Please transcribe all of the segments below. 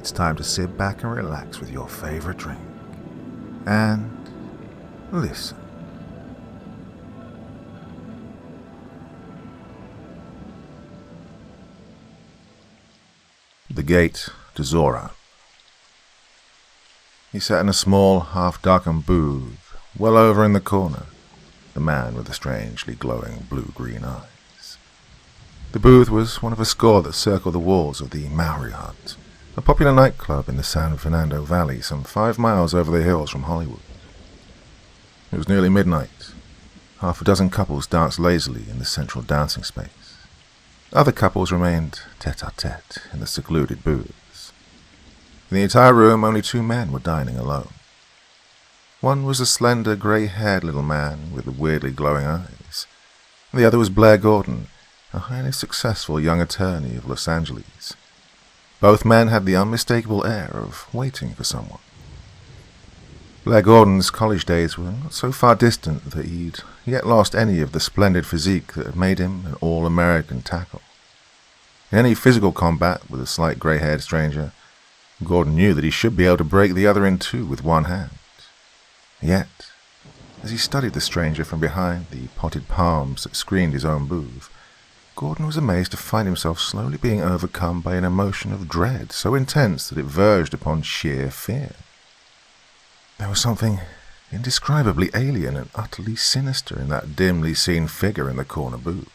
it's time to sit back and relax with your favorite drink. And listen. The gate to Xoran. He sat in a small, half-darkened booth, well over in the corner, the man with the strangely glowing blue-green eyes. The booth was one of a score that circled the walls of the Maori Hut, a popular nightclub in the San Fernando Valley some 5 miles over the hills from Hollywood. It was nearly midnight. Half a dozen couples danced lazily in the central dancing space. Other couples remained tete-a-tete in the secluded booths. In the entire room, only 2 men were dining alone. One was a slender, grey-haired little man with weirdly glowing eyes. The other was Blair Gordon, a highly successful young attorney of Los Angeles. Both men had the unmistakable air of waiting for someone. Blair Gordon's college days were not so far distant that he'd yet lost any of the splendid physique that had made him an all-American tackle. In any physical combat with a slight grey-haired stranger, Gordon knew that he should be able to break the other in 2 with one hand. Yet, as he studied the stranger from behind the potted palms that screened his own booth, Gordon was amazed to find himself slowly being overcome by an emotion of dread so intense that it verged upon sheer fear. There was something indescribably alien and utterly sinister in that dimly seen figure in the corner booth.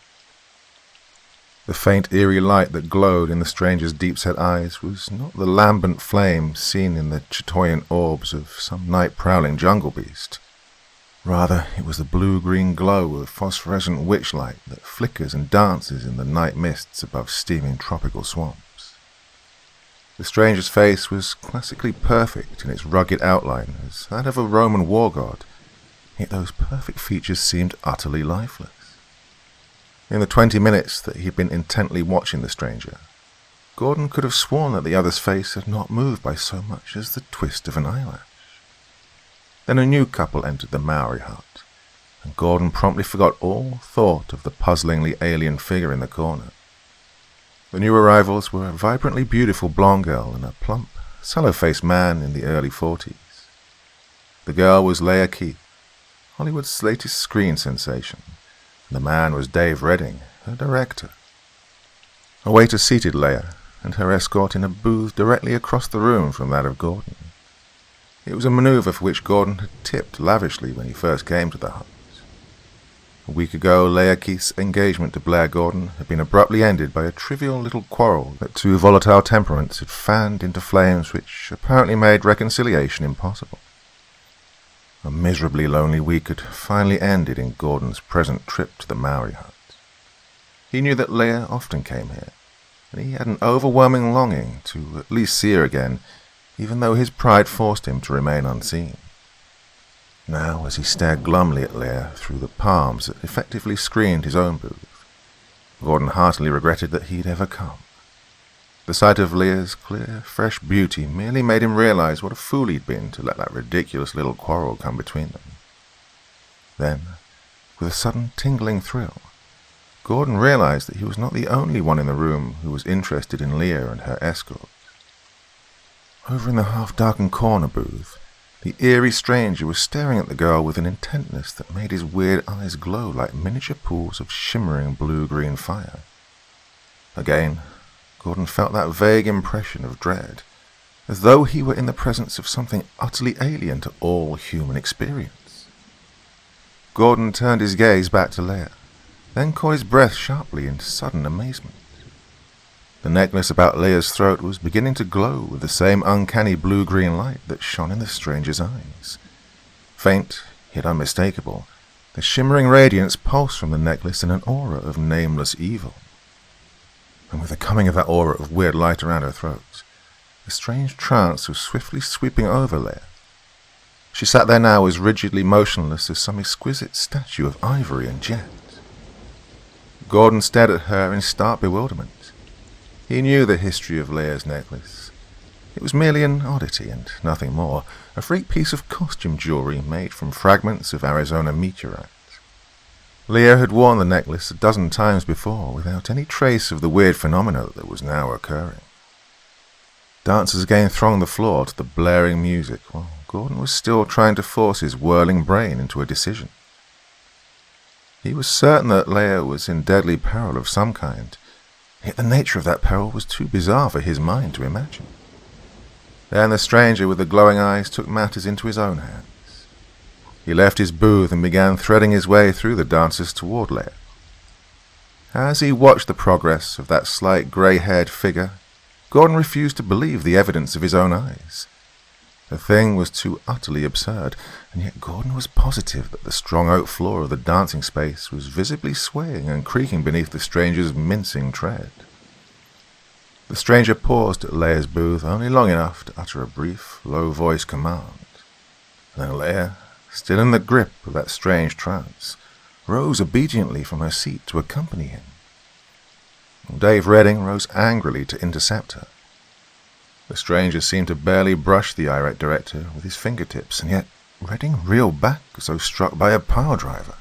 The faint, eerie light that glowed in the stranger's deep-set eyes was not the lambent flame seen in the chatoyant orbs of some night-prowling jungle beast. Rather, it was the blue-green glow of phosphorescent witchlight that flickers and dances in the night mists above steaming tropical swamps. The stranger's face was classically perfect in its rugged outline as that of a Roman war god, yet those perfect features seemed utterly lifeless. In the 20 minutes that he had been intently watching the stranger, Gordon could have sworn that the other's face had not moved by so much as the twist of an eyelash. Then a new couple entered the Maori hut, and Gordon promptly forgot all thought of the puzzlingly alien figure in the corner. The new arrivals were a vibrantly beautiful blonde girl and a plump, sallow-faced man in the early 40s. The girl was Leah Keith, Hollywood's latest screen sensation, and the man was Dave Redding, her director. A waiter seated Leah and her escort in a booth directly across the room from that of Gordon. It was a maneuver for which Gordon had tipped lavishly when he first came to the hut. A week ago, Leah Keith's engagement to Blair Gordon had been abruptly ended by a trivial little quarrel that 2 volatile temperaments had fanned into flames which apparently made reconciliation impossible. A miserably lonely week had finally ended in Gordon's present trip to the Maori hut. He knew that Leah often came here, and he had an overwhelming longing to at least see her again, even though his pride forced him to remain unseen. Now, as he stared glumly at Leah through the palms that effectively screened his own booth, Gordon heartily regretted that he'd ever come. The sight of Leah's clear, fresh beauty merely made him realize what a fool he'd been to let that ridiculous little quarrel come between them. Then, with a sudden tingling thrill, Gordon realized that he was not the only one in the room who was interested in Leah and her escort. Over in the half-darkened corner booth, the eerie stranger was staring at the girl with an intentness that made his weird eyes glow like miniature pools of shimmering blue-green fire. Again, Gordon felt that vague impression of dread, as though he were in the presence of something utterly alien to all human experience. Gordon turned his gaze back to Leah, then caught his breath sharply in sudden amazement. The necklace about Leah's throat was beginning to glow with the same uncanny blue-green light that shone in the stranger's eyes. Faint, yet unmistakable, the shimmering radiance pulsed from the necklace in an aura of nameless evil. And with the coming of that aura of weird light around her throat, a strange trance was swiftly sweeping over Leah. She sat there now as rigidly motionless as some exquisite statue of ivory and jet. Gordon stared at her in stark bewilderment. He knew the history of Leah's necklace. It was merely an oddity and nothing more, a freak piece of costume jewelry made from fragments of Arizona meteorite. Leah had worn the necklace a dozen times before without any trace of the weird phenomena that was now occurring. Dancers again thronged the floor to the blaring music, while Gordon was still trying to force his whirling brain into a decision. He was certain that Leia was in deadly peril of some kind, yet the nature of that peril was too bizarre for his mind to imagine. Then the stranger with the glowing eyes took matters into his own hands. He left his booth and began threading his way through the dancers toward Leia. As he watched the progress of that slight grey-haired figure, Gordon refused to believe the evidence of his own eyes. The thing was too utterly absurd, and yet Gordon was positive that the strong oak floor of the dancing space was visibly swaying and creaking beneath the stranger's mincing tread. The stranger paused at Leia's booth only long enough to utter a brief, low-voiced command. Then Leia, still in the grip of that strange trance, rose obediently from her seat to accompany him. Dave Redding rose angrily to intercept her. The stranger seemed to barely brush the irate director with his fingertips, and yet Redding reeled back as though struck by a pile driver.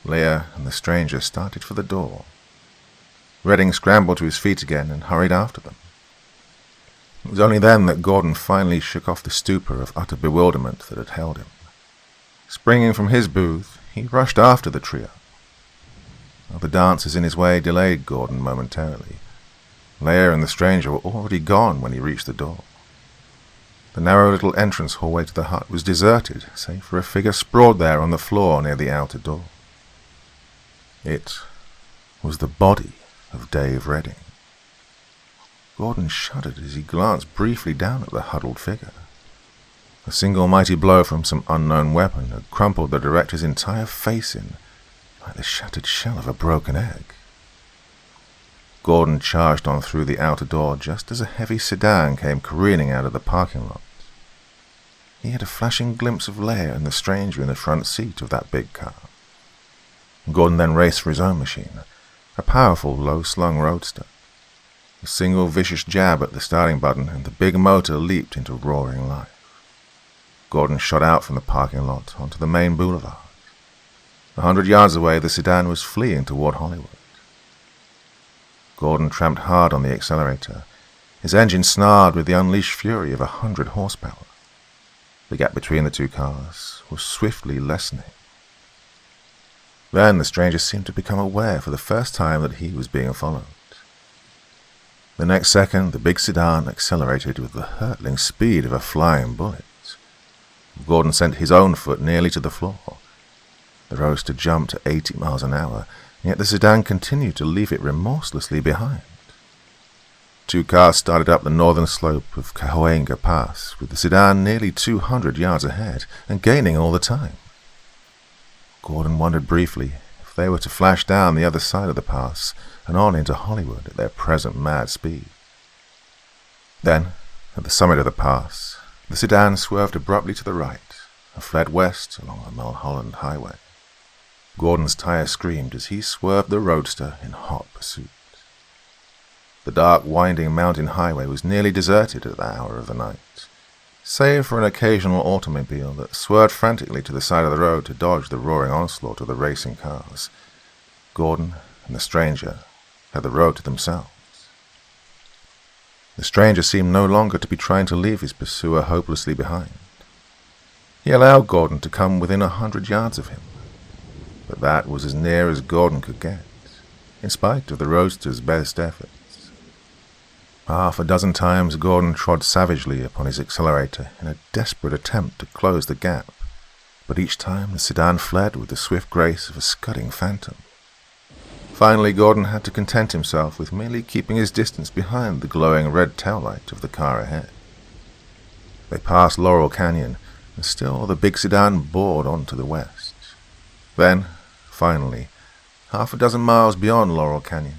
Leia and the stranger started for the door. Redding scrambled to his feet again and hurried after them. It was only then that Gordon finally shook off the stupor of utter bewilderment that had held him. Springing from his booth, he rushed after the trio. The dancers in his way delayed Gordon momentarily. Leia and the stranger were already gone when he reached the door. The narrow little entrance hallway to the hut was deserted, save for a figure sprawled there on the floor near the outer door. It was the body of Dave Redding. Gordon shuddered as he glanced briefly down at the huddled figure. A single mighty blow from some unknown weapon had crumpled the director's entire face in, like the shattered shell of a broken egg. Gordon charged on through the outer door just as a heavy sedan came careening out of the parking lot. He had a flashing glimpse of Leia and the stranger in the front seat of that big car. Gordon then raced for his own machine, a powerful, low-slung roadster. A single vicious jab at the starting button, and the big motor leaped into roaring life. Gordon shot out from the parking lot onto the main boulevard. 100 yards away, the sedan was fleeing toward Hollywood. Gordon tramped hard on the accelerator. His engine snarled with the unleashed fury of 100 horsepower. The gap between the two cars was swiftly lessening. Then the stranger seemed to become aware for the first time that he was being followed. The next second, the big sedan accelerated with the hurtling speed of a flying bullet. Gordon sent his own foot nearly to the floor. The roadster jumped at 80 miles an hour, and yet the sedan continued to leave it remorselessly behind. Two cars started up the northern slope of Cahuenga Pass, with the sedan nearly 200 yards ahead, and gaining all the time. Gordon wondered briefly if they were to flash down the other side of the pass and on into Hollywood at their present mad speed. Then, at the summit of the pass, the sedan swerved abruptly to the right and fled west along the Mulholland Highway. Gordon's tires screamed as he swerved the roadster in hot pursuit. The dark, winding mountain highway was nearly deserted at that hour of the night, save for an occasional automobile that swerved frantically to the side of the road to dodge the roaring onslaught of the racing cars. Gordon and the stranger had the road to themselves. The stranger seemed no longer to be trying to leave his pursuer hopelessly behind. He allowed Gordon to come within 100 yards of him, but that was as near as Gordon could get, in spite of the roadster's best efforts. Half a dozen times Gordon trod savagely upon his accelerator in a desperate attempt to close the gap, but each time the sedan fled with the swift grace of a scudding phantom. Finally, Gordon had to content himself with merely keeping his distance behind the glowing red taillight of the car ahead. They passed Laurel Canyon, and still the big sedan bored on to the west. Then, finally, half a dozen miles beyond Laurel Canyon,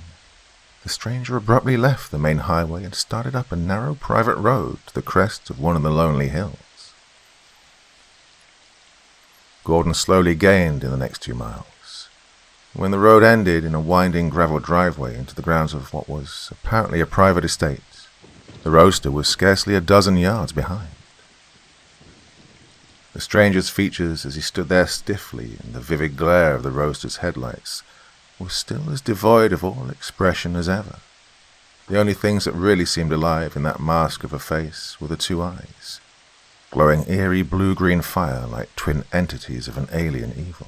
the stranger abruptly left the main highway and started up a narrow private road to the crest of one of the lonely hills. Gordon slowly gained in the next 2 miles. When the road ended in a winding gravel driveway into the grounds of what was apparently a private estate, the roadster was scarcely a dozen yards behind. The stranger's features as he stood there stiffly in the vivid glare of the roadster's headlights were still as devoid of all expression as ever. The only things that really seemed alive in that mask of a face were the two eyes, glowing eerie blue-green fire like twin entities of an alien evil.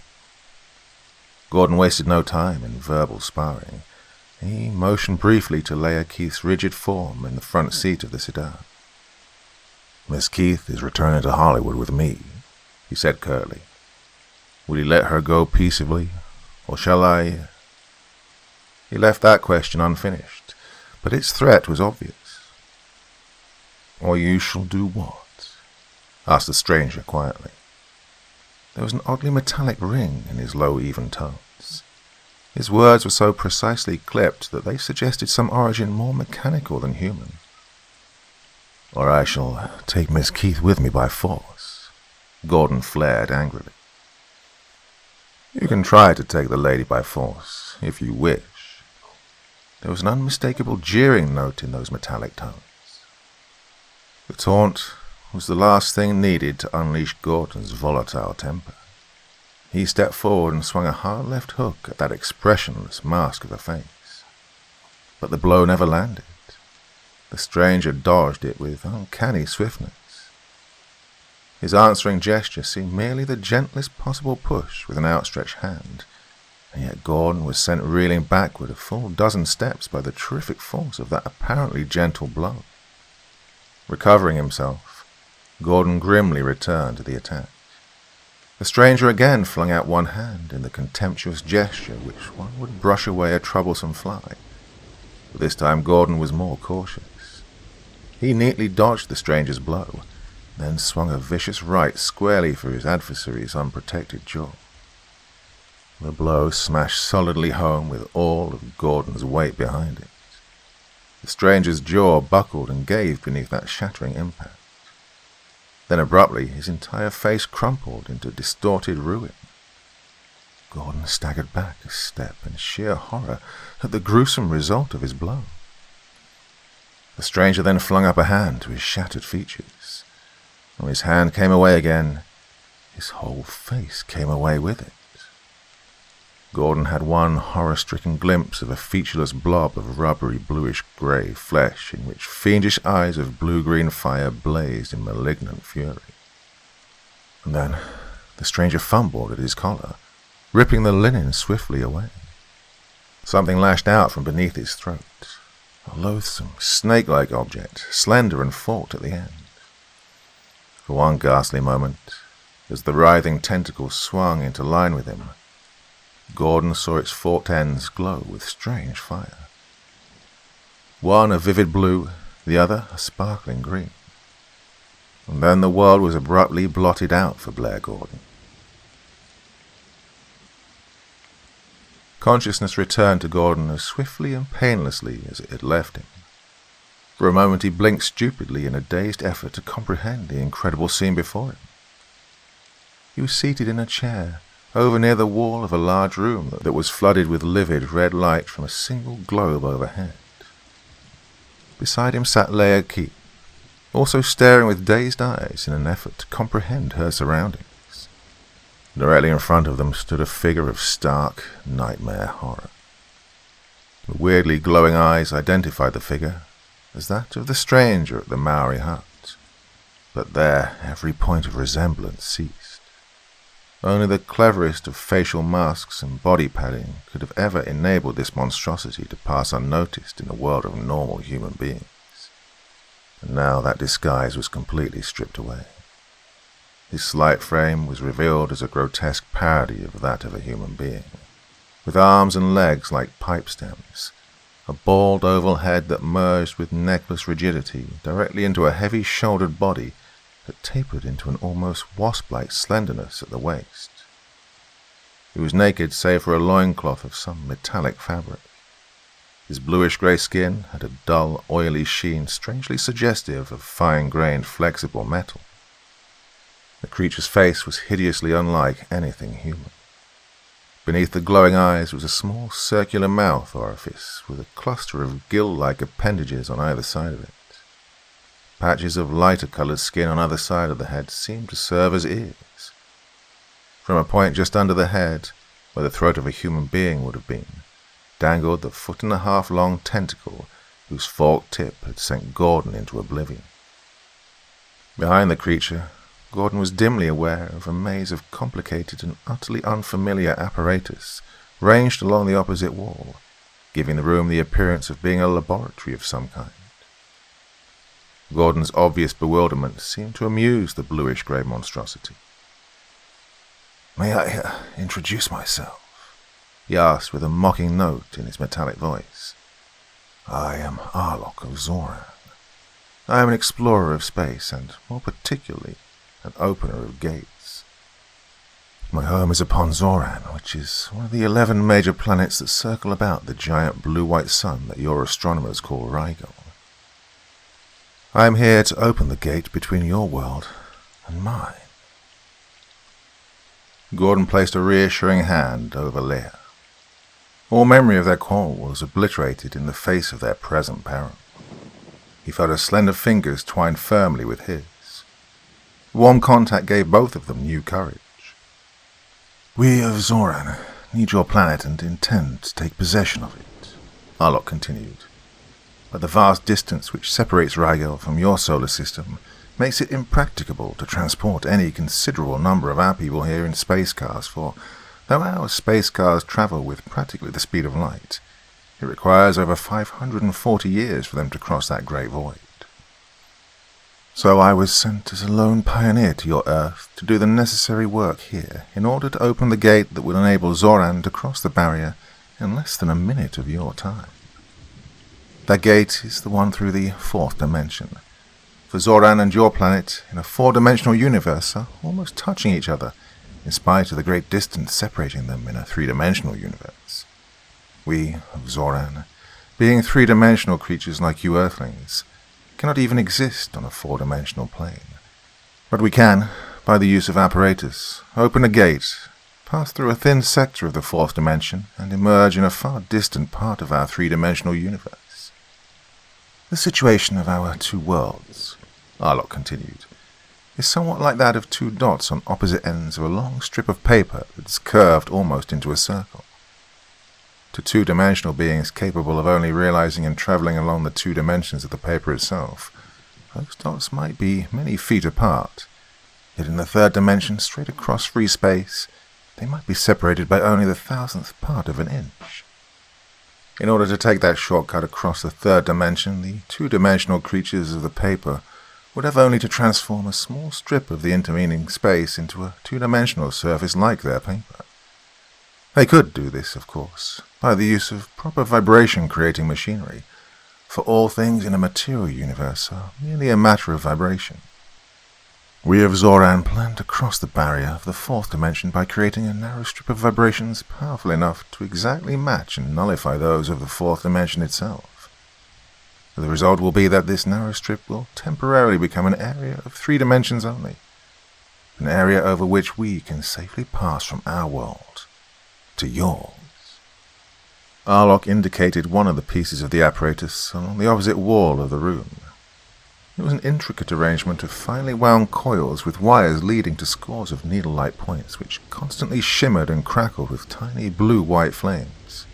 Gordon wasted no time in verbal sparring. He motioned briefly to Leia Keith's rigid form in the front seat of the sedan. "Miss Keith is returning to Hollywood with me," he said curtly. "Will you let her go peaceably, or shall I—" He left that question unfinished, but its threat was obvious. "Or you shall do what?" asked the stranger quietly. There was an oddly metallic ring in his low, even tones. His words were so precisely clipped that they suggested some origin more mechanical than human. "Or I shall take Miss Keith with me by force," Gordon flared angrily. "You can try to take the lady by force, if you wish." There was an unmistakable jeering note in those metallic tones. The taunt was the last thing needed to unleash Gordon's volatile temper. He stepped forward and swung a hard left hook at that expressionless mask of a face. But the blow never landed. The stranger dodged it with uncanny swiftness. His answering gesture seemed merely the gentlest possible push with an outstretched hand, and yet Gordon was sent reeling backward a full dozen steps by the terrific force of that apparently gentle blow. Recovering himself, Gordon grimly returned to the attack. The stranger again flung out one hand in the contemptuous gesture which one would brush away a troublesome fly. But this time Gordon was more cautious. He neatly dodged the stranger's blow, then swung a vicious right squarely for his adversary's unprotected jaw. The blow smashed solidly home with all of Gordon's weight behind it. The stranger's jaw buckled and gave beneath that shattering impact. Then abruptly his entire face crumpled into distorted ruin. Gordon staggered back a step in sheer horror at the gruesome result of his blow. The stranger then flung up a hand to his shattered features. When his hand came away again, his whole face came away with it. Gordon had one horror-stricken glimpse of a featureless blob of rubbery bluish-grey flesh in which fiendish eyes of blue-green fire blazed in malignant fury. And then the stranger fumbled at his collar, ripping the linen swiftly away. Something lashed out from beneath his throat, a loathsome, snake-like object, slender and forked at the end. For one ghastly moment, as the writhing tentacles swung into line with him, Gordon saw its forked ends glow with strange fire. One a vivid blue, the other a sparkling green. And then the world was abruptly blotted out for Blair Gordon. Consciousness returned to Gordon as swiftly and painlessly as it had left him. For a moment he blinked stupidly in a dazed effort to comprehend the incredible scene before him. He was seated in a chair, over near the wall of a large room that was flooded with livid red light from a single globe overhead. Beside him sat Leia Keith, also staring with dazed eyes in an effort to comprehend her surroundings. Directly in front of them stood a figure of stark nightmare horror. The weirdly glowing eyes identified the figure as that of the stranger at the Maori hut, but there every point of resemblance ceased. Only the cleverest of facial masks and body padding could have ever enabled this monstrosity to pass unnoticed in a world of normal human beings. And now that disguise was completely stripped away. His slight frame was revealed as a grotesque parody of that of a human being, with arms and legs like pipe stems, a bald oval head that merged with necklace rigidity directly into a heavy-shouldered body that tapered into an almost wasp-like slenderness at the waist. He was naked save for a loincloth of some metallic fabric. His bluish-grey skin had a dull, oily sheen strangely suggestive of fine-grained, flexible metal. The creature's face was hideously unlike anything human. Beneath the glowing eyes was a small circular mouth orifice with a cluster of gill-like appendages on either side of it. Patches of lighter-colored skin on either side of the head seemed to serve as ears. From a point just under the head, where the throat of a human being would have been, dangled the 1.5-foot-long tentacle whose forked tip had sent Gordon into oblivion. Behind the creature, Gordon was dimly aware of a maze of complicated and utterly unfamiliar apparatus ranged along the opposite wall, giving the room the appearance of being a laboratory of some kind. Gordon's obvious bewilderment seemed to amuse the bluish-grey monstrosity. "May I introduce myself?" he asked with a mocking note in his metallic voice. "I am Arlok of Xoran. I am an explorer of space, and more particularly, an opener of gates. My home is upon Xoran, which is one of the 11 major planets that circle about the giant blue-white sun that your astronomers call Rigel. I am here to open the gate between your world and mine." Gordon placed a reassuring hand over Leia. All memory of their quarrel was obliterated in the face of their present peril. He felt her slender fingers twined firmly with his. Warm contact gave both of them new courage. "We of Xoran need your planet and intend to take possession of it," Arlok continued. "But the vast distance which separates Rigel from your solar system makes it impracticable to transport any considerable number of our people here in space cars, for though our space cars travel with practically the speed of light, it requires over 540 years for them to cross that great void. So I was sent as a lone pioneer to your Earth to do the necessary work here in order to open the gate that will enable Xoran to cross the barrier in less than a minute of your time. That gate is the one through the 4th dimension. For Xoran and your planet, in a 4-dimensional universe, are almost touching each other, in spite of the great distance separating them in a 3-dimensional universe. We of Xoran, being 3-dimensional creatures like you Earthlings, cannot even exist on a 4-dimensional plane. But we can, by the use of apparatus, open a gate, pass through a thin sector of the 4th dimension, and emerge in a far distant part of our 3-dimensional universe. The situation of our 2 worlds," Arlok continued, "is somewhat like that of 2 dots on opposite ends of a long strip of paper that is curved almost into a circle. To 2-dimensional beings capable of only realizing and traveling along the 2 dimensions of the paper itself, those dots might be many feet apart, yet in the 3rd dimension, straight across free space, they might be separated by only the 1,000th part of an inch. In order to take that shortcut across the 3rd dimension, the 2-dimensional creatures of the paper would have only to transform a small strip of the intervening space into a 2-dimensional surface like their paper. They could do this, of course, by the use of proper vibration-creating machinery, for all things in a material universe are merely a matter of vibration. We of Xoran plan to cross the barrier of the 4th dimension by creating a narrow strip of vibrations powerful enough to exactly match and nullify those of the 4th dimension itself. The result will be that this narrow strip will temporarily become an area of 3 dimensions only, an area over which we can safely pass from our world to yours." Arlok indicated one of the pieces of the apparatus along the opposite wall of the room. It was an intricate arrangement of finely wound coils with wires leading to scores of needle-like points which constantly shimmered and crackled with tiny blue-white flames.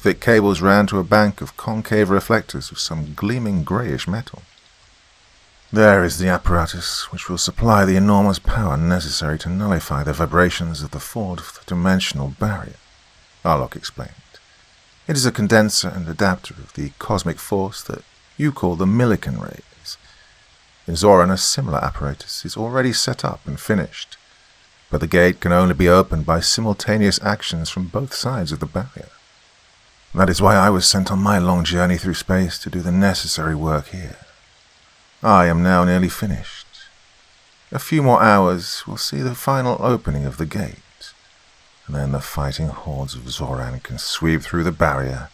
Thick cables ran to a bank of concave reflectors of some gleaming greyish metal. "There is the apparatus which will supply the enormous power necessary to nullify the vibrations of the 4th-dimensional barrier," Arlok explained. "It is a condenser and adapter of the cosmic force that you call the Millikan rays. In Xoran, a similar apparatus is already set up and finished, but the gate can only be opened by simultaneous actions from both sides of the barrier. That is why I was sent on my long journey through space to do the necessary work here. I am now nearly finished. A few more hours will see the final opening of the gate, and then the fighting hordes of Xoran can sweep through the barrier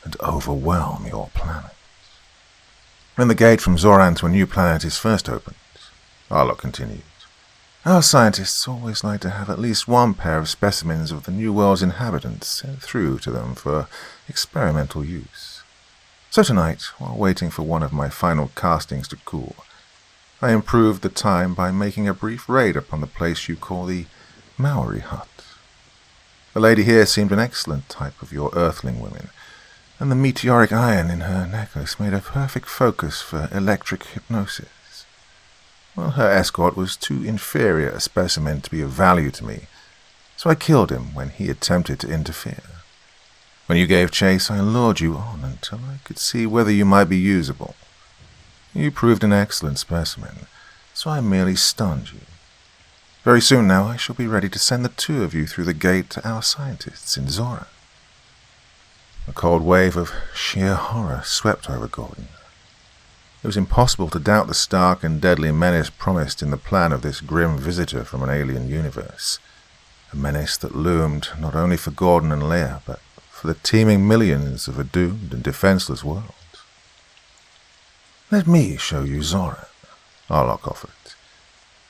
and overwhelm your planet. When the gate from Xoran to a new planet is first opened," Arlok continued, "our scientists always like to have at least 1 pair of specimens of the new world's inhabitants sent through to them for experimental use. So tonight, while waiting for one of my final castings to cool, I improved the time by making a brief raid upon the place you call the Maori hut. The lady here seemed an excellent type of your Earthling women, and the meteoric iron in her necklace made a perfect focus for electric hypnosis. Well, her escort was too inferior a specimen to be of value to me, so I killed him when he attempted to interfere. When you gave chase, I lured you on until I could see whether you might be usable. You proved an excellent specimen, so I merely stunned you. Very soon now I shall be ready to send the two of you through the gate to our scientists in Xoran. A cold wave of sheer horror swept over Gordon. It was impossible to doubt the stark and deadly menace promised in the plan of this grim visitor from an alien universe. A menace that loomed not only for Gordon and Leia, but for the teeming millions of a doomed and defenseless world. "Let me show you Xoran," Arlok offered.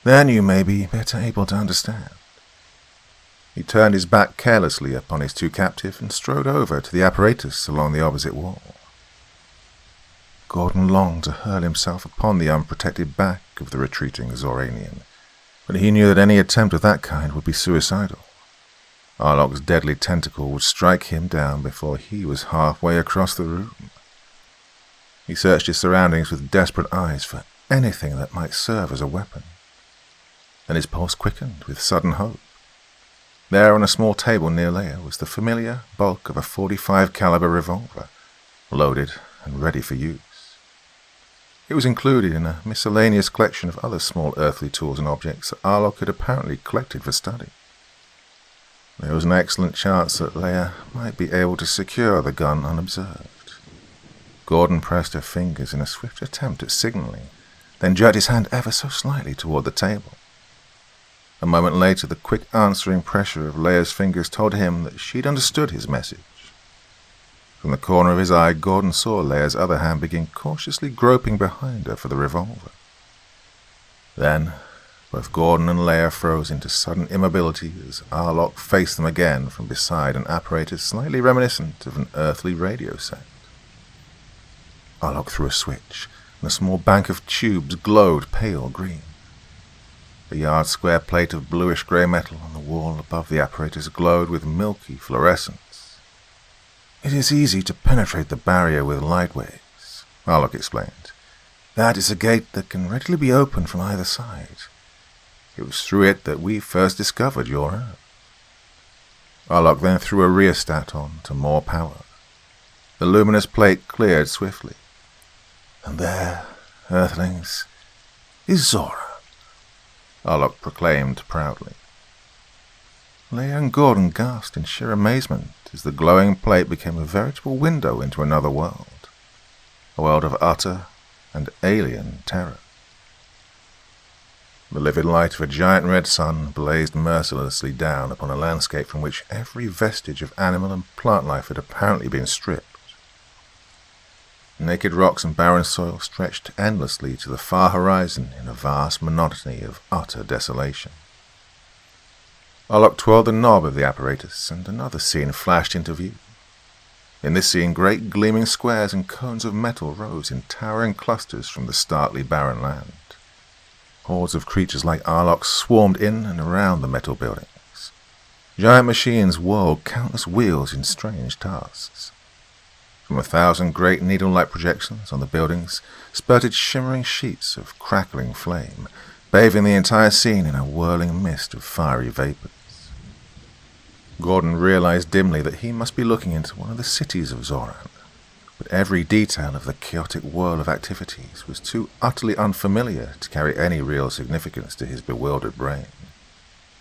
"Then you may be better able to understand." He turned his back carelessly upon his two captives and strode over to the apparatus along the opposite wall. Gordon longed to hurl himself upon the unprotected back of the retreating Xoranian, but he knew that any attempt of that kind would be suicidal. Arlok's deadly tentacle would strike him down before he was halfway across the room. He searched his surroundings with desperate eyes for anything that might serve as a weapon. Then his pulse quickened with sudden hope. There on a small table near Leia was the familiar bulk of a .45 caliber revolver, loaded and ready for use. It was included in a miscellaneous collection of other small earthly tools and objects that Arlok had apparently collected for study. There was an excellent chance that Leia might be able to secure the gun unobserved. Gordon pressed her fingers in a swift attempt at signaling, then jerked his hand ever so slightly toward the table. A moment later, the quick answering pressure of Leia's fingers told him that she'd understood his message. From the corner of his eye, Gordon saw Leia's other hand begin cautiously groping behind her for the revolver. Then, both Gordon and Leia froze into sudden immobility as Arlok faced them again from beside an apparatus slightly reminiscent of an earthly radio set. Arlok threw a switch, and a small bank of tubes glowed pale green. The yard-square plate of bluish-grey metal on the wall above the apparatus glowed with milky fluorescence. "It is easy to penetrate the barrier with light waves," Arlok explained. "That is a gate that can readily be opened from either side. It was through it that we first discovered your Earth." Arlok then threw a rheostat on to more power. The luminous plate cleared swiftly. "And there, Earthlings, is Xoran," Arlok proclaimed proudly. Leia and Gordon gasped in sheer amazement as the glowing plate became a veritable window into another world, a world of utter and alien terror. The livid light of a giant red sun blazed mercilessly down upon a landscape from which every vestige of animal and plant life had apparently been stripped. Naked rocks and barren soil stretched endlessly to the far horizon in a vast monotony of utter desolation. Arlok twirled the knob of the apparatus, and another scene flashed into view. In this scene, great gleaming squares and cones of metal rose in towering clusters from the starkly barren land. Hordes of creatures like Arlok swarmed in and around the metal buildings. Giant machines whirled countless wheels in strange tasks. From 1,000 great needle-like projections on the buildings spurted shimmering sheets of crackling flame, bathing the entire scene in a whirling mist of fiery vapors. Gordon realized dimly that he must be looking into one of the cities of Xoran, but every detail of the chaotic whirl of activities was too utterly unfamiliar to carry any real significance to his bewildered brain.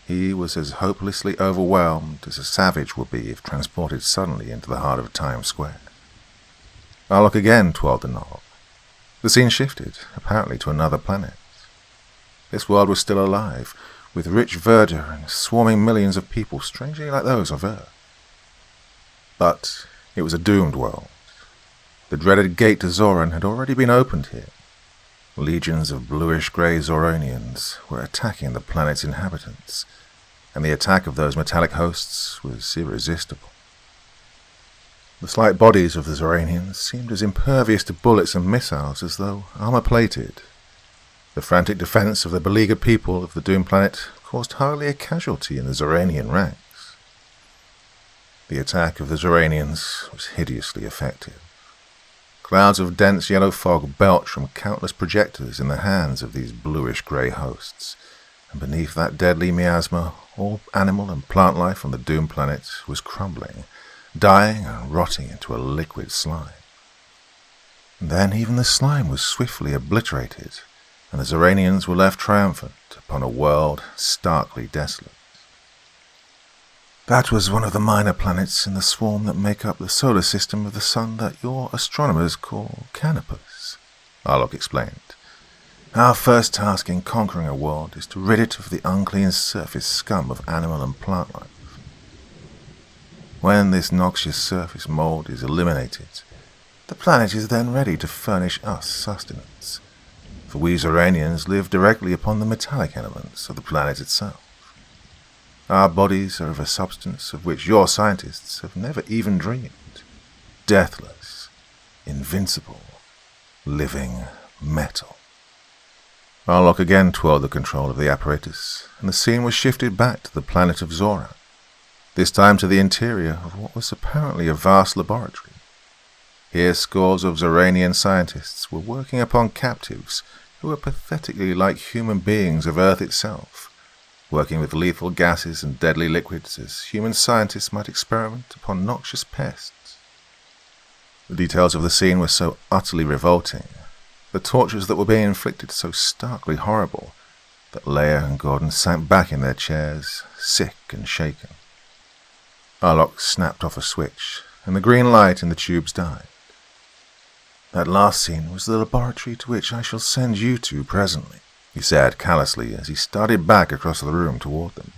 He was as hopelessly overwhelmed as a savage would be if transported suddenly into the heart of Times Square. Arlok again twirled the knob. The scene shifted, apparently to another planet. This world was still alive, with rich verdure and swarming millions of people strangely like those of Earth. But it was a doomed world. The dreaded gate to Xoran had already been opened here. Legions of bluish-grey Xoranians were attacking the planet's inhabitants, and the attack of those metallic hosts was irresistible. The slight bodies of the Xoranians seemed as impervious to bullets and missiles as though armor-plated. The frantic defense of the beleaguered people of the doomed planet caused hardly a casualty in the Xoranian ranks. The attack of the Xoranians was hideously effective. Clouds of dense yellow fog belched from countless projectors in the hands of these bluish-grey hosts, and beneath that deadly miasma, all animal and plant life on the doomed planet was crumbling, dying and rotting into a liquid slime. And then even the slime was swiftly obliterated, and the Xoranians were left triumphant upon a world starkly desolate. That was one of the minor planets in the swarm that make up the solar system of the sun that your astronomers call Canopus, Arlok explained. Our first task in conquering a world is to rid it of the unclean surface scum of animal and plant life. When this noxious surface mold is eliminated, the planet is then ready to furnish us sustenance, for we Xoranians live directly upon the metallic elements of the planet itself. Our bodies are of a substance of which your scientists have never even dreamed. Deathless, invincible, living metal. Arlok again twirled the control of the apparatus, and the scene was shifted back to the planet of Xoran, this time to the interior of what was apparently a vast laboratory. Here scores of Xoranian scientists were working upon captives who were pathetically like human beings of Earth itself, working with lethal gases and deadly liquids as human scientists might experiment upon noxious pests. The details of the scene were so utterly revolting, the tortures that were being inflicted so starkly horrible, that Leia and Gordon sank back in their chairs, sick and shaken. Arlok snapped off a switch, and the green light in the tubes died. That last scene was the laboratory to which I shall send you to presently, he said callously as he started back across the room toward them.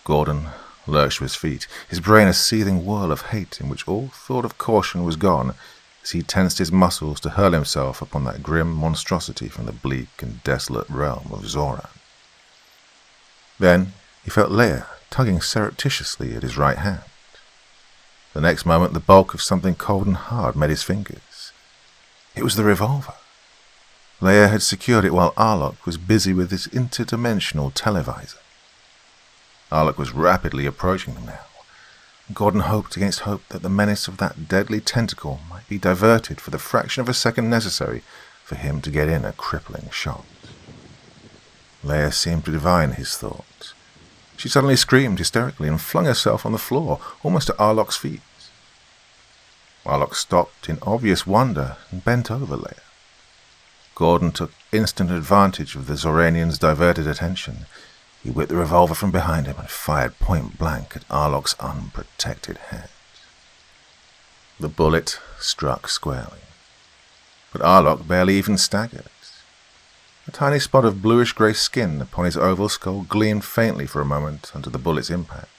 Gordon lurched to his feet, his brain a seething whirl of hate in which all thought of caution was gone, as he tensed his muscles to hurl himself upon that grim monstrosity from the bleak and desolate realm of Xoran. Then he felt Leia tugging surreptitiously at his right hand. The next moment the bulk of something cold and hard met his fingers. It was the revolver. Leia had secured it while Arlok was busy with his interdimensional televisor. Arlok was rapidly approaching them now. Gordon hoped against hope that the menace of that deadly tentacle might be diverted for the fraction of a second necessary for him to get in a crippling shot. Leia seemed to divine his thought. She suddenly screamed hysterically and flung herself on the floor, almost at Arlok's feet. Arlok stopped in obvious wonder and bent over Leia. Gordon took instant advantage of the Xoranian's diverted attention. He whipped the revolver from behind him and fired point-blank at Arlok's unprotected head. The bullet struck squarely, but Arlok barely even staggered. A tiny spot of bluish-grey skin upon his oval skull gleamed faintly for a moment under the bullet's impact.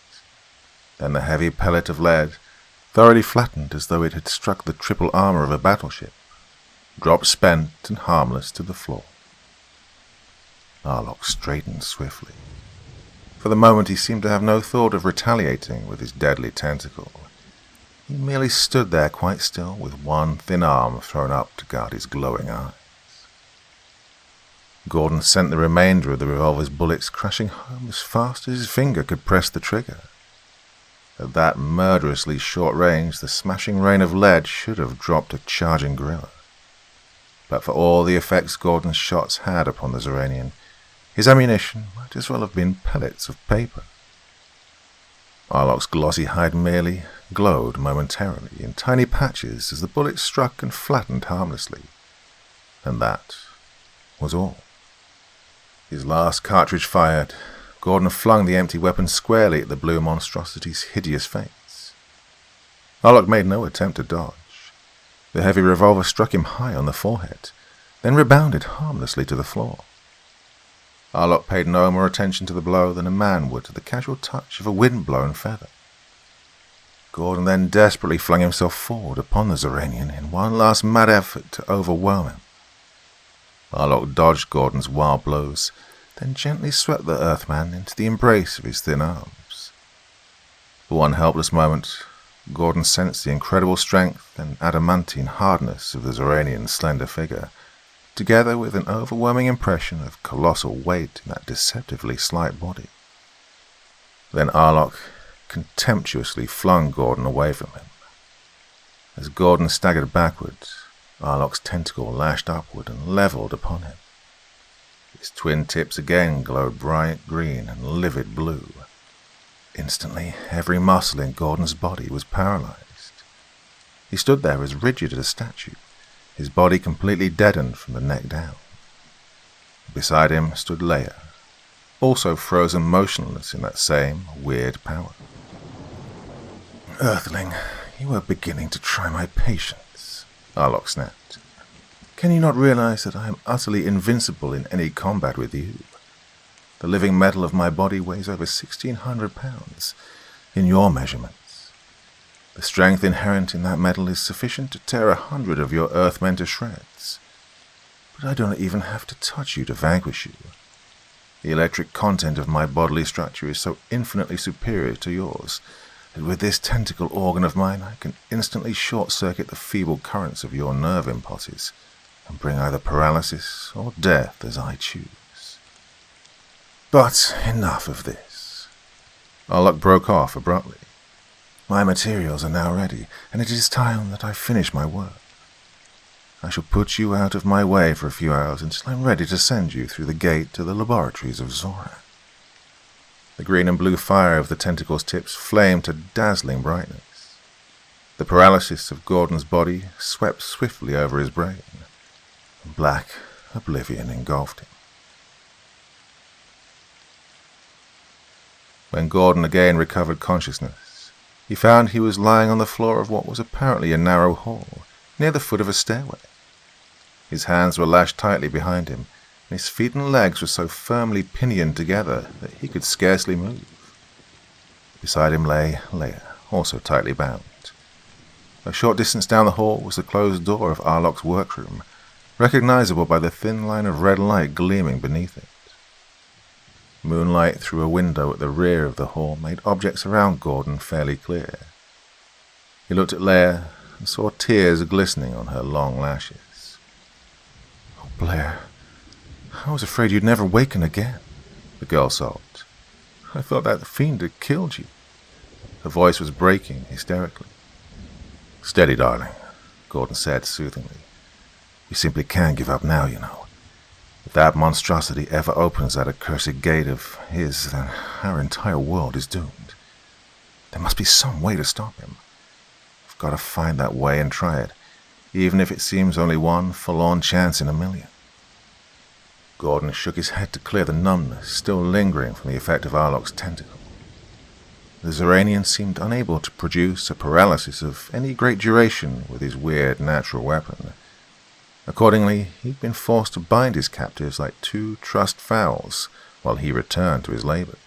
Then the heavy pellet of lead, thoroughly flattened as though it had struck the triple armor of a battleship, dropped spent and harmless to the floor. Arlok straightened swiftly. For the moment he seemed to have no thought of retaliating with his deadly tentacle. He merely stood there quite still, with one thin arm thrown up to guard his glowing eyes. Gordon sent the remainder of the revolver's bullets crashing home as fast as his finger could press the trigger. At that murderously short range, the smashing rain of lead should have dropped a charging gorilla. But for all the effects Gordon's shots had upon the Xoranian, his ammunition might as well have been pellets of paper. Arlok's glossy hide merely glowed momentarily in tiny patches as the bullet struck and flattened harmlessly. And that was all. His last cartridge fired, Gordon flung the empty weapon squarely at the blue monstrosity's hideous face. Arlok made no attempt to dodge. The heavy revolver struck him high on the forehead, then rebounded harmlessly to the floor. Arlok paid no more attention to the blow than a man would to the casual touch of a wind-blown feather. Gordon then desperately flung himself forward upon the Xoranian in one last mad effort to overwhelm him. Arlok dodged Gordon's wild blows, then gently swept the Earthman into the embrace of his thin arms. For one helpless moment, Gordon sensed the incredible strength and adamantine hardness of the Xoranian's slender figure, together with an overwhelming impression of colossal weight in that deceptively slight body. Then Arlok contemptuously flung Gordon away from him. As Gordon staggered backwards, Arlok's tentacle lashed upward and leveled upon him. Its twin tips again glowed bright green and livid blue. Instantly, every muscle in Gordon's body was paralyzed. He stood there as rigid as a statue, his body completely deadened from the neck down. Beside him stood Leia, also frozen motionless in that same weird power. "Earthling, you are beginning to try my patience," Arlok snapped. "Can you not realize that I am utterly invincible in any combat with you? The living metal of my body weighs over 1,600 pounds, in your measurements. The strength inherent in that metal is sufficient to tear 100 of your Earthmen to shreds. But I don't even have to touch you to vanquish you. The electric content of my bodily structure is so infinitely superior to yours that with this tentacle organ of mine I can instantly short-circuit the feeble currents of your nerve impulses and bring either paralysis or death as I choose. But enough of this." Arlok broke off abruptly. "My materials are now ready, and it is time that I finish my work. I shall put you out of my way for a few hours until I am ready to send you through the gate to the laboratories of Xoran." The green and blue fire of the tentacle's tips flamed to dazzling brightness. The paralysis of Gordon's body swept swiftly over his brain, and black oblivion engulfed him. When Gordon again recovered consciousness, he found he was lying on the floor of what was apparently a narrow hall, near the foot of a stairway. His hands were lashed tightly behind him, and his feet and legs were so firmly pinioned together that he could scarcely move. Beside him lay Leia, also tightly bound. A short distance down the hall was the closed door of Arlok's workroom, recognizable by the thin line of red light gleaming beneath it. Moonlight through a window at the rear of the hall made objects around Gordon fairly clear. He looked at Leia and saw tears glistening on her long lashes. "Oh, Blair, I was afraid you'd never waken again," the girl sobbed. "I thought that fiend had killed you." Her voice was breaking hysterically. "Steady, darling," Gordon said soothingly. "We simply can't give up now, you know. If that monstrosity ever opens that accursed gate of his, then our entire world is doomed. There must be some way to stop him. We've got to find that way and try it, even if it seems only one forlorn chance in a million." Gordon shook his head to clear the numbness still lingering from the effect of Arlok's tentacle. The Xoranian seemed unable to produce a paralysis of any great duration with his weird natural weapon. Accordingly, he'd been forced to bind his captives like two trussed fowls while he returned to his labors.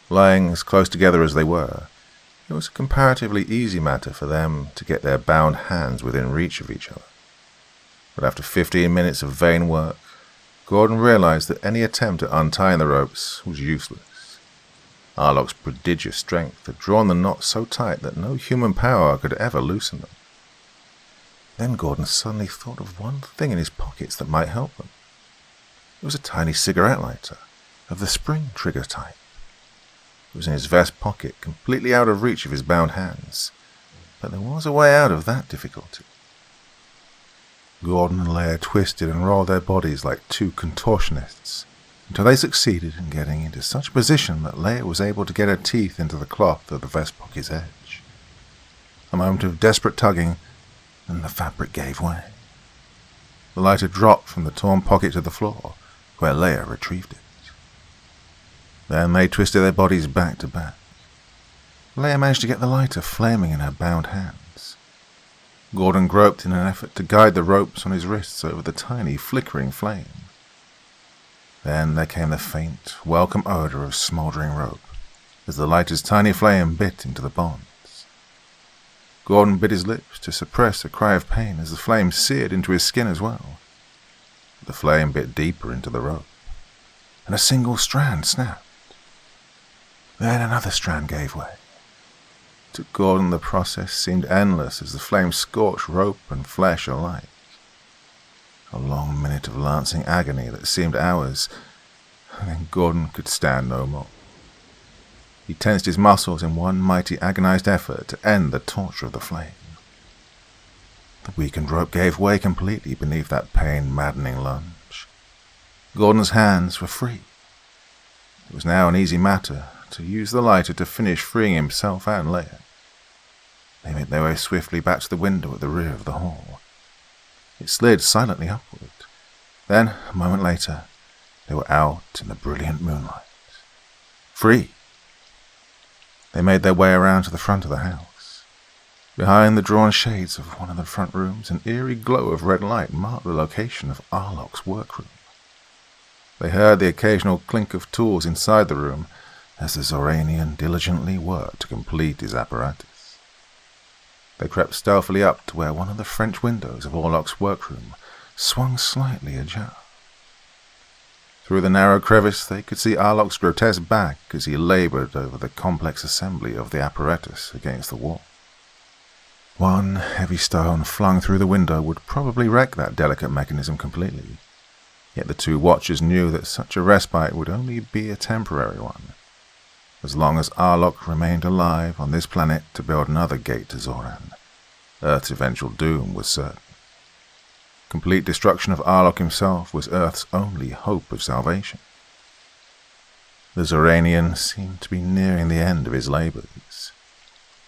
Lying as close together as they were, it was a comparatively easy matter for them to get their bound hands within reach of each other. But after 15 minutes of vain work, Gordon realized that any attempt at untying the ropes was useless. Arlok's prodigious strength had drawn the knots so tight that no human power could ever loosen them. Then Gordon suddenly thought of one thing in his pockets that might help them. It was a tiny cigarette lighter, of the spring trigger type. It was in his vest pocket, completely out of reach of his bound hands. But there was a way out of that difficulty. Gordon and Leia twisted and rolled their bodies like two contortionists, until they succeeded in getting into such a position that Leia was able to get her teeth into the cloth of the vest pocket's edge. A moment of desperate tugging, and the fabric gave way. The lighter dropped from the torn pocket to the floor, where Leia retrieved it. Then they twisted their bodies back to back. Leia managed to get the lighter flaming in her bound hands. Gordon groped in an effort to guide the ropes on his wrists over the tiny, flickering flame. Then there came the faint, welcome odor of smoldering rope, as the lighter's tiny flame bit into the bonds. Gordon bit his lips to suppress a cry of pain as the flame seared into his skin as well. The flame bit deeper into the rope, and a single strand snapped. Then another strand gave way. To Gordon, the process seemed endless as the flame scorched rope and flesh alike. A long minute of lancing agony that seemed hours, and then Gordon could stand no more. He tensed his muscles in one mighty agonized effort to end the torture of the flame. The weakened rope gave way completely beneath that pain-maddening lunge. Gordon's hands were free. It was now an easy matter to use the lighter to finish freeing himself and Leia. They made their way swiftly back to the window at the rear of the hall. It slid silently upward. Then, a moment later, they were out in the brilliant moonlight. Free! They made their way around to the front of the house. Behind the drawn shades of one of the front rooms, an eerie glow of red light marked the location of Arlock's workroom. They heard the occasional clink of tools inside the room as the Xoranian diligently worked to complete his apparatus. They crept stealthily up to where one of the French windows of Arlock's workroom swung slightly ajar. Through the narrow crevice they could see Arlock's grotesque back as he labored over the complex assembly of the apparatus against the wall. One heavy stone flung through the window would probably wreck that delicate mechanism completely. Yet the two watchers knew that such a respite would only be a temporary one. As long as Arlock remained alive on this planet to build another gate to Xoran, Earth's eventual doom was certain. Complete destruction of Arlock himself was Earth's only hope of salvation. The Xoranian seemed to be nearing the end of his labors.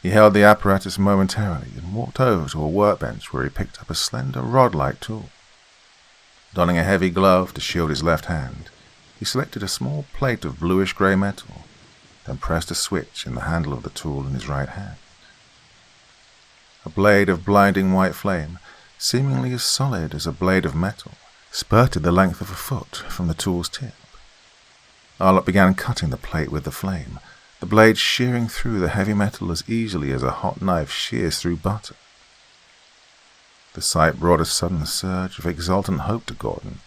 He held the apparatus momentarily and walked over to a workbench where he picked up a slender rod-like tool. Donning a heavy glove to shield his left hand, he selected a small plate of bluish-grey metal, then pressed a switch in the handle of the tool in his right hand. A blade of blinding white flame, seemingly as solid as a blade of metal, spurted the length of a foot from the tool's tip. Arlock began cutting the plate with the flame, the blade shearing through the heavy metal as easily as a hot knife shears through butter. The sight brought a sudden surge of exultant hope to Gordon.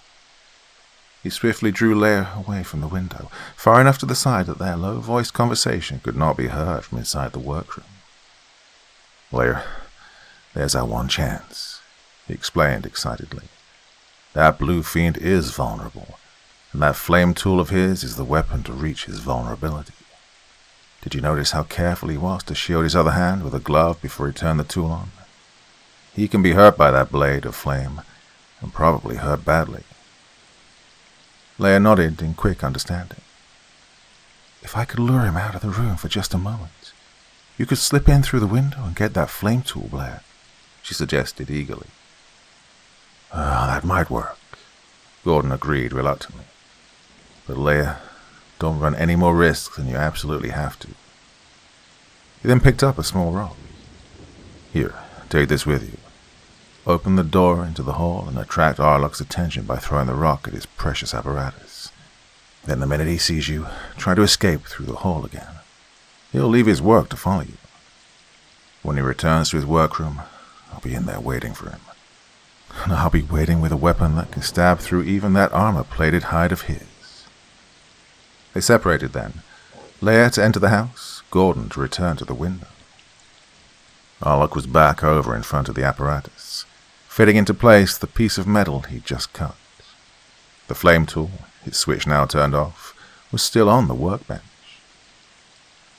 He swiftly drew Leia away from the window, far enough to the side that their low-voiced conversation could not be heard from inside the workroom. "Leia, there's our one chance," he explained excitedly. "That blue fiend is vulnerable, and that flame tool of his is the weapon to reach his vulnerability. Did you notice how careful he was to shield his other hand with a glove before he turned the tool on? He can be hurt by that blade of flame, and probably hurt badly." Leia nodded in quick understanding. "If I could lure him out of the room for just a moment, you could slip in through the window and get that flame tool, Blair," she suggested eagerly. That might work," Gordon agreed reluctantly. "But Leia, don't run any more risks than you absolutely have to." He then picked up a small rock. "Here, take this with you. Open the door into the hall and attract Arlock's attention by throwing the rock at his precious apparatus. Then the minute he sees you, try to escape through the hall again. He'll leave his work to follow you. When he returns to his workroom, I'll be in there waiting for him. And I'll be waiting with a weapon that can stab through even that armor-plated hide of his." They separated then, Leia to enter the house, Gordon to return to the window. Arlock was back over in front of the apparatus, fitting into place the piece of metal he'd just cut. The flame tool, its switch now turned off, was still on the workbench.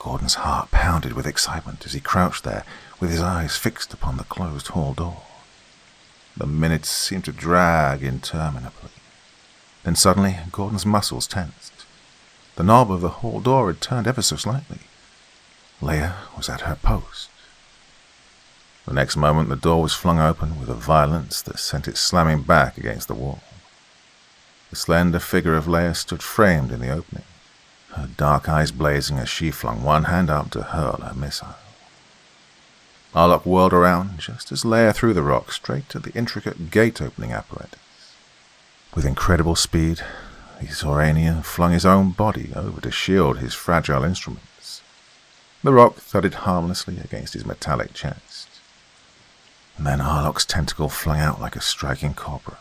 Gordon's heart pounded with excitement as he crouched there with his eyes fixed upon the closed hall door. The minutes seemed to drag interminably. Then suddenly, Gordon's muscles tensed. The knob of the hall door had turned ever so slightly. Leia was at her post. The next moment the door was flung open with a violence that sent it slamming back against the wall. The slender figure of Leia stood framed in the opening, her dark eyes blazing as she flung one hand up to hurl her missile. Arlock whirled around just as Leia threw the rock straight to the intricate gate-opening apparatus. With incredible speed, the Xoranian flung his own body over to shield his fragile instruments. The rock thudded harmlessly against his metallic chest. And then Arlock's tentacle flung out like a striking cobra,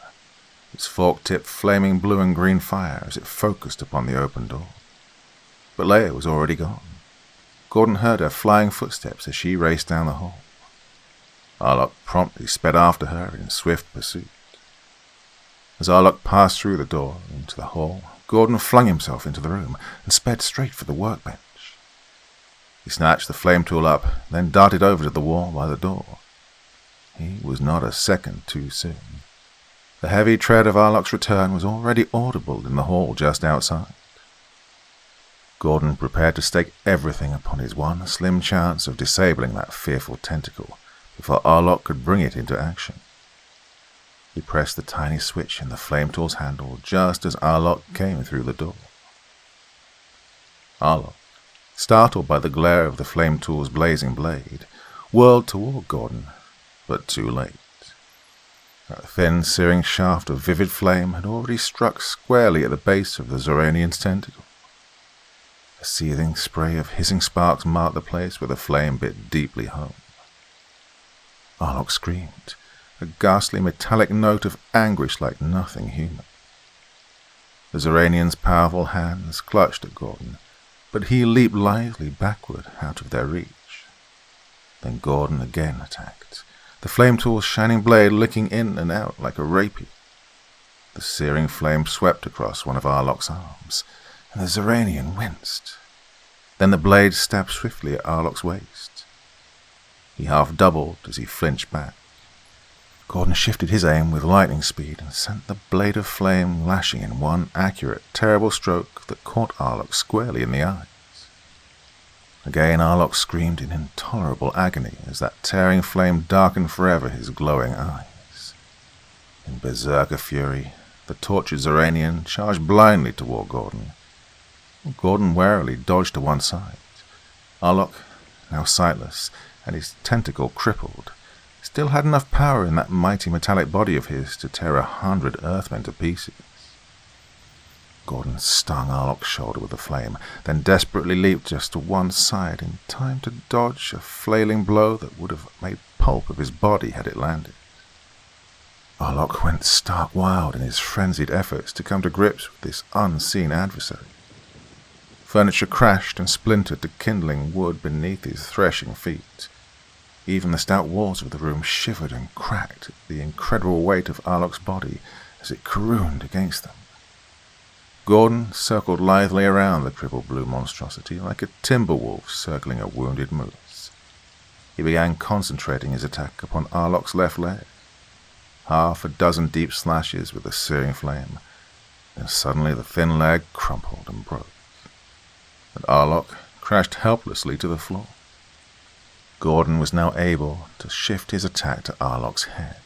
its fork tip flaming blue and green fire as it focused upon the open door. But Leia was already gone. Gordon heard her flying footsteps as she raced down the hall. Arlock promptly sped after her in swift pursuit. As Arlock passed through the door into the hall, Gordon flung himself into the room and sped straight for the workbench. He snatched the flame tool up, then darted over to the wall by the door. He was not a second too soon. The heavy tread of Arlok's return was already audible in the hall just outside. Gordon prepared to stake everything upon his one slim chance of disabling that fearful tentacle before Arlok could bring it into action. He pressed the tiny switch in the flame tool's handle just as Arlok came through the door. Arlok, startled by the glare of the flame tool's blazing blade, whirled toward Gordon, but too late. That thin, searing shaft of vivid flame had already struck squarely at the base of the Xoranian's tentacle. A seething spray of hissing sparks marked the place where the flame bit deeply home. Arlok screamed, a ghastly metallic note of anguish like nothing human. The Xoranian's powerful hands clutched at Gordon, but he leaped lithely backward out of their reach. Then Gordon again attacked, the flame tool's shining blade licking in and out like a rapier. The searing flame swept across one of Arlok's arms, and the Xoranian winced. Then the blade stabbed swiftly at Arlok's waist. He half doubled as he flinched back. Gordon shifted his aim with lightning speed and sent the blade of flame lashing in one accurate, terrible stroke that caught Arlok squarely in the eyes. Again Arlok screamed in intolerable agony as that tearing flame darkened forever his glowing eyes. In berserker fury, the tortured Xoranian charged blindly toward Gordon. Gordon warily dodged to one side. Arlok, now sightless and his tentacle crippled, still had enough power in that mighty metallic body of his to tear 100 Earthmen to pieces. Gordon stung Arlok's shoulder with the flame, then desperately leaped just to one side in time to dodge a flailing blow that would have made pulp of his body had it landed. Arlok went stark wild in his frenzied efforts to come to grips with this unseen adversary. Furniture crashed and splintered to kindling wood beneath his threshing feet. Even the stout walls of the room shivered and cracked at the incredible weight of Arlok's body as it carrooned against them. Gordon circled lithely around the crippled blue monstrosity like a timber wolf circling a wounded moose. He began concentrating his attack upon Arlok's left leg. 6 deep slashes with the searing flame, then suddenly the thin leg crumpled and broke, and Arlok crashed helplessly to the floor. Gordon was now able to shift his attack to Arlok's head.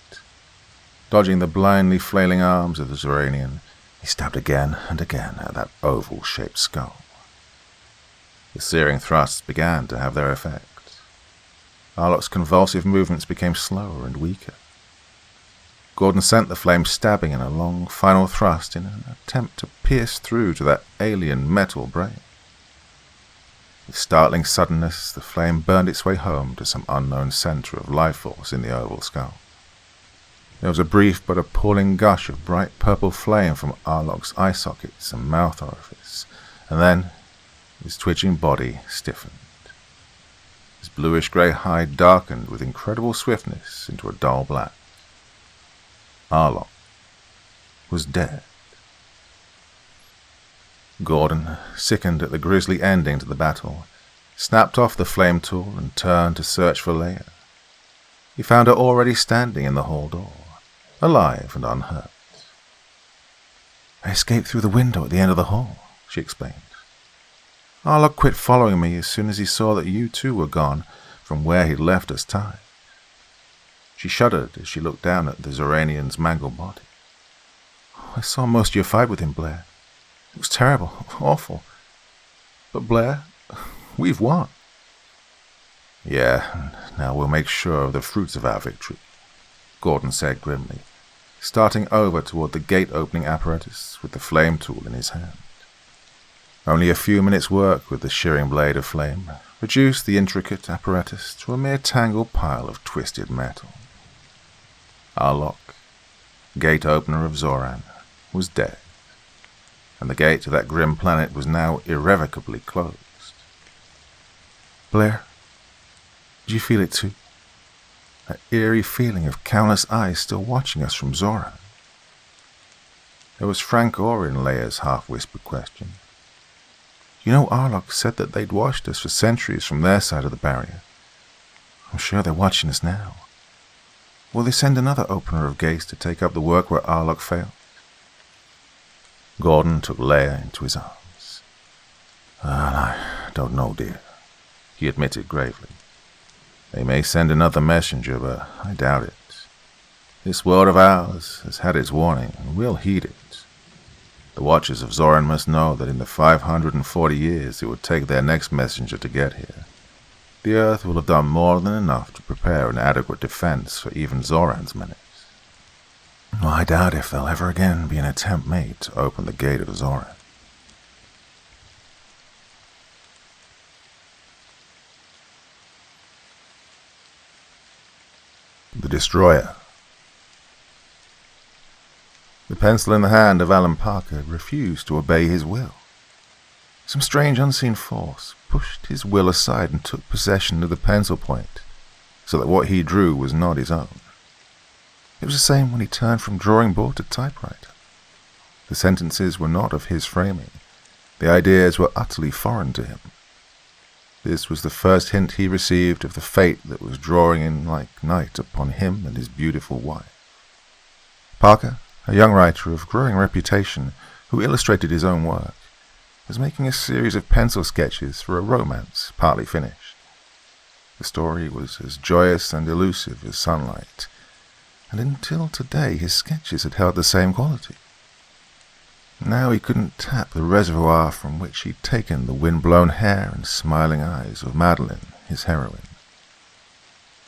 Dodging the blindly flailing arms of the Xoranian, he stabbed again and again at that oval-shaped skull. The searing thrusts began to have their effect. Arlok's convulsive movements became slower and weaker. Gordon sent the flame stabbing in a long final thrust in an attempt to pierce through to that alien metal brain. With startling suddenness, the flame burned its way home to some unknown center of life force in the oval skull. There was a brief but appalling gush of bright purple flame from Arlok's eye sockets and mouth orifice, and then his twitching body stiffened. His bluish-grey hide darkened with incredible swiftness into a dull black. Arlok was dead. Gordon, sickened at the grisly ending to the battle, snapped off the flame tool and turned to search for Leia. He found her already standing in the hall door, alive and unhurt. "I escaped through the window at the end of the hall," she explained. "Arlok quit following me as soon as he saw that you too were gone from where he'd left us tied." She shuddered as she looked down at the Xoranian's mangled body. "I saw most of your fight with him, Blair. It was terrible, awful. But Blair, we've won." "Yeah, and now we'll make sure of the fruits of our victory," Gordon said grimly, starting over toward the gate-opening apparatus with the flame tool in his hand. Only a few minutes' work with the shearing blade of flame reduced the intricate apparatus to a mere tangled pile of twisted metal. Arlok, gate-opener of Xoran, was dead, and the gate to that grim planet was now irrevocably closed. "Blair, did you feel it too? That eerie feeling of countless eyes still watching us from Xoran?" There was frank awe in Leia's half-whispered question. You know, Arlok said that they'd watched us for centuries from their side of the barrier. I'm sure they're watching us now. Will they send another opener of gates to take up the work where Arlok failed? Gordon took Leia into his arms. I don't know, dear, he admitted gravely. They may send another messenger, but I doubt it. This world of ours has had its warning, and we'll heed it. The Watchers of Xoran must know that in the 540 years it would take their next messenger to get here, the Earth will have done more than enough to prepare an adequate defense for even Xoran's menace. Well, I doubt if there'll ever again be an attempt made to open the gate of Xoran. The Destroyer. The pencil in the hand of Alan Parker refused to obey his will. Some strange unseen force pushed his will aside and took possession of the pencil point, so that what he drew was not his own. It was the same when he turned from drawing board to typewriter. The sentences were not of his framing. The ideas were utterly foreign to him. This was the first hint he received of the fate that was drawing in like night upon him and his beautiful wife. Parker, a young writer of growing reputation who illustrated his own work, was making a series of pencil sketches for a romance partly finished. The story was as joyous and elusive as sunlight, and until today his sketches had held the same quality. Now he couldn't tap the reservoir from which he'd taken the wind-blown hair and smiling eyes of Madeline, his heroine.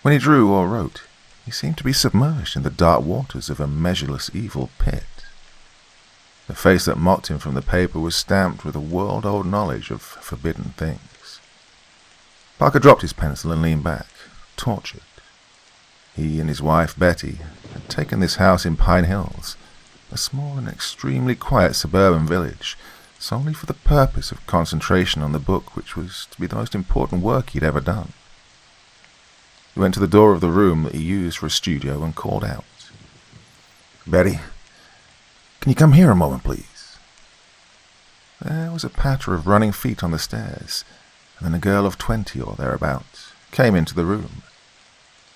When he drew or wrote, he seemed to be submerged in the dark waters of a measureless evil pit. The face that mocked him from the paper was stamped with a world-old knowledge of forbidden things. Parker dropped his pencil and leaned back, tortured. He and his wife, Betty, had taken this house in Pine Hills, a small and extremely quiet suburban village, solely for the purpose of concentration on the book which was to be the most important work he'd ever done. He went to the door of the room that he used for a studio and called out. "Betty, can you come here a moment, please?" There was a patter of running feet on the stairs, and then a girl of 20 or thereabouts came into the room.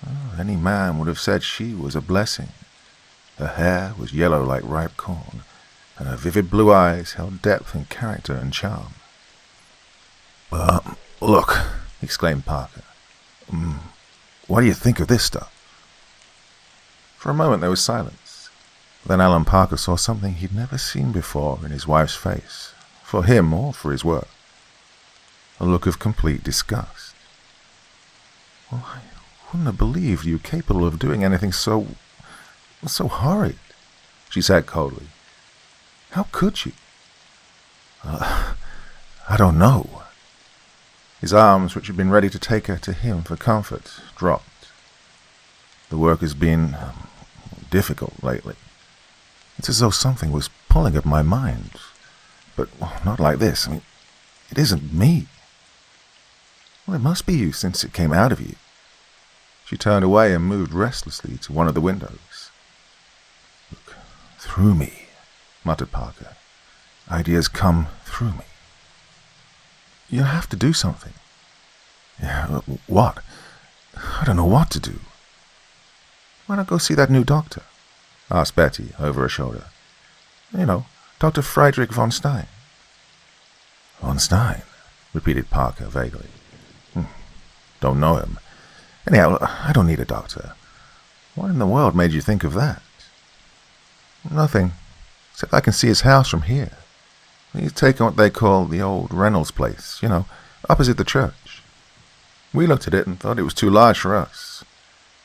Oh, any man would have said she was a blessing. Her hair was yellow like ripe corn, and her vivid blue eyes held depth and character and charm. Look," exclaimed Parker. What do you think of this stuff?" For a moment there was silence. Then Alan Parker saw something he'd never seen before in his wife's face, for him or for his work. A look of complete disgust. "Well, I wouldn't have believed you capable of doing anything so horrid," she said coldly. "How could you?" I don't know." His arms, which had been ready to take her to him for comfort, dropped. "The work has been difficult lately. It's as though something was pulling at my mind. But not like this. It isn't me." "Well, it must be you since it came out of you." She turned away and moved restlessly to one of the windows. "Look through me," muttered Parker. "Ideas come through me." "You'll have to do something." "Yeah, what? I don't know what to do." "Why not go see that new doctor?" asked Betty over her shoulder. "You know, Dr. Friedrich von Stein." "Von Stein?" repeated Parker vaguely. "Don't know him. Anyhow, I don't need a doctor. What in the world made you think of that?" "Nothing, except I can see his house from here. He's taken what they call the old Reynolds place, opposite the church. We looked at it and thought it was too large for us.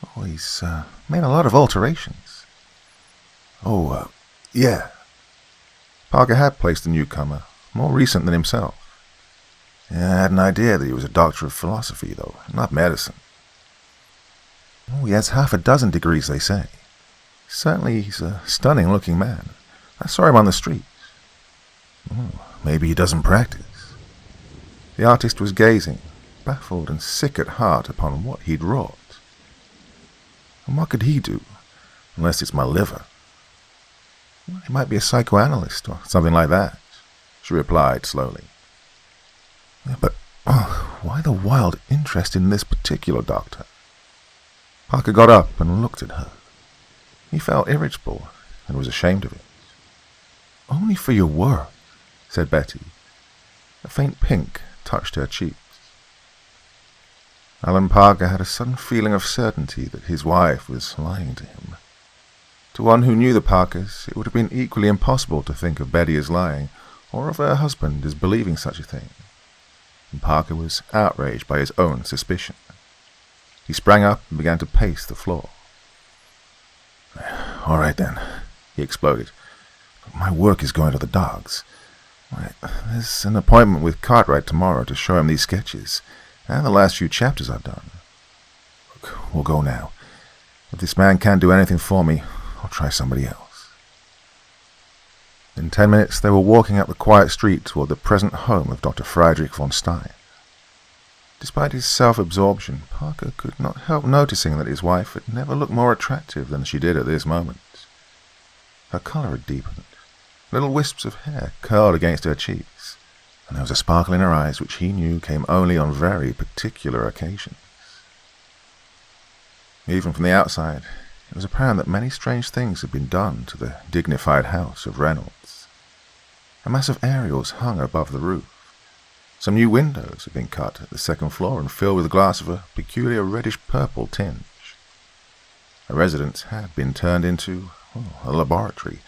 Oh, he's made a lot of alterations." Yeah." Parker had placed the newcomer, more recent than himself. "Yeah, I had an idea that he was a doctor of philosophy, though, not medicine." "Oh, he has half a dozen degrees, they say. Certainly he's a stunning-looking man. I saw him on the street." "Maybe he doesn't practice." The artist was gazing, baffled and sick at heart, upon what he'd wrought. "And what could he do, unless it's my liver?" "Well, he might be a psychoanalyst or something like that," she replied slowly. Yeah, but why the wild interest in this particular doctor? Parker got up and looked at her. He felt irritable and was ashamed of it. Only for your work, said Betty. A faint pink touched her cheeks. Alan Parker had a sudden feeling of certainty that his wife was lying to him. To one who knew the Parkers, it would have been equally impossible to think of Betty as lying, or of her husband as believing such a thing. And Parker was outraged by his own suspicion. He sprang up and began to pace the floor. "All right then," he exploded. "My work is going to the dogs. There's an appointment with Cartwright tomorrow to show him these sketches, and the last few chapters I've done. Look, we'll go now. If this man can't do anything for me, I'll try somebody else." In 10 minutes they were walking up the quiet street toward the present home of Dr. Friedrich von Stein. Despite his self-absorption, Parker could not help noticing that his wife had never looked more attractive than she did at this moment. Her colour had deepened. Little wisps of hair curled against her cheeks, and there was a sparkle in her eyes which he knew came only on very particular occasions. Even from the outside, it was apparent that many strange things had been done to the dignified house of Reynolds. A mass of aerials hung above the roof. Some new windows had been cut at the second floor and filled with glass of a peculiar reddish-purple tinge. A residence had been turned into a laboratory,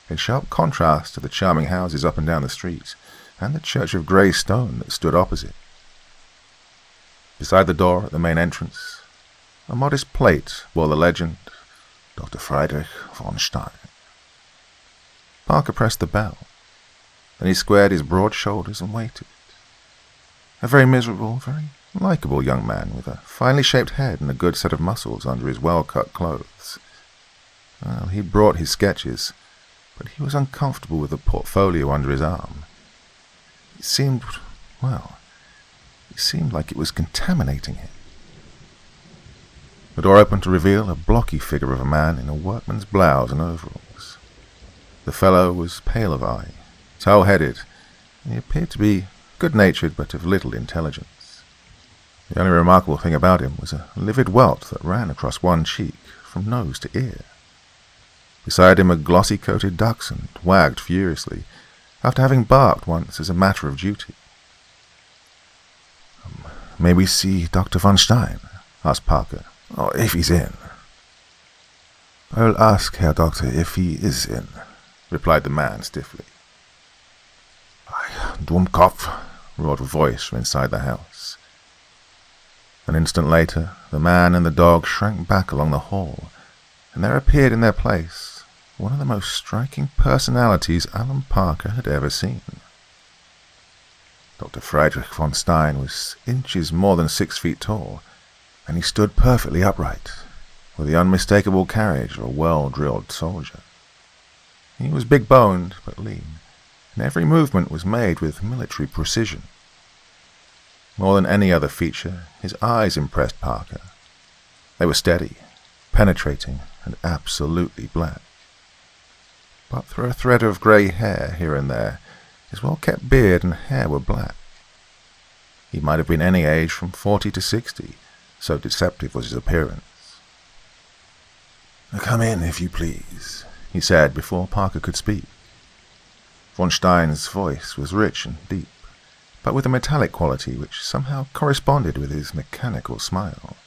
in sharp contrast to the charming houses up and down the street, and the church of grey stone that stood opposite. Beside the door at the main entrance, a modest plate bore the legend, Dr. Friedrich von Stein. Parker pressed the bell. Then he squared his broad shoulders and waited. A very miserable, very likeable young man with a finely shaped head and a good set of muscles under his well-cut clothes. Well, he brought his sketches, but he was uncomfortable with the portfolio under his arm. It seemed like it was contaminating him. The door opened to reveal a blocky figure of a man in a workman's blouse and overalls. The fellow was pale of eye, tow-headed, and he appeared to be good-natured but of little intelligence. The only remarkable thing about him was a livid welt that ran across one cheek from nose to ear. Beside him a glossy-coated dachshund wagged furiously, after having barked once as a matter of duty. "May we see Dr. von Stein?" asked Parker. "If he's in." "I'll ask Herr Doctor if he is in," replied the man stiffly. "Dummkopf," roared a voice from inside the house. An instant later, the man and the dog shrank back along the hall, and there appeared in their place one of the most striking personalities Alan Parker had ever seen. Dr. Friedrich von Stein was inches more than 6 feet tall, and he stood perfectly upright, with the unmistakable carriage of a well-drilled soldier. He was big-boned but lean, and every movement was made with military precision. More than any other feature, his eyes impressed Parker. They were steady, penetrating, and absolutely black. But through a thread of grey hair here and there, his well-kept beard and hair were black. He might have been any age from 40 to 60, so deceptive was his appearance. "Come in, if you please," he said before Parker could speak. Von Stein's voice was rich and deep, but with a metallic quality which somehow corresponded with his mechanical smile.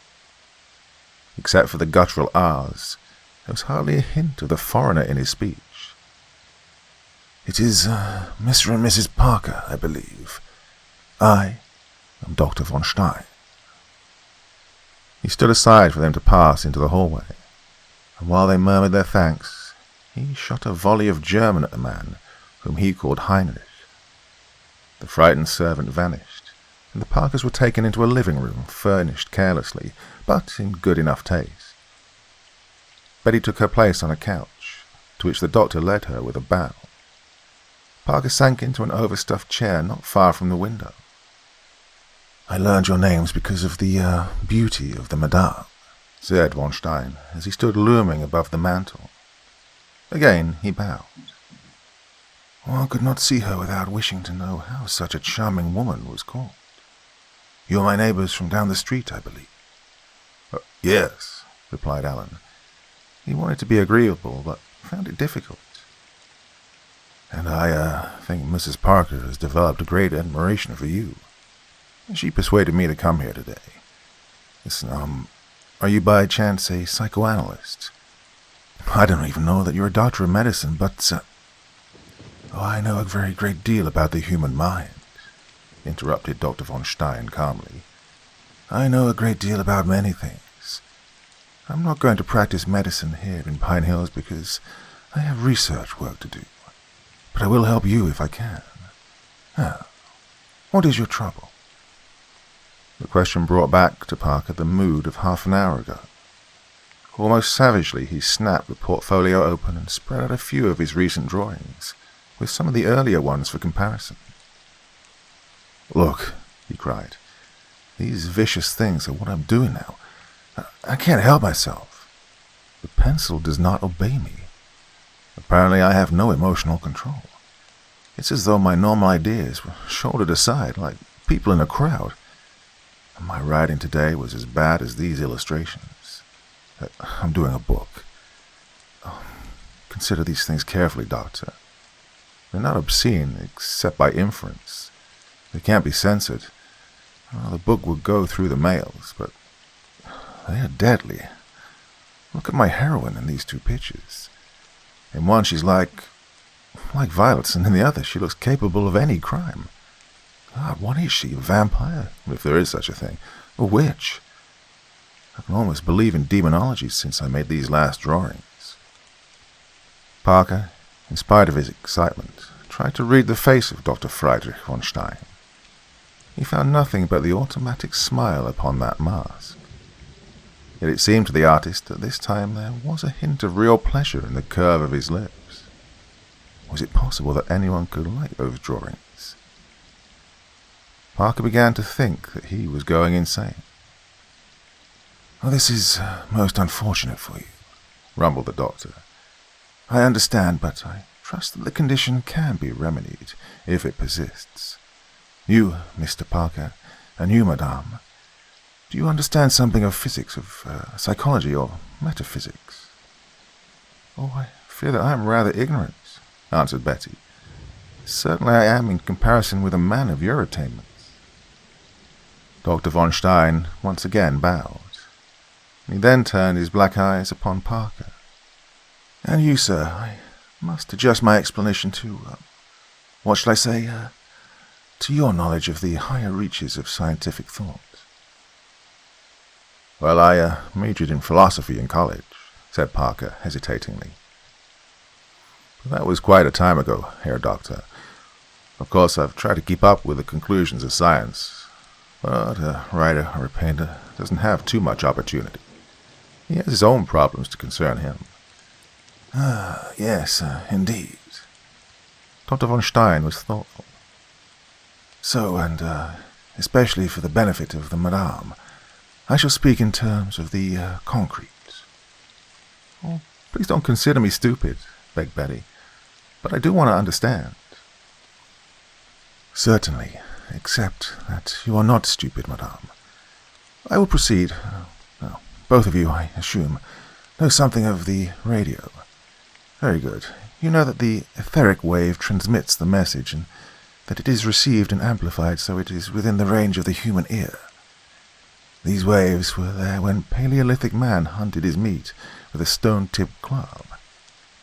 Except for the guttural R's, there was hardly a hint of the foreigner in his speech. "It is Mr. and Mrs. Parker, I believe. I am Dr. von Stein." He stood aside for them to pass into the hallway, and while they murmured their thanks, he shot a volley of German at the man, whom he called Heinrich. The frightened servant vanished, and the Parkers were taken into a living room furnished carelessly, but in good enough taste. Betty took her place on a couch, to which the doctor led her with a bow. Parker sank into an overstuffed chair not far from the window. "I learned your names because of the beauty of the madame," said von Stein, as he stood looming above the mantel. Again he bowed. One could not see her without wishing to know how such a charming woman was called. You're my neighbors from down the street, I believe. Yes, replied Alan. He wanted to be agreeable, but found it difficult. And I think Mrs. Parker has developed a great admiration for you. She persuaded me to come here today. Listen, are you by chance a psychoanalyst? I don't even know that you're a doctor of medicine, but, I know a very great deal about the human mind, interrupted Dr. von Stein calmly. I know a great deal about many things. I'm not going to practice medicine here in Pine Hills because I have research work to do, but I will help you if I can. Now, what is your trouble? The question brought back to Parker the mood of half an hour ago. Almost savagely, he snapped the portfolio open and spread out a few of his recent drawings, with some of the earlier ones for comparison. Look, he cried, these vicious things are what I'm doing now. I can't help myself. The pencil does not obey me. Apparently I have no emotional control. It's as though my normal ideas were shouldered aside like people in a crowd. And my writing today was as bad as these illustrations. I'm doing a book. Consider these things carefully, Doctor. They're not obscene, except by inference. They can't be censored. The book will go through the mails, but they are deadly. Look at my heroine in these two pictures. In one she's like Violet's, and in the other she looks capable of any crime. God, what is she? A vampire? If there is such a thing. A witch? I can almost believe in demonology since I made these last drawings. Parker, in spite of his excitement, tried to read the face of Dr. Friedrich von Stein. He found nothing but the automatic smile upon that mask. Yet it seemed to the artist that this time there was a hint of real pleasure in the curve of his lips. Was it possible that anyone could like those drawings? Parker began to think that he was going insane. "Oh, this is most unfortunate for you," rumbled the doctor. "I understand, but I trust that the condition can be remedied if it persists. You, Mr. Parker, and you, Madame, do you understand something of physics, of psychology, or metaphysics?" "Oh, I fear that I am rather ignorant," answered Betty. "Certainly I am in comparison with a man of your attainments." Dr. von Stein once again bowed. He then turned his black eyes upon Parker. "And you, sir, I must adjust my explanation to, what shall I say, to your knowledge of the higher reaches of scientific thought." "Well, I majored in philosophy in college," said Parker hesitatingly. "But that was quite a time ago, Herr Doctor. Of course, I've tried to keep up with the conclusions of science, but a writer or a painter doesn't have too much opportunity. He has his own problems to concern him." Yes, indeed." Dr. von Stein was thoughtful. "So, and especially for the benefit of the Madame, I shall speak in terms of the concrete." "Oh, please don't consider me stupid," begged Betty, "but I do want to understand." "Certainly, except that you are not stupid, Madame. I will proceed. Now, both of you, I assume, know something of the radio. Very good. You know that the etheric wave transmits the message, and that it is received and amplified so it is within the range of the human ear. These waves were there when Paleolithic man hunted his meat with a stone-tipped club.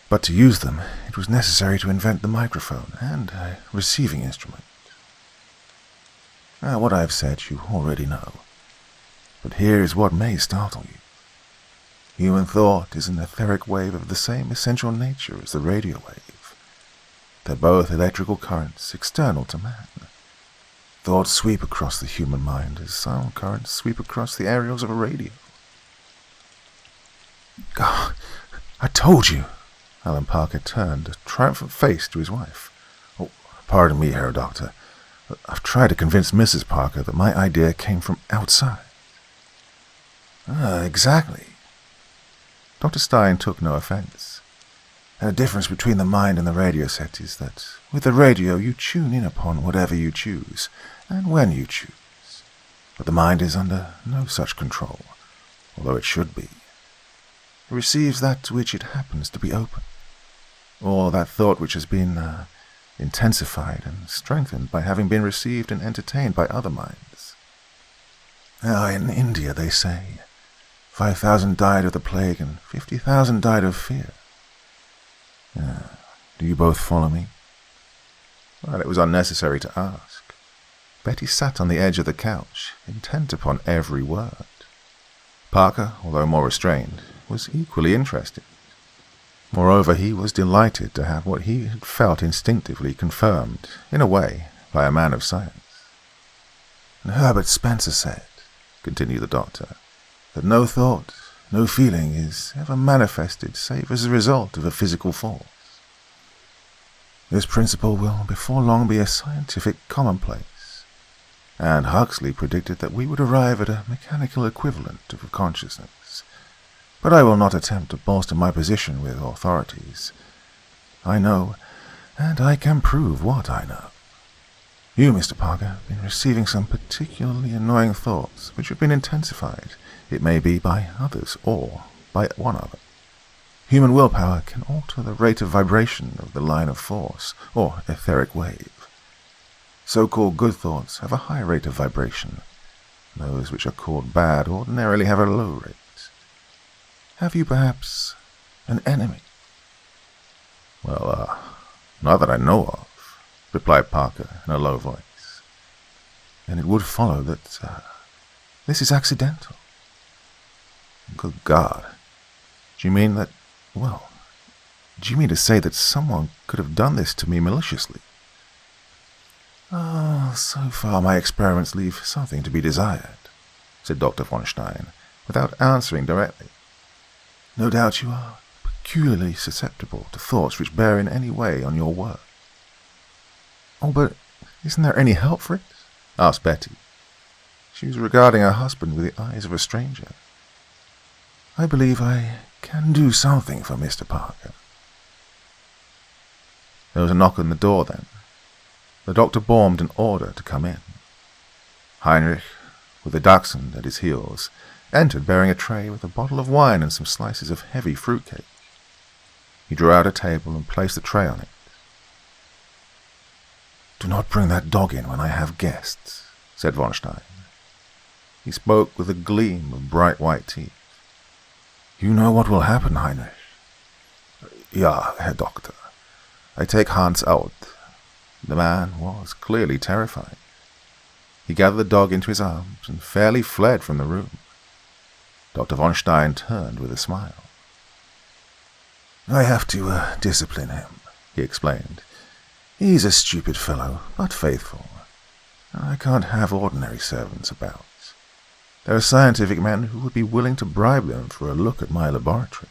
But to use them, it was necessary to invent the microphone and a receiving instrument. Now, what I have said you already know, but here is what may startle you. Human thought is an etheric wave of the same essential nature as the radio wave. They're both electrical currents external to man. Thoughts sweep across the human mind as sound currents sweep across the aerials of a radio." "God, I told you!" Alan Parker turned a triumphant face to his wife. "Oh, pardon me, Herr Doctor. I've tried to convince Mrs. Parker that my idea came from outside." Exactly." Dr. Stein took no offense. And the difference between the mind and the radio set is that with the radio you tune in upon whatever you choose, and when you choose. But the mind is under no such control, although it should be. It receives that to which it happens to be open, or that thought which has been intensified and strengthened by having been received and entertained by other minds. Now, in India, they say, 5,000 died of the plague and 50,000 died of fear. Do you both follow me? Well, it was unnecessary to ask. Betty sat on the edge of the couch, intent upon every word. Parker, although more restrained, was equally interested. Moreover, he was delighted to have what he had felt instinctively confirmed, in a way, by a man of science. And Herbert Spencer said, continued the doctor, that no thought, no feeling is ever manifested save as a result of a physical force. This principle will before long be a scientific commonplace, and Huxley predicted that we would arrive at a mechanical equivalent of consciousness. But I will not attempt to bolster my position with authorities. I know, and I can prove what I know. You, Mr. Parker, have been receiving some particularly annoying thoughts which have been intensified, it may be by others or by one other. Human willpower can alter the rate of vibration of the line of force, or etheric wave. So-called good thoughts have a high rate of vibration. Those which are called bad ordinarily have a low rate. Have you perhaps an enemy? Well, not that I know of, replied Parker in a low voice. Then it would follow that this is accidental. Good God. Do you mean that, well, do you mean to say that someone could have done this to me maliciously? So far my experiments leave something to be desired, said Dr. von Stein, without answering directly. No doubt you are peculiarly susceptible to thoughts which bear in any way on your work. Oh, but isn't there any help for it? Asked Betty. She was regarding her husband with the eyes of a stranger. I believe I can do something for Mr. Parker. There was a knock on the door then. The doctor bawmed an order to come in. Heinrich, with the dachshund at his heels, entered bearing a tray with a bottle of wine and some slices of heavy fruitcake. He drew out a table and placed the tray on it. Do not bring that dog in when I have guests, said von Stein. He spoke with a gleam of bright white teeth. You know what will happen, Heinrich? Ja, Herr Doctor. I take Hans out. The man was clearly terrified. He gathered the dog into his arms and fairly fled from the room. Dr. von Stein turned with a smile. I have to discipline him, he explained. He's a stupid fellow, but faithful. I can't have ordinary servants about. There are scientific men who would be willing to bribe them for a look at my laboratory.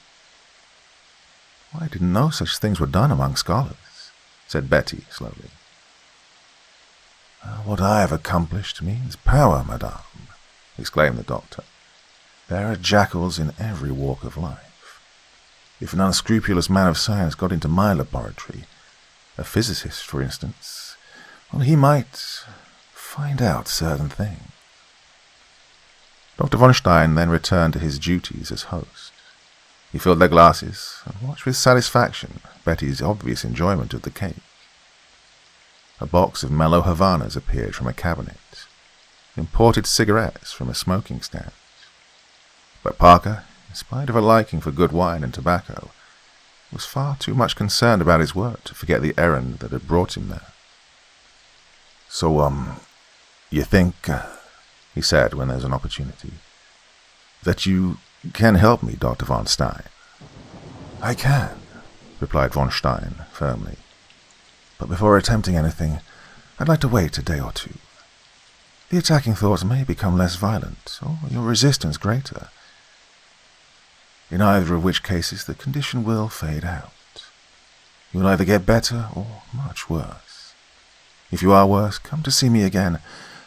I didn't know such things were done among scholars, said Betty slowly. What I have accomplished means power, madame, exclaimed the doctor. There are jackals in every walk of life. If an unscrupulous man of science got into my laboratory, a physicist, for instance, well, he might find out certain things. Dr. von Stein then returned to his duties as host. He filled their glasses and watched with satisfaction Betty's obvious enjoyment of the cake. A box of mellow Havanas appeared from a cabinet, imported cigarettes from a smoking stand. But Parker, in spite of a liking for good wine and tobacco, was far too much concerned about his work to forget the errand that had brought him there. So, you think, he said when there was an opportunity, that you can help me, Dr. von Stein? I can, replied von Stein firmly. But before attempting anything, I'd like to wait a day or two. The attacking thoughts may become less violent, or your resistance greater. In either of which cases the condition will fade out. You will either get better or much worse. If you are worse, come to see me again,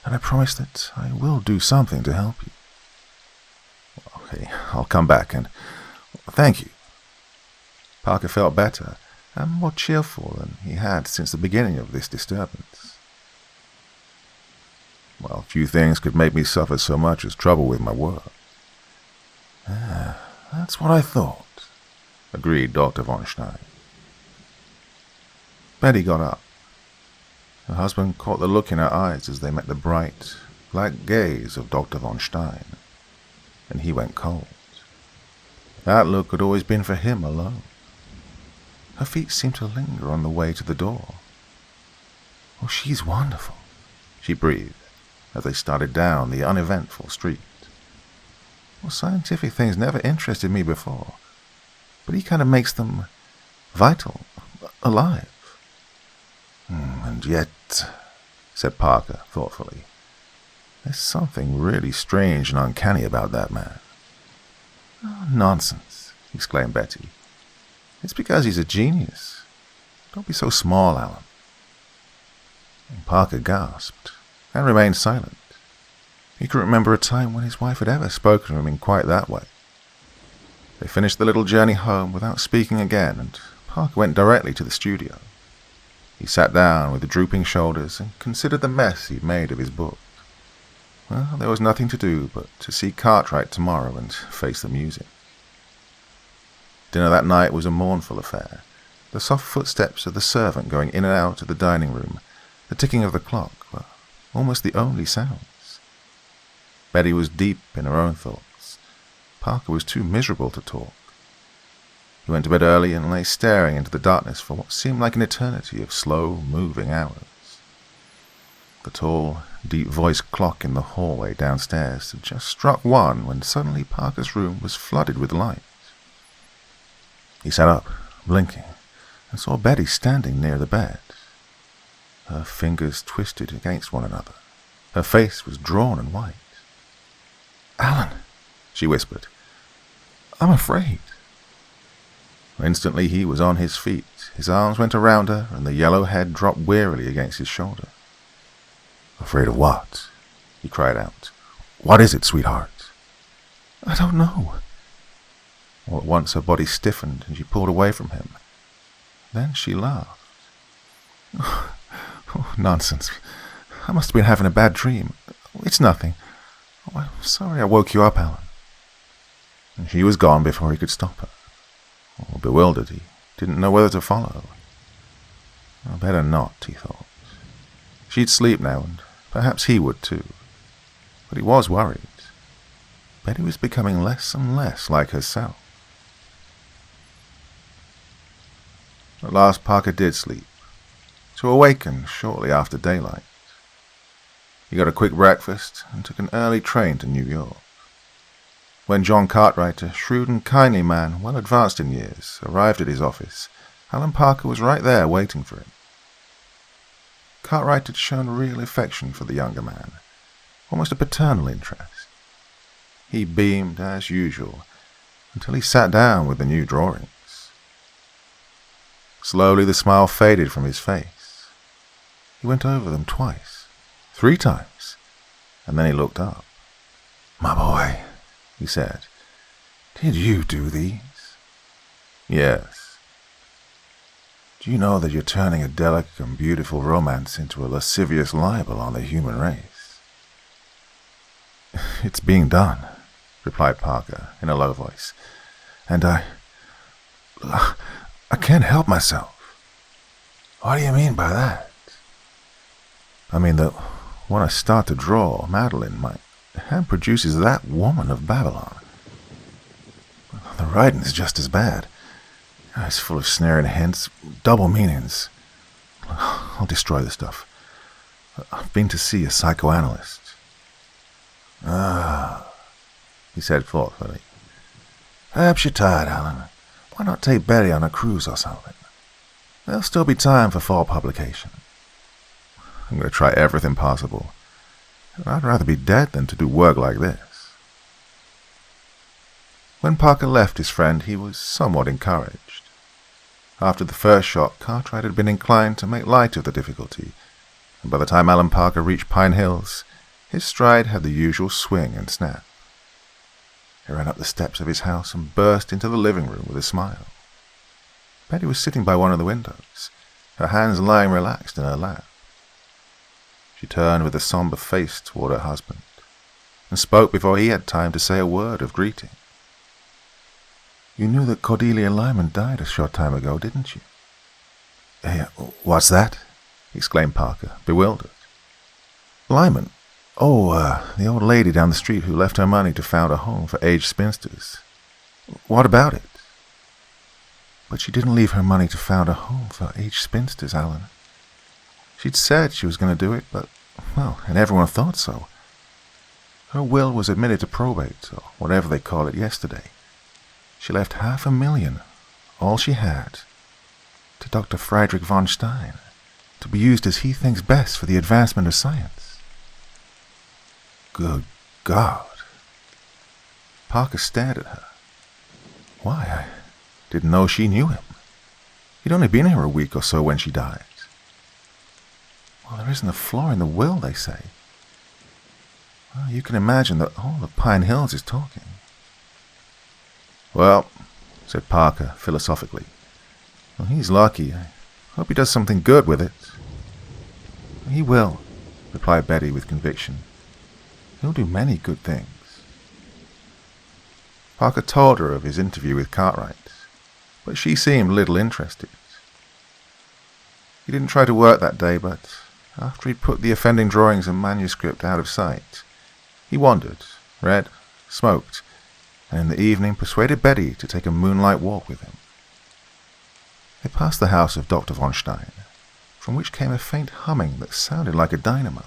and I promise that I will do something to help you. Okay, I'll come back, and thank you. Parker felt better and more cheerful than he had since the beginning of this disturbance. Well, few things could make me suffer so much as trouble with my work. That's what I thought, agreed Dr. von Stein. Betty got up. Her husband caught the look in her eyes as they met the bright, black gaze of Dr. von Stein, and he went cold. That look had always been for him alone. Her feet seemed to linger on the way to the door. "Oh, she's wonderful," she breathed as they started down the uneventful street. "Well, scientific things never interested me before, but he kind of makes them vital, alive." "And yet," said Parker thoughtfully, "there's something really strange and uncanny about that man." "Oh, nonsense," exclaimed Betty. "It's because he's a genius. Don't be so small, Alan." And Parker gasped and remained silent. He couldn't remember a time when his wife had ever spoken to him in quite that way. They finished the little journey home without speaking again, and Parker went directly to the studio. He sat down with drooping shoulders and considered the mess he'd made of his book. Well, there was nothing to do but to see Cartwright tomorrow and face the music. Dinner that night was a mournful affair. The soft footsteps of the servant going in and out of the dining room, the ticking of the clock, were almost the only sounds. Betty was deep in her own thoughts. Parker was too miserable to talk. He went to bed early and lay staring into the darkness for what seemed like an eternity of slow-moving hours. The tall, deep-voiced clock in the hallway downstairs had just struck 1 when suddenly Parker's room was flooded with light. He sat up, blinking, and saw Betty standing near the bed. Her fingers twisted against one another. Her face was drawn and white. "Alan," she whispered, "I'm afraid." Instantly he was on his feet. His arms went around her, and the yellow head dropped wearily against his shoulder. "Afraid of what?" he cried out. "What is it, sweetheart?" "I don't know." All at once her body stiffened, and she pulled away from him. Then she laughed. "Oh, nonsense. I must have been having a bad dream. It's nothing. Oh, I'm sorry I woke you up, Alan." And she was gone before he could stop her. All bewildered, he didn't know whether to follow. Better not, he thought. She'd sleep now, and perhaps he would too. But he was worried. Betty was becoming less and less like herself. At last Parker did sleep, to awaken shortly after daylight. He got a quick breakfast and took an early train to New York. When John Cartwright, a shrewd and kindly man, well advanced in years, arrived at his office, Alan Parker was right there waiting for him. Cartwright had shown real affection for the younger man, almost a paternal interest. He beamed as usual until he sat down with the new drawings. Slowly the smile faded from his face. He went over them twice, 3 times, and then he looked up. "My boy," he said, "did you do these?" "Yes." "Do you know that you're turning a delicate and beautiful romance into a lascivious libel on the human race?" "It's being done," replied Parker in a low voice, "and I can't help myself." "What do you mean by that?" "I mean that when I start to draw Madeline, my hand produces that woman of Babylon. The writing's just as bad. It's full of snaring hints, double meanings. I'll destroy the stuff. I've been to see a psychoanalyst." "Ah," he said thoughtfully. "Perhaps you're tired, Alan. Why not take Betty on a cruise or something? There'll still be time for fall publication." "I'm going to try everything possible. I'd rather be dead than to do work like this." When Parker left his friend, he was somewhat encouraged. After the first shock, Cartwright had been inclined to make light of the difficulty, and by the time Alan Parker reached Pine Hills, his stride had the usual swing and snap. He ran up the steps of his house and burst into the living room with a smile. Betty was sitting by one of the windows, her hands lying relaxed in her lap. She turned with a somber face toward her husband, and spoke before he had time to say a word of greeting. "You knew that Cordelia Lyman died a short time ago, didn't you?" "Hey, what's that?" exclaimed Parker, bewildered. "Lyman? Oh, the old lady down the street who left her money to found a home for aged spinsters. What about it?" "But she didn't leave her money to found a home for aged spinsters, Alan. She'd said she was going to do it, but, well, and everyone thought so. Her will was admitted to probate, or whatever they call it, yesterday. She left $500,000, all she had, to Dr. Friedrich von Stein, to be used as he thinks best for the advancement of science." "Good God!" Parker stared at her. "Why, I didn't know she knew him. He'd only been here a week or so when she died." "Well, there isn't a flaw in the will, they say. Well, you can imagine that all the Pine Hills is talking." "Well," said Parker philosophically, "well, he's lucky. I hope he does something good with it." "He will," replied Betty with conviction. "He'll do many good things." Parker told her of his interview with Cartwright, but she seemed little interested. He didn't try to work that day, but after he'd put the offending drawings and manuscript out of sight, he wandered, read, smoked, and in the evening persuaded Betty to take a moonlight walk with him. They passed the house of Dr. von Stein, from which came a faint humming that sounded like a dynamo.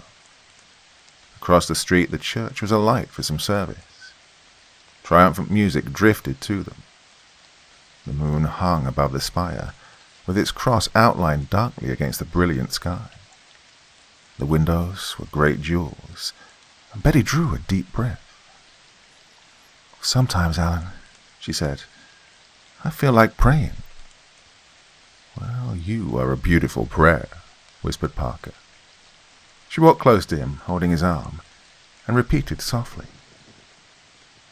Across the street the church was alight for some service. Triumphant music drifted to them. The moon hung above the spire, with its cross outlined darkly against the brilliant sky. The windows were great jewels, and Betty drew a deep breath. "Sometimes, Alan," she said, "I feel like praying." "Well, you are a beautiful prayer," whispered Parker. She walked close to him, holding his arm, and repeated softly,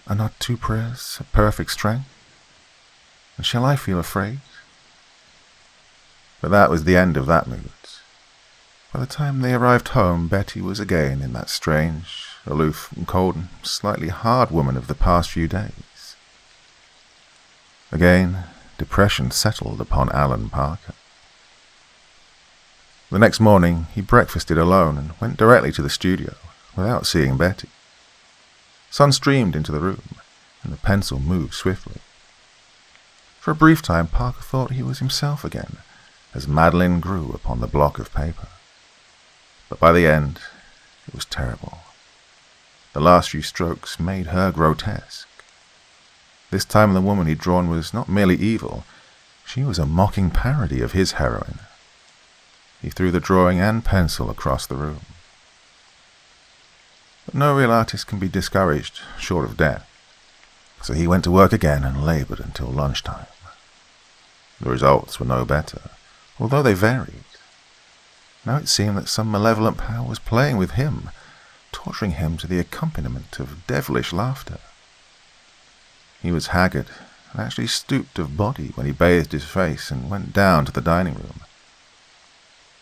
"Are not two prayers a perfect strength? And shall I feel afraid?" But that was the end of that mood. By the time they arrived home, Betty was again in that strange, aloof, cold, and slightly hard woman of the past few days. Again, depression settled upon Alan Parker. The next morning, he breakfasted alone and went directly to the studio, without seeing Betty. Sun streamed into the room, and the pencil moved swiftly. For a brief time, Parker thought he was himself again, as Madeline grew upon the block of paper. But by the end, it was terrible. The last few strokes made her grotesque. This time the woman he'd drawn was not merely evil, she was a mocking parody of his heroine. He threw the drawing and pencil across the room. But no real artist can be discouraged, short of death. So he went to work again and labored until lunchtime. The results were no better, although they varied. Now it seemed that some malevolent power was playing with him, torturing him to the accompaniment of devilish laughter. He was haggard, and actually stooped of body when he bathed his face and went down to the dining room.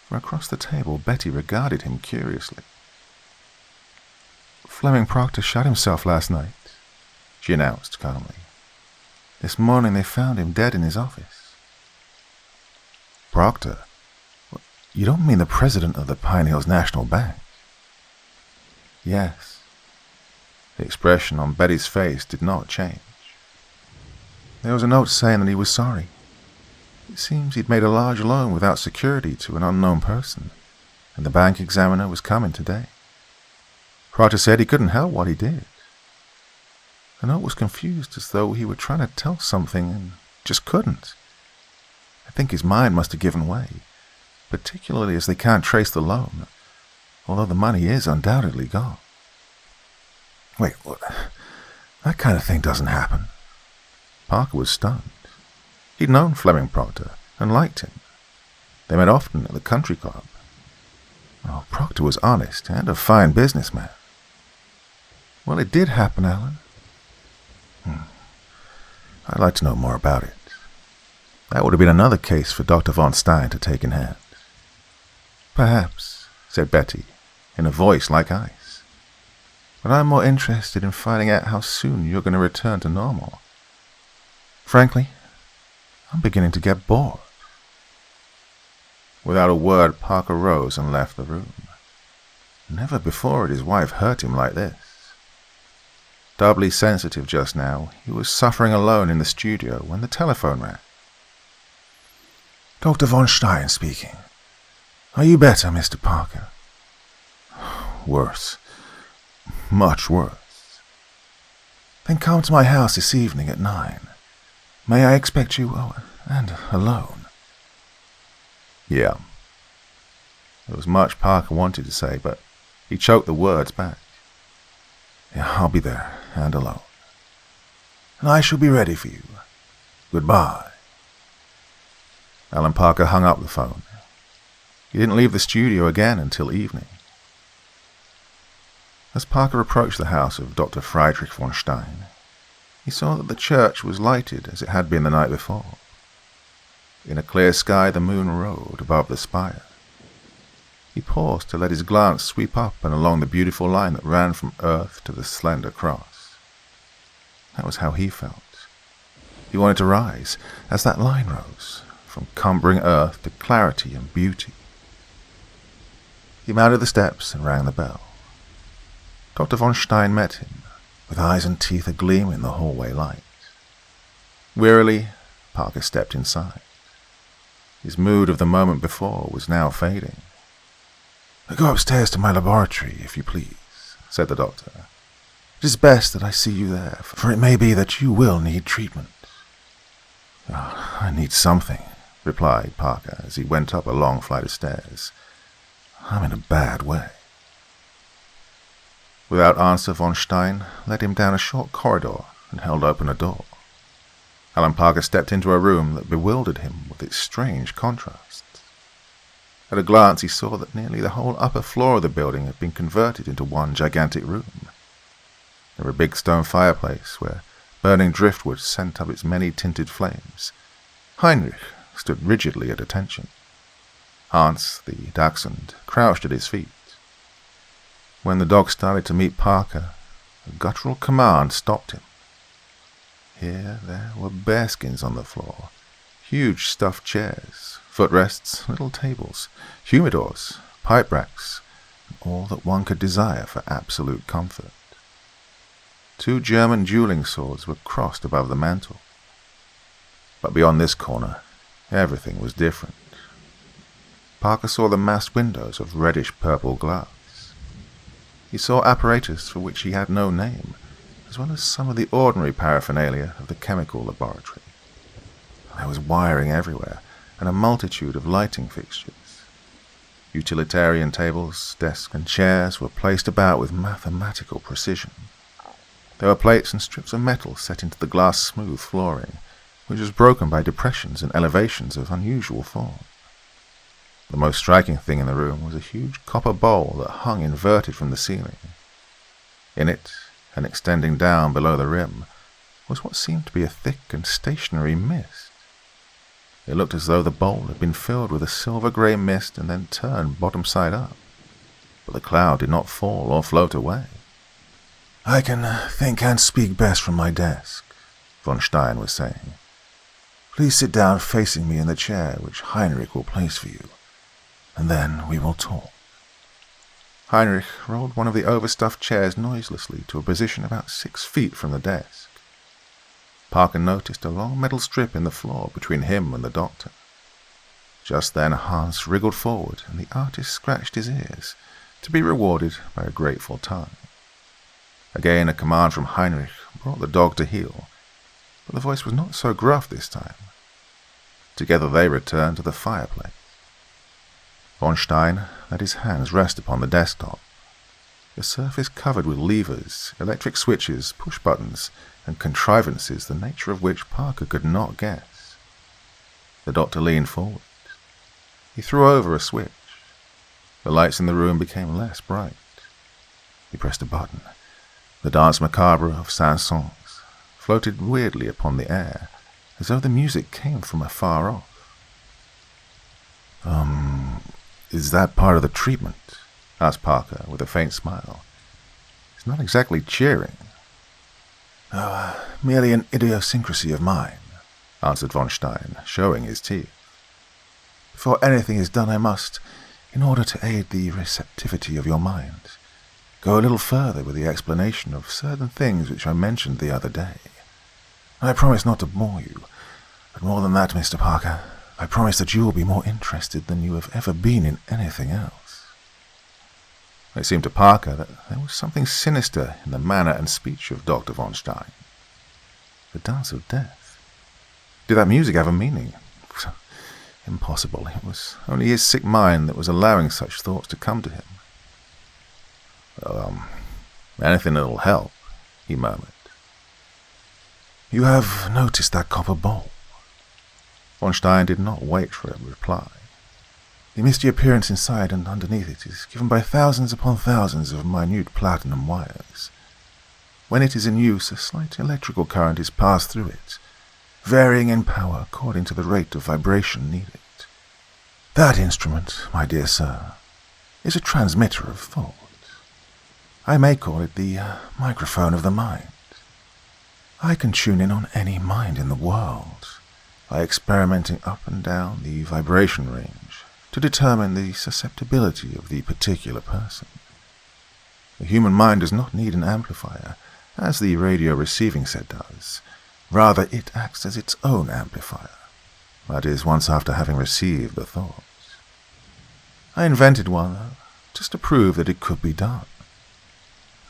From across the table, Betty regarded him curiously. "Fleming Proctor shot himself last night," she announced calmly. "This morning they found him dead in his office." "Proctor? You don't mean the president of the Pine Hills National Bank?" "Yes." The expression on Betty's face did not change. There was a note saying that he was sorry. It seems he'd made a large loan without security to an unknown person, and the bank examiner was coming today. Proctor said he couldn't help what he did. The note was confused, as though he were trying to tell something and just couldn't. I think his mind must have given way, particularly as they can't trace the loan, although the money is undoubtedly gone. Wait, what? That kind of thing doesn't happen. Parker was stunned. He'd known Fleming Proctor and liked him. They met often at the country club. Oh, Proctor was honest and a fine businessman. Well, it did happen, Alan. I'd like to know more about it. That would have been another case for Dr. von Stein to take in hand. "Perhaps," said Betty, in a voice like ice. "But I'm more interested in finding out how soon you're going to return to normal. Frankly, I'm beginning to get bored." Without a word, Parker rose and left the room. Never before had his wife hurt him like this. Doubly sensitive just now, he was suffering alone in the studio when the telephone rang. "Dr. von Stein speaking. Are you better, Mr. Parker?" "Worse. Much worse." "Then come to my house this evening at 9. May I expect you, and alone?" "Yeah." There was much Parker wanted to say, but he choked the words back. "Yeah, I'll be there, and alone. And I shall be ready for you. Goodbye." Alan Parker hung up the phone. He didn't leave the studio again until evening. As Parker approached the house of Dr. Friedrich von Stein, he saw that the church was lighted as it had been the night before. In a clear sky, the moon rode above the spire. He paused to let his glance sweep up and along the beautiful line that ran from earth to the slender cross. That was how he felt. He wanted to rise as that line rose, from cumbering earth to clarity and beauty. He mounted the steps and rang the bell. Dr. von Stein met him, with eyes and teeth agleam in the hallway light. Wearily, Parker stepped inside. His mood of the moment before was now fading. "Go upstairs to my laboratory, if you please," said the doctor. "It is best that I see you there, for it may be that you will need treatment." "I need something," replied Parker as he went up a long flight of stairs. "I'm in a bad way." Without answer, von Stein led him down a short corridor and held open a door. Alan Parker stepped into a room that bewildered him with its strange contrasts. At a glance, he saw that nearly the whole upper floor of the building had been converted into one gigantic room. There was a big stone fireplace where burning driftwood sent up its many tinted flames. Heinrich stood rigidly at attention. Hans, the dachshund, crouched at his feet. When the dog started to meet Parker, a guttural command stopped him. Here there were bearskins on the floor, huge stuffed chairs, footrests, little tables, humidors, pipe racks, and all that one could desire for absolute comfort. 2 German dueling swords were crossed above the mantel. But beyond this corner, everything was different. Parker saw the massed windows of reddish-purple glass. He saw apparatus for which he had no name, as well as some of the ordinary paraphernalia of the chemical laboratory. There was wiring everywhere, and a multitude of lighting fixtures. Utilitarian tables, desks, and chairs were placed about with mathematical precision. There were plates and strips of metal set into the glass-smooth flooring, which was broken by depressions and elevations of unusual form. The most striking thing in the room was a huge copper bowl that hung inverted from the ceiling. In it, and extending down below the rim, was what seemed to be a thick and stationary mist. It looked as though the bowl had been filled with a silver-grey mist and then turned bottom-side up, but the cloud did not fall or float away. "I can think and speak best from my desk," von Stein was saying. "Please sit down facing me in the chair which Heinrich will place for you, and then we will talk." Heinrich rolled one of the overstuffed chairs noiselessly to a position about 6 feet from the desk. Parker noticed a long metal strip in the floor between him and the doctor. Just then Hans wriggled forward, and the artist scratched his ears, to be rewarded by a grateful tongue. Again a command from Heinrich brought the dog to heel, but the voice was not so gruff this time. Together they returned to the fireplace. Von Stein let his hands rest upon the desktop, the surface covered with levers, electric switches, push-buttons, and contrivances the nature of which Parker could not guess. The doctor leaned forward. He threw over a switch. The lights in the room became less bright. He pressed a button. The Danse Macabre of Saint-Saëns floated weirdly upon the air, as though the music came from afar off. Is that part of the treatment? Asked Parker with a faint smile. It's not exactly cheering. Oh, merely an idiosyncrasy of mine, answered von Stein, showing his teeth. Before anything is done, I must, in order to aid the receptivity of your mind, go a little further with the explanation of certain things which I mentioned the other day. I promise not to bore you, but more than that, Mr. Parker, I promise that you will be more interested than you have ever been in anything else. It seemed to Parker that there was something sinister in the manner and speech of Dr. von Stein. The dance of death. Did that music have a meaning? Impossible. It was only his sick mind that was allowing such thoughts to come to him. Well, anything that'll help, he murmured. You have noticed that copper bowl? Von Stein did not wait for a reply. The misty appearance inside and underneath it is given by thousands upon thousands of minute platinum wires. When it is in use, a slight electrical current is passed through it, varying in power according to the rate of vibration needed. That instrument, my dear sir, is a transmitter of thought. I may call it the microphone of the mind. I can tune in on any mind in the world by experimenting up and down the vibration range to determine the susceptibility of the particular person. The human mind does not need an amplifier, as the radio receiving set does. Rather, it acts as its own amplifier. That is, once after having received the thoughts. I invented one, though, just to prove that it could be done.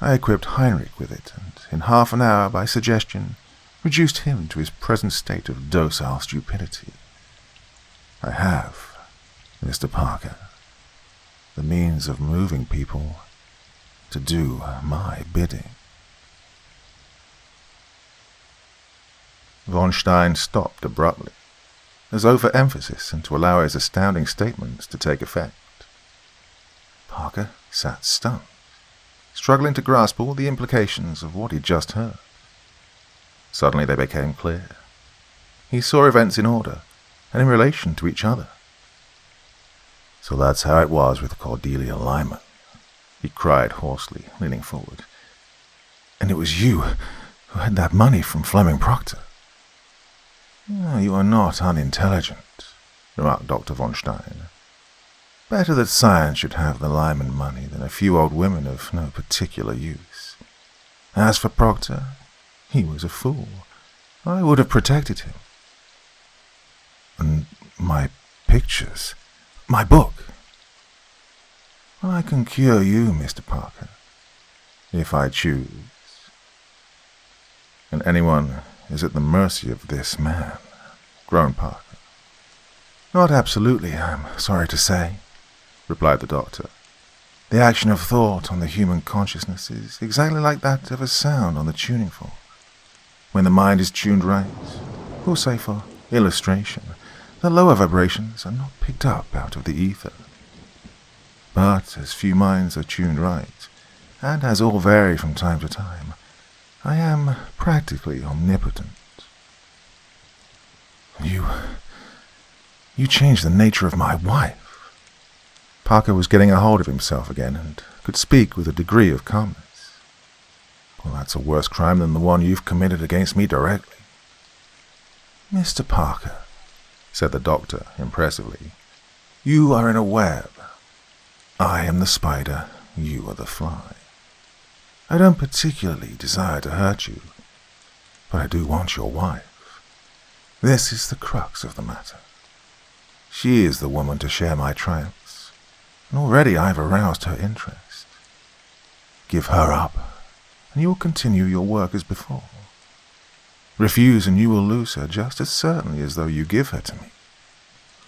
I equipped Heinrich with it, and in half an hour, by suggestion, reduced him to his present state of docile stupidity. I have, Mr. Parker, the means of moving people to do my bidding. Von Stein stopped abruptly, as though for emphasis and to allow his astounding statements to take effect. Parker sat stunned, struggling to grasp all the implications of what he'd just heard. Suddenly they became clear. He saw events in order, and in relation to each other. So that's how it was with Cordelia Lyman, he cried hoarsely, leaning forward. And it was you who had that money from Fleming Proctor. Oh, you are not unintelligent, remarked Dr. von Stein. Better that science should have the Lyman money than a few old women of no particular use. As for Proctor, he was a fool. I would have protected him. And my pictures, my book. I can cure you, Mr. Parker, if I choose. And anyone is at the mercy of this man, groaned Parker. Not absolutely, I'm sorry to say, replied the doctor. The action of thought on the human consciousness is exactly like that of a sound on the tuning fork. When the mind is tuned right, we'll say for illustration, the lower vibrations are not picked up out of the ether. But as few minds are tuned right, and as all vary from time to time, I am practically omnipotent. You changed the nature of my wife. Parker was getting a hold of himself again and could speak with a degree of calmness. Well, that's a worse crime than the one you've committed against me directly. Mr. Parker, said the doctor impressively, you are in a web. I am the spider, you are the fly. I don't particularly desire to hurt you, but I do want your wife. This is the crux of the matter. She is the woman to share my triumphs, and already I've aroused her interest. Give her up, and you will continue your work as before. Refuse, and you will lose her just as certainly as though you give her to me.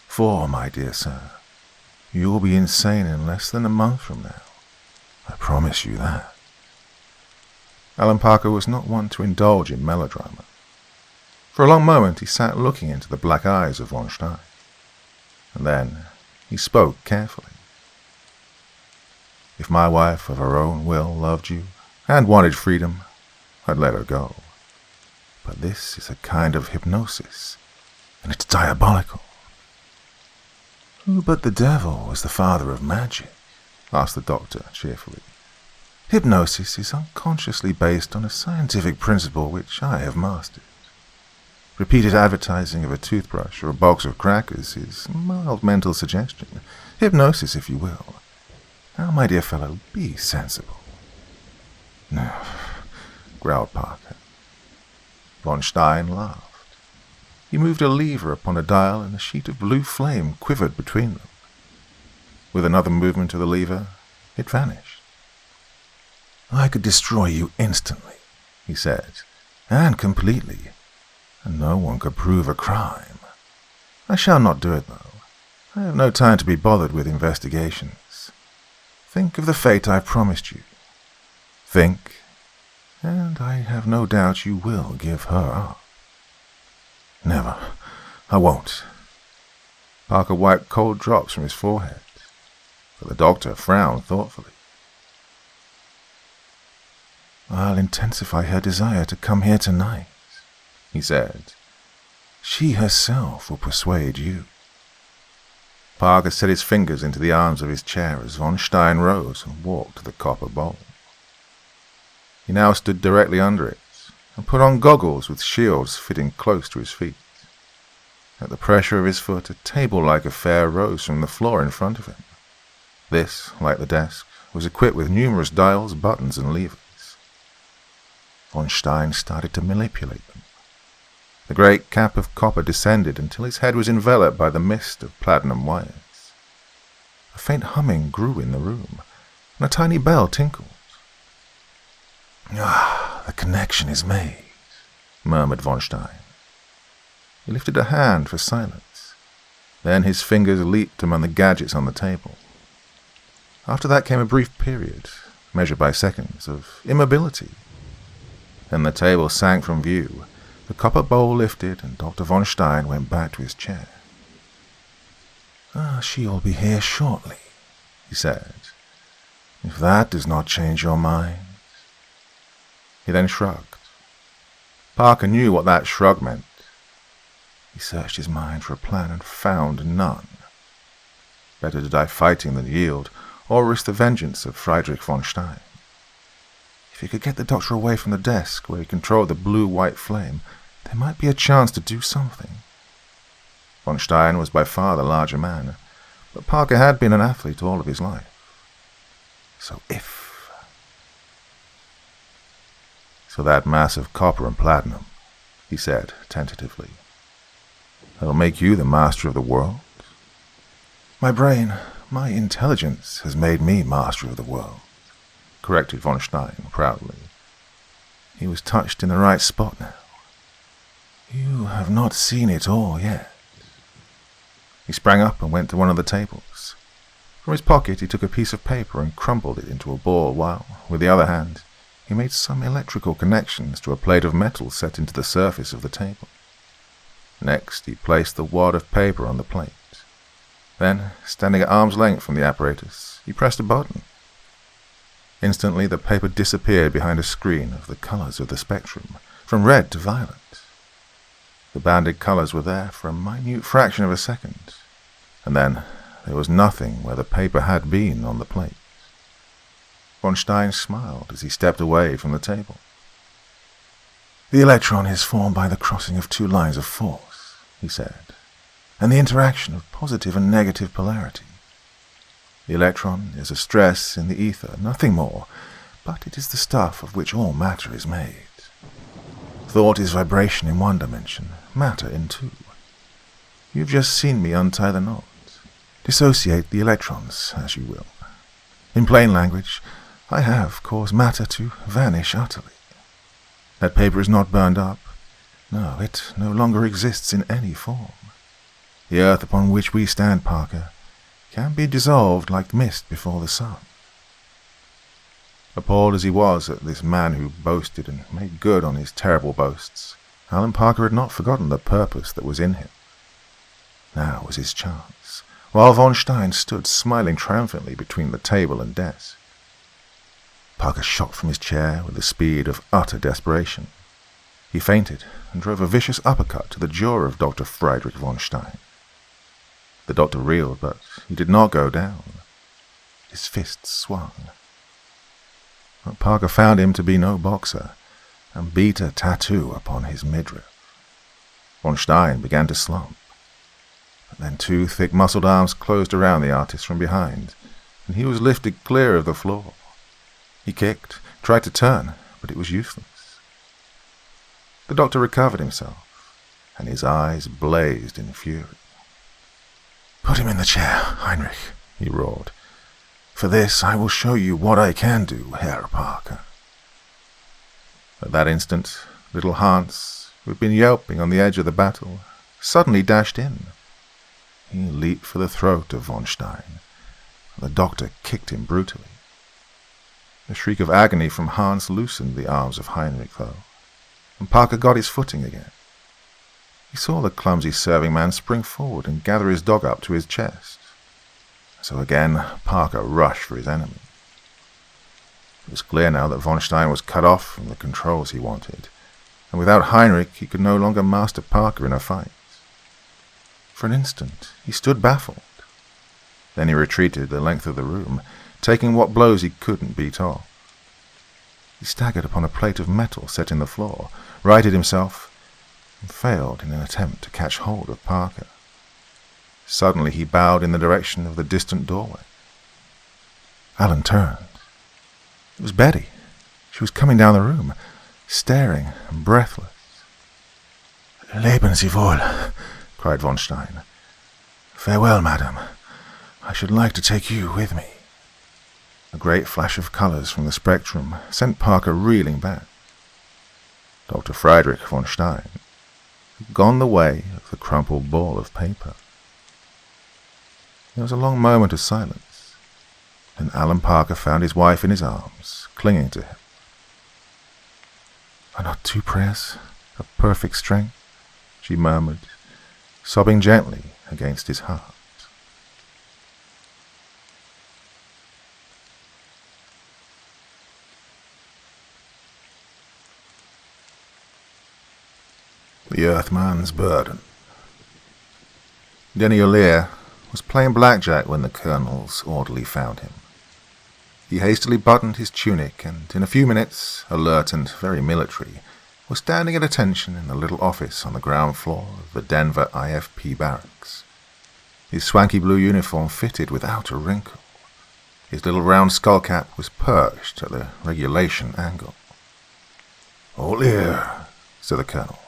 For, my dear sir, you will be insane in less than a month from now. I promise you that. Alan Parker was not one to indulge in melodrama. For a long moment he sat looking into the black eyes of von Stein, and then he spoke carefully. If my wife of her own will loved you, and wanted freedom, I'd let her go. But this is a kind of hypnosis, and it's diabolical." "Who but the devil was the father of magic?" asked the doctor cheerfully. "Hypnosis is unconsciously based on a scientific principle which I have mastered. Repeated advertising of a toothbrush or a box of crackers is mild mental suggestion. Hypnosis, if you will. Now, my dear fellow, be sensible." "No," growled Parker. Von Stein laughed. He moved a lever upon a dial, and a sheet of blue flame quivered between them. With another movement of the lever, it vanished. "I could destroy you instantly," he said, "and completely, and no one could prove a crime. I shall not do it, though. I have no time to be bothered with investigations. Think of the fate I promised you. Think, and I have no doubt you will give her up." "Never. I won't." Parker wiped cold drops from his forehead, but the doctor frowned thoughtfully. "I'll intensify her desire to come here tonight," he said. "She herself will persuade you." Parker set his fingers into the arms of his chair as von Stein rose and walked to the copper bowl. He now stood directly under it and put on goggles with shields fitting close to his feet. At the pressure of his foot, a table-like affair rose from the floor in front of him. This, like the desk, was equipped with numerous dials, buttons, and levers. Von Stein started to manipulate them. The great cap of copper descended until his head was enveloped by the mist of platinum wires. A faint humming grew in the room, and a tiny bell tinkled. "Ah, the connection is made," murmured von Stein. He lifted a hand for silence. Then his fingers leaped among the gadgets on the table. After that came a brief period, measured by seconds, of immobility. Then the table sank from view, the copper bowl lifted, and Dr. von Stein went back to his chair. "She'll be here shortly," he said. "If that does not change your mind." He then shrugged. Parker knew what that shrug meant. He searched his mind for a plan and found none. Better to die fighting than yield, or risk the vengeance of Friedrich von Stein. If he could get the doctor away from the desk where he controlled the blue-white flame, there might be a chance to do something. Von Stein was by far the larger man, but Parker had been an athlete all of his life. So that mass of copper and platinum, he said tentatively. "That'll make you the master of the world?" "My brain, my intelligence has made me master of the world," corrected von Stein proudly. He was touched in the right spot now. "You have not seen it all yet." He sprang up and went to one of the tables. From his pocket he took a piece of paper and crumbled it into a ball while, with the other hand, he made some electrical connections to a plate of metal set into the surface of the table. Next, he placed the wad of paper on the plate. Then, standing at arm's length from the apparatus, he pressed a button. Instantly, the paper disappeared behind a screen of the colors of the spectrum, from red to violet. The banded colors were there for a minute fraction of a second, and then there was nothing where the paper had been on the plate. Von Stein smiled as he stepped away from the table. "The electron is formed by the crossing of two lines of force," he said, "and the interaction of positive and negative polarity. The electron is a stress in the ether, nothing more, but it is the stuff of which all matter is made. Thought is vibration in one dimension, matter in two. You've just seen me untie the knot. Dissociate the electrons, as you will. In plain language, I have caused matter to vanish utterly. That paper is not burned up. No, it no longer exists in any form. The earth upon which we stand, Parker, can be dissolved like mist before the sun." Appalled as he was at this man who boasted and made good on his terrible boasts, Alan Parker had not forgotten the purpose that was in him. Now was his chance, while von Stein stood smiling triumphantly between the table and desk. Parker shot from his chair with the speed of utter desperation. He feinted and drove a vicious uppercut to the jaw of Dr. Friedrich von Stein. The doctor reeled, but he did not go down. His fists swung. But Parker found him to be no boxer, and beat a tattoo upon his midriff. Von Stein began to slump. But then two thick-muscled arms closed around the artist from behind, and he was lifted clear of the floor. He kicked, tried to turn, but it was useless. The doctor recovered himself, and his eyes blazed in fury. "Put him in the chair, Heinrich," he roared. "For this I will show you what I can do, Herr Parker." At that instant, little Hans, who had been yelping on the edge of the battle, suddenly dashed in. He leaped for the throat of von Stein, and the doctor kicked him brutally. A shriek of agony from Hans loosened the arms of Heinrich, though, and Parker got his footing again. He saw the clumsy serving man spring forward and gather his dog up to his chest. So again, Parker rushed for his enemy. It was clear now that von Stein was cut off from the controls he wanted, and without Heinrich he could no longer master Parker in a fight. For an instant he stood baffled. Then he retreated the length of the room, taking what blows he couldn't beat off. He staggered upon a plate of metal set in the floor, righted himself, and failed in an attempt to catch hold of Parker. Suddenly he bowed in the direction of the distant doorway. Alan turned. It was Betty. She was coming down the room, staring and breathless. "Leben Sie wohl," cried von Stein. "Farewell, madam. I should like to take you with me." A great flash of colors from the spectrum sent Parker reeling back. Dr. Friedrich von Stein had gone the way of the crumpled ball of paper. There was a long moment of silence. Then Alan Parker found his wife in his arms, clinging to him. "Are not two prayers of perfect strength?" she murmured, sobbing gently against his heart. The Earthman's Burden. Denny O'Lear was playing blackjack when the Colonel's orderly found him. He hastily buttoned his tunic and, in a few minutes, alert and very military, was standing at attention in the little office on the ground floor of the Denver IFP barracks. His swanky blue uniform fitted without a wrinkle. His little round skullcap was perched at the regulation angle. "O'Lear," said the Colonel.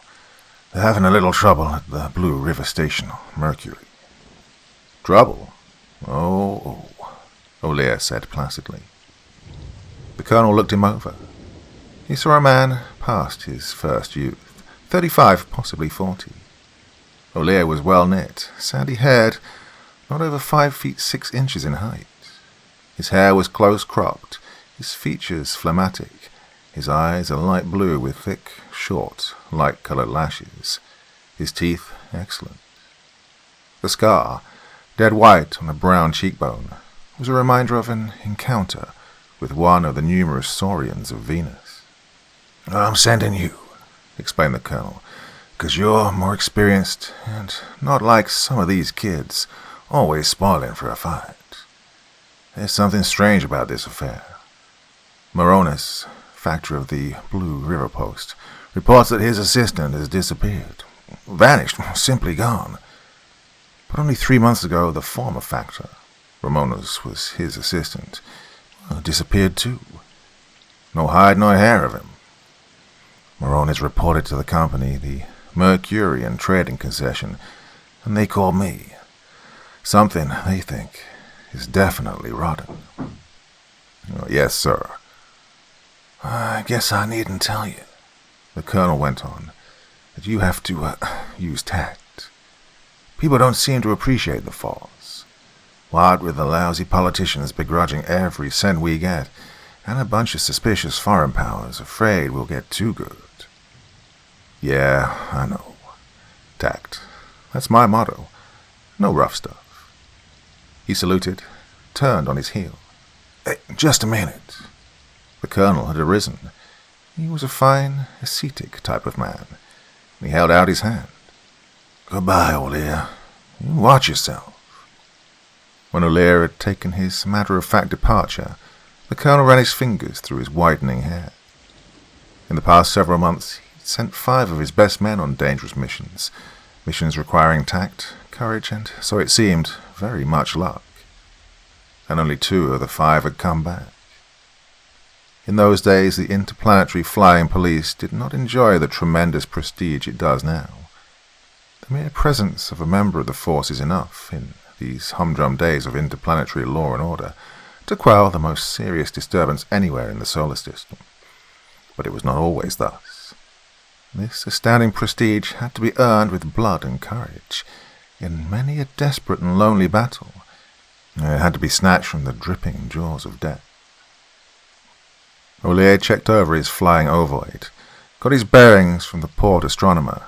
"They're having a little trouble at the Blue River Station, Mercury." "Trouble? Oh," O'Lear said placidly. The Colonel looked him over. He saw a man past his first youth, 35, possibly 40. O'Lear was well-knit, sandy-haired, not over 5 feet 6 inches in height. His hair was close-cropped, his features phlegmatic, his eyes a light blue with thick, short, light-colored lashes, his teeth excellent. The scar, dead white on a brown cheekbone, was a reminder of an encounter with one of the numerous saurians of Venus. "I'm sending you," explained the Colonel, "'cause you're more experienced and not like some of these kids, always spoiling for a fight. There's something strange about this affair. Moronis, factor of the Blue River Post, reports that his assistant has disappeared. Vanished, simply gone. But only 3 months ago, the former factor, Ramonas was his assistant, disappeared too. No hide nor hair of him. Moronis reported to the company, the Mercurian trading concession, and they called me. Something, they think, is definitely rotten." "Yes, sir." "I guess I needn't tell you," the Colonel went on, "that you have to use tact. People don't seem to appreciate the falls. What with the lousy politicians begrudging every cent we get, and a bunch of suspicious foreign powers afraid we'll get too good." "Yeah, I know. Tact. That's my motto. No rough stuff." He saluted, turned on his heel. "Hey, just a minute." The Colonel had arisen. He was a fine, ascetic type of man. He held out his hand. "Goodbye, O'Lear. You watch yourself." When O'Lear had taken his matter-of-fact departure, the Colonel ran his fingers through his whitening hair. In the past several months, he'd sent 5 of his best men on dangerous missions requiring tact, courage, and, so it seemed, very much luck. And only 2 of the 5 had come back. In those days, the interplanetary flying police did not enjoy the tremendous prestige it does now. The mere presence of a member of the force is enough, in these humdrum days of interplanetary law and order, to quell the most serious disturbance anywhere in the solar system. But it was not always thus. This astounding prestige had to be earned with blood and courage, in many a desperate and lonely battle. It had to be snatched from the dripping jaws of death. O'Lear checked over his flying ovoid, got his bearings from the port astronomer,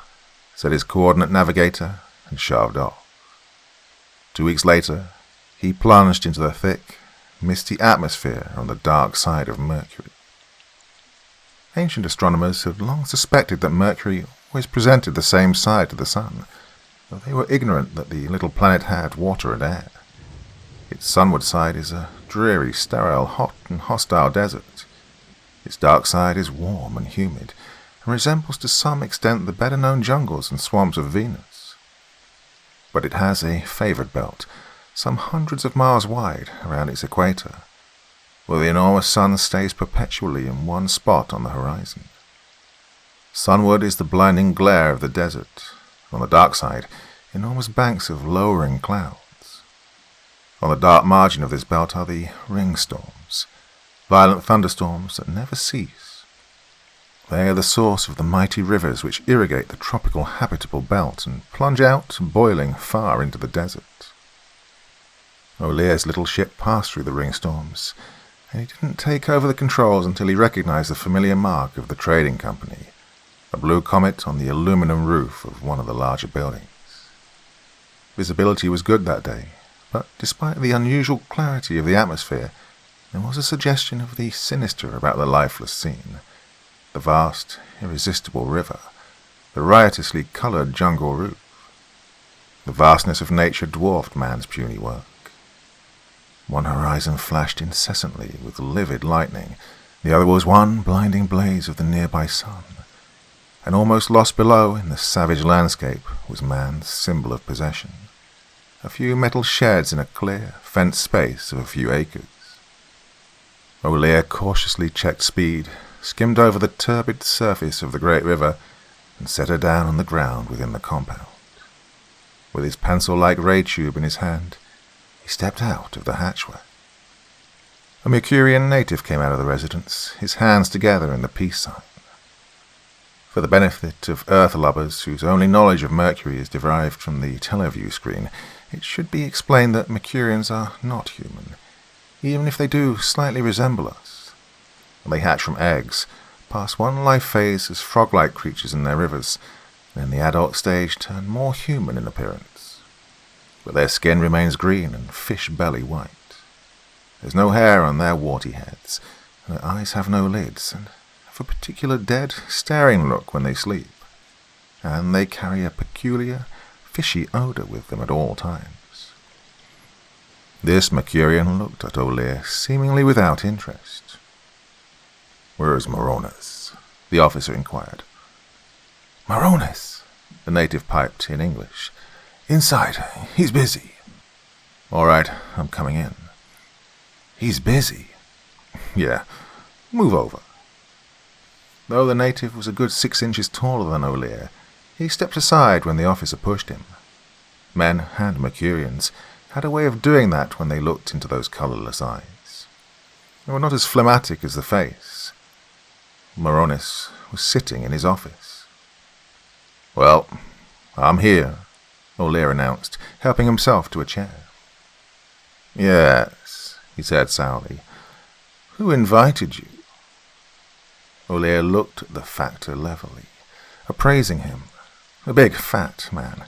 set his coordinate navigator, and shoved off. 2 weeks later, he plunged into the thick, misty atmosphere on the dark side of Mercury. Ancient astronomers had long suspected that Mercury always presented the same side to the sun, though they were ignorant that the little planet had water and air. Its sunward side is a dreary, sterile, hot and hostile desert. Its dark side is warm and humid, and resembles to some extent the better-known jungles and swamps of Venus. But it has a favoured belt, some hundreds of miles wide, around its equator, where the enormous sun stays perpetually in one spot on the horizon. Sunward is the blinding glare of the desert. On the dark side, enormous banks of lowering clouds. On the dark margin of this belt are the rainstorms, violent thunderstorms that never cease. They are the source of the mighty rivers which irrigate the tropical habitable belt and plunge out, boiling, far into the desert. O'Lear's little ship passed through the rainstorms, and he didn't take over the controls until he recognized the familiar mark of the trading company, a blue comet on the aluminum roof of one of the larger buildings. Visibility was good that day, but despite the unusual clarity of the atmosphere, there was a suggestion of the sinister about the lifeless scene. The vast, irresistible river, the riotously coloured jungle roof. The vastness of nature dwarfed man's puny work. One horizon flashed incessantly with livid lightning, the other was one blinding blaze of the nearby sun, and almost lost below in the savage landscape was man's symbol of possession, a few metal sheds in a clear, fenced space of a few acres. O'Lear cautiously checked speed, skimmed over the turbid surface of the great river, and set her down on the ground within the compound. With his pencil-like ray tube in his hand, he stepped out of the hatchway. A Mercurian native came out of the residence, his hands together in the peace sign. For the benefit of Earth lubbers whose only knowledge of Mercury is derived from the teleview screen, it should be explained that Mercurians are not human, even if they do slightly resemble us. They hatch from eggs, pass one life phase as frog-like creatures in their rivers, and in the adult stage turn more human in appearance. But their skin remains green and fish-belly white. There's no hair on their warty heads, and their eyes have no lids, and have a particular dead, staring look when they sleep. And they carry a peculiar, fishy odour with them at all times. This Mercurian looked at O'Lear seemingly without interest. "Where is Moronis?" the officer inquired. "Moronis," the native piped in English. "Inside. He's busy." "All right, I'm coming in." "He's busy?" "Yeah, move over." Though the native was a good 6 inches taller than O'Lear, he stepped aside when the officer pushed him. Men and Mercurians had a way of doing that when they looked into those colourless eyes. They were not as phlegmatic as the face. Moronis was sitting in his office. "Well, I'm here," O'Lear announced, helping himself to a chair. "Yes," he said sourly. "Who invited you?" O'Lear looked at the factor levelly, appraising him. A big, fat man,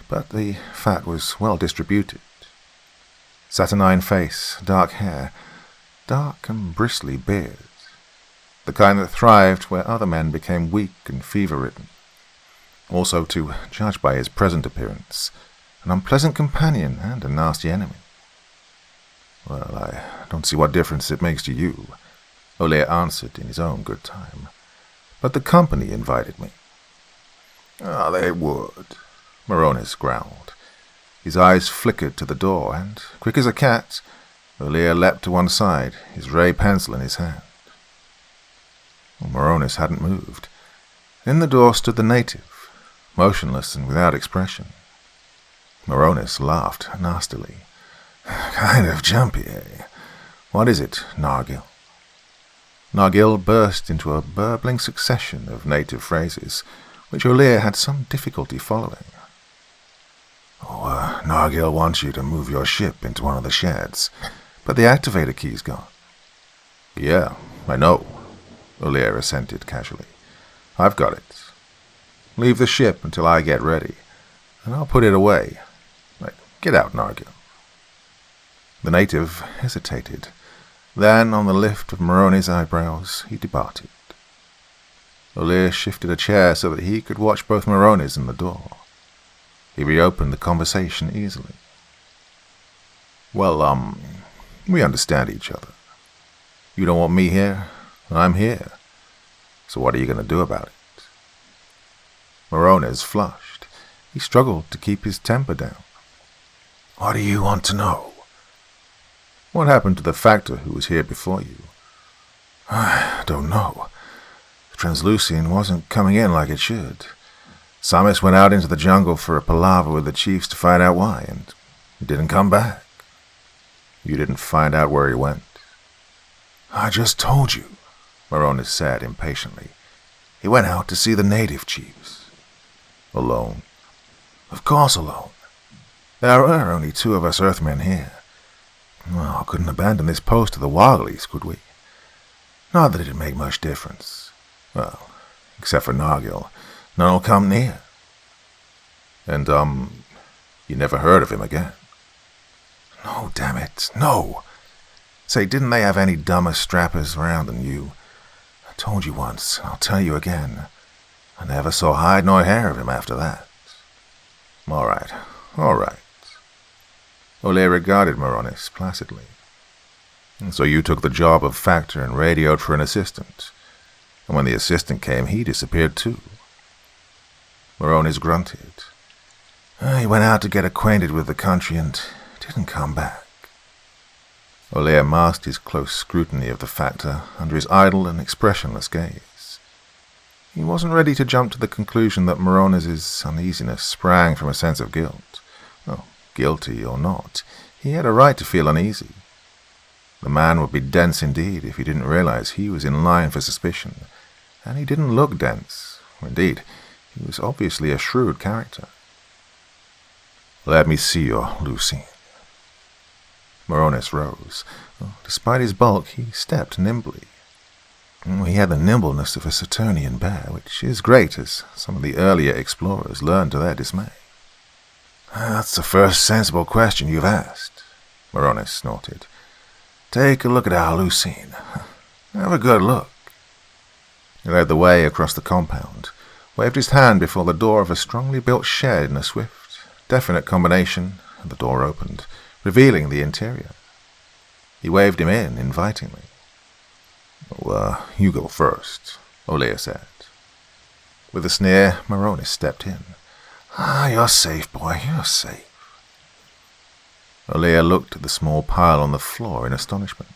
but the fat was well distributed. Saturnine face, dark hair, dark and bristly beard. the kind that thrived where other men became weak and fever-ridden. Also, to judge by his present appearance, an unpleasant companion and a nasty enemy. Well, I don't see what difference it makes to you, Olea answered in his own good time. But the company invited me. They would, Moronis growled. His eyes flickered to the door, and, quick as a cat, Olea leapt to one side, his ray pencil in his hand. Moronis hadn't moved. In the door stood the native, motionless and without expression. Moronis laughed nastily. Kind of jumpy, eh? What is it, Nargil? Nargil burst into a burbling succession of native phrases, which Olea had some difficulty following. Nargil wants you to move your ship into one of the sheds, but the activator key's gone. Yeah, I know, Olea assented casually. I've got it. Leave the ship until I get ready, and I'll put it away. Right, get out, Nargil. The native hesitated. Then, on the lift of Moroni's eyebrows, he departed. Olea shifted a chair so that he could watch both Moroni's and the door. He reopened the conversation easily. Well, we understand each other. You don't want me here, I'm here. So what are you going to do about it? Moroni's flushed. He struggled to keep his temper down. What do you want to know? What happened to the factor who was here before you? I don't know. The Translucian wasn't coming in like it should. Samus went out into the jungle for a palaver with the chiefs to find out why, and he didn't come back. You didn't find out where he went? I just told you, Moronis said impatiently. He went out to see the native chiefs. Alone? Of course alone. There are only 2 of us Earthmen here. Well, couldn't abandon this post to the Wogglies, could we? Not that it'd make much difference. Well, except for Nargil, none'll come near. And, you never heard of him again? No, damn it, no. Say, didn't they have any dumber strappers around than you? I told you once, I'll tell you again. I never saw hide nor hair of him after that. All right. Olea regarded Moronis placidly. So you took the job of factor and radioed for an assistant. And when the assistant came, he disappeared too. Moronis grunted. He went out to get acquainted with the country and didn't come back. Olea masked his close scrutiny of the factor under his idle and expressionless gaze. He wasn't ready to jump to the conclusion that Moronis' uneasiness sprang from a sense of guilt. Well, guilty or not, he had a right to feel uneasy. The man would be dense indeed if he didn't realize he was in line for suspicion, and he didn't look dense. Indeed, he was obviously a shrewd character. Let me see your Lucine. Moronis rose. Despite his bulk, he stepped nimbly. He had the nimbleness of a Saturnian bear, which is great, as some of the earlier explorers learned to their dismay. That's the first sensible question you've asked, Moronis snorted. Take a look at our Lucine. Have a good look. He led the way across the compound, waved his hand before the door of a strongly built shed in a swift, definite combination, and the door opened, revealing the interior. He waved him in invitingly. Well, you go first, Olea said. With a sneer, Moronis stepped in. You're safe, boy, you're safe. Olea looked at the small pile on the floor in astonishment.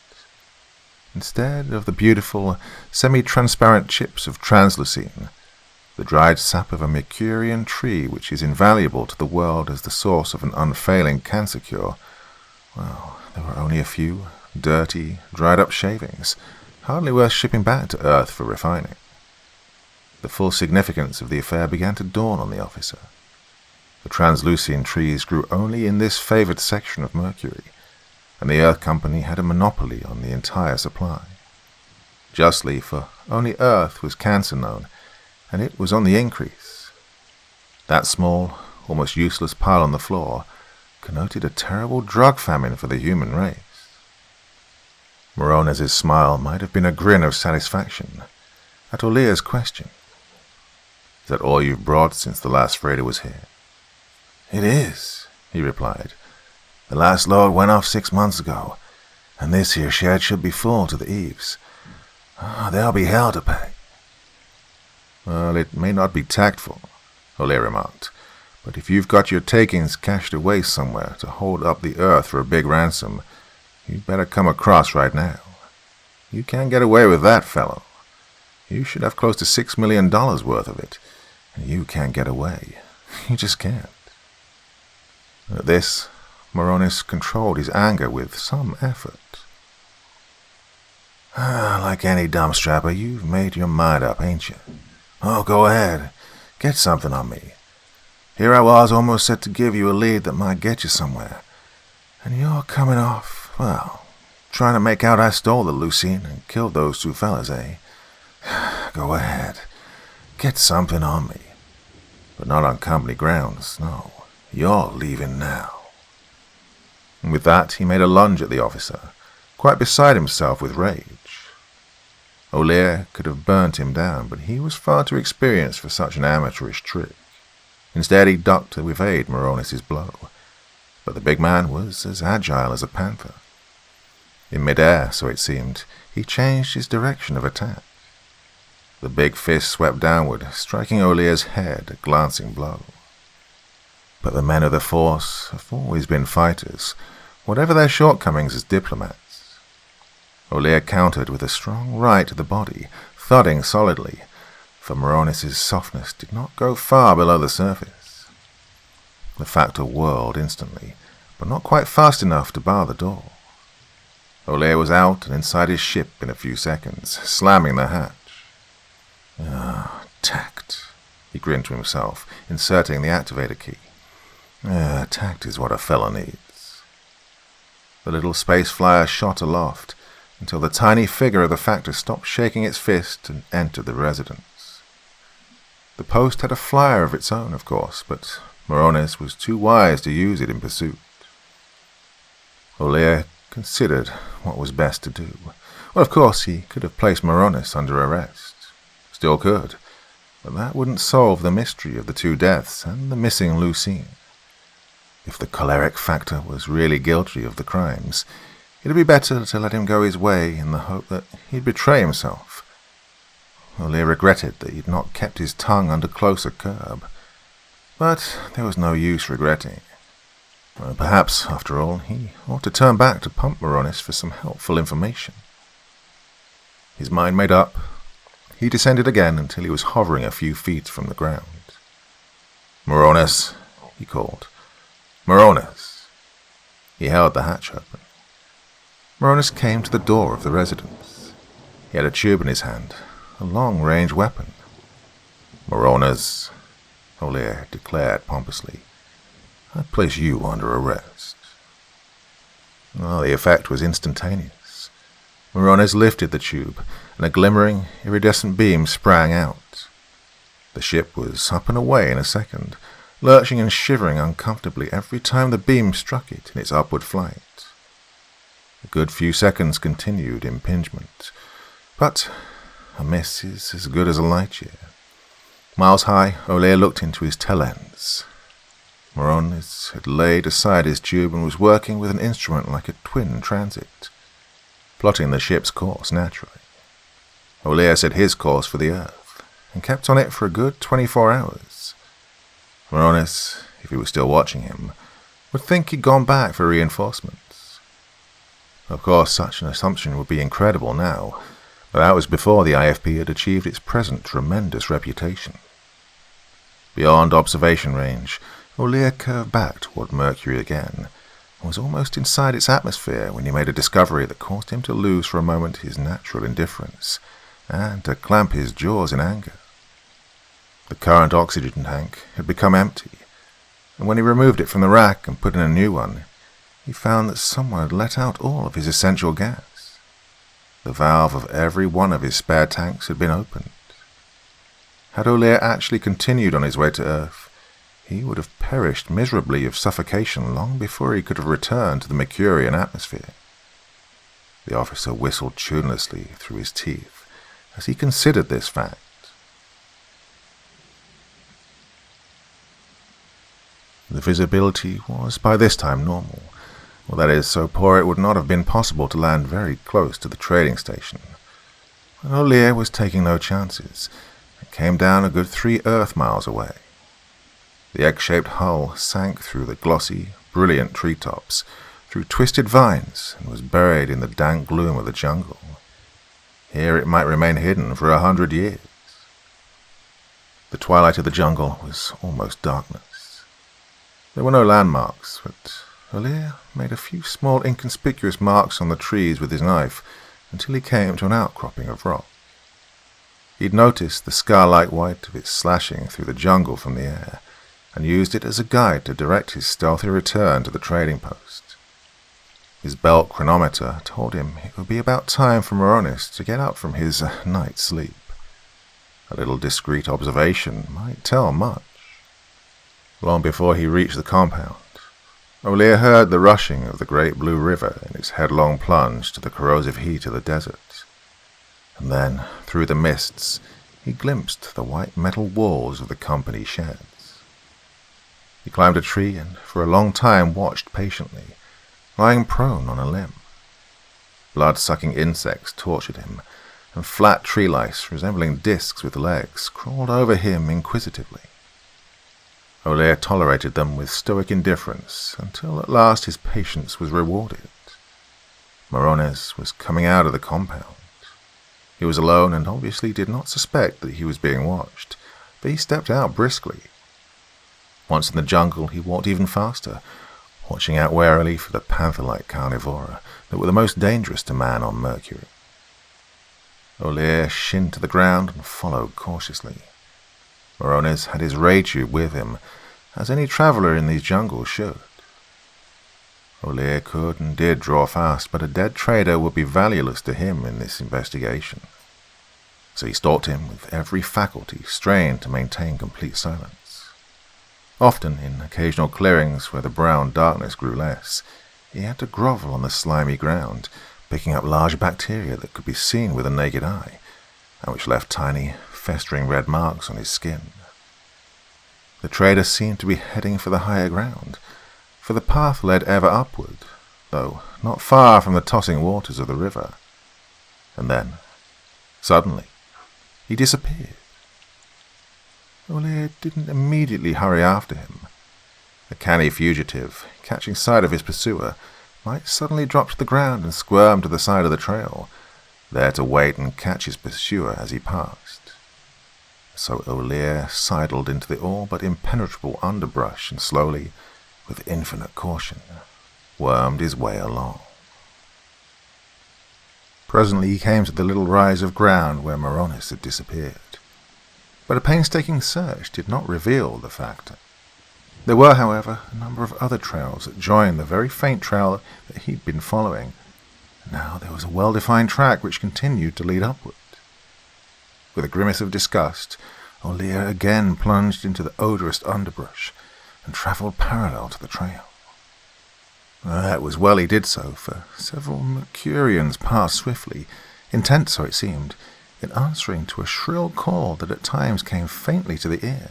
Instead of the beautiful, semi-transparent chips of translucine, the dried sap of a Mercurian tree which is invaluable to the world as the source of an unfailing cancer cure, well, there were only a few dirty, dried-up shavings, hardly worth shipping back to Earth for refining. The full significance of the affair began to dawn on the officer. The translucine trees grew only in this favored section of Mercury, and the Earth Company had a monopoly on the entire supply. Justly, for only Earth was cancer known, and it was on the increase. That small, almost useless pile on the floor connoted a terrible drug famine for the human race. Morones' smile might have been a grin of satisfaction at Olea's question. "Is that all you've brought since the last freighter was here?" "It is," he replied. "The last load went off 6 months ago, and this here shed should be full to the eaves. There'll be hell to pay." "Well, it may not be tactful," Olea remarked, "but if you've got your takings cached away somewhere to hold up the earth for a big ransom, you'd better come across right now. You can't get away with that, fellow. You should have close to $6 million worth of it, and you can't get away. You just can't." At this, Morones controlled his anger with some effort. "Like any dumbstrapper, you've made your mind up, ain't you? Oh, go ahead. Get something on me. Here I was almost set to give you a lead that might get you somewhere. And you're coming off, well, trying to make out I stole the Lucine and killed those 2 fellas, eh? Go ahead. Get something on me. But not on company grounds, no. You're leaving now." And with that, he made a lunge at the officer, quite beside himself with rage. Olea could have burnt him down, but he was far too experienced for such an amateurish trick. Instead, he ducked to evade Morones' blow, but the big man was as agile as a panther. In midair, so it seemed, he changed his direction of attack. The big fist swept downward, striking Olea's head a glancing blow. But the men of the Force have always been fighters, whatever their shortcomings as diplomats. Olea countered with a strong right to the body, thudding solidly, for Morones' softness did not go far below the surface. The Factor whirled instantly, but not quite fast enough to bar the door. Olea was out and inside his ship in a few seconds, slamming the hatch. Tact, he grinned to himself, inserting the activator key. Tact is what a fella needs. The little space flyer shot aloft, until the tiny figure of the Factor stopped shaking its fist and entered the residence. The post had a flyer of its own, of course, but Morones was too wise to use it in pursuit. Olea considered what was best to do. Well, of course, he could have placed Morones under arrest. Still could, but that wouldn't solve the mystery of the 2 deaths and the missing Lucine. If the choleric Factor was really guilty of the crimes, it'd be better to let him go his way in the hope that he'd betray himself. Olea regretted that he'd not kept his tongue under closer curb, but there was no use regretting. Perhaps, after all, he ought to turn back to pump Morones for some helpful information. His mind made up, he descended again until he was hovering a few feet from the ground. "Morones," he called. "Morones." He held the hatch open. Morones came to the door of the residence. He had a tube in his hand, a long-range weapon. "Morones," Olea declared pompously, "I place you under arrest." Well, the effect was instantaneous. Morones lifted the tube, and a glimmering, iridescent beam sprang out. The ship was up and away in a second, lurching and shivering uncomfortably every time the beam struck it in its upward flight. A good few seconds continued impingement, but a miss is as good as a light year. Miles high, Olea looked into his telens. Morones had laid aside his tube and was working with an instrument like a twin transit, plotting the ship's course naturally. Olea set his course for the Earth, and kept on it for a good 24 hours. Morones, if he was still watching him, would think he'd gone back for reinforcements. Of course, such an assumption would be incredible now, but that was before the IFP had achieved its present tremendous reputation. Beyond observation range, Olea curved back toward Mercury again, and was almost inside its atmosphere when he made a discovery that caused him to lose for a moment his natural indifference, and to clamp his jaws in anger. The current oxygen tank had become empty, and when he removed it from the rack and put in a new one, he found that someone had let out all of his essential gas. The valve of every one of his spare tanks had been opened. Had Olea actually continued on his way to Earth, he would have perished miserably of suffocation long before he could have returned to the Mercurian atmosphere. The officer whistled tunelessly through his teeth as he considered this fact. The visibility was by this time normal, or that is, so poor it would not have been possible to land very close to the trading station. But O'Lear was taking no chances. It came down a good 3 Earth miles away. The egg-shaped hull sank through the glossy, brilliant treetops, through twisted vines, and was buried in the dank gloom of the jungle. Here it might remain hidden for 100 years. The twilight of the jungle was almost darkness. There were no landmarks, but O'Lear made a few small inconspicuous marks on the trees with his knife until he came to an outcropping of rock. He'd noticed the scar-like white of its slashing through the jungle from the air, and used it as a guide to direct his stealthy return to the trading post. His belt chronometer told him it would be about time for Moronis to get up from his night's sleep. A little discreet observation might tell much. Long before he reached the compound, O'Lear heard the rushing of the great blue river in its headlong plunge to the corrosive heat of the desert. And then, through the mists, he glimpsed the white metal walls of the company sheds. He climbed a tree and for a long time watched patiently, lying prone on a limb. Blood-sucking insects tortured him, and flat tree lice resembling discs with legs crawled over him inquisitively. O'Lear tolerated them with stoic indifference until at last his patience was rewarded. Moronis was coming out of the compound. He was alone and obviously did not suspect that he was being watched, but he stepped out briskly. Once in the jungle, he walked even faster, watching out warily for the panther-like carnivora that were the most dangerous to man on Mercury. O'Lear shinned to the ground and followed cautiously. Moronis had his ray tube with him, as any traveller in these jungles should. O'Lear could and did draw fast, but a dead trader would be valueless to him in this investigation. So he stalked him with every faculty strained to maintain complete silence. Often, in occasional clearings where the brown darkness grew less, he had to grovel on the slimy ground, picking up large bacteria that could be seen with the naked eye, and which left tiny, festering red marks on his skin. The trader seemed to be heading for the higher ground, for the path led ever upward, though not far from the tossing waters of the river. And then, suddenly, he disappeared. O'Lear didn't immediately hurry after him. The canny fugitive, catching sight of his pursuer, might suddenly drop to the ground and squirm to the side of the trail, there to wait and catch his pursuer as he passed. So O'Lear sidled into the all but impenetrable underbrush and slowly, with infinite caution, wormed his way along. Presently he came to the little rise of ground where Moronis had disappeared. But a painstaking search did not reveal the fact. There were, however, a number of other trails that joined the very faint trail that he'd been following. Now there was a well-defined track which continued to lead upward. With a grimace of disgust, O'Lear again plunged into the odorous underbrush and travelled parallel to the trail. It was well he did so, for several Mercurians passed swiftly, intent, so it seemed, in answering to a shrill call that at times came faintly to the ear.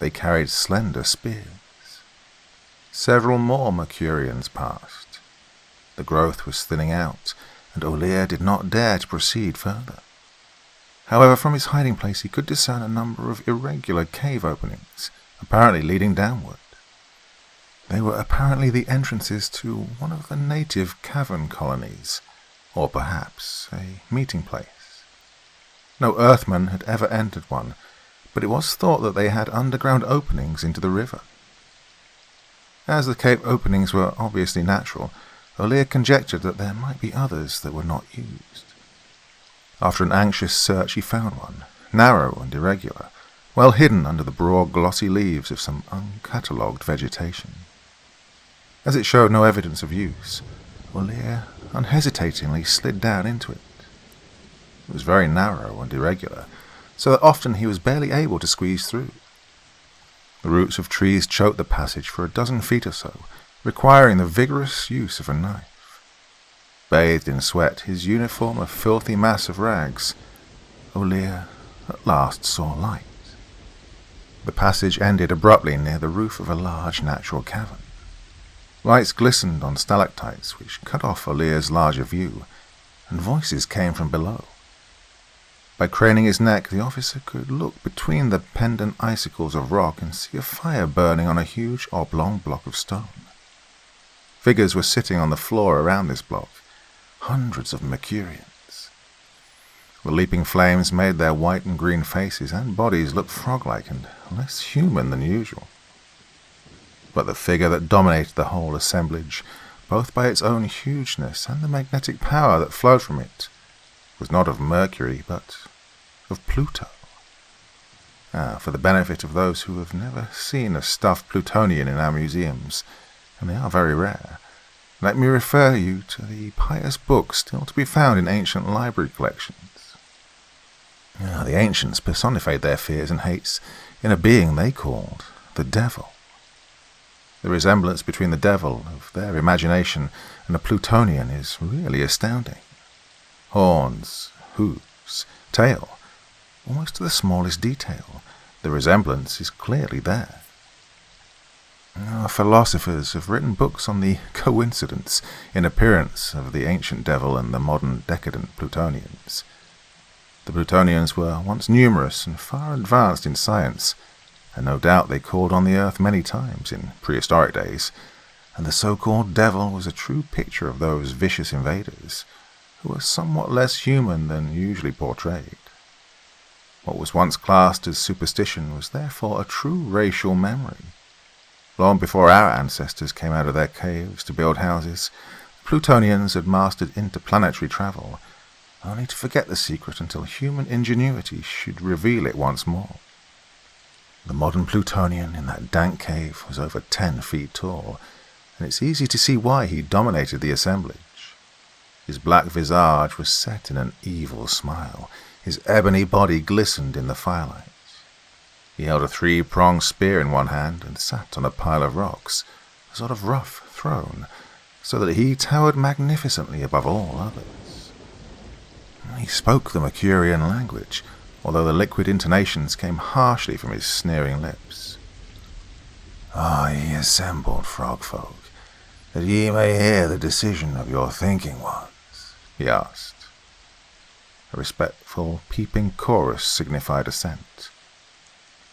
They carried slender spears. Several more Mercurians passed. The growth was thinning out, and O'Lear did not dare to proceed further. However, from his hiding place he could discern a number of irregular cave openings, apparently leading downward. They were apparently the entrances to one of the native cavern colonies, or perhaps a meeting place. No Earthman had ever entered one, but it was thought that they had underground openings into the river. As the cave openings were obviously natural, O'Lear conjectured that there might be others that were not used. After an anxious search he found one, narrow and irregular, well hidden under the broad glossy leaves of some uncatalogued vegetation. As it showed no evidence of use, O'Lear unhesitatingly slid down into it. It was very narrow and irregular, so that often he was barely able to squeeze through. The roots of trees choked the passage for a dozen feet or so, requiring the vigorous use of a knife. bathed in sweat, his uniform a filthy mass of rags, O'Lear at last saw light. The passage ended abruptly near the roof of a large natural cavern. Lights glistened on stalactites which cut off O'Lear's larger view, and voices came from below. By craning his neck, the officer could look between the pendant icicles of rock and see a fire burning on a huge oblong block of stone. Figures were sitting on the floor around this block, hundreds of Mercurians. The leaping flames made their white and green faces and bodies look frog-like and less human than usual. But the figure that dominated the whole assemblage, both by its own hugeness and the magnetic power that flowed from it, was not of Mercury, but of Pluto. For the benefit of those who have never seen a stuffed Plutonian in our museums, and they are very rare, let me refer you to the pious books still to be found in ancient library collections. The ancients personified their fears and hates in a being they called the devil. The resemblance between the devil of their imagination and a Plutonian is really astounding. Horns, hooves, tail, almost to the smallest detail, the resemblance is clearly there. Philosophers have written books on the coincidence in appearance of the ancient devil and the modern decadent Plutonians. The Plutonians were once numerous and far advanced in science, and no doubt they called on the earth many times in prehistoric days, and the so-called devil was a true picture of those vicious invaders, who were somewhat less human than usually portrayed. What was once classed as superstition was therefore a true racial memory. Long before our ancestors came out of their caves to build houses, Plutonians had mastered interplanetary travel, only to forget the secret until human ingenuity should reveal it once more. The modern Plutonian in that dank cave was over 10 feet tall, and it's easy to see why he dominated the assemblage. His black visage was set in an evil smile. His ebony body glistened in the firelight. He held a 3-pronged spear in one hand and sat on a pile of rocks, a sort of rough throne, so that he towered magnificently above all others. He spoke the Mercurian language, although the liquid intonations came harshly from his sneering lips. Ye assembled, frog folk, that ye may hear the decision of your thinking ones, he asked. A respectful, peeping chorus signified assent.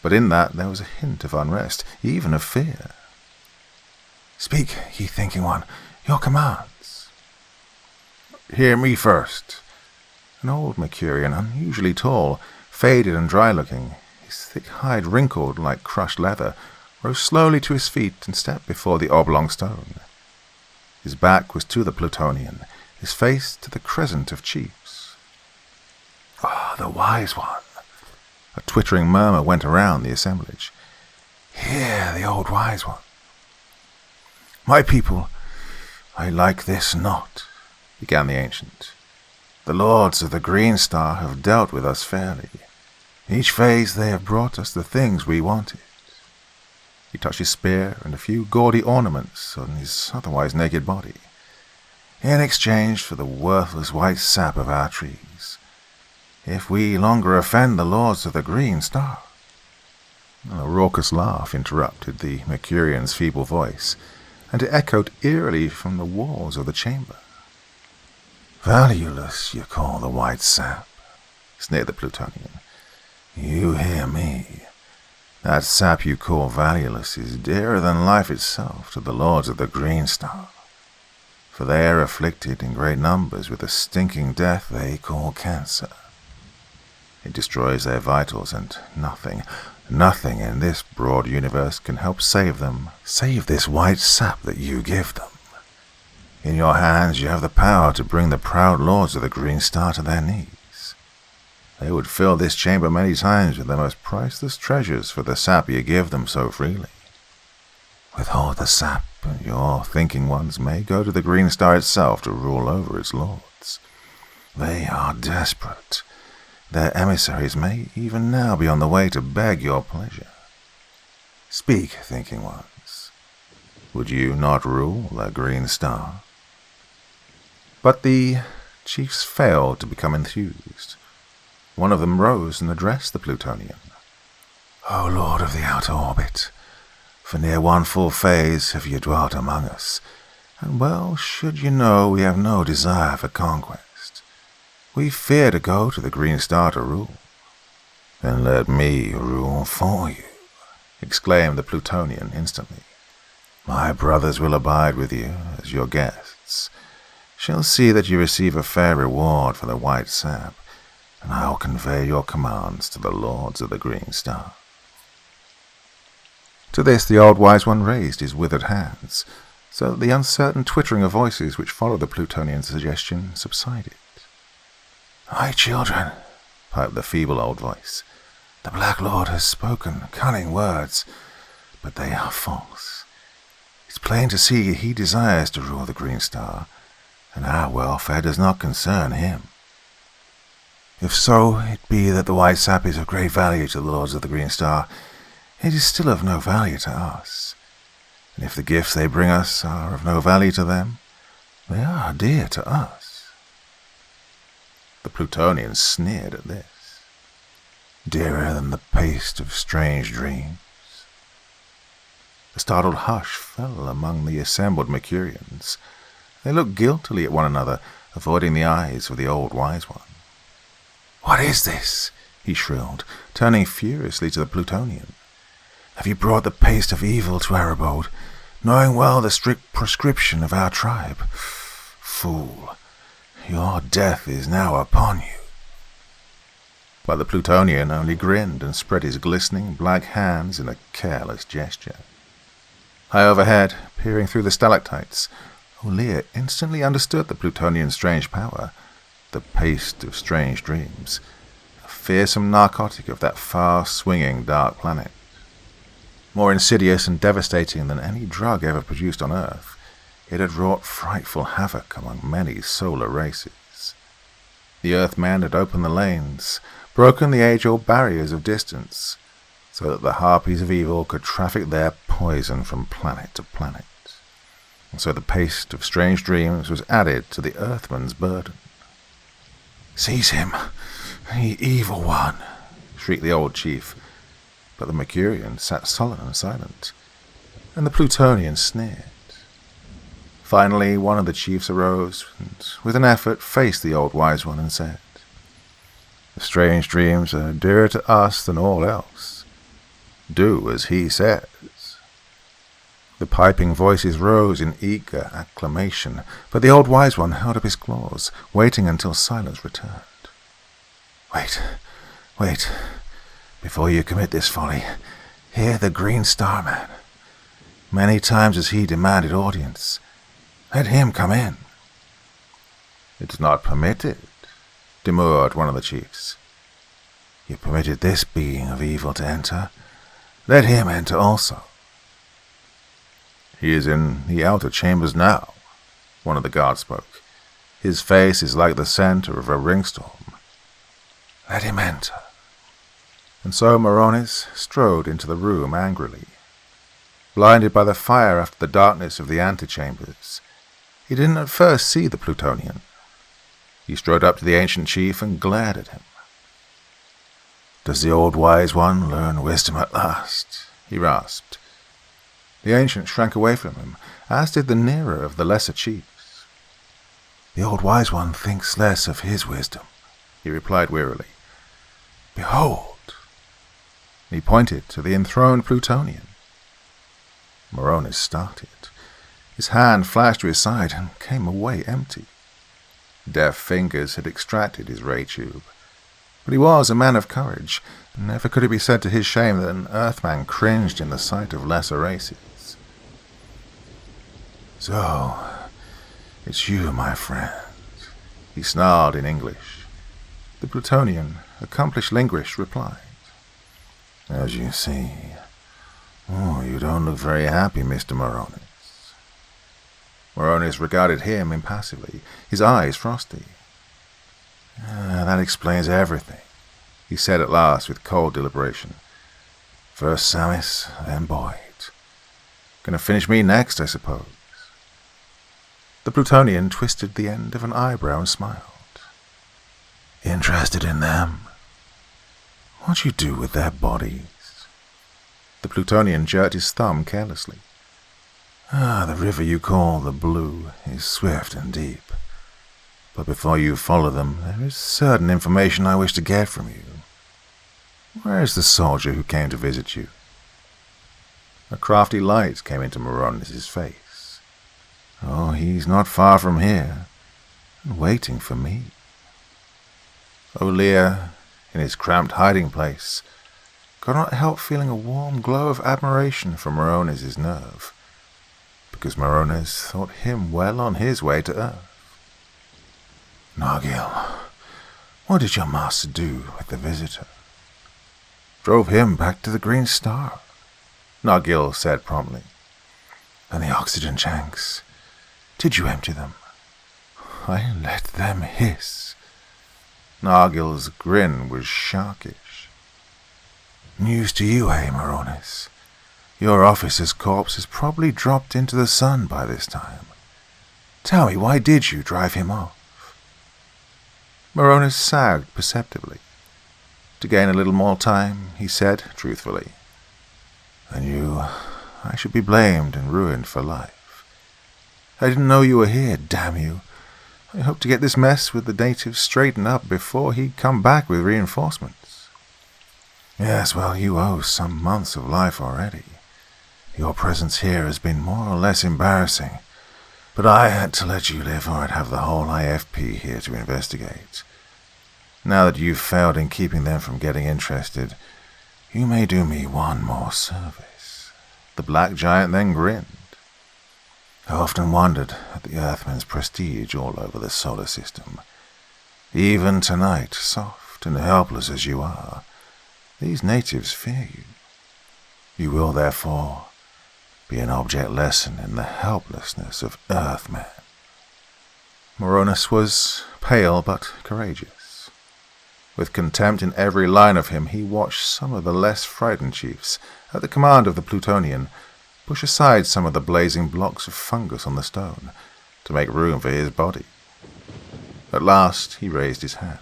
But in that there was a hint of unrest, even of fear. Speak, ye thinking one, your commands. Hear me first. An old Mercurian, unusually tall, faded and dry-looking, his thick hide wrinkled like crushed leather, rose slowly to his feet and stepped before the oblong stone. His back was to the Plutonian, his face to the crescent of chiefs. The wise one. A twittering murmur went around the assemblage. Hear the old wise one. My people, I like this not, began the ancient. The lords of the Green Star have dealt with us fairly. Each phase they have brought us the things we wanted. He touched his spear and a few gaudy ornaments on his otherwise naked body, in exchange for the worthless white sap of our trees. If we longer offend the lords of the Green Star. A raucous laugh interrupted the Mercurian's feeble voice, and it echoed eerily from the walls of the chamber. Valueless you call the white sap, sneered the Plutonian. You hear me. That sap you call valueless is dearer than life itself to the lords of the Green Star, for they are afflicted in great numbers with a stinking death they call cancer. It destroys their vitals, and nothing in this broad universe can help save them, save this white sap that you give them. In your hands you have the power to bring the proud lords of the Green Star to their knees. They would fill this chamber many times with the most priceless treasures for the sap you give them so freely. Withhold the sap, and your thinking ones may go to the Green Star itself to rule over its lords. They are desperate. Their emissaries may even now be on the way to beg your pleasure. Speak, thinking ones. Would you not rule the Green Star? But the chiefs failed to become enthused. One of them rose and addressed the Plutonian. "O Lord of the outer orbit, for near one full phase have you dwelt among us, and well should you know we have no desire for conquest. We fear to go to the Green Star to rule." "Then let me rule for you," exclaimed the Plutonian instantly. "My brothers will abide with you as your guests, shall see that you receive a fair reward for the white sap, and I will convey your commands to the lords of the Green Star." To this the old wise one raised his withered hands, so that the uncertain twittering of voices which followed the Plutonian's suggestion subsided. "My children," piped the feeble old voice, "the Black Lord has spoken cunning words, but they are false. It's plain to see he desires to rule the Green Star, and our welfare does not concern him. If so it be that the white sap is of great value to the lords of the Green Star, it is still of no value to us. And if the gifts they bring us are of no value to them, they are dear to us." The Plutonian sneered at this. "Dearer than the paste of strange dreams?" A startled hush fell among the assembled Mercurians. They looked guiltily at one another, avoiding the eyes of the old wise one. "What is this?" he shrilled, turning furiously to the Plutonian. "Have you brought the paste of evil to our abode, knowing well the strict prescription of our tribe? Fool, your death is now upon you." But the Plutonian only grinned and spread his glistening black hands in a careless gesture. High overhead, peering through the stalactites, O'Lear instantly understood the Plutonian's strange power, the paste of strange dreams, a fearsome narcotic of that far-swinging dark planet. More insidious and devastating than any drug ever produced on Earth, it had wrought frightful havoc among many solar races. The Earthman had opened the lanes, broken the age-old barriers of distance, so that the harpies of evil could traffic their poison from planet to planet. And so the paste of strange dreams was added to the Earthman's burden. "Seize him, the evil one!" shrieked the old chief, but the Mercurian sat sullen and silent, and the Plutonian sneered. Finally, one of the chiefs arose, and with an effort faced the old wise one and said, "The strange dreams are dearer to us than all else. Do as he says." The piping voices rose in eager acclamation, but the old wise one held up his claws, waiting until silence returned. Wait, before you commit this folly, hear the Green Star Man. Many times has he demanded audience. Let him come in." "It's not permitted," demurred one of the chiefs. "You permitted this being of evil to enter. Let him enter also." "He is in the outer chambers now," one of the guards spoke. "His face is like the center of a rainstorm." "Let him enter." And so Moronis strode into the room angrily. Blinded by the fire after the darkness of the antechambers, he didn't at first see the Plutonian. He strode up to the ancient chief and glared at him. "Does the old wise one learn wisdom at last?" he rasped. The ancient shrank away from him, as did the nearer of the lesser chiefs. "The old wise one thinks less of his wisdom," he replied wearily. "Behold!" And he pointed to the enthroned Plutonian. Moronis started. His hand flashed to his side and came away empty. Deft fingers had extracted his ray tube. But he was a man of courage, and never could it be said to his shame that an Earthman cringed in the sight of lesser races. "So, it's you, my friend," he snarled in English. The Plutonian, accomplished linguist, replied, "As you see. Oh, you don't look very happy, Mr. Moronis." Moronis regarded him impassively, his eyes frosty. "That explains everything," he said at last with cold deliberation. "First Samus, then Boyd. Gonna finish me next, I suppose." The Plutonian twisted the end of an eyebrow and smiled. Interested in them? What'd you do with their bodies? The Plutonian jerked his thumb carelessly. The river you call the Blue is swift and deep. But before you follow them, there is certain information I wish to get from you. Where is the soldier who came to visit you? A crafty light came into Moronis' face. Oh, he's not far from here, and waiting for me. O'Lear, in his cramped hiding place, could not help feeling a warm glow of admiration for Moronis' nerve, because Moronis thought him well on his way to Earth. Nargil, what did your master do with the visitor? Drove him back to the Green Star, Nargil said promptly. And the oxygen tanks, did you empty them? I let them hiss. Nargil's grin was sharkish. News to you, Moronis. Your officer's corpse has probably dropped into the sun by this time. Tell me, why did you drive him off? Moronis sagged perceptibly. To gain a little more time, he said truthfully. I knew I should be blamed and ruined for life. I didn't know you were here, damn you. I hope to get this mess with the natives straightened up before he'd come back with reinforcements. Yes, well, you owe some months of life already. Your presence here has been more or less embarrassing, but I had to let you live or I'd have the whole IFP here to investigate. Now that you've failed in keeping them from getting interested, you may do me one more service. The black giant then grinned. I often wondered at the Earthman's prestige all over the solar system. Even tonight, soft and helpless as you are, these natives fear you. You will, therefore, be an object lesson in the helplessness of Earthman. Moronis was pale but courageous. With contempt in every line of him, he watched some of the less frightened chiefs, at the command of the Plutonian, push aside some of the blazing blocks of fungus on the stone to make room for his body. At last he raised his hand.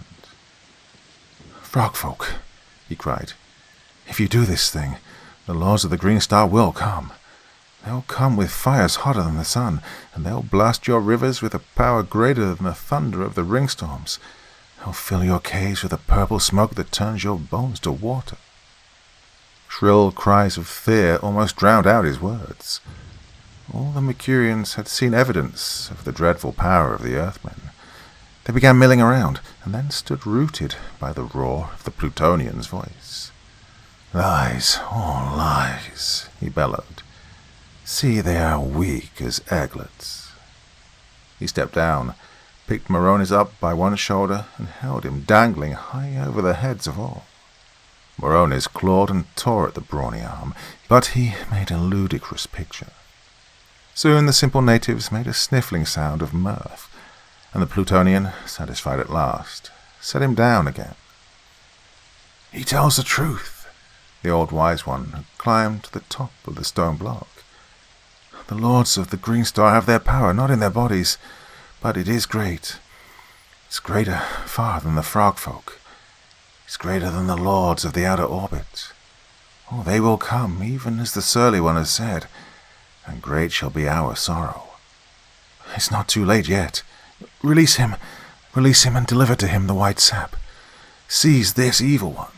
Frogfolk, he cried, if you do this thing, the lords of the Green Star will come. They'll come with fires hotter than the sun, and they'll blast your rivers with a power greater than the thunder of the ringstorms. They'll fill your caves with a purple smoke that turns your bones to water. Shrill cries of fear almost drowned out his words. All the Mercurians had seen evidence of the dreadful power of the Earthmen. They began milling around, and then stood rooted by the roar of the Plutonian's voice. Lies, all lies, he bellowed. See, they are weak as eglets. He stepped down, picked Moronis up by one shoulder, and held him dangling high over the heads of all. Moronis clawed and tore at the brawny arm, but he made a ludicrous picture. Soon the simple natives made a sniffling sound of mirth, and the Plutonian, satisfied at last, set him down again. He tells the truth, the old wise one had climbed to the top of the stone block. The lords of the Green Star have their power, not in their bodies, but it is great. It's greater far than the frogfolk. It's greater than the lords of the outer orbit. Oh, they will come, even as the surly one has said, and great shall be our sorrow. It's not too late yet. Release him and deliver to him the white sap. Seize this evil one.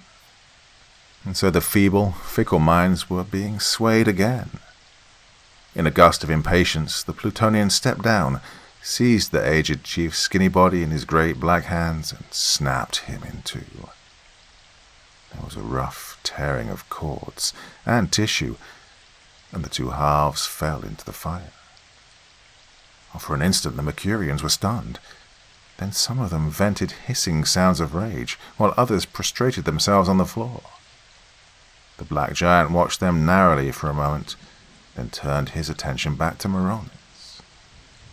And so the feeble, fickle minds were being swayed again. In a gust of impatience, the Plutonian stepped down, seized the aged chief's skinny body in his great black hands, and snapped him in two. There was a rough tearing of cords and tissue, and the two halves fell into the fire. For an instant the Mercurians were stunned. Then some of them vented hissing sounds of rage, while others prostrated themselves on the floor. The black giant watched them narrowly for a moment, then turned his attention back to Moronis.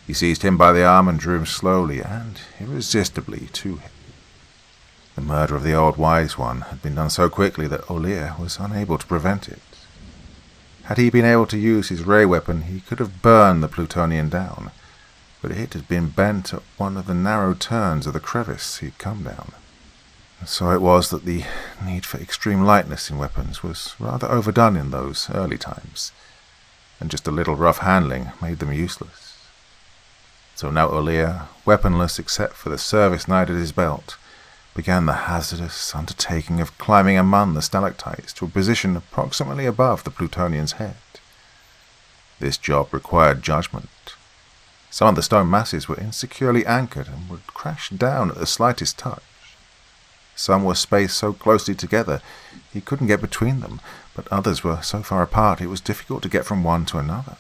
He seized him by the arm and drew him slowly and irresistibly to him. The murder of the old wise one had been done so quickly that O'Lear was unable to prevent it. Had he been able to use his ray weapon, he could have burned the Plutonian down, but it had been bent at one of the narrow turns of the crevice he'd come down. So it was that the need for extreme lightness in weapons was rather overdone in those early times, and just a little rough handling made them useless. So now O'Lear, weaponless except for the service knife at his belt, began the hazardous undertaking of climbing among the stalactites to a position approximately above the Plutonian's head. This job required judgment. Some of the stone masses were insecurely anchored and would crash down at the slightest touch. Some were spaced so closely together he couldn't get between them, but others were so far apart it was difficult to get from one to another.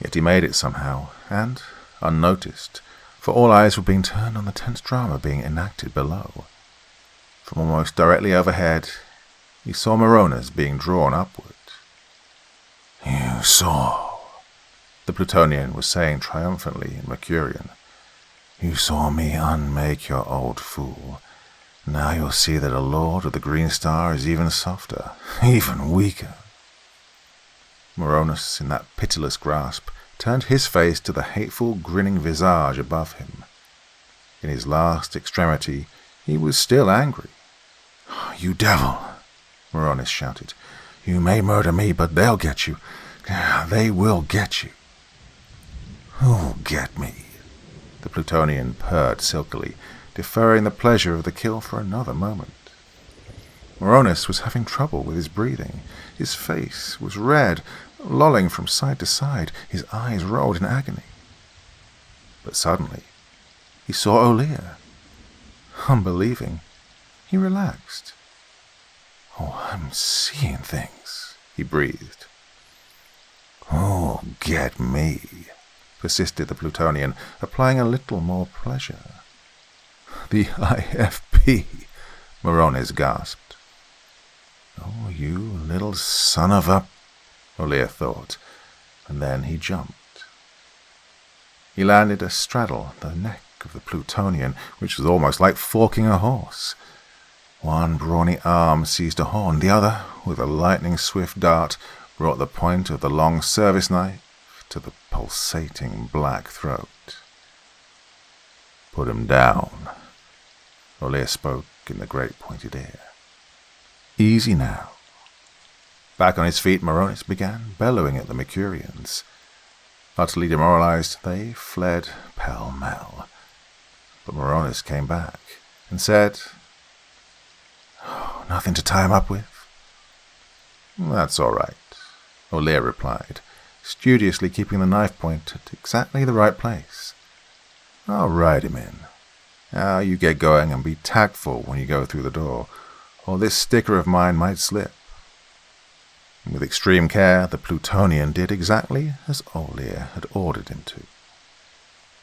Yet he made it somehow, and, unnoticed, for all eyes were being turned on the tense drama being enacted below. From almost directly overhead, he saw Moronas being drawn upward. "You saw," the Plutonian was saying triumphantly in Mercurian. "You saw me unmake your old fool. Now you'll see that a Lord of the Green Star is even softer, even weaker." Moronas, in that pitiless grasp, turned his face to the hateful, grinning visage above him. In his last extremity, he was still angry. "You devil!" Moronas shouted. "You may murder me, but they'll get you. They will get you." "Who'll get me?" the Plutonian purred silkily, deferring the pleasure of the kill for another moment. Moronas was having trouble with his breathing. His face was red, lolling from side to side, his eyes rolled in agony. But suddenly, he saw O'Lear. Unbelieving, he relaxed. "Oh, I'm seeing things," he breathed. "Oh, get me," persisted the Plutonian, applying a little more pleasure. "The IFP," Moronas gasped. "Oh, you little son of a—" O'Lear thought, and then he jumped. He landed astraddle the neck of the Plutonian, which was almost like forking a horse. One brawny arm seized a horn, the other, with a lightning-swift dart, brought the point of the long service knife to the pulsating black throat. "Put him down," O'Lear spoke in the great pointed ear. "Easy now." Back on his feet, Moronas began bellowing at the Mercurians. Utterly demoralized, they fled pell-mell. But Moronas came back and said, "Oh, nothing to tie him up with?" "That's all right," O'Lear replied, studiously keeping the knife point at exactly the right place. "I'll ride him in. Now you get going and be tactful when you go through the door, or this sticker of mine might slip." With extreme care, the Plutonian did exactly as O'Lear had ordered him to.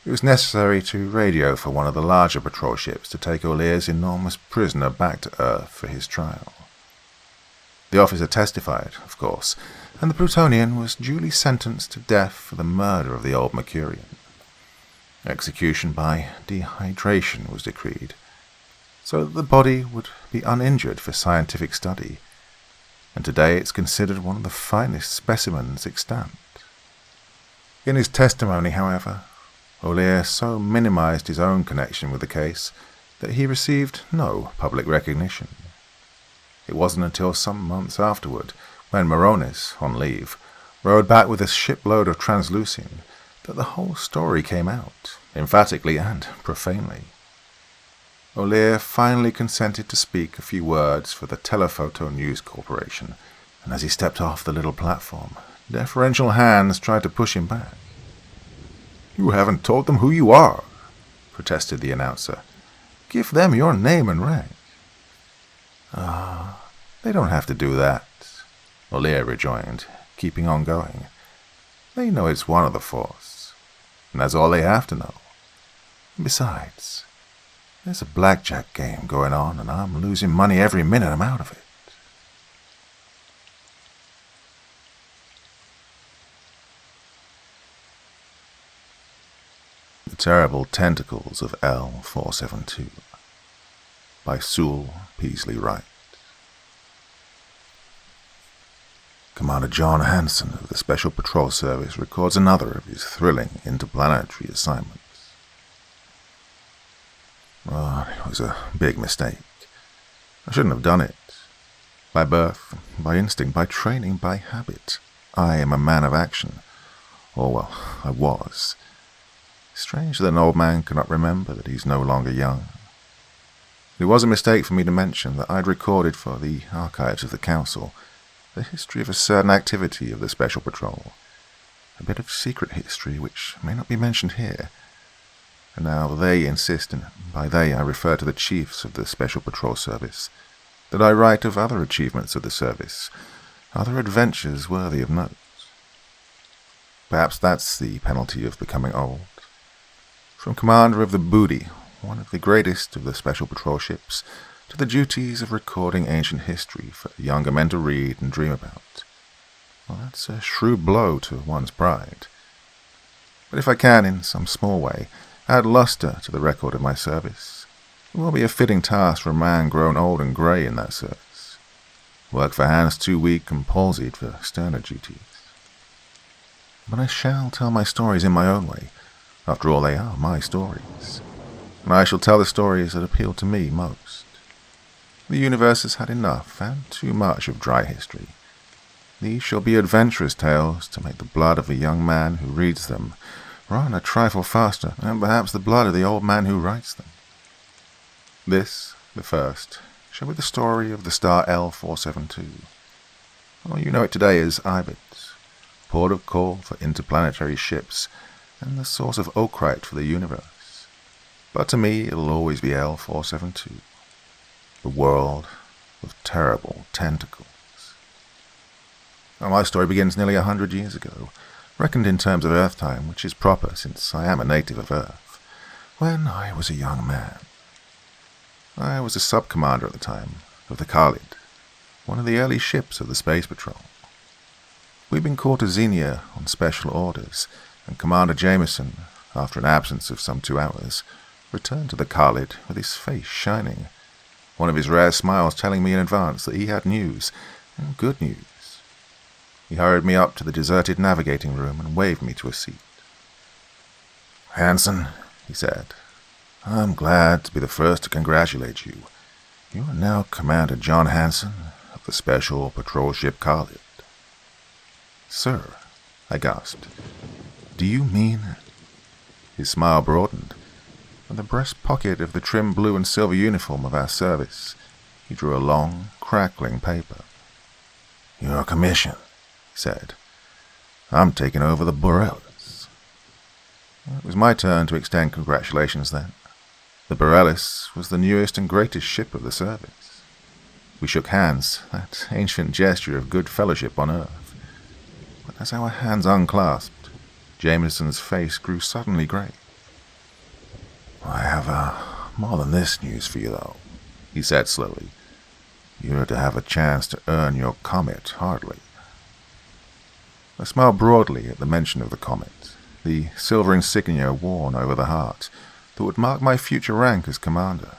It was necessary to radio for one of the larger patrol ships to take O'Lear's enormous prisoner back to Earth for his trial. The officer testified, of course, and the Plutonian was duly sentenced to death for the murder of the old Mercurian. Execution by dehydration was decreed, so that the body would be uninjured for scientific study, and today it's considered one of the finest specimens extant. In his testimony, however, O'Lear so minimized his own connection with the case that he received no public recognition. It wasn't until some months afterward, when Moronas, on leave, rode back with a shipload of translucine, that the whole story came out, emphatically and profanely. O'Lear finally consented to speak a few words for the Telephoto News Corporation, and as he stepped off the little platform, deferential hands tried to push him back. "You haven't told them who you are," protested the announcer. "Give them your name and rank." They don't have to do that," O'Lear rejoined, keeping on going. "They know it's one of the Force, and that's all they have to know. Besides, there's a blackjack game going on, and I'm losing money every minute I'm out of it." The Terrible Tentacles of L-472 by Sewell Peaslee Wright. Commander John Hanson of the Special Patrol Service records another of his thrilling interplanetary assignments. Oh, it was a big mistake. I shouldn't have done it. By birth, by instinct, by training, by habit, I am a man of action. Or, well, I was. Strange that an old man cannot remember that he's no longer young. It was a mistake for me to mention that I'd recorded for the archives of the Council the history of a certain activity of the Special Patrol, a bit of secret history which may not be mentioned here. And now they insist, and by they I refer to the chiefs of the Special Patrol Service, that I write of other achievements of the service, other adventures worthy of note. Perhaps that's the penalty of becoming old. From commander of the Booty, one of the greatest of the Special Patrol ships, to the duties of recording ancient history for younger men to read and dream about. Well, that's a shrewd blow to one's pride. But if I can, in some small way, add luster to the record of my service, it will be a fitting task for a man grown old and grey in that service. Work for hands too weak and palsied for sterner duties. But I shall tell my stories in my own way. After all, they are my stories. And I shall tell the stories that appeal to me most. The universe has had enough and too much of dry history. These shall be adventurous tales to make the blood of a young man who reads them run a trifle faster, and perhaps the blood of the old man who writes them. This, the first, shall be the story of the star L472. Oh, you know it today as Ibis, port of call for interplanetary ships, and the source of ocrite for the universe. But to me, it'll always be L472. The world of terrible tentacles. Well, my story begins nearly 100 years ago, reckoned in terms of Earth time, which is proper since I am a native of Earth, when I was a young man. I was a sub-commander at the time of the Khalid, one of the early ships of the Space Patrol. We'd been called to Xenia on special orders, and Commander Jameson, after an absence of some 2 hours, returned to the Khalid with his face shining, one of his rare smiles telling me in advance that he had news, and good news. He hurried me up to the deserted navigating room and waved me to a seat. "Hanson," he said, "I'm glad to be the first to congratulate you. You are now Commander John Hanson of the Special Patrol Ship Khalid." "Sir," I gasped, "do you mean—" His smile broadened. From the breast pocket of the trim blue and silver uniform of our service, he drew a long, crackling paper. "Your commission," he said. "I'm taking over the Borealis." It was my turn to extend congratulations then. The Borealis was the newest and greatest ship of the service. We shook hands, that ancient gesture of good fellowship on Earth. But as our hands unclasped, Jameson's face grew suddenly grave. "I have more than this news for you, though," he said slowly. "You're to have a chance to earn your comet hardly." I smiled broadly at the mention of the comet, the silver insignia worn over the heart that would mark my future rank as commander,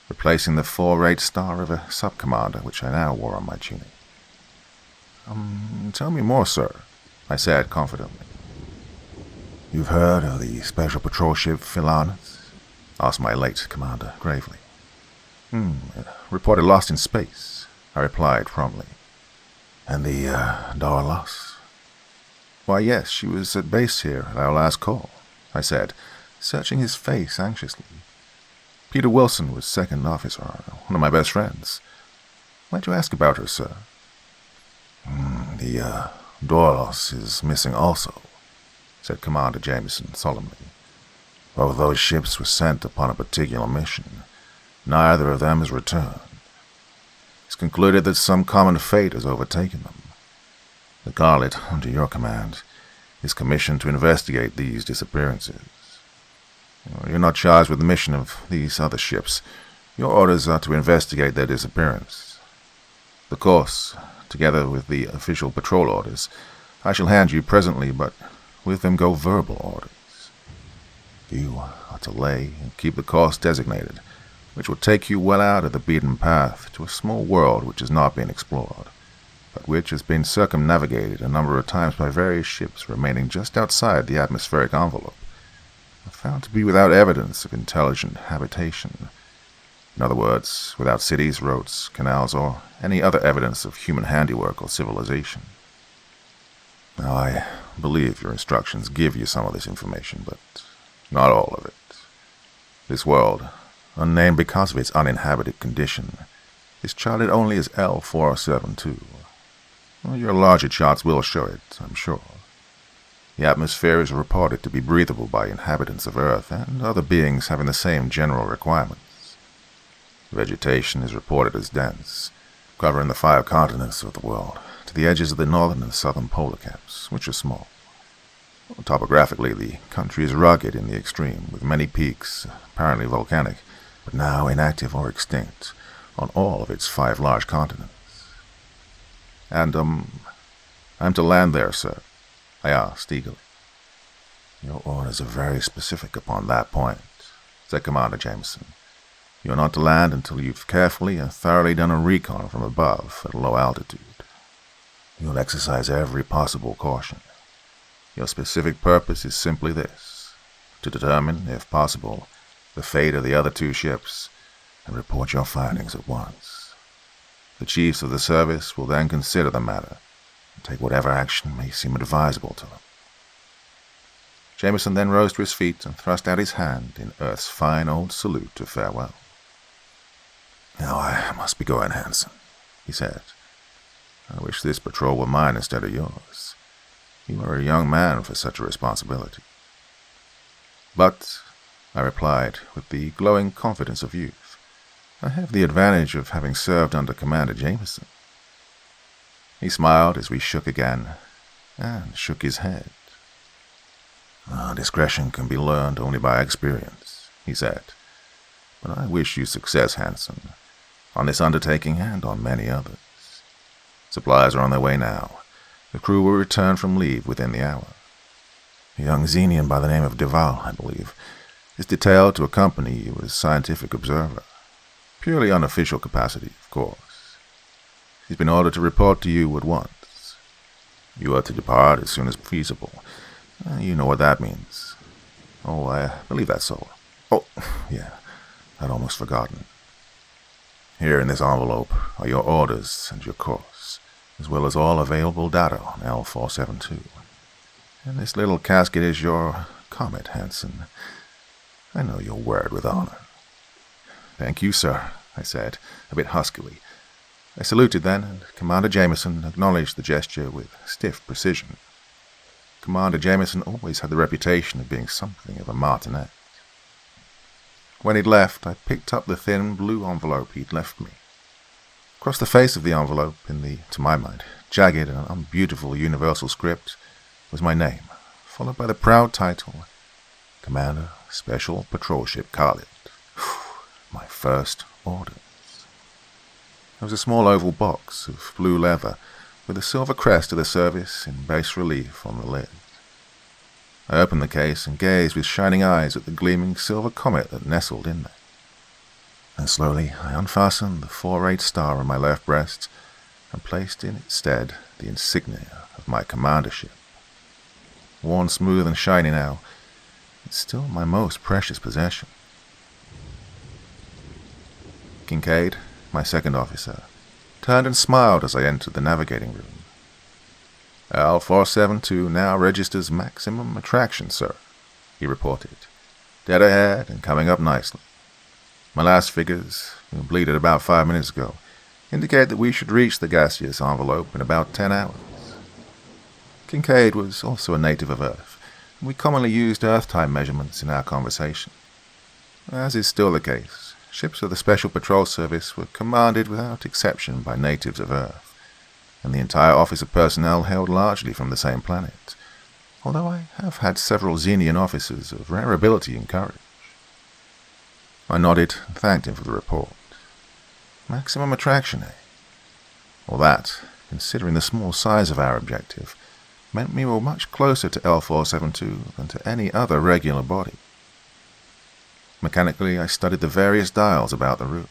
replacing the 4-rate star of a sub-commander which I now wore on my tunic. Tell me more, sir," I said confidently. "You've heard of the Special Patrol ship Philanus?" asked my late commander gravely. "Reported lost in space," I replied promptly. "And the Dorlos?" "Why, yes, she was at base here at our last call," I said, searching his face anxiously. "Peter Wilson was second officer, one of my best friends. Why'd you ask about her, sir?" "The Dorlos is missing also," said Commander Jameson solemnly. "Both those ships were sent upon a particular mission. Neither of them has returned. It's concluded that some common fate has overtaken them. The Khalid, under your command, is commissioned to investigate these disappearances. You're not charged with the mission of these other ships. Your orders are to investigate their disappearance. The course, together with the official patrol orders, I shall hand you presently, but with them go verbal orders. You are to lay and keep the course designated, which will take you well out of the beaten path to a small world which has not been explored, but which has been circumnavigated a number of times by various ships remaining just outside the atmospheric envelope, are found to be without evidence of intelligent habitation. In other words, without cities, roads, canals, or any other evidence of human handiwork or civilization. Now, I believe your instructions give you some of this information, but not all of it. This world, unnamed because of its uninhabited condition, is charted only as L472. Well, your larger charts will show it, I'm sure. The atmosphere is reported to be breathable by inhabitants of Earth and other beings having the same general requirements. Vegetation is reported as dense, covering the 5 continents of the world, to the edges of the northern and southern polar caps, which are small. Topographically, the country is rugged in the extreme, with many peaks, apparently volcanic, but now inactive or extinct, on all of its 5 large continents. And, I'm to land there, sir? I asked eagerly. Your orders are very specific upon that point, said Commander Jameson. You are not to land until you've carefully and thoroughly done a recon from above at a low altitude. You'll exercise every possible caution. Your specific purpose is simply this: to determine, if possible, the fate of the other 2 ships, and report your findings at once. The chiefs of the service will then consider the matter and take whatever action may seem advisable to them. Jameson then rose to his feet and thrust out his hand in Earth's fine old salute of farewell. Now I must be going, Hansen, he said. I wish this patrol were mine instead of yours. You are a young man for such a responsibility. But, I replied with the glowing confidence of youth, I have the advantage of having served under Commander Jameson. He smiled as we shook again, and shook his head. Discretion can be learned only by experience, he said. But I wish you success, Hansen, on this undertaking and on many others. Supplies are on their way now. The crew will return from leave within the hour. A young Xenian by the name of Duval, I believe, is detailed to accompany you as scientific observer. Purely unofficial capacity, of course. He's been ordered to report to you at once. You are to depart as soon as feasible. You know what that means. Oh, I believe that's all. Oh, yeah, I'd almost forgotten. Here in this envelope are your orders and your course, as well as all available data on L472. And this little casket is your comet, Hansen. I know you'll wear it with honor. Thank you, sir, I said, a bit huskily. I saluted then, and Commander Jameson acknowledged the gesture with stiff precision. Commander Jameson always had the reputation of being something of a martinet. When he'd left, I picked up the thin blue envelope he'd left me. Across the face of the envelope, in the, to my mind, jagged and unbeautiful universal script, was my name, followed by the proud title, Commander, Special Patrol Ship Khalid. My first orders. There was a small oval box of blue leather with a silver crest of the service in bas relief on the lid. I opened the case and gazed with shining eyes at the gleaming silver comet that nestled in there. And slowly I unfastened the 4-8 star on my left breast and placed in its stead the insignia of my commandership. Worn smooth and shiny now, it's still my most precious possession. Kincaid, my second officer, turned and smiled as I entered the navigating room. L472 now registers maximum attraction, sir, he reported. Dead ahead and coming up nicely. My last figures, completed about 5 minutes ago, indicate that we should reach the gaseous envelope in about 10 hours. Kincaid was also a native of Earth, and we commonly used Earth time measurements in our conversation. As is still the case, ships of the Special Patrol Service were commanded without exception by natives of Earth, and the entire office of personnel hailed largely from the same planet, although I have had several Xenian officers of rare ability and courage. I nodded and thanked him for the report. Maximum attraction, eh? Well, that, considering the small size of our objective, meant we were much closer to L472 than to any other regular body. Mechanically, I studied the various dials about the room.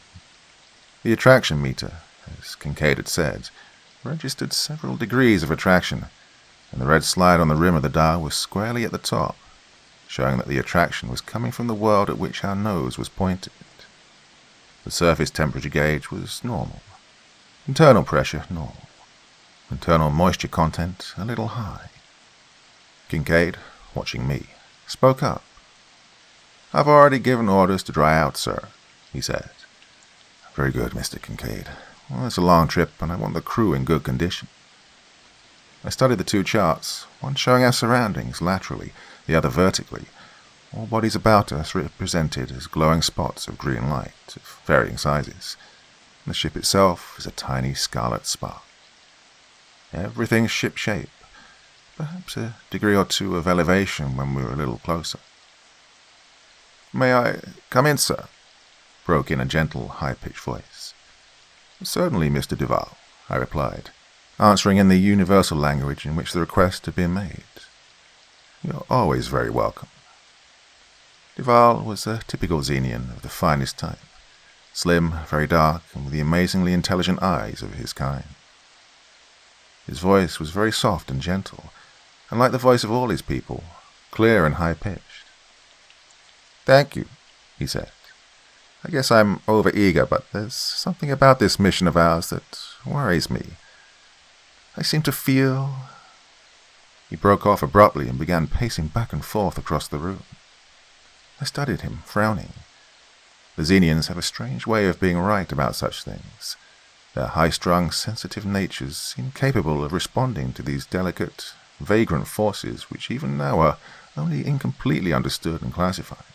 The attraction meter, as Kincaid had said, registered several degrees of attraction, and the red slide on the rim of the dial was squarely at the top, showing that the attraction was coming from the world at which our nose was pointed. The surface temperature gauge was normal. Internal pressure, normal. Internal moisture content, a little high. Kincaid, watching me, spoke up. "I've already given orders to dry out, sir," he said. "Very good, Mr. Kincaid. Well, it's a long trip, and I want the crew in good condition." I studied the two charts, one showing our surroundings laterally, the other vertically, all bodies about us represented as glowing spots of green light of varying sizes. The ship itself is a tiny scarlet spark. Everything's ship-shape, perhaps a degree or two of elevation when we were a little closer. "May I come in, sir?" broke in a gentle, high-pitched voice. "Certainly, Mr. Duval," I replied, answering in the universal language in which the request had been made. "You're always very welcome." Duval was a typical Xenian of the finest type, slim, very dark, and with the amazingly intelligent eyes of his kind. His voice was very soft and gentle, and like the voice of all his people, clear and high-pitched. "Thank you," he said. "I guess I'm over-eager, but there's something about this mission of ours that worries me. I seem to feel—" He broke off abruptly and began pacing back and forth across the room. I studied him, frowning. The Xenians have a strange way of being right about such things. Their high-strung, sensitive natures seem capable of responding to these delicate, vagrant forces which even now are only incompletely understood and classified.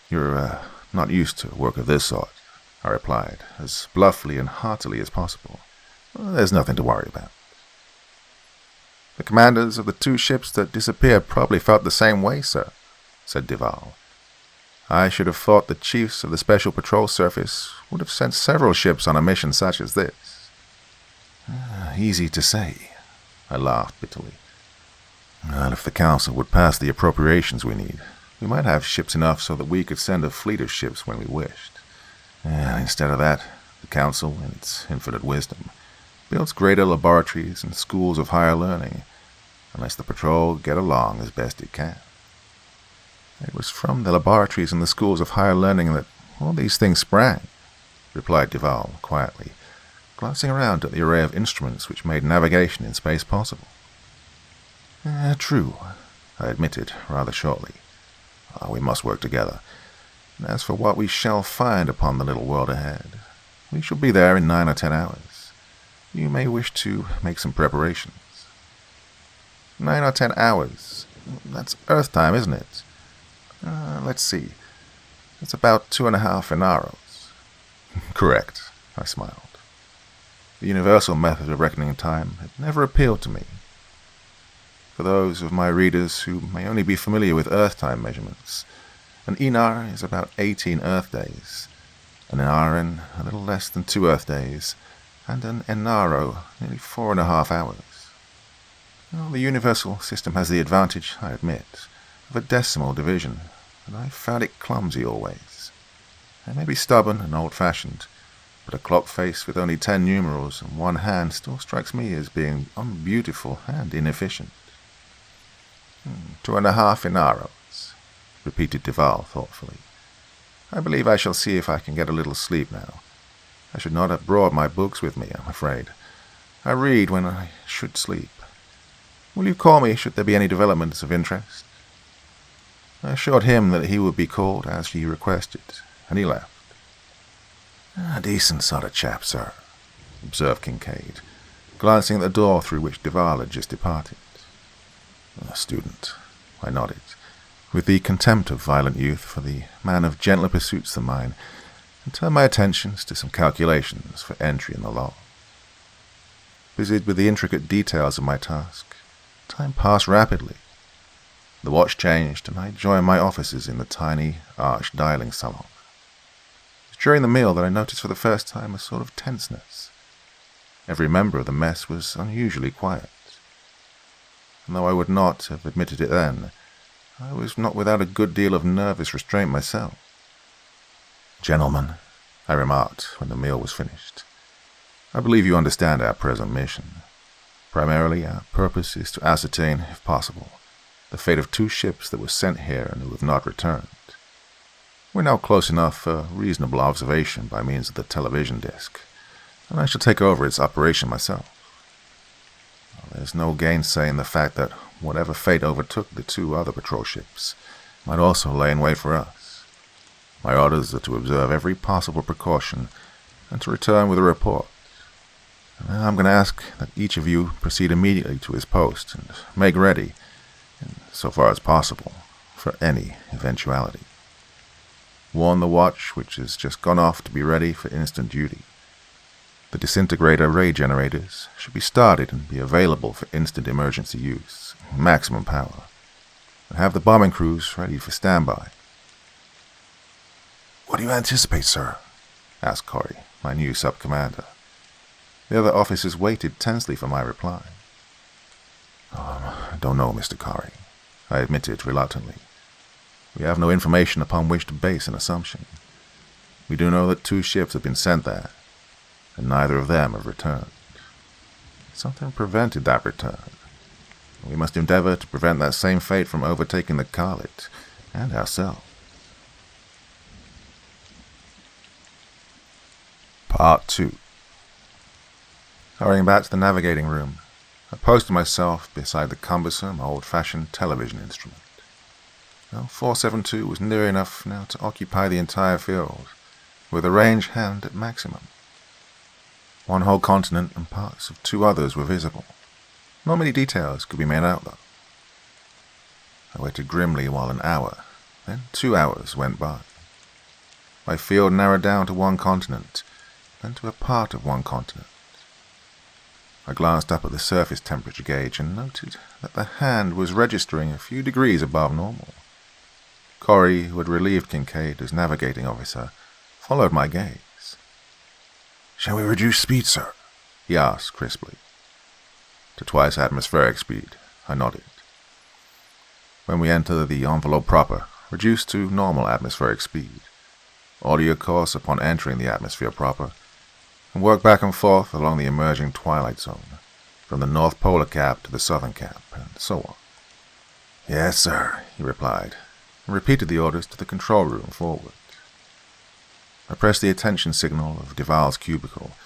"You're not used to work of this sort," I replied, as bluffly and heartily as possible. "There's nothing to worry about." "The commanders of the two ships that disappeared probably felt the same way, sir," said Duval. "I should have thought the chiefs of the Special Patrol Service would have sent several ships on a mission such as this." "Easy to say," I laughed bitterly. "Well, if the Council would pass the appropriations we need, we might have ships enough so that we could send a fleet of ships when we wished. And instead of that, the Council, in its infinite wisdom, builds greater laboratories and schools of higher learning, and lets the Patrol get along as best it can." "It was from the laboratories and the schools of higher learning that all these things sprang," replied Duval quietly, glancing around at the array of instruments which made navigation in space possible. "True," I admitted rather shortly. "We must work together. And as for what we shall find upon the little world ahead, we shall be there in 9 or 10 hours. You may wish to make some preparations." 9 or 10 hours? That's Earth time, isn't it? Let's see. It's about 2.5 Inaros. "Correct," I smiled. The universal method of reckoning time had never appealed to me. For those of my readers who may only be familiar with Earth time measurements, an Inar is about 18 Earth days, an Inaran a little less than 2 Earth days, and an Enaro nearly 4.5 hours. Well, the universal system has the advantage, I admit, of a decimal division, and I found it clumsy always. I may be stubborn and old-fashioned, but a clock face with only 10 numerals and 1 hand still strikes me as being unbeautiful and inefficient. 2.5 Inaros, repeated Duval thoughtfully. "I believe I shall see if I can get a little sleep now. I should not have brought my books with me, I'm afraid. I read when I should sleep. Will you call me should there be any developments of interest?" I assured him that he would be called as he requested, and he left. "A decent sort of chap, sir," observed Kincaid, glancing at the door through which Duval had just departed. "A student," I nodded, with the contempt of violent youth for the man of gentler pursuits than mine, and turned my attentions to some calculations for entry in the law. Busied with the intricate details of my task, time passed rapidly. The watch changed, and I joined my officers in the tiny, arched dialing salon. It was during the meal that I noticed for the first time a sort of tenseness. Every member of the mess was unusually quiet. And though I would not have admitted it then, I was not without a good deal of nervous restraint myself. "Gentlemen," I remarked when the meal was finished, I believe you understand our present mission. Primarily, our purpose is to ascertain, if possible, the fate of 2 ships that were sent here and who have not returned. We're now close enough for reasonable observation by means of the television disc, and I shall take over its operation myself. There's no gainsaying the fact that whatever fate overtook the 2 other patrol ships might also lay in wait for us. My orders are to observe every possible precaution and to return with a report. And I'm going to ask that each of you proceed immediately to his post and make ready, so far as possible, for any eventuality. Warn the watch, which has just gone off, to be ready for instant duty. The disintegrator ray generators should be started and be available for instant emergency use, maximum power, and have the bombing crews ready for standby. "What do you anticipate, sir?" asked Corey, my new sub-commander. The other officers waited tensely for my reply. "I don't know, Mr. Corey," I admitted reluctantly. "We have no information upon which to base an assumption. We do know that 2 ships have been sent there, and neither of them have returned. Something prevented that return. We must endeavor to prevent that same fate from overtaking the Khalid and ourselves." Part 2. Hurrying back to the navigating room, I posted myself beside the cumbersome, old-fashioned television instrument. 472 was near enough now to occupy the entire field, with a range hand at maximum. 1 whole continent and parts of 2 others were visible. Not many details could be made out, though. I waited grimly while an hour, then 2 hours went by. My field narrowed down to 1 continent, then to a part of 1 continent. I glanced up at the surface temperature gauge and noted that the hand was registering a few degrees above normal. Corey, who had relieved Kincaid as navigating officer, followed my gaze. "Shall we reduce speed, sir?" he asked crisply. "To twice atmospheric speed," I nodded. "When we enter the envelope proper, reduce to normal atmospheric speed. Order your course upon entering the atmosphere proper, and work back and forth along the emerging twilight zone, from the North Polar Cap to the Southern Cap, and so on." "Yes, sir," he replied, and repeated the orders to the control room forward. I pressed the attention signal of Duval's cubicle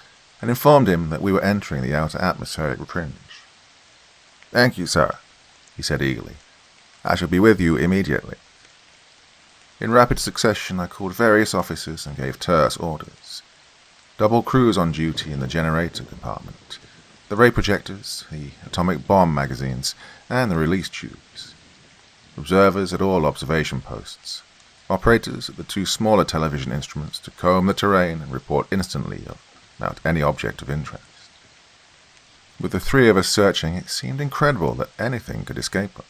and informed him that we were entering the outer atmospheric fringe. "Thank you, sir," he said eagerly. "I shall be with you immediately." In rapid succession, I called various officers and gave terse orders. Double crews on duty in the generator compartment, the ray projectors, the atomic bomb magazines, and the release tubes. Observers at all observation posts. Operators at the 2 smaller television instruments to comb the terrain and report instantly about any object of interest. With the 3 of us searching, it seemed incredible that anything could escape us.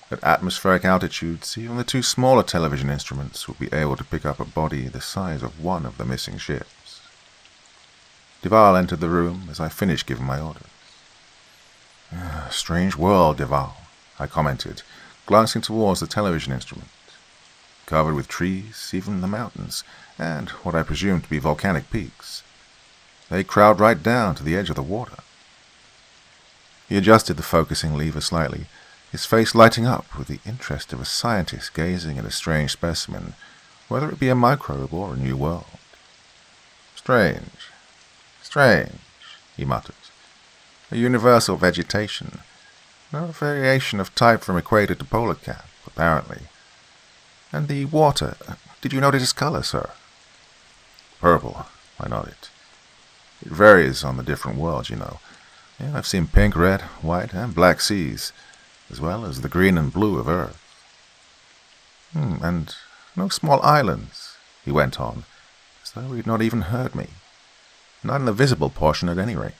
At atmospheric altitudes, even the 2 smaller television instruments would be able to pick up a body the size of one of the missing ships. Duval entered the room as I finished giving my orders. "Strange world, Duval," I commented, glancing towards the television instrument. Covered with trees, even the mountains, and what I presumed to be volcanic peaks. They crowd right down to the edge of the water. He adjusted the focusing lever slightly, his face lighting up with the interest of a scientist gazing at a strange specimen, whether it be a microbe or a new world. "Strange, strange," he muttered. "A universal vegetation. No variation of type from equator to polar cap, apparently. And the water, did you notice its color, sir?" "Purple," I nodded. "It varies on the different worlds, you know. Yeah, I've seen pink, red, white, and black seas, as well as the green and blue of Earth." "And no small islands," he went on, as though he'd not even heard me. "Not in the visible portion, at any rate."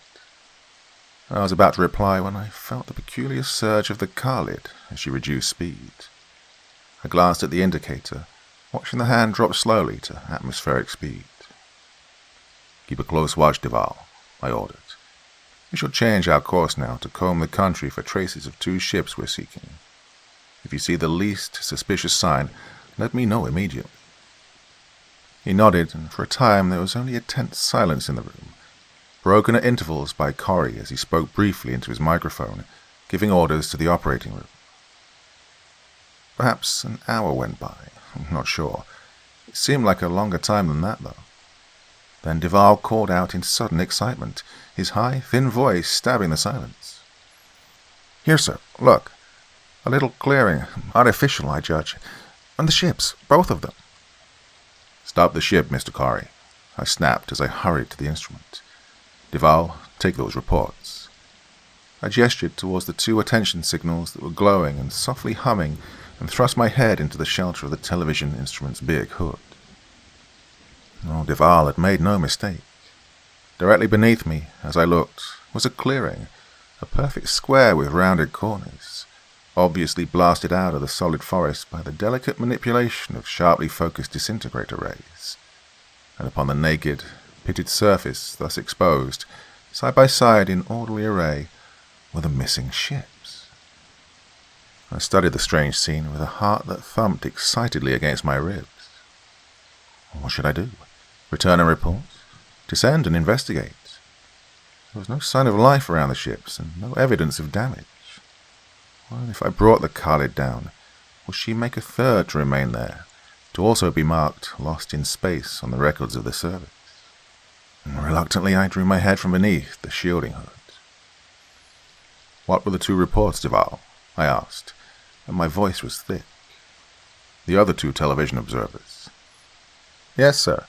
I was about to reply when I felt the peculiar surge of the Khalid as she reduced speed. I glanced at the indicator, watching the hand drop slowly to atmospheric speed. "Keep a close watch, Duval," I ordered. "We shall change our course now to comb the country for traces of 2 ships we're seeking. If you see the least suspicious sign, let me know immediately." He nodded, and for a time there was only a tense silence in the room, broken at intervals by Corey as he spoke briefly into his microphone, giving orders to the operating room. Perhaps an hour went by, I'm not sure. It seemed like a longer time than that, though. Then Duval called out in sudden excitement, his high, thin voice stabbing the silence. "Here, sir, look. A little clearing, artificial, I judge. And the ships, both of them." "Stop the ship, Mr. Corey," I snapped as I hurried to the instrument. "Duval, take those reports." I gestured towards the 2 attention signals that were glowing and softly humming and thrust my head into the shelter of the television instrument's big hood. Oh, Duval had made no mistake. Directly beneath me, as I looked, was a clearing, a perfect square with rounded corners, obviously blasted out of the solid forest by the delicate manipulation of sharply focused disintegrator rays. And upon the naked, pitted surface thus exposed, side by side in orderly array, were the missing ships. I studied the strange scene with a heart that thumped excitedly against my ribs. What should I do? Return and report? Descend and investigate? There was no sign of life around the ships, and no evidence of damage. Well, if I brought the Khalid down, would she make a third to remain there, to also be marked lost in space on the records of the service? And reluctantly, I drew my head from beneath the shielding hood. "What were the 2 reports, Duval?" I asked, and my voice was thick. "The other 2 television observers." "Yes, sir.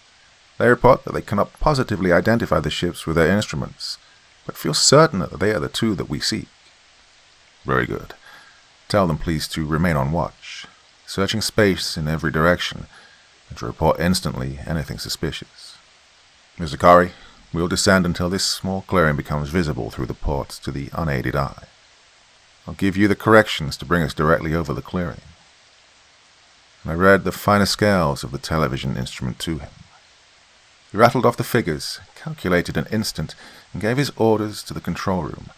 They report that they cannot positively identify the ships with their instruments, but feel certain that they are the 2 that we seek." "Very good. Tell them, please, to remain on watch, searching space in every direction, and to report instantly anything suspicious. Mr. Corey, we'll descend until this small clearing becomes visible through the ports to the unaided eye. I'll give you the corrections to bring us directly over the clearing." And I read the finer scales of the television instrument to him. He rattled off the figures, calculated an instant, and gave his orders to the control room,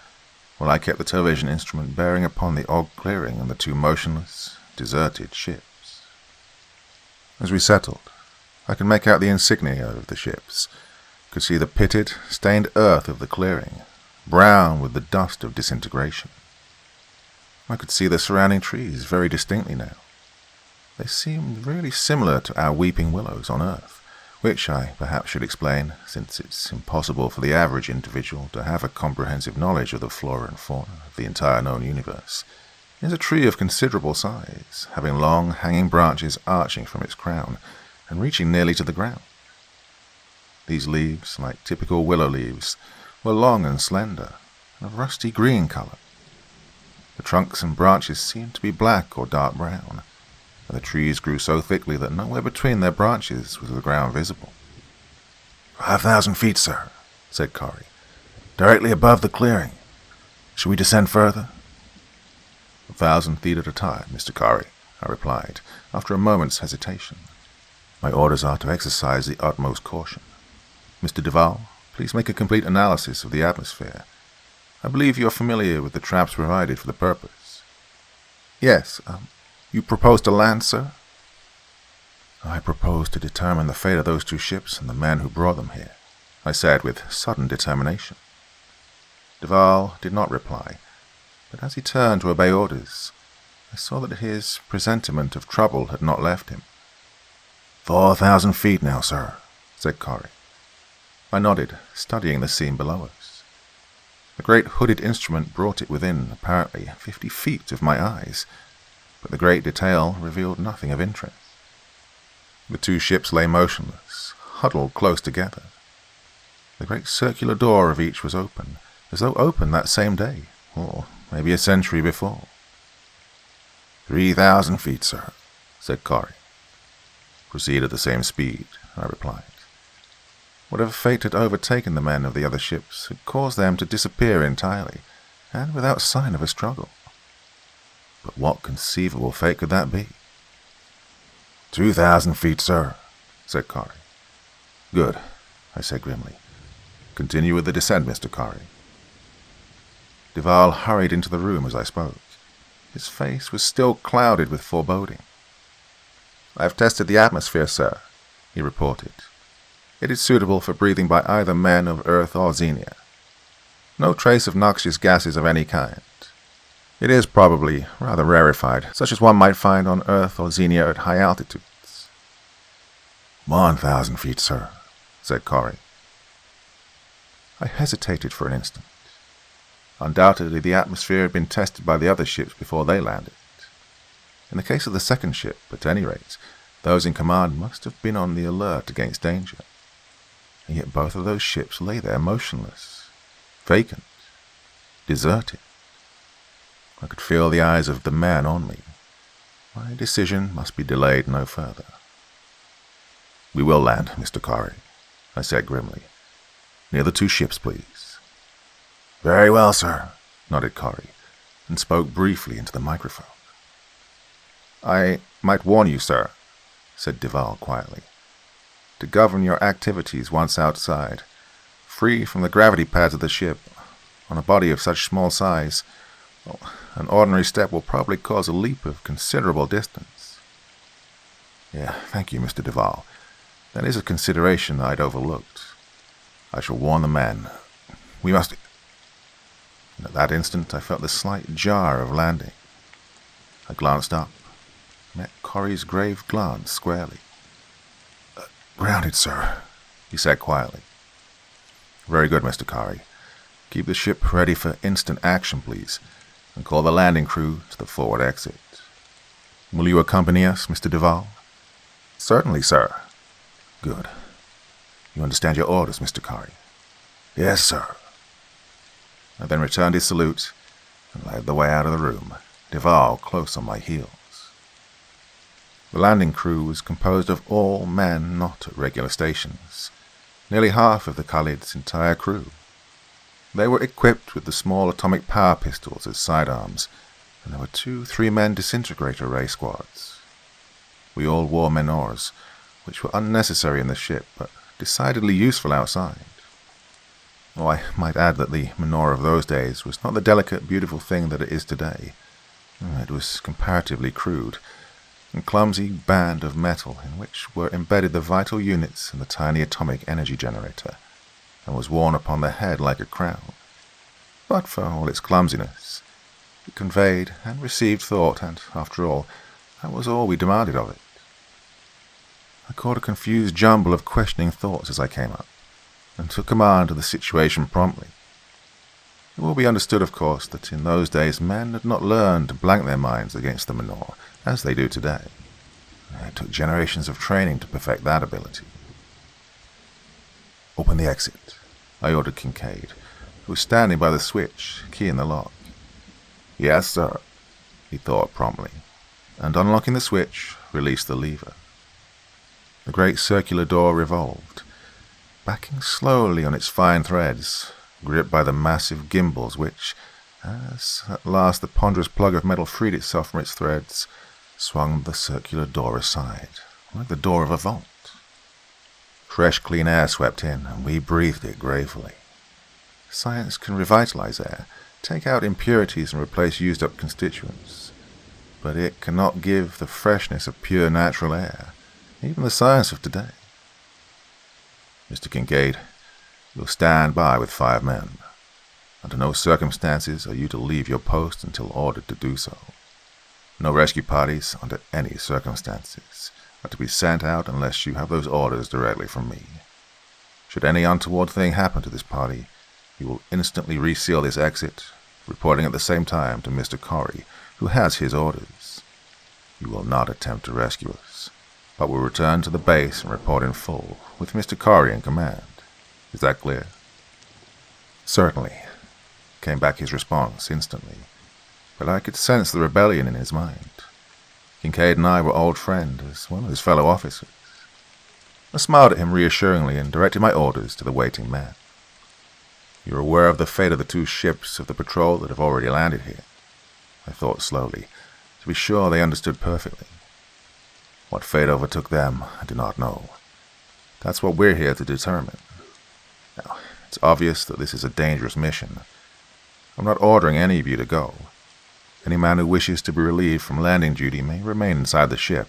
while I kept the television instrument bearing upon the odd clearing and the 2 motionless, deserted ships. As we settled, I could make out the insignia of the ships, could see the pitted, stained earth of the clearing, brown with the dust of disintegration. I could see the surrounding trees very distinctly now. They seemed really similar to our weeping willows on Earth, which I perhaps should explain, since it's impossible for the average individual to have a comprehensive knowledge of the flora and fauna of the entire known universe, is a tree of considerable size, having long, hanging branches arching from its crown and reaching nearly to the ground. These leaves, like typical willow leaves, were long and slender, and of rusty green color. The trunks and branches seemed to be black or dark brown, and the trees grew so thickly that nowhere between their branches was the ground visible. 5,000 feet, sir," said Corey, "directly above the clearing. Should we descend further?" 1,000 feet at a time, Mr. Corey," I replied, after a moment's hesitation. "My orders are to exercise the utmost caution. Mr. Duval, please make a complete analysis of the atmosphere. I believe you are familiar with the traps provided for the purpose." "Yes, you propose to land, sir?" "I propose to determine the fate of those 2 ships and the men who brought them here," I said with sudden determination. Duval did not reply, but as he turned to obey orders, I saw that his presentiment of trouble had not left him. 4,000 feet now, sir," said Corey. I nodded, studying the scene below us. The great hooded instrument brought it within, apparently, 50 feet of my eyes, but the great detail revealed nothing of interest. The 2 ships lay motionless, huddled close together. The great circular door of each was open, as though opened that same day, or maybe a century before. 3,000 feet, sir," said Corey. "Proceed at the same speed," I replied. Whatever fate had overtaken the men of the other ships had caused them to disappear entirely, and without sign of a struggle. But what conceivable fate could that be? 2,000 feet, sir," said Corey. "Good," I said grimly. "Continue with the descent, Mr. Corey." Duval hurried into the room as I spoke. His face was still clouded with foreboding. "I have tested the atmosphere, sir," he reported. It is suitable for breathing by either men of Earth or Xenia. No trace of noxious gases of any kind. It is probably rather rarefied, such as one might find on Earth or Xenia at high altitudes. 1,000 feet, sir, said Corey. I hesitated for an instant. Undoubtedly, the atmosphere had been tested by the other ships before they landed. In the case of the second ship, at any rate, those in command must have been on the alert against danger. And yet both of those ships lay there motionless, vacant, deserted. I could feel the eyes of the men on me. My decision must be delayed no further. We will land, Mr. Corey, I said grimly. Near the two ships, please. Very well, sir, nodded Corey, and spoke briefly into the microphone. I might warn you, sir, said Duval quietly, to govern your activities once outside, free from the gravity pads of the ship, on a body of such small size, an ordinary step will probably cause a leap of considerable distance. Yeah, thank you, Mr. Duval. That is a consideration I'd overlooked. I shall warn the men. We must... And at that instant I felt the slight jar of landing. I glanced up, met Corey's grave glance squarely. Grounded, sir, he said quietly. Very good, Mr. Corey. Keep the ship ready for instant action, please, and call the landing crew to the forward exit. Will you accompany us, Mr. Duval? Certainly, sir. Good. You understand your orders, Mr. Corey? Yes, sir. I then returned his salute and led the way out of the room, Duval close on my heels. The landing crew was composed of all men not at regular stations, nearly half of the Khalid's entire crew. They were equipped with the small atomic power pistols as sidearms, and there were 2 3-man disintegrator ray squads. We all wore menores, which were unnecessary in the ship, but decidedly useful outside. Oh, I might add that the menore of those days was not the delicate, beautiful thing that it is today. It was comparatively crude, a clumsy band of metal in which were embedded the vital units in the tiny atomic energy generator, and was worn upon the head like a crown. But for all its clumsiness, it conveyed and received thought, and, after all, that was all we demanded of it. I caught a confused jumble of questioning thoughts as I came up, and took command of the situation promptly. It will be understood, of course, that in those days men had not learned to blank their minds against the menore, as they do today. It took generations of training to perfect that ability. Open the exit, I ordered Kincaid, who was standing by the switch, key in the lock. Yes, sir, he thought promptly, and unlocking the switch, released the lever. The great circular door revolved, backing slowly on its fine threads, gripped by the massive gimbals which, as at last the ponderous plug of metal freed itself from its threads, swung the circular door aside, like the door of a vault. Fresh, clean air swept in, and we breathed it gratefully. Science can revitalize air, take out impurities and replace used-up constituents, but it cannot give the freshness of pure natural air, even the science of today. Mr. Kincaid, you'll stand by with 5 men. Under no circumstances are you to leave your post until ordered to do so. No rescue parties, under any circumstances, are to be sent out unless you have those orders directly from me. Should any untoward thing happen to this party, you will instantly reseal this exit, reporting at the same time to Mr. Corey, who has his orders. You will not attempt to rescue us, but will return to the base and report in full, with Mr. Corey in command. Is that clear? Certainly, came back his response instantly, but I could sense the rebellion in his mind. Kincaid and I were old friends, as one of his fellow officers. I smiled at him reassuringly and directed my orders to the waiting men. You're aware of the fate of the 2 ships of the patrol that have already landed here? I thought slowly, to be sure they understood perfectly. What fate overtook them, I do not know. That's what we're here to determine. Now, it's obvious that this is a dangerous mission. I'm not ordering any of you to go. Any man who wishes to be relieved from landing duty may remain inside the ship,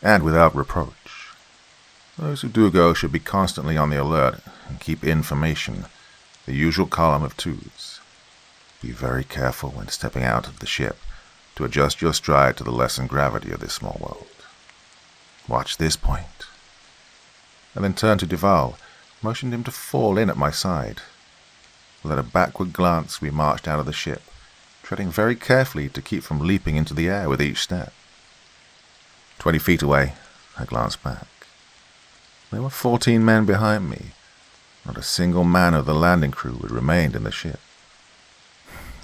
and without reproach. Those who do go should be constantly on the alert and keep information, the usual column of twos. Be very careful when stepping out of the ship to adjust your stride to the lessened gravity of this small world. Watch this point. And then turned to Duval, motioned him to fall in at my side. With a backward glance, we marched out of the ship, treading very carefully to keep from leaping into the air with each step. 20 feet away, I glanced back. There were 14 men behind me. Not a single man of the landing crew had remained in the ship.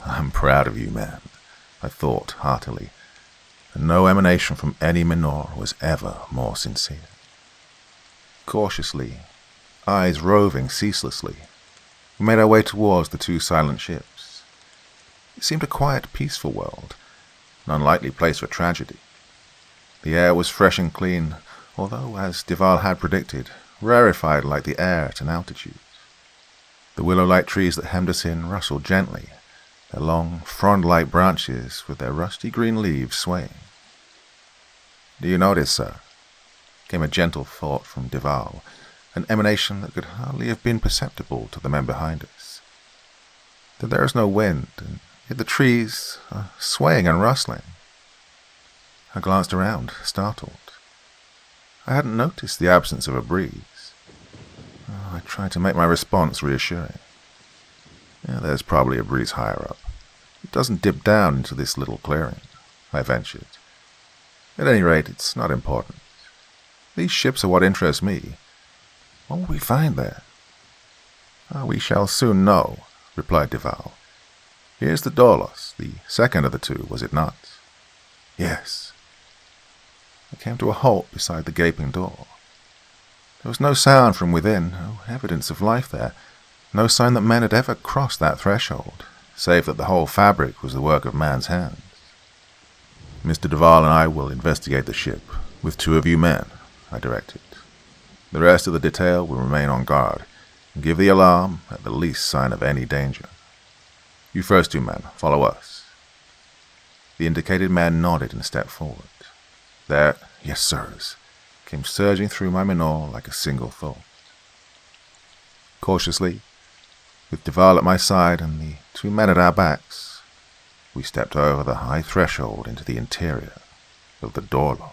I'm proud of you, man, I thought heartily, and no emanation from any menor was ever more sincere. Cautiously, eyes roving ceaselessly, we made our way towards the two silent ships. It seemed a quiet, peaceful world, an unlikely place for tragedy. The air was fresh and clean, although, as Duval had predicted, rarefied like the air at an altitude. The willow-like trees that hemmed us in rustled gently, their long, frond-like branches with their rusty green leaves swaying. "Do you notice, sir?" came a gentle thought from Duval, an emanation that could hardly have been perceptible to the men behind us. "That there is no wind, and yet the trees are swaying and rustling." I glanced around, startled. I hadn't noticed the absence of a breeze. I tried to make my response reassuring. There's probably a breeze higher up. It doesn't dip down into this little clearing, I ventured. At any rate, it's not important. These ships are what interest me. What will we find there? We shall soon know, replied Duval. Here's the Dorlos, the second of the two, was it not? Yes. I came to a halt beside the gaping door. There was no sound from within, no evidence of life there, no sign that men had ever crossed that threshold, save that the whole fabric was the work of man's hands. Mr. Duval and I will investigate the ship, with 2 of you men, I directed. The rest of the detail will remain on guard, and give the alarm at the least sign of any danger. You first 2 men, follow us. The indicated man nodded and stepped forward. There, yes sirs, came surging through my menore like a single thought. Cautiously, with Duval at my side and the 2 men at our backs, we stepped over the high threshold into the interior of the Dorlo.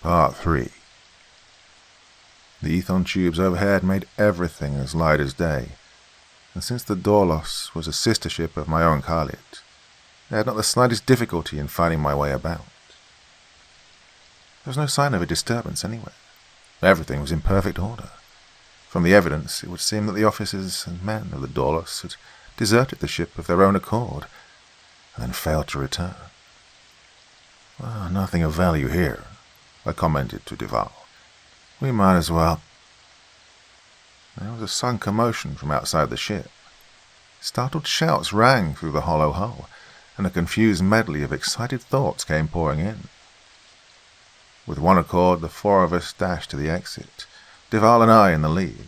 Part 3. The ethon tubes overhead made everything as light as day, and since the Dorlos was a sister ship of my own Khalid, I had not the slightest difficulty in finding my way about. There was no sign of a disturbance anywhere. Everything was in perfect order. From the evidence, it would seem that the officers and men of the Dorlos had deserted the ship of their own accord, and then failed to return. Well, nothing of value here, I commented to Duval. We might as well. There was a sudden commotion from outside the ship. Startled shouts rang through the hollow hull, and a confused medley of excited thoughts came pouring in. With one accord, the 4 of us dashed to the exit, Duval and I in the lead.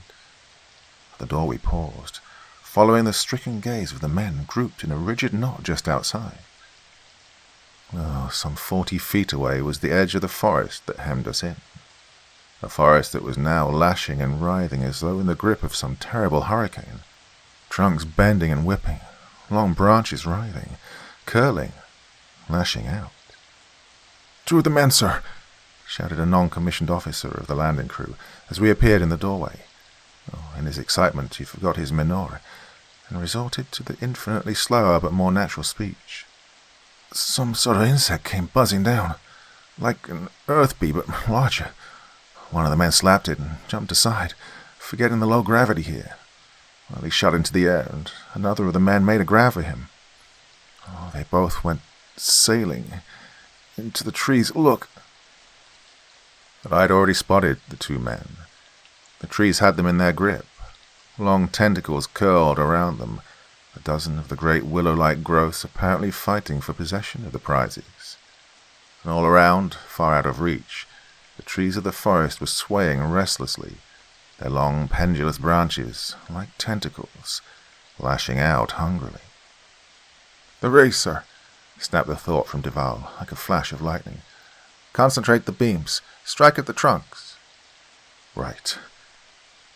At the door we paused, following the stricken gaze of the men grouped in a rigid knot just outside. Some 40 feet away was the edge of the forest that hemmed us in. A forest that was now lashing and writhing as though in the grip of some terrible hurricane. Trunks bending and whipping, long branches writhing, curling, lashing out. 2 of the men, sir, shouted a non-commissioned officer of the landing crew as we appeared in the doorway. In his excitement, he forgot his menore and resorted to the infinitely slower but more natural speech. Some sort of insect came buzzing down, like an earth bee but larger. One of the men slapped it and jumped aside, forgetting the low gravity here. He shot into the air, and another of the men made a grab for him. They both went sailing into the trees. Look! But I had already spotted the 2 men. The trees had them in their grip. Long tentacles curled around them, a dozen of the great willow-like growths apparently fighting for possession of the prizes. And all around, far out of reach, the trees of the forest were swaying restlessly, their long pendulous branches, like tentacles, lashing out hungrily. The race, sir, snapped the thought from Duval, like a flash of lightning. Concentrate the beams. Strike at the trunks. Right.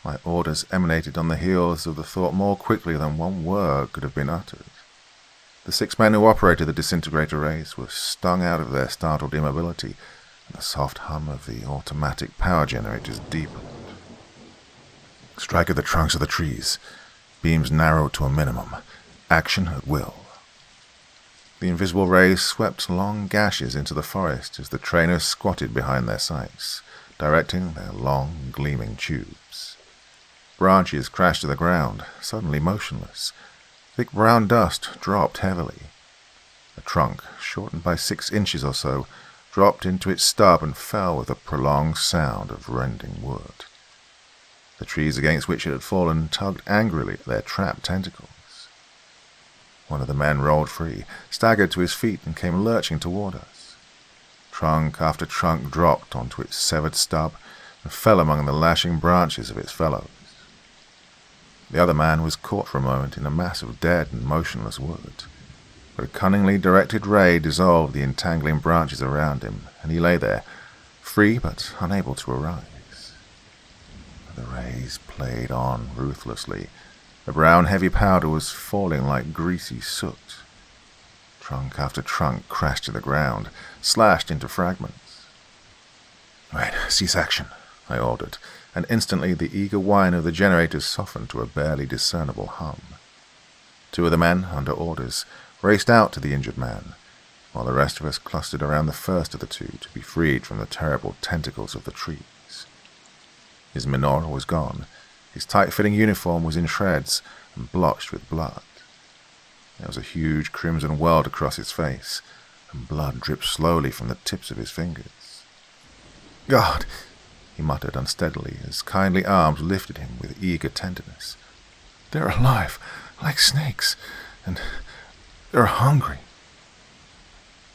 My orders emanated on the heels of the thought more quickly than one word could have been uttered. The 6 men who operated the disintegrator rays were stung out of their startled immobility, and the soft hum of the automatic power generators deepened. Strike at the trunks of the trees. Beams narrowed to a minimum. Action at will. The invisible rays swept long gashes into the forest as the trainers squatted behind their sights, directing their long, gleaming tubes. Branches crashed to the ground, suddenly motionless. Thick brown dust dropped heavily. A trunk, shortened by 6 inches or so, dropped into its stub and fell with a prolonged sound of rending wood. The trees against which it had fallen tugged angrily at their trapped tentacles. One of the men rolled free, staggered to his feet, and came lurching toward us. Trunk after trunk dropped onto its severed stub and fell among the lashing branches of its fellows. The other man was caught for a moment in a mass of dead and motionless wood, but a cunningly directed ray dissolved the entangling branches around him, and he lay there, free but unable to arise. The rays played on ruthlessly. The brown heavy powder was falling like greasy soot. Trunk after trunk crashed to the ground, slashed into fragments. "Right, cease action," I ordered, and instantly the eager whine of the generators softened to a barely discernible hum. 2 of the men, under orders, raced out to the injured man, while the rest of us clustered around the first of the 2 to be freed from the terrible tentacles of the trees. His menorah was gone. His tight-fitting uniform was in shreds and blotched with blood. There was a huge crimson welt across his face, and blood dripped slowly from the tips of his fingers. "God!" he muttered unsteadily as kindly arms lifted him with eager tenderness. "They're alive, like snakes, and they're hungry."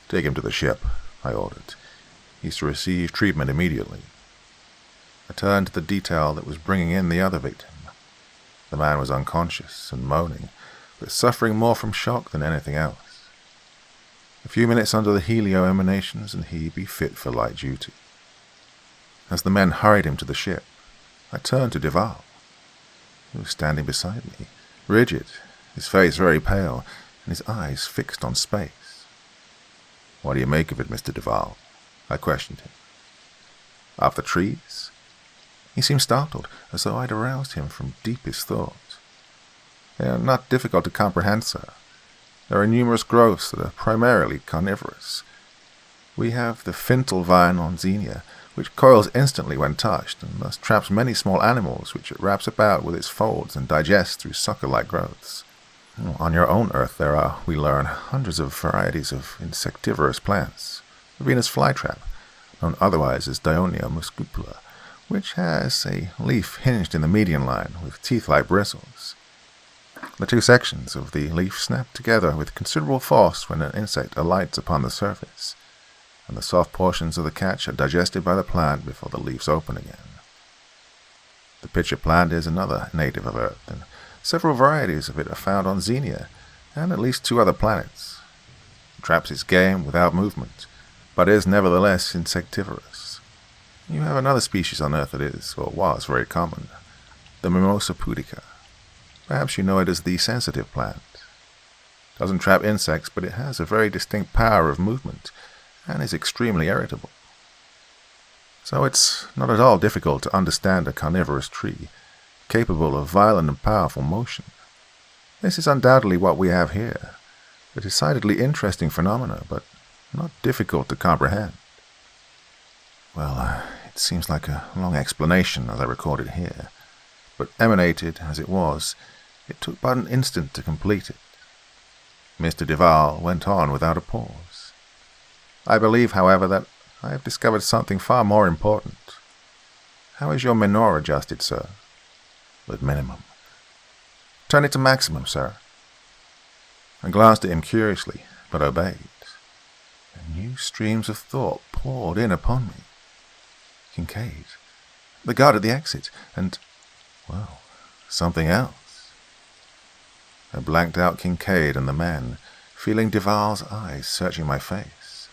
"Take him to the ship," I ordered. "He's to receive treatment immediately." I turned to the detail that was bringing in the other victim. The man was unconscious and moaning, but suffering more from shock than anything else. A few minutes under the helio emanations and he'd be fit for light duty. As the men hurried him to the ship, I turned to Duval. He was standing beside me, rigid, his face very pale, and his eyes fixed on space. "What do you make of it, Mr. Duval?" I questioned him. "Of the trees?" He seemed startled, as though I'd aroused him from deepest thought. "They are not difficult to comprehend, sir. There are numerous growths that are primarily carnivorous. We have the fintal vine on Xenia, which coils instantly when touched, and thus traps many small animals which it wraps about with its folds and digests through sucker-like growths. On your own Earth there are, we learn, hundreds of varieties of insectivorous plants. The Venus flytrap, known otherwise as Dionia muscipula, which has a leaf hinged in the median line with teeth-like bristles. The 2 sections of the leaf snap together with considerable force when an insect alights upon the surface, and the soft portions of the catch are digested by the plant before the leaves open again. The pitcher plant is another native of Earth, and several varieties of it are found on Xenia and at least 2 other planets. It traps its game without movement, but is nevertheless insectivorous. You have another species on Earth that is, or was, very common, the Mimosa pudica. Perhaps you know it as the sensitive plant. It doesn't trap insects, but it has a very distinct power of movement, and is extremely irritable. So it's not at all difficult to understand a carnivorous tree, capable of violent and powerful motion. This is undoubtedly what we have here, a decidedly interesting phenomena, but not difficult to comprehend. Well, it seems like a long explanation as I record it here, but emanated as it was, it took but an instant to complete it. Mr. Duval went on without a pause. "I believe, however, that I have discovered something far more important. How is your menorah adjusted, sir?" "At minimum." "Turn it to maximum, sir." I glanced at him curiously, but obeyed. And new streams of thought poured in upon me. Kincaid, the guard at the exit, and, well, something else. I blanked out Kincaid and the men, feeling Duval's eyes searching my face.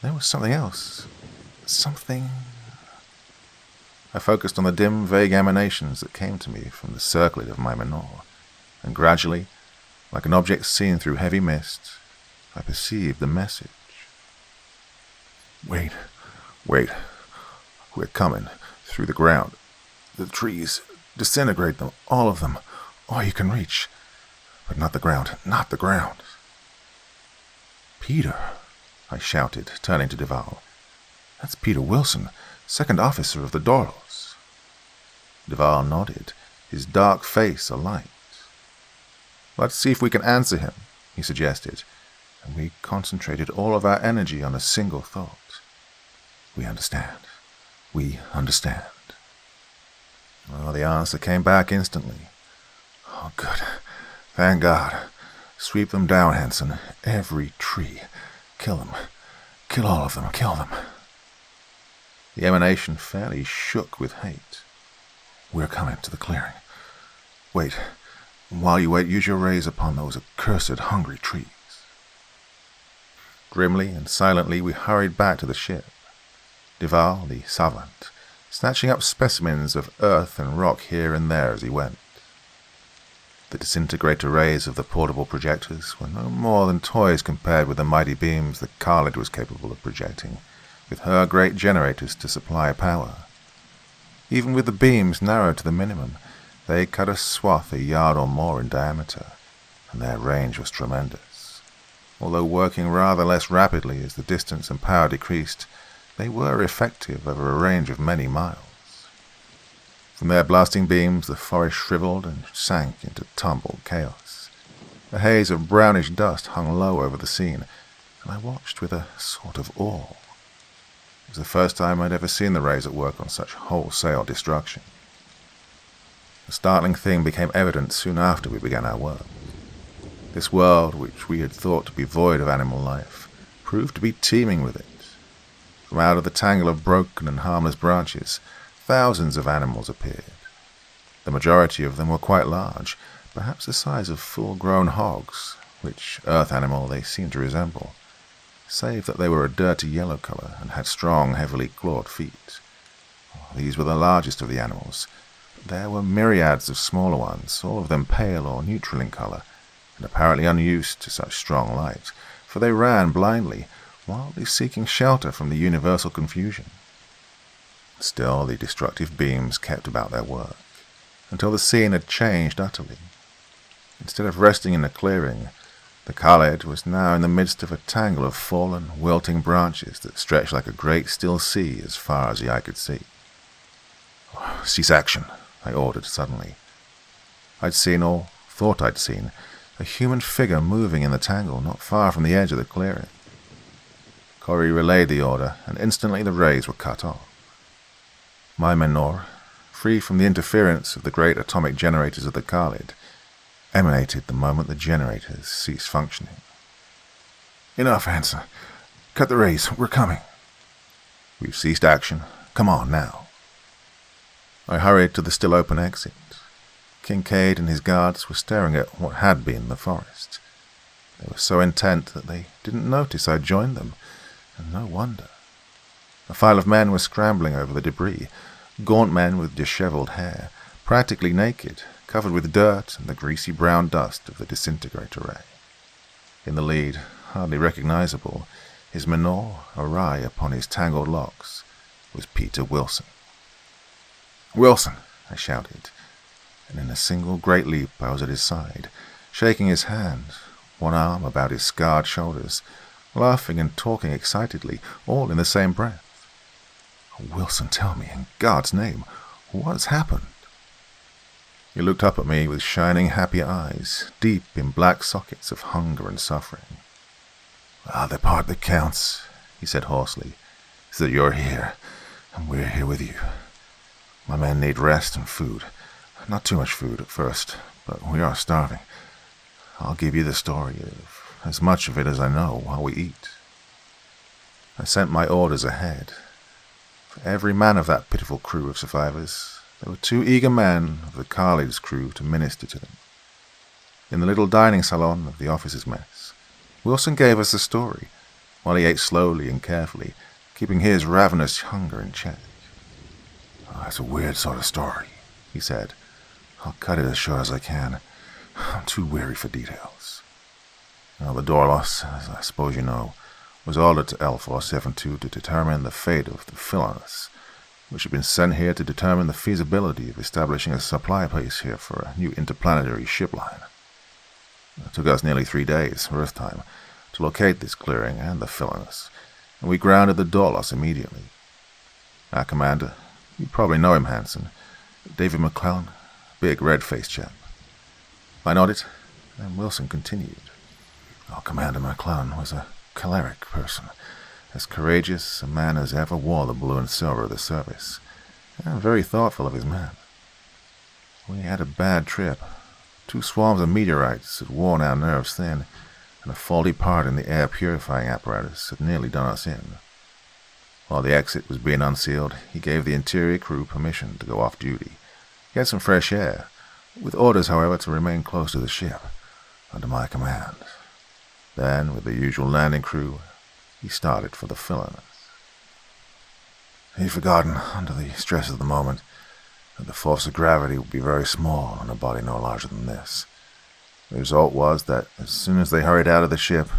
There was something else, something... I focused on the dim, vague emanations that came to me from the circlet of my menore, and gradually, like an object seen through heavy mist, I perceived the message. Wait, we're coming, through the ground. The trees, disintegrate them, all of them, all you can reach. But not the ground, not the ground. Peter, I shouted, turning to Duval. That's Peter Wilson, second officer of the Dorals. Duval nodded, his dark face alight. Let's see if we can answer him, he suggested, and we concentrated all of our energy on a single thought. We understand. We understand. Well, the answer came back instantly. Oh, good. Thank God. Sweep them down, Hanson. Every tree. Kill them. Kill all of them. Kill them. The emanation fairly shook with hate. We're coming to the clearing. Wait. While you wait, use your rays upon those accursed hungry trees. Grimly and silently we hurried back to the ship. Duval, the savant, snatching up specimens of earth and rock here and there as he went. The disintegrator rays of the portable projectors were no more than toys compared with the mighty beams the Khalid was capable of projecting, with her great generators to supply power. Even with the beams narrowed to the minimum, they cut a swath a yard or more in diameter, and their range was tremendous. Although working rather less rapidly as the distance and power decreased, they were effective over a range of many miles. From their blasting beams, the forest shriveled and sank into tumbled chaos. A haze of brownish dust hung low over the scene, and I watched with a sort of awe. It was the first time I'd ever seen the rays at work on such wholesale destruction. The startling thing became evident soon after we began our work. This world, which we had thought to be void of animal life, proved to be teeming with it. From out of the tangle of broken and harmless branches, thousands of animals appeared. The majority of them were quite large, perhaps the size of full-grown hogs, which earth animal they seemed to resemble, save that they were a dirty yellow color and had strong, heavily clawed feet. These were the largest of the animals, but there were myriads of smaller ones, all of them pale or neutral in color, and apparently unused to such strong light, for they ran blindly, wildly seeking shelter from the universal confusion. Still, the destructive beams kept about their work, until the scene had changed utterly. Instead of resting in a clearing, the Khalid was now in the midst of a tangle of fallen, wilting branches that stretched like a great still sea as far as the eye could see. Cease action, I ordered suddenly. I'd seen, or thought I'd seen, a human figure moving in the tangle not far from the edge of the clearing. Corey relayed the order, and instantly the rays were cut off. My menore, free from the interference of the great atomic generators of the Khalid, emanated the moment the generators ceased functioning. Enough, Hanson. Cut the rays. We're coming. We've ceased action. Come on, now. I hurried to the still open exit. Kincaid and his guards were staring at what had been the forest. They were so intent that they didn't notice I'd joined them, and no wonder. A file of men were scrambling over the debris, gaunt men with disheveled hair, practically naked, covered with dirt and the greasy brown dust of the disintegrator ray. In the lead, hardly recognizable, his menore awry upon his tangled locks, was Peter Wilson. "Wilson!" I shouted, and in a single great leap I was at his side, shaking his hand, one arm about his scarred shoulders, laughing and talking excitedly, all in the same breath. "Wilson, tell me, in God's name, what has happened?" He looked up at me with shining, happy eyes, deep in black sockets of hunger and suffering. "The part that counts," he said hoarsely, "is that you're here, and we're here with you. My men need rest and food. Not too much food at first, but we are starving. I'll give you the story of as much of it as I know while we eat." I sent my orders ahead. For every man of that pitiful crew of survivors, there were 2 eager men of the Khalid's crew to minister to them. In the little dining salon of the officers' mess, Wilson gave us the story, while he ate slowly and carefully, keeping his ravenous hunger in check. "Oh, it's a weird sort of story," he said. "I'll cut it as short as I can. I'm too weary for details. Now, the Dorlos, as I suppose you know, was ordered to L472 to determine the fate of the Villainous, which had been sent here to determine the feasibility of establishing a supply base here for a new interplanetary ship line. It took us nearly 3 days, Earth time, to locate this clearing and the Villainous, and we grounded the Dorlos immediately. Our commander, you probably know him, Hanson, David McClellan, big red-faced chap." I nodded, and Wilson continued. "Oh, Commander McClellan was a choleric person, as courageous a man as ever wore the blue and silver of the service, and very thoughtful of his men. We had a bad trip. 2 swarms of meteorites had worn our nerves thin, and a faulty part in the air purifying apparatus had nearly done us in. While the exit was being unsealed, he gave the interior crew permission to go off duty, get some fresh air, with orders, however, to remain close to the ship, under my command. Then, with the usual landing crew, he started for the Villainous. He'd forgotten, under the stress of the moment, that the force of gravity would be very small on a body no larger than this. The result was that as soon as they hurried out of the ship,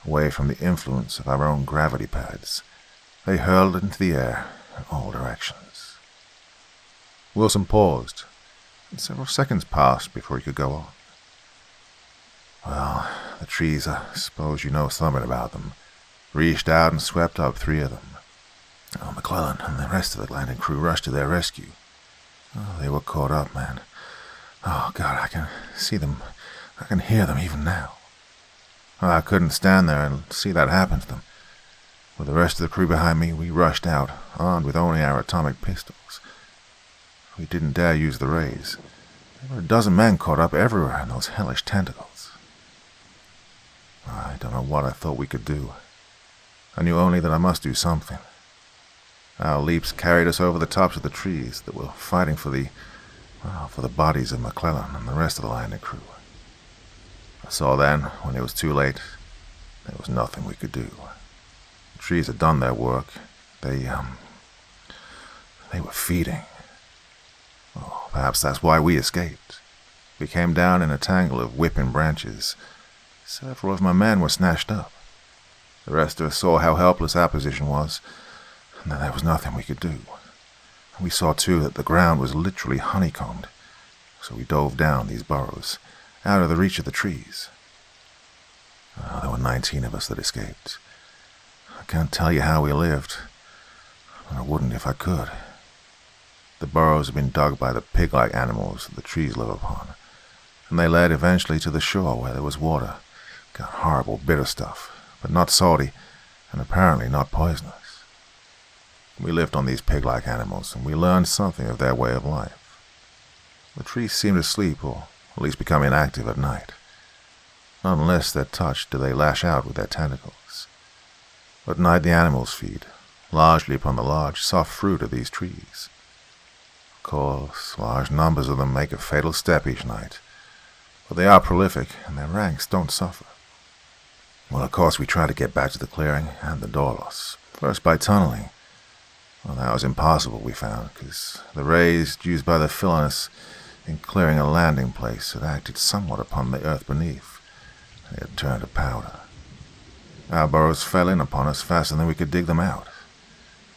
away from the influence of our own gravity pads, they hurled into the air in all directions." Wilson paused, and several seconds passed before he could go on. "Well, the trees, I suppose you know something about them, reached out and swept up 3 of them. Oh, McClellan and the rest of the landing crew rushed to their rescue. Oh, they were caught up, man. Oh, God, I can see them. I can hear them even now. Oh, I couldn't stand there and see that happen to them. With the rest of the crew behind me, we rushed out, armed with only our atomic pistols. We didn't dare use the rays. There were a dozen men caught up everywhere in those hellish tentacles. I don't know what I thought we could do. I knew only that I must do something. Our leaps carried us over the tops of the trees that were fighting for the bodies of McClellan and the rest of the landing crew. I saw then, when it was too late, there was nothing we could do. The trees had done their work. They were feeding. Oh, perhaps that's why we escaped. We came down in a tangle of whipping branches. Several of my men were snatched up. The rest of us saw how helpless our position was, and that there was nothing we could do. We saw, too, that the ground was literally honeycombed, so we dove down these burrows, out of the reach of the trees. Oh, there were 19 of us that escaped. I can't tell you how we lived, but I wouldn't if I could. The burrows had been dug by the pig-like animals that the trees live upon, and they led eventually to the shore where there was water. Got horrible, bitter stuff, but not salty, and apparently not poisonous. We lived on these pig-like animals, and we learned something of their way of life. The trees seem to sleep, or at least become inactive at night. Not unless they're touched do they lash out with their tentacles. At night the animals feed, largely upon the large, soft fruit of these trees. Of course, large numbers of them make a fatal step each night, but they are prolific, and their ranks don't suffer. Well, of course, we tried to get back to the clearing and the Dorlos, first by tunneling. Well, that was impossible, we found, because the rays used by the Villainous in clearing a landing place had acted somewhat upon the earth beneath. They had turned to powder. Our burrows fell in upon us faster than we could dig them out.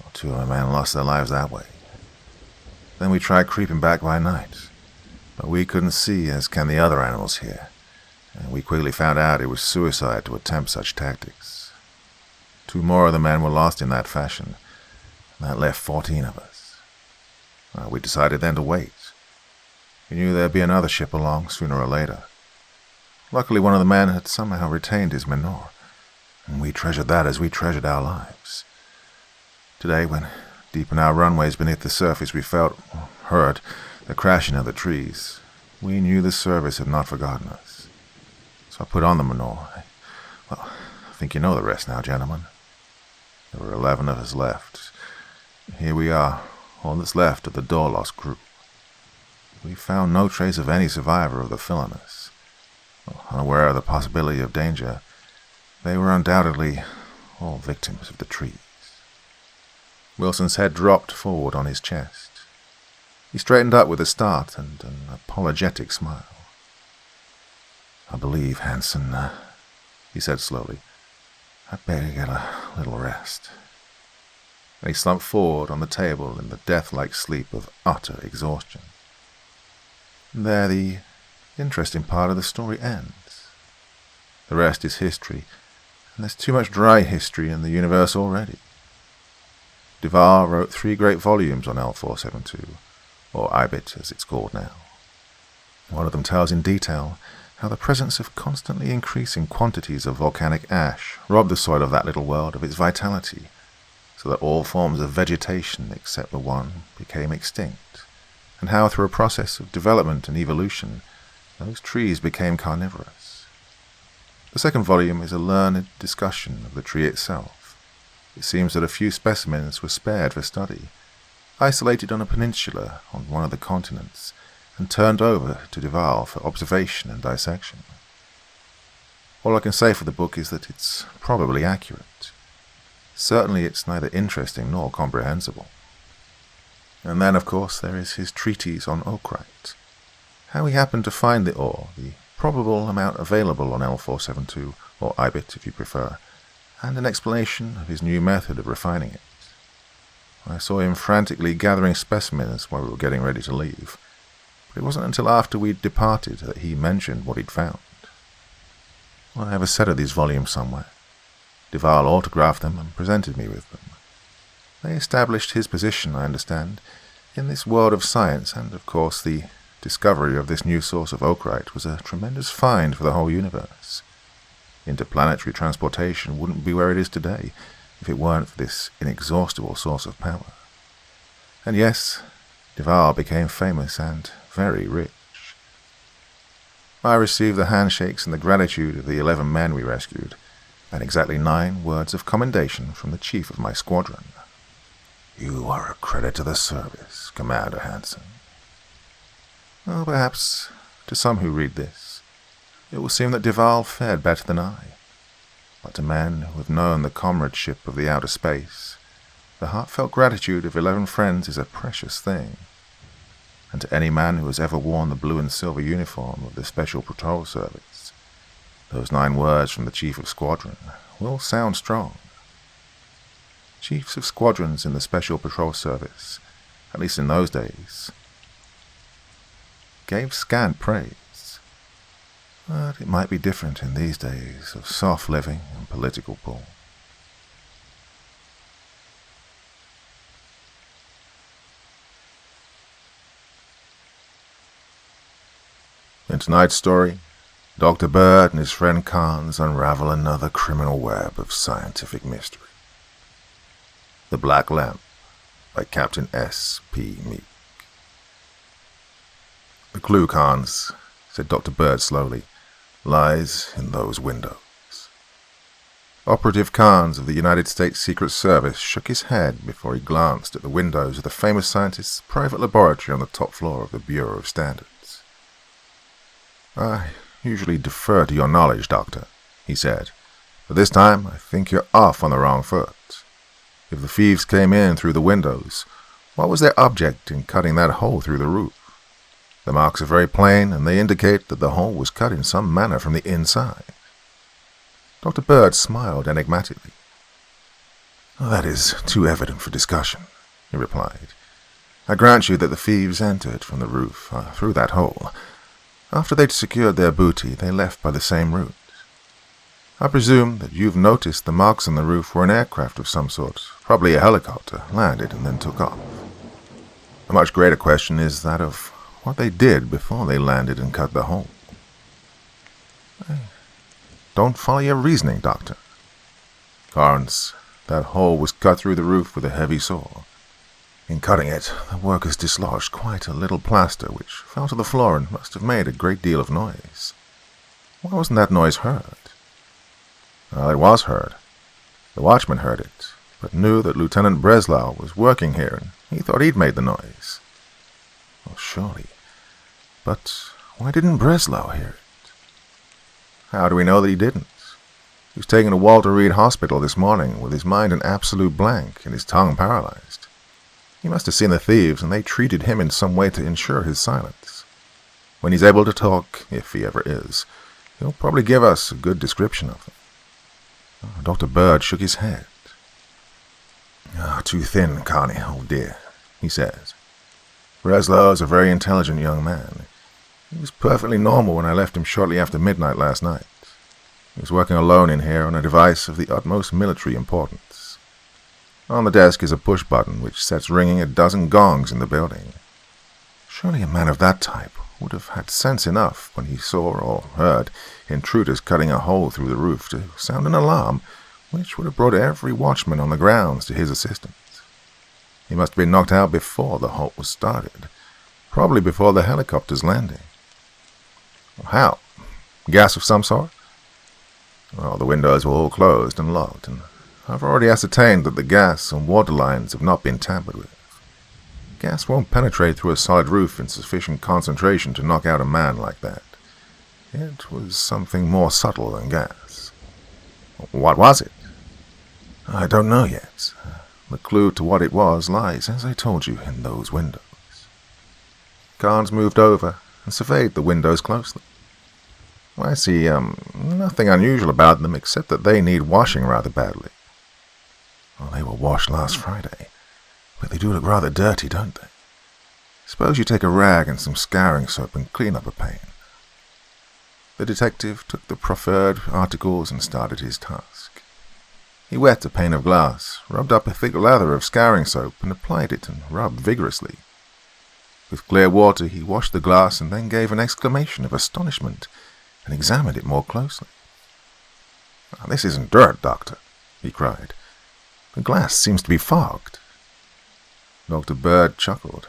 Well, 2 of my men lost their lives that way. Then we tried creeping back by night, but we couldn't see as can the other animals here, and we quickly found out it was suicide to attempt such tactics. 2 more of the men were lost in that fashion, and that left 14 of us. Well, we decided then to wait. We knew there'd be another ship along sooner or later. Luckily, one of the men had somehow retained his menore, and we treasured that as we treasured our lives. Today, when deep in our runways beneath the surface we felt, or heard, the crashing of the trees, we knew the service had not forgotten us. So I put on the menore. Well, I think you know the rest now, gentlemen. There were 11 of us left. Here we are, all that's left of the Dorlos crew. We found no trace of any survivor of the Villainous. Unaware of the possibility of danger, they were undoubtedly all victims of the trees. Wilson's head dropped forward on his chest. He straightened up with a start and an apologetic smile. "I believe, Hanson," he said slowly, "I'd better get a little rest." And he slumped forward on the table in the death-like sleep of utter exhaustion. And there the interesting part of the story ends. The rest is history, and there's too much dry history in the universe already. Duval wrote 3 great volumes on L472, or IBIT as it's called now. One of them tells in detail how the presence of constantly increasing quantities of volcanic ash robbed the soil of that little world of its vitality, so that all forms of vegetation except the one became extinct, and how through a process of development and evolution, those trees became carnivorous. The second volume is a learned discussion of the tree itself. It seems that a few specimens were spared for study, isolated on a peninsula on one of the continents, and turned over to Duval for observation and dissection. All I can say for the book is that it's probably accurate. Certainly it's neither interesting nor comprehensible. And then, of course, there is his treatise on oakite. How he happened to find the ore, the probable amount available on L472, or IBIT if you prefer, and an explanation of his new method of refining it. I saw him frantically gathering specimens while we were getting ready to leave, but it wasn't until after we'd departed that he mentioned what he'd found. I have a set of these volumes somewhere. Duval autographed them and presented me with them. They established his position, I understand, in this world of science, and of course the discovery of this new source of oakite was a tremendous find for the whole universe. Interplanetary transportation wouldn't be where it is today if it weren't for this inexhaustible source of power. And yes, Duval became famous and very rich. I received the handshakes and the gratitude of the 11 men we rescued, and exactly 9 words of commendation from the chief of my squadron. "You are a credit to the service, Commander Hanson." Well, perhaps, to some who read this, it will seem that Duval fared better than I. But to men who have known the comradeship of the outer space, the heartfelt gratitude of 11 friends is a precious thing. And to any man who has ever worn the blue and silver uniform of the Special Patrol Service, those 9 words from the Chief of Squadron will sound strong. Chiefs of squadrons in the Special Patrol Service, at least in those days, gave scant praise. But it might be different in these days of soft living and political pull. In tonight's story, Dr. Bird and his friend Carnes unravel another criminal web of scientific mystery. The Black Lamp by Captain S. P. Meek. "The clue, Carnes," said Dr. Bird slowly, "lies in those windows." Operative Carnes of the United States Secret Service shook his head before he glanced at the windows of the famous scientist's private laboratory on the top floor of the Bureau of Standards. "I usually defer to your knowledge, Doctor," he said, "but this time I think you're off on the wrong foot. If the thieves came in through the windows, what was their object in cutting that hole through the roof? The marks are very plain, and they indicate that the hole was cut in some manner from the inside." Dr. Bird smiled enigmatically. "That is too evident for discussion," he replied. "I grant you that the thieves entered from the roof, through that hole. After they'd secured their booty, they left by the same route. I presume that you've noticed the marks on the roof where an aircraft of some sort, probably a helicopter, landed and then took off. A much greater question is that of what they did before they landed and cut the hole." "I don't follow your reasoning, Doctor." "Carnes, that hole was cut through the roof with a heavy saw. In cutting it, the workers dislodged quite a little plaster which fell to the floor and must have made a great deal of noise. Why wasn't that noise heard?" "Well, it was heard. The watchman heard it, but knew that Lieutenant Breslau was working here, and he thought he'd made the noise." "Well, surely. But why didn't Breslau hear it?" "How do we know that he didn't? He was taken to Walter Reed Hospital this morning with his mind an absolute blank and his tongue paralyzed. He must have seen the thieves, and they treated him in some way to ensure his silence. When he's able to talk, if he ever is, he'll probably give us a good description of them." Dr. Bird shook his head. "Too thin, Connie, oh dear," he said. "Breslau is a very intelligent young man. He was perfectly normal when I left him shortly after midnight last night. He was working alone in here on a device of the utmost military importance. On the desk is a push button which sets ringing a dozen gongs in the building. Surely a man of that type would have had sense enough when he saw or heard intruders cutting a hole through the roof to sound an alarm which would have brought every watchman on the grounds to his assistance. He must have been knocked out before the halt was started, probably before the helicopter's landing." "How? Gas of some sort?" "Well, the windows were all closed and locked, and I've already ascertained that the gas and water lines have not been tampered with. Gas won't penetrate through a solid roof in sufficient concentration to knock out a man like that. It was something more subtle than gas." "What was it?" "I don't know yet. The clue to what it was lies, as I told you, in those windows." Carnes moved over and surveyed the windows closely. "I see nothing unusual about them except that they need washing rather badly." "Well, they were washed last Friday, but they do look rather dirty, don't they? Suppose you take a rag and some scouring soap and clean up a pane." The detective took the proffered articles and started his task. He wet a pane of glass, rubbed up a thick lather of scouring soap, and applied it and rubbed vigorously. With clear water he washed the glass and then gave an exclamation of astonishment and examined it more closely. "This isn't dirt, Doctor," he cried. "The glass seems to be fogged." Dr. Bird chuckled.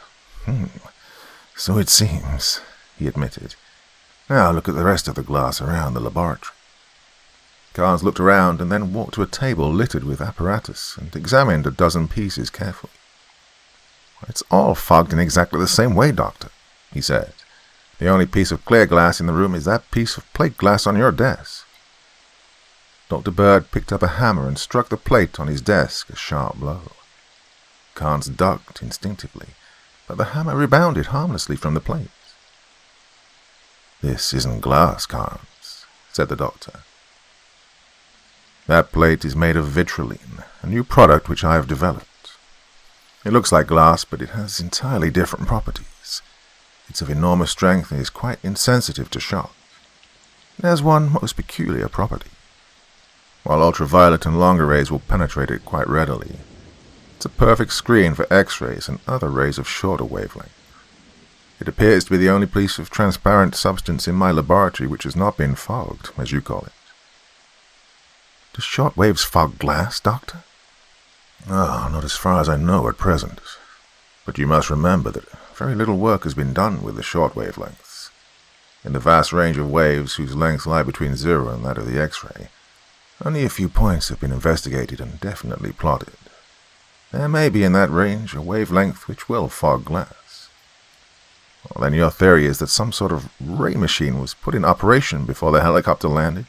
"So it seems," he admitted. "Now look at the rest of the glass around the laboratory." Carnes looked around and then walked to a table littered with apparatus and examined a dozen pieces carefully. "It's all fogged in exactly the same way, Doctor," he said. "The only piece of clear glass in the room is that piece of plate glass on your desk." Dr. Bird picked up a hammer and struck the plate on his desk a sharp blow. Carnes ducked instinctively, but the hammer rebounded harmlessly from the plate. "This isn't glass, Carnes," said the doctor. "That plate is made of vitrolene, a new product which I have developed. It looks like glass, but it has entirely different properties. It's of enormous strength and is quite insensitive to shock. It has one most peculiar property. While ultraviolet and longer rays will penetrate it quite readily, it's a perfect screen for X-rays and other rays of shorter wavelength. It appears to be the only piece of transparent substance in my laboratory which has not been fogged, as you call it." "Do short waves fog glass, Doctor?" "Oh, not as far as I know at present. But you must remember that very little work has been done with the short wavelengths. In the vast range of waves whose lengths lie between 0 and that of the X-ray, only a few points have been investigated and definitely plotted. There may be in that range a wavelength which will fog glass." "Well, then your theory is that some sort of ray machine was put in operation before the helicopter landed?"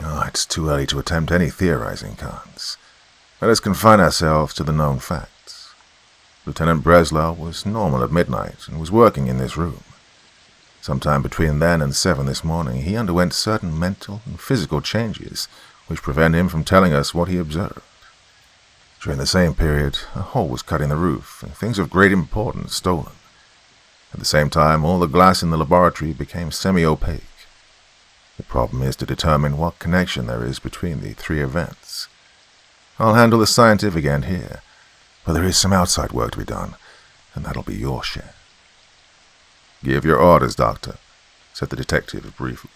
"Oh, it's too early to attempt any theorizing, Carnes. Let us confine ourselves to the known facts. Lieutenant Breslau was normal at midnight and was working in this room. Sometime between then and 7 this morning, he underwent certain mental and physical changes which prevent him from telling us what he observed. During the same period, a hole was cut in the roof and things of great importance stolen. At the same time, all the glass in the laboratory became semi-opaque. The problem is to determine what connection there is between the three events. I'll handle the scientific end here, but there is some outside work to be done, and that'll be your share." "Give your orders, Doctor," said the detective briefly.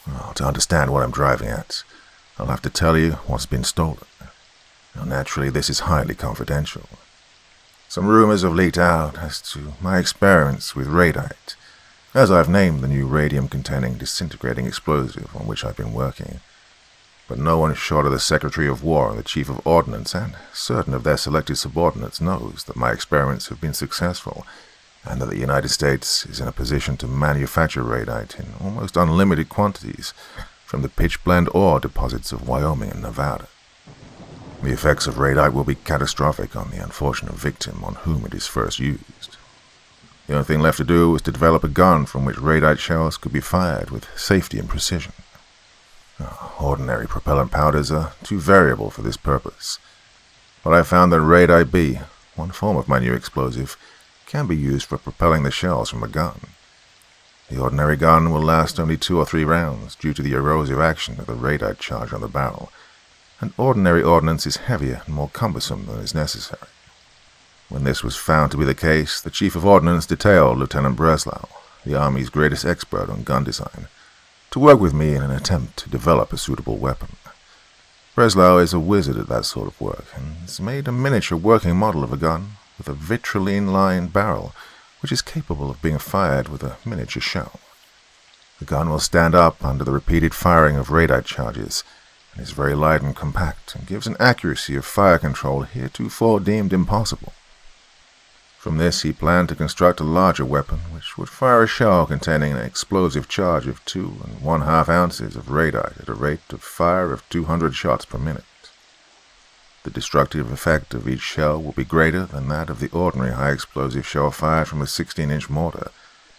"Well, to understand what I'm driving at, I'll have to tell you what's been stolen. Now, naturally, this is highly confidential. Some rumors have leaked out as to my experiments with radite, as I've named the new radium-containing disintegrating explosive on which I've been working. But no one short of the Secretary of War and the Chief of Ordnance and certain of their selected subordinates knows that my experiments have been successful and that the United States is in a position to manufacture radite in almost unlimited quantities from the pitch-blende ore deposits of Wyoming and Nevada. The effects of radite will be catastrophic on the unfortunate victim on whom it is first used. The only thing left to do was to develop a gun from which radite shells could be fired with safety and precision. Ordinary propellant powders are too variable for this purpose, but I found that radite B, one form of my new explosive, can be used for propelling the shells from a gun. The ordinary gun will last only 2 or 3 rounds due to the erosive action of the radite charge on the barrel, and ordinary ordnance is heavier and more cumbersome than is necessary. When this was found to be the case, the Chief of Ordnance detailed Lieutenant Breslau, the Army's greatest expert on gun design, to work with me in an attempt to develop a suitable weapon. Breslau is a wizard at that sort of work, and has made a miniature working model of a gun with a vitriline-lined barrel, which is capable of being fired with a miniature shell. The gun will stand up under the repeated firing of radite charges, and is very light and compact, and gives an accuracy of fire control heretofore deemed impossible. From this he planned to construct a larger weapon, which would fire a shell containing an explosive charge of 2 1/2 ounces of radite at a rate of fire of 200 shots per minute. The destructive effect of each shell will be greater than that of the ordinary high-explosive shell fired from a 16-inch mortar,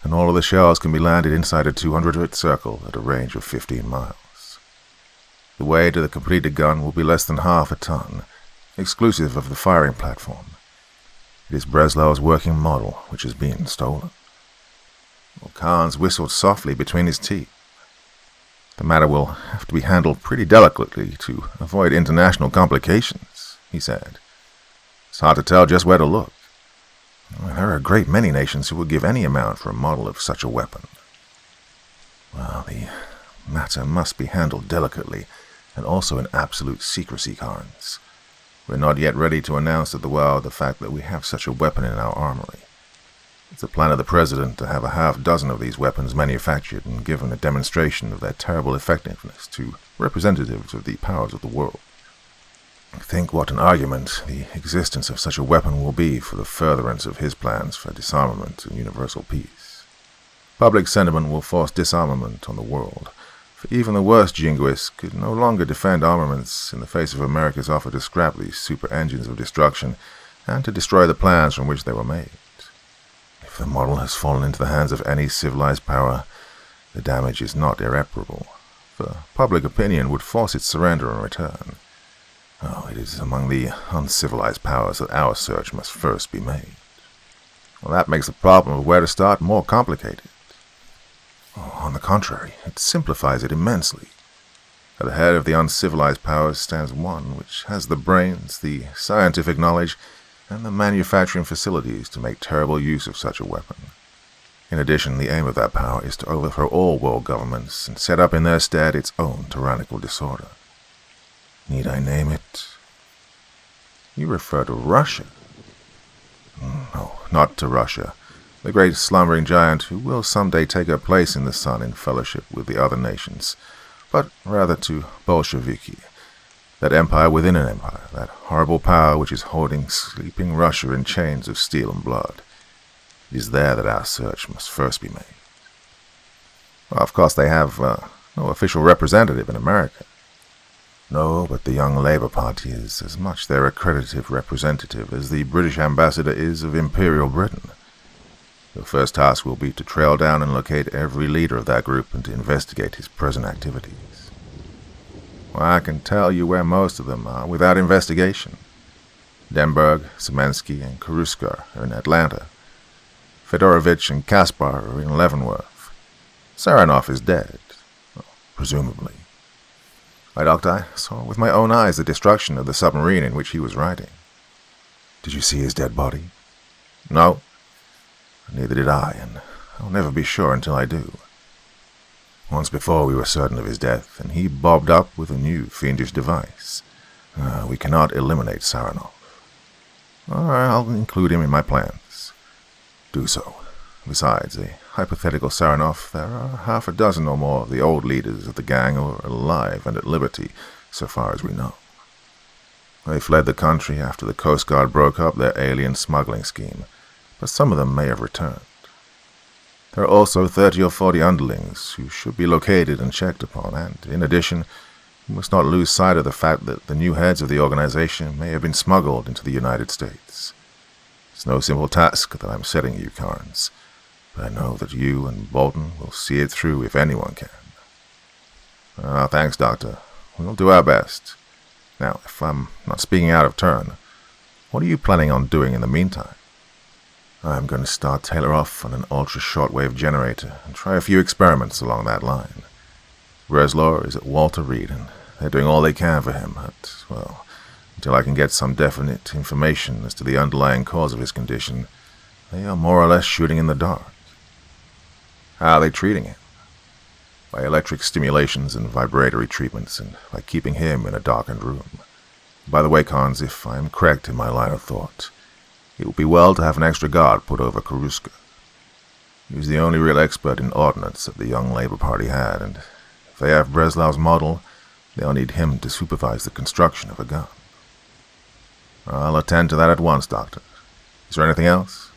and all of the shells can be landed inside a 200-foot circle at a range of 15 miles. The weight of the completed gun will be less than half a ton, exclusive of the firing platform. It is Breslau's working model which has been stolen. Carnes whistled softly between his teeth. The matter will have to be handled pretty delicately to avoid international complications, he said. It's hard to tell just where to look. There are a great many nations who would give any amount for a model of such a weapon. Well, the matter must be handled delicately, and also in absolute secrecy, Carnes. We're not yet ready to announce to the world the fact that we have such a weapon in our armory. It's the plan of the President to have a half-dozen of these weapons manufactured and given a demonstration of their terrible effectiveness to representatives of the powers of the world. Think what an argument the existence of such a weapon will be for the furtherance of his plans for disarmament and universal peace. Public sentiment will force disarmament on the world, for even the worst jingoists could no longer defend armaments in the face of America's offer to scrap these super engines of destruction and to destroy the plans from which they were made. If the model has fallen into the hands of any civilized power, the damage is not irreparable, for public opinion would force its surrender in return. It is among the uncivilized powers that our search must first be made. Well, that makes the problem of where to start more complicated. On the contrary, it simplifies it immensely. At the head of the uncivilized powers stands one which has the brains, the scientific knowledge, and the manufacturing facilities to make terrible use of such a weapon. In addition, the aim of that power is to overthrow all world governments and set up in their stead its own tyrannical disorder. Need I name it? You refer to Russia? No, not to Russia, the great slumbering giant who will someday take her place in the sun in fellowship with the other nations, but rather to Bolsheviki, that empire within an empire, that horrible power which is holding sleeping Russia in chains of steel and blood. It is there that our search must first be made. Well, of course, they have no official representative in America. No, but the Young Labour Party is as much their accredited representative as the British ambassador is of Imperial Britain. Your first task will be to trail down and locate every leader of that group and to investigate his present activities. Well, I can tell you where most of them are without investigation. Denberg, Semensky, and Karuskar are in Atlanta. Fedorovich and Kaspar are in Leavenworth. Saranov is dead, well, presumably. My doctor, I saw with my own eyes the destruction of the submarine in which he was riding. Did you see his dead body? No. Neither did I, and I'll never be sure until I do. Once before we were certain of his death, and he bobbed up with a new fiendish device. We cannot eliminate Saranov. All right, I'll include him in my plans. Do so. Besides, a hypothetical Saranov, there are half a dozen or more of the old leaders of the gang who are alive and at liberty, so far as we know. They fled the country after the Coast Guard broke up their alien smuggling scheme, but some of them may have returned. There are also 30 or 40 underlings who should be located and checked upon, and, in addition, we must not lose sight of the fact that the new heads of the organization may have been smuggled into the United States. It's no simple task that I'm setting you, Carnes, but I know that you and Bolton will see it through if anyone can. Thanks, Doctor. We'll do our best. Now, if I'm not speaking out of turn, what are you planning on doing in the meantime? I'm going to start Taylor off on an ultra-shortwave generator and try a few experiments along that line. Breslaw is at Walter Reed, and they're doing all they can for him, but, well, until I can get some definite information as to the underlying cause of his condition, they are more or less shooting in the dark. How are they treating him? By electric stimulations and vibratory treatments, and by keeping him in a darkened room. By the way, Carnes, if I am correct in my line of thought, it would be well to have an extra guard put over Karuska. He was the only real expert in ordnance that the young Labour Party had, and if they have Breslau's model, they'll need him to supervise the construction of a gun. I'll attend to that at once, Doctor. Is there anything else?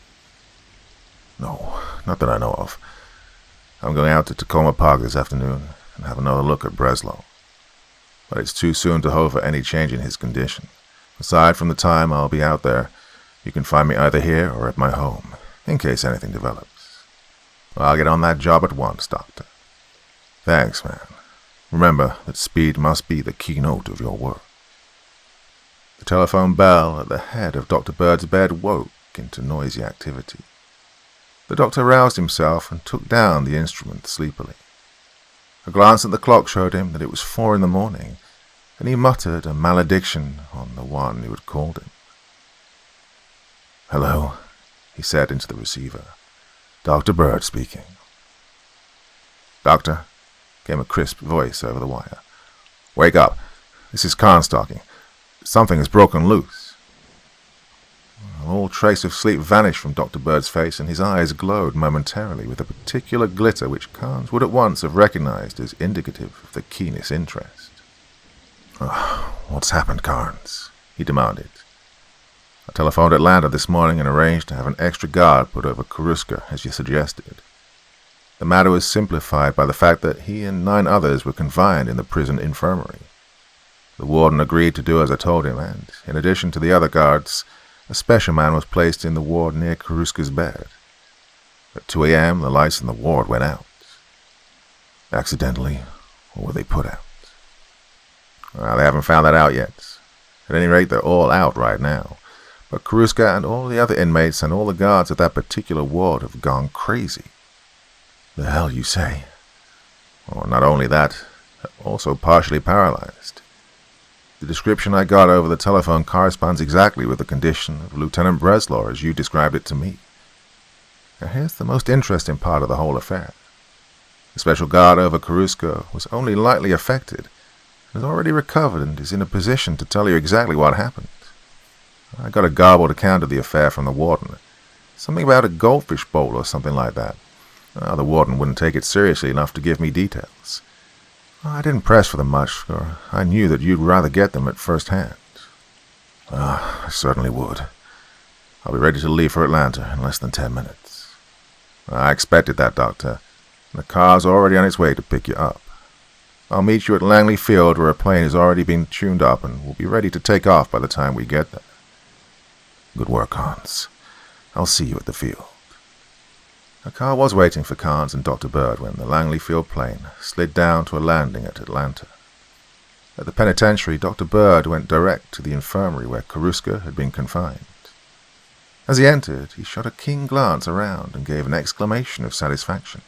No, not that I know of. I'm going out to Tacoma Park this afternoon and have another look at Breslau. But it's too soon to hope for any change in his condition. Aside from the time I'll be out there, you can find me either here or at my home, in case anything develops. I'll get on that job at once, Doctor. Thanks, man. Remember that speed must be the keynote of your work. The telephone bell at the head of Dr. Bird's bed woke into noisy activity. The doctor roused himself and took down the instrument sleepily. A glance at the clock showed him that it was 4 a.m, and he muttered a malediction on the one who had called him. "Hello," he said into the receiver. "Dr. Bird speaking." "Doctor," came a crisp voice over the wire. "Wake up. This is Carnes talking. Something has broken loose." All trace of sleep vanished from Dr. Bird's face, and his eyes glowed momentarily with a particular glitter which Carnes would at once have recognized as indicative of the keenest interest. "What's happened, Carnes?" he demanded. "I telephoned Atlanta this morning and arranged to have an extra guard put over Karuska, as you suggested. The matter was simplified by the fact that he and 9 others were confined in the prison infirmary. The warden agreed to do as I told him, and, in addition to the other guards, a special man was placed in the ward near Karuska's bed. At 2 a.m, the lights in the ward went out. Accidentally, or were they put out? Well, they haven't found that out yet. At any rate, they're all out right now. But Karuska and all the other inmates and all the guards at that particular ward have gone crazy." "The hell you say?" "Well, not only that, they're also partially paralyzed. The description I got over the telephone corresponds exactly with the condition of Lieutenant Breslaw as you described it to me. Now here's the most interesting part of the whole affair. The special guard over Karuska was only lightly affected, and has already recovered and is in a position to tell you exactly what happened. I got a garbled account of the affair from the warden. Something about a goldfish bowl or something like that. The warden wouldn't take it seriously enough to give me details. I didn't press for them much, for I knew that you'd rather get them at first hand." "I certainly would. I'll be ready to leave for Atlanta in less than 10 minutes. "I expected that, Doctor. The car's already on its way to pick you up. I'll meet you at Langley Field, where a plane has already been tuned up and will be ready to take off by the time we get there." "Good work, Hans. I'll see you at the field." A car was waiting for Carnes and Dr. Bird when the Langley Field plane slid down to a landing at Atlanta. At the penitentiary, Dr. Bird went direct to the infirmary where Karuska had been confined. As he entered, he shot a keen glance around and gave an exclamation of satisfaction.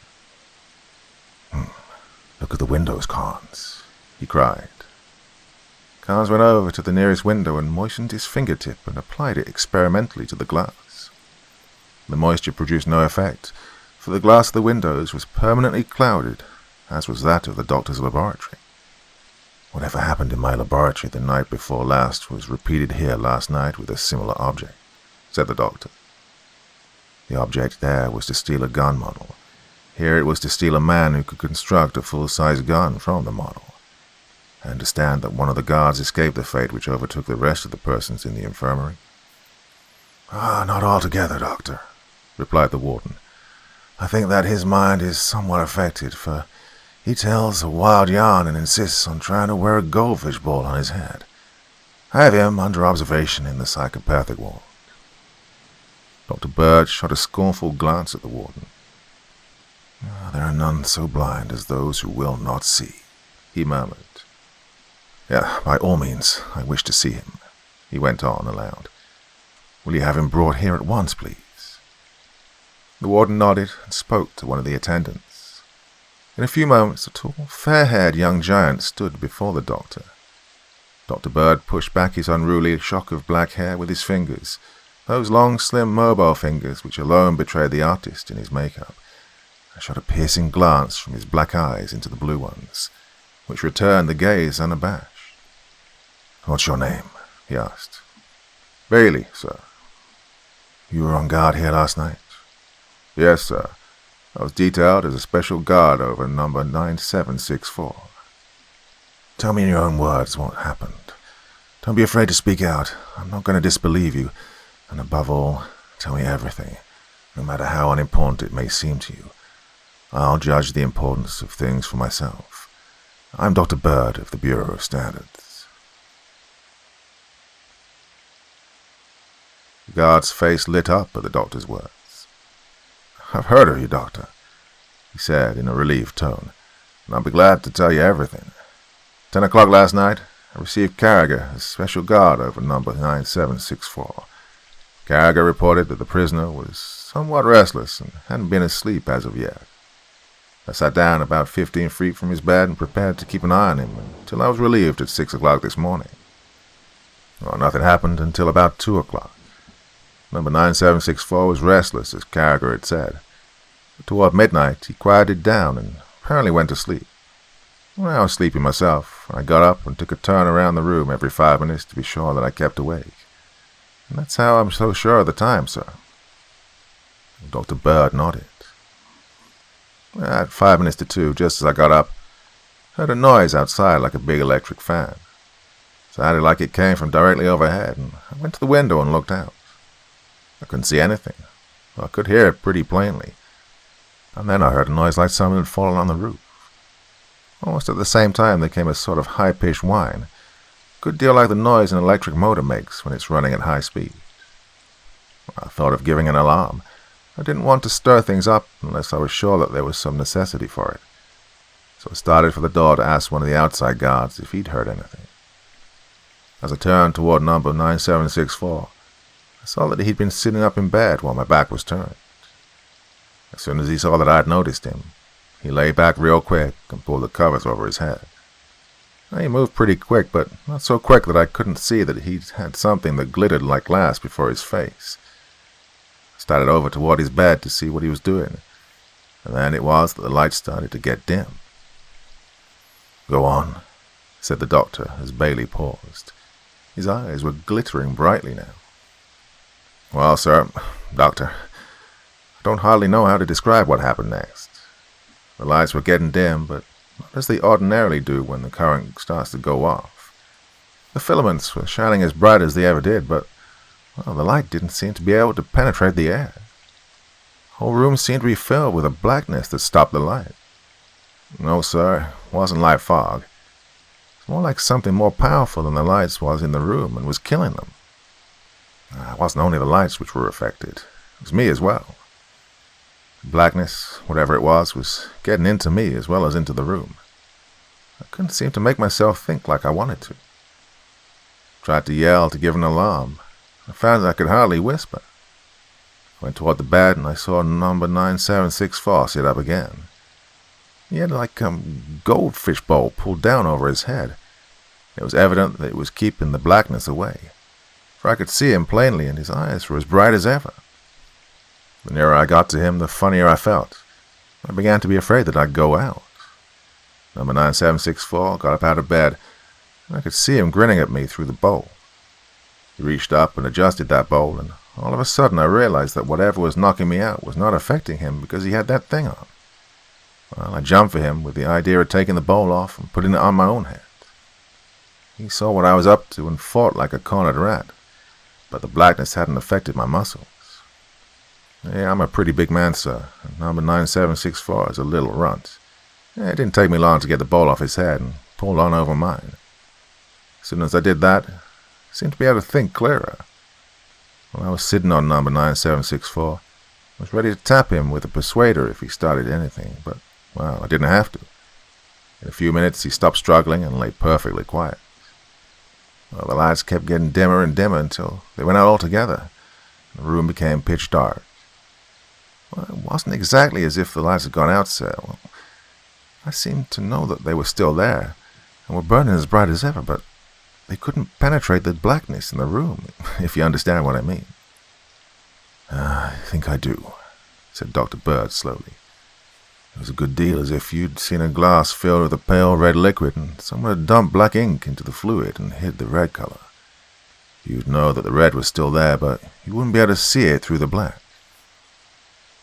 "Look at the windows, Carnes," he cried. Carnes went over to the nearest window and moistened his fingertip and applied it experimentally to the glass. The moisture produced no effect, for the glass of the windows was permanently clouded, as was that of the doctor's laboratory. "Whatever happened in my laboratory the night before last was repeated here last night with a similar object," said the doctor. "The object there was to steal a gun model. Here it was to steal a man who could construct a full-size gun from the model. I understand that one of the guards escaped the fate which overtook the rest of the persons in the infirmary." "Not altogether, Doctor," replied the warden. I think that his mind is somewhat affected, for he tells a wild yarn and insists on trying to wear a goldfish ball on his head. I have him under observation in the psychopathic ward." Dr. Bird shot a scornful glance at the warden. "There are none so blind as those who will not see," he murmured. "Yeah, by all means, I wish to see him," he went on aloud. "Will you have him brought here at once, please?" The warden nodded and spoke to one of the attendants. In a few moments, a tall, fair-haired young giant stood before the doctor. Dr. Bird pushed back his unruly shock of black hair with his fingers, those long, slim, mobile fingers which alone betrayed the artist in his makeup. I shot a piercing glance from his black eyes into the blue ones, which returned the gaze unabashed. "What's your name?" he asked. "Bailey, sir." "You were on guard here last night?" "Yes, sir. I was detailed as a special guard over number 9764. "Tell me in your own words what happened. Don't be afraid to speak out. I'm not going to disbelieve you. And above all, tell me everything, no matter how unimportant it may seem to you. I'll judge the importance of things for myself. I'm Dr. Bird of the Bureau of Standards." The guard's face lit up at the doctor's words. "I've heard of you, Doctor," he said in a relieved tone, "and I'll be glad to tell you everything. 10 o'clock last night, I received Carragher as special guard over number 9764. Carragher reported that the prisoner was somewhat restless and hadn't been asleep as of yet. I sat down about 15 feet from his bed and prepared to keep an eye on him until I was relieved at 6 o'clock this morning. Well, nothing happened until about 2 o'clock. Number 9764 was restless, as Carragher had said. But toward midnight, he quieted down and apparently went to sleep. Well, I was sleepy myself, and I got up and took a turn around the room every 5 minutes to be sure that I kept awake. And that's how I'm so sure of the time, sir." Dr. Bird nodded. At 5 minutes to 2, just as I got up, I heard a noise outside like a big electric fan. Sounded like it came from directly overhead, and I went to the window and looked out. I couldn't see anything, but I could hear it pretty plainly. And then I heard a noise like someone had fallen on the roof. Almost at the same time there came a sort of high-pitched whine, a good deal like the noise an electric motor makes when it's running at high speed. I thought of giving an alarm. I didn't want to stir things up unless I was sure that there was some necessity for it. So I started for the door to ask one of the outside guards if he'd heard anything. As I turned toward number 9764, I saw that he'd been sitting up in bed while my back was turned. As soon as he saw that I'd noticed him, he lay back real quick and pulled the covers over his head. He moved pretty quick, but not so quick that I couldn't see that he had something that glittered like glass before his face. I started over toward his bed to see what he was doing, and then it was that the light started to get dim. "Go on," said the doctor as Bailey paused. His eyes were glittering brightly now. "Well, sir, Doctor, I don't hardly know how to describe what happened next. The lights were getting dim, but not as they ordinarily do when the current starts to go off. The filaments were shining as bright as they ever did, but, well, the light didn't seem to be able to penetrate the air. The whole room seemed to be filled with a blackness that stopped the light. No, sir, it wasn't like fog. It was more like something more powerful than the lights was in the room and was killing them. It wasn't only the lights which were affected. It was me as well. The blackness, whatever it was getting into me as well as into the room. I couldn't seem to make myself think like I wanted to. Tried to yell to give an alarm. I found that I could hardly whisper. I went toward the bed and I saw number 9764 sit up again. He had like a goldfish bowl pulled down over his head. It was evident that it was keeping the blackness away, for I could see him plainly and his eyes were as bright as ever. The nearer I got to him, the funnier I felt. I began to be afraid that I'd go out. Number 9764 got up out of bed, and I could see him grinning at me through the bowl. He reached up and adjusted that bowl, and all of a sudden I realized that whatever was knocking me out was not affecting him because he had that thing on. Well, I jumped for him with the idea of taking the bowl off and putting it on my own head. He saw what I was up to and fought like a cornered rat, but the blackness hadn't affected my muscles. Yeah, I'm a pretty big man, sir, and number 9764 is a little runt. It didn't take me long to get the ball off his head and pulled on over mine. As soon as I did that, I seemed to be able to think clearer. When I was sitting on number 9764, I was ready to tap him with a persuader if he started anything, but, well, I didn't have to. In a few minutes, he stopped struggling and lay perfectly quiet. Well, the lights kept getting dimmer and dimmer until they went out altogether, and the room became pitch dark. Well, it wasn't exactly as if the lights had gone out, sir. Well, I seemed to know that they were still there, and were burning as bright as ever, but they couldn't penetrate the blackness in the room, if you understand what I mean. I think I do, said Dr. Bird slowly. It was a good deal as if you'd seen a glass filled with a pale red liquid, and someone had dumped black ink into the fluid and hid the red color. You'd know that the red was still there, but you wouldn't be able to see it through the black.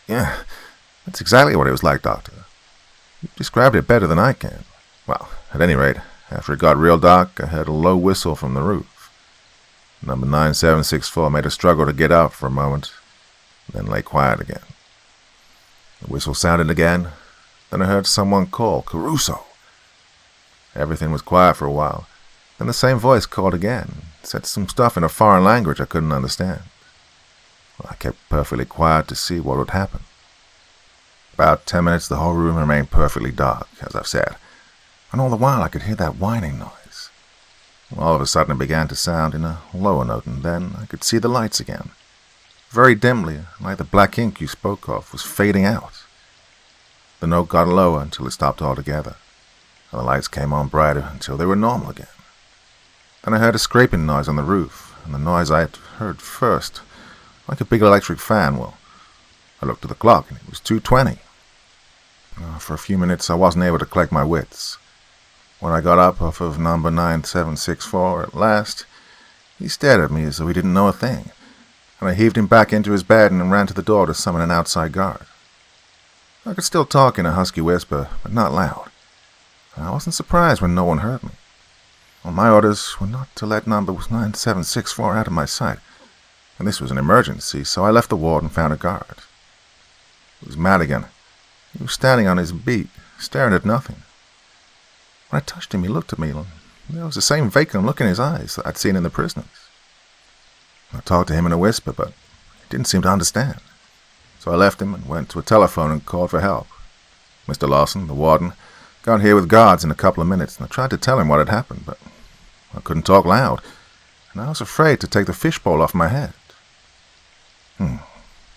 Yeah, that's exactly what it was like, Doctor. You described it better than I can. Well, at any rate, after it got real dark, I heard a low whistle from the roof. Number 9764 made a struggle to get up for a moment, then lay quiet again. The whistle sounded again, then I heard someone call, "Caruso!" Everything was quiet for a while, then the same voice called again, said some stuff in a foreign language I couldn't understand. Well, I kept perfectly quiet to see what would happen. About 10 minutes the whole room remained perfectly dark, as I've said, and all the while I could hear that whining noise. All of a sudden it began to sound in a lower note, and then I could see the lights again. Very dimly, like the black ink you spoke of, was fading out. The note got lower until it stopped altogether, and the lights came on brighter until they were normal again. Then I heard a scraping noise on the roof, and the noise I had heard first, like a big electric fan. Well, I looked at the clock, and it was 2:20. For a few minutes I wasn't able to collect my wits. When I got up off of number 9764 at last, he stared at me as though he didn't know a thing, and I heaved him back into his bed and ran to the door to summon an outside guard. I could still talk in a husky whisper, but not loud. I wasn't surprised when no one heard me. Well, my orders were not to let number 9764 out of my sight, and this was an emergency, so I left the ward and found a guard. It was Madigan. He was standing on his beat, staring at nothing. When I touched him, he looked at me, and there was the same vacant look in his eyes that I'd seen in the prisoners. I talked to him in a whisper, but he didn't seem to understand. So I left him and went to a telephone and called for help. Mr. Lawson, the warden, got here with guards in a couple of minutes, and I tried to tell him what had happened, but I couldn't talk loud, and I was afraid to take the fishbowl off my head.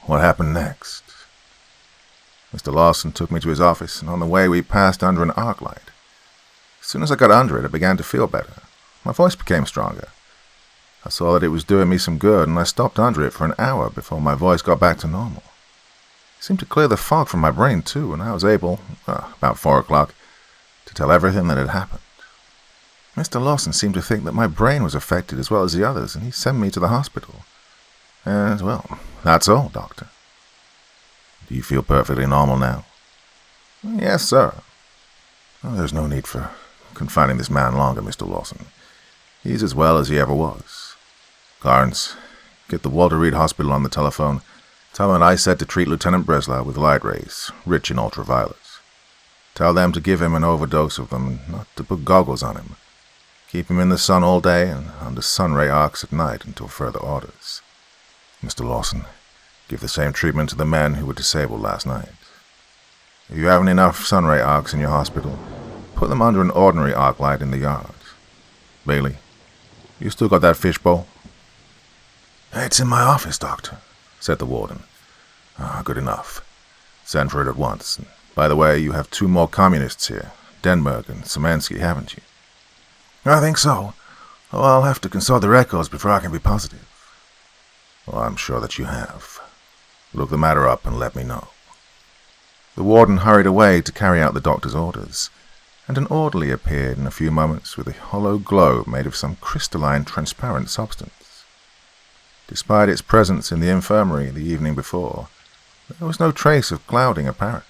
What happened next? Mr. Lawson took me to his office, and on the way we passed under an arc light. As soon as I got under it, I began to feel better. My voice became stronger. I saw that it was doing me some good, and I stopped under it for an hour before my voice got back to normal. It seemed to clear the fog from my brain, too, and I was able, about 4 o'clock, to tell everything that had happened. Mr. Lawson seemed to think that my brain was affected as well as the others, and he sent me to the hospital. And, well, that's all, Doctor. Do you feel perfectly normal now? Yes, sir. Well, there's no need for confining this man longer, Mr. Lawson. He's as well as he ever was. Carnes, get the Walter Reed Hospital on the telephone. Tell them that I said to treat Lieutenant Breslau with light rays, rich in ultraviolets. Tell them to give him an overdose of them and not to put goggles on him. Keep him in the sun all day and under sun-ray arcs at night until further orders. Mr. Lawson, give the same treatment to the men who were disabled last night. If you haven't enough sun-ray arcs in your hospital, put them under an ordinary arc light in the yard. Bailey, you still got that fishbowl? It's in my office, Doctor, said the warden. Good enough. Send for it at once. And by the way, you have 2 more communists here, Denberg and Szymanski, haven't you? I think so. Oh, I'll have to consult the records before I can be positive. Well, I'm sure that you have. Look the matter up and let me know. The warden hurried away to carry out the doctor's orders, and an orderly appeared in a few moments with a hollow globe made of some crystalline, transparent substance. Despite its presence in the infirmary the evening before, there was no trace of clouding apparent.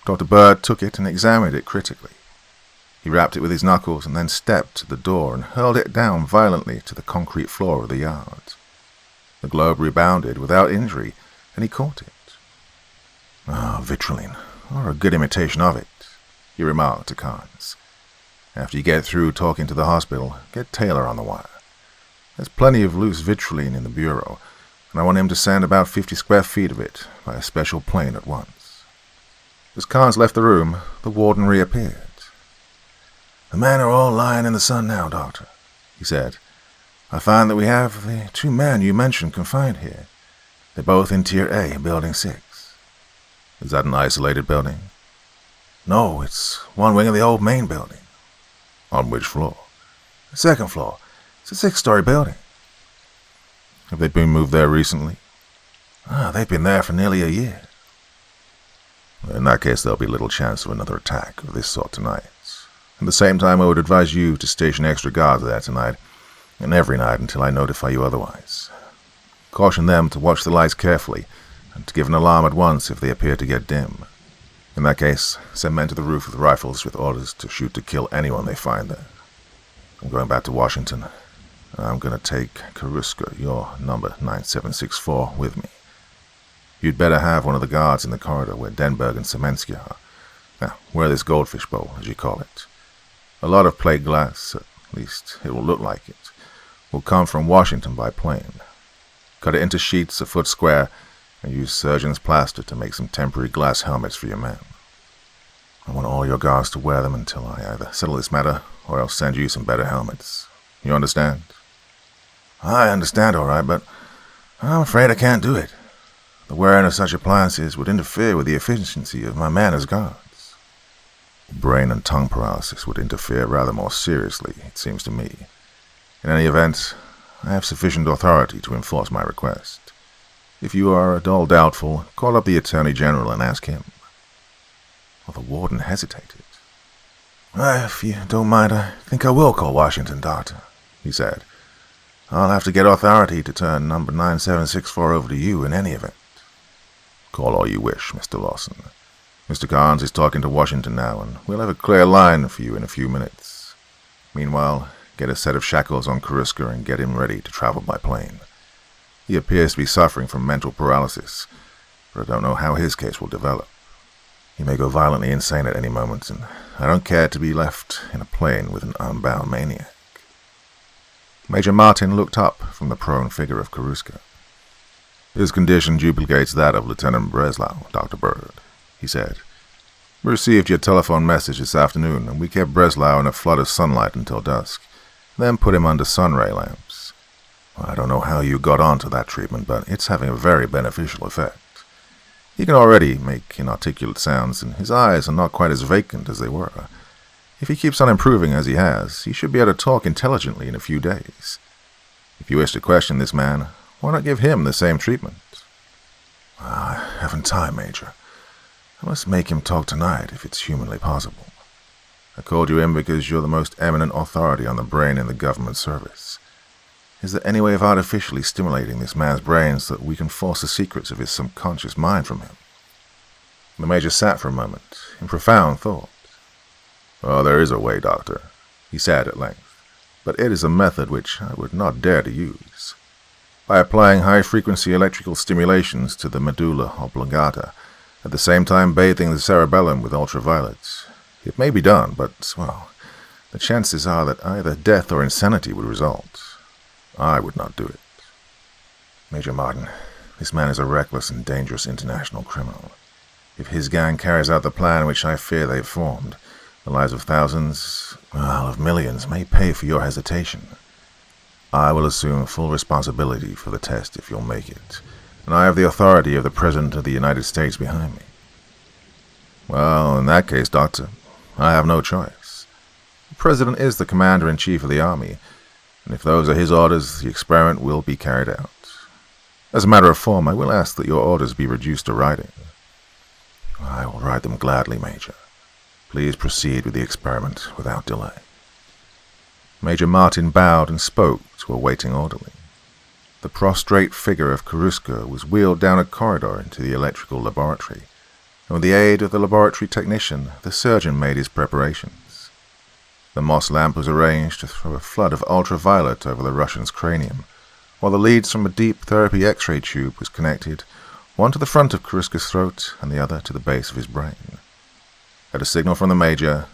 Dr. Bird took it and examined it critically. He rapped it with his knuckles and then stepped to the door and hurled it down violently to the concrete floor of the yard. The globe rebounded without injury and he caught it. "Ah, vitriolene, or a good imitation of it," he remarked to Carnes. "After you get through talking to the hospital, get Taylor on the wire. There's plenty of loose vitriolene in the bureau, and I want him to send about 50 square feet of it by a special plane at once." As Carnes left the room, the warden reappeared. "The men are all lying in the sun now, Doctor," he said. "I find that we have the 2 men you mentioned confined here. They're both in Tier A, Building 6. "Is that an isolated building?" "No, it's one wing of the old main building." "On which floor?" "The 2nd floor. It's a 6-story building." "Have they been moved there recently?" "They've been there for nearly a year." "In that case, there'll be little chance of another attack of this sort tonight. At the same time, I would advise you to station extra guards there tonight, and every night until I notify you otherwise. Caution them to watch the lights carefully, and to give an alarm at once if they appear to get dim. In that case, send men to the roof with rifles with orders to shoot to kill anyone they find there. I'm going back to Washington. I'm going to take Karuska, your number 9764, with me. You'd better have one of the guards in the corridor where Denberg and Semensky are. Now, wear this goldfish bowl, as you call it. A lot of plate glass, at least it will look like it, will come from Washington by plane. Cut it into sheets a foot square and use surgeon's plaster to make some temporary glass helmets for your men. I want all your guards to wear them until I either settle this matter or I'll send you some better helmets. You understand?" "I understand all right, but I'm afraid I can't do it. The wearing of such appliances would interfere with the efficiency of my men as guards." "Brain and tongue paralysis would interfere rather more seriously, it seems to me. In any event, I have sufficient authority to enforce my request. If you are at all doubtful, call up the Attorney General and ask him." Well, the warden hesitated. "If you don't mind, I think I will call Washington, Doctor," he said. "I'll have to get authority to turn number 9764 over to you in any event." "Call all you wish, Mr. Lawson. Mr. Carnes is talking to Washington now, and we'll have a clear line for you in a few minutes. Meanwhile, get a set of shackles on Karuska and get him ready to travel by plane. He appears to be suffering from mental paralysis, but I don't know how his case will develop. He may go violently insane at any moment, and I don't care to be left in a plane with an unbound maniac." Major Martin looked up from the prone figure of Karuska. "His condition duplicates that of Lieutenant Breslau, Dr. Bird," he said. "We received your telephone message this afternoon, and we kept Breslau in a flood of sunlight until dusk, then put him under sunray lamps. I don't know how you got onto that treatment, but it's having a very beneficial effect. He can already make inarticulate sounds, and his eyes are not quite as vacant as they were. If he keeps on improving as he has, he should be able to talk intelligently in a few days. If you wish to question this man, why not give him the same treatment?" "I haven't time, Major. I must make him talk tonight, if it's humanly possible. I called you in because you're the most eminent authority on the brain in the government service. Is there any way of artificially stimulating this man's brain so that we can force the secrets of his subconscious mind from him?" The Major sat for a moment, in profound thought. "Oh, there is a way, Doctor," he said at length, "but it is a method which I would not dare to use. By applying high-frequency electrical stimulations to the medulla oblongata, at the same time bathing the cerebellum with ultraviolet, it may be done, but, well, the chances are that either death or insanity would result. I would not do it. Major Martin, this man is a reckless and dangerous international criminal. If his gang carries out the plan which I fear they've formed, the lives of thousands, well, of millions, may pay for your hesitation. I will assume full responsibility for the test if you'll make it, and I have the authority of the President of the United States behind me." "Well, in that case, Doctor, I have no choice. The President is the Commander-in-Chief of the Army, and if those are his orders, the experiment will be carried out. As a matter of form, I will ask that your orders be reduced to writing." "I will write them gladly, Major. Please proceed with the experiment without delay." Major Martin bowed and spoke to a waiting orderly. The prostrate figure of Karuska was wheeled down a corridor into the electrical laboratory, and with the aid of the laboratory technician, the surgeon made his preparations. The moss lamp was arranged to throw a flood of ultraviolet over the Russian's cranium, while the leads from a deep therapy X-ray tube was connected, one to the front of Karuska's throat and the other to the base of his brain. At a signal from the Major,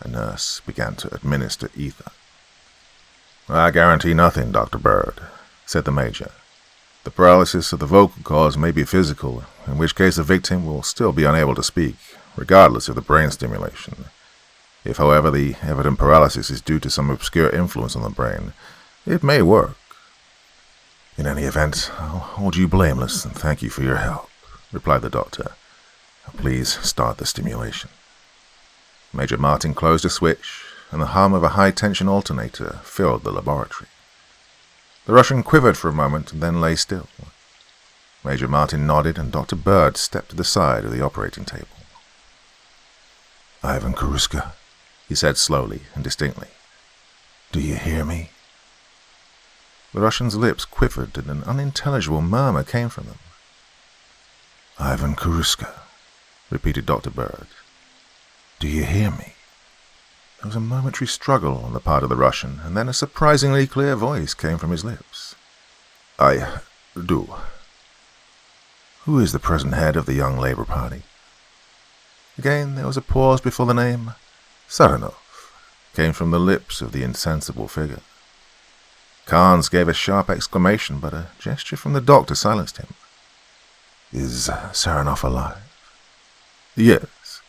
a nurse began to administer ether. "I guarantee nothing, Dr. Bird," said the Major. "The paralysis of the vocal cords may be physical, in which case the victim will still be unable to speak, regardless of the brain stimulation. If, however, the evident paralysis is due to some obscure influence on the brain, it may work. In any event, I'll hold you blameless and thank you for your help," replied the doctor. "Please start the stimulation." Major Martin closed a switch, and the hum of a high-tension alternator filled the laboratory. The Russian quivered for a moment and then lay still. Major Martin nodded, and Dr. Bird stepped to the side of the operating table. "Ivan Karuska," he said slowly and distinctly. "Do you hear me?" The Russian's lips quivered, and an unintelligible murmur came from them. "Ivan Karuska," repeated Dr. Bird. "Do you hear me?" There was a momentary struggle on the part of the Russian, and then a surprisingly clear voice came from his lips. "I do." "Who is the present head of the Young Labour Party?" Again there was a pause before the name. "Saranov," came from the lips of the insensible figure. Carnes gave a sharp exclamation, but a gesture from the doctor silenced him. "Is Saranov alive?" "Yes."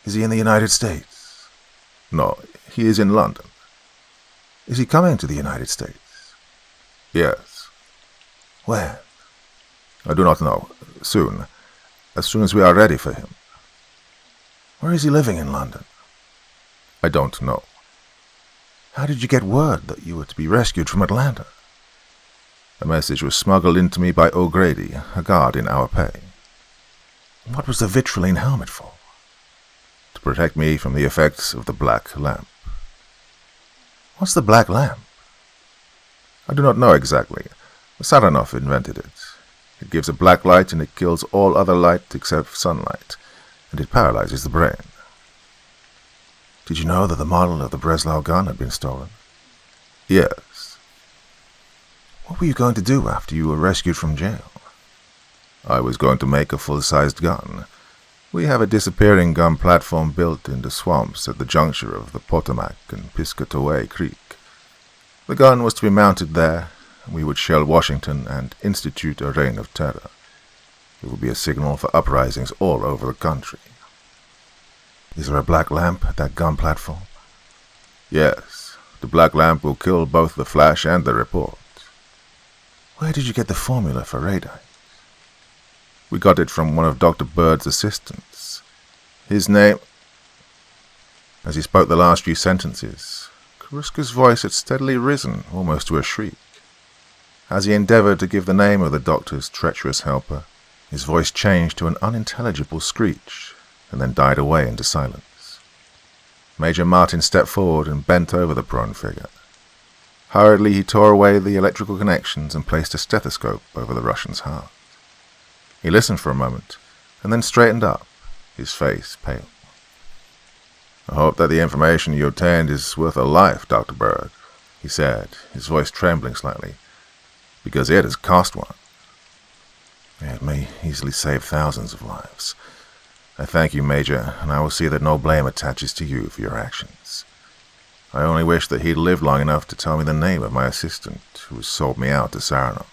"Is he in the United States?" "No, he is in London." "Is he coming to the United States?" "Yes." "When?" "I do not know. Soon. As soon as we are ready for him." "Where is he living in London?" "I don't know." "How did you get word that you were to be rescued from Atlanta?" "A message was smuggled into me by O'Grady, a guard in our pay." "What was the vitriline helmet for?" "To protect me from the effects of the black lamp." "What's the black lamp?" "I do not know exactly. Saranov invented it. It gives a black light, and it kills all other light except sunlight, and it paralyzes the brain." "Did you know that the model of the Breslau gun had been stolen?" "Yes." "What were you going to do after you were rescued from jail?" "I was going to make a full-sized gun. We have a disappearing gun platform built in the swamps at the juncture of the Potomac and Piscataway Creek. The gun was to be mounted there, and we would shell Washington and institute a reign of terror. It would be a signal for uprisings all over the country." "Is there a black lamp at that gun platform?" "Yes. The black lamp will kill both the flash and the report." "Where did you get the formula for radite?" "We got it from one of Dr. Bird's assistants. His name—" As he spoke the last few sentences, Karuska's voice had steadily risen, almost to a shriek. As he endeavored to give the name of the doctor's treacherous helper, his voice changed to an unintelligible screech, and then died away into silence. Major Martin stepped forward and bent over the prone figure. Hurriedly he tore away the electrical connections and placed a stethoscope over the Russian's heart. He listened for a moment, and then straightened up, his face pale. "I hope that the information you obtained is worth a life, Dr. Bird," he said, his voice trembling slightly, "because it has cost one." "It may easily save thousands of lives. I thank you, Major, and I will see that no blame attaches to you for your actions. I only wish that he'd lived long enough to tell me the name of my assistant who sold me out to Saranov.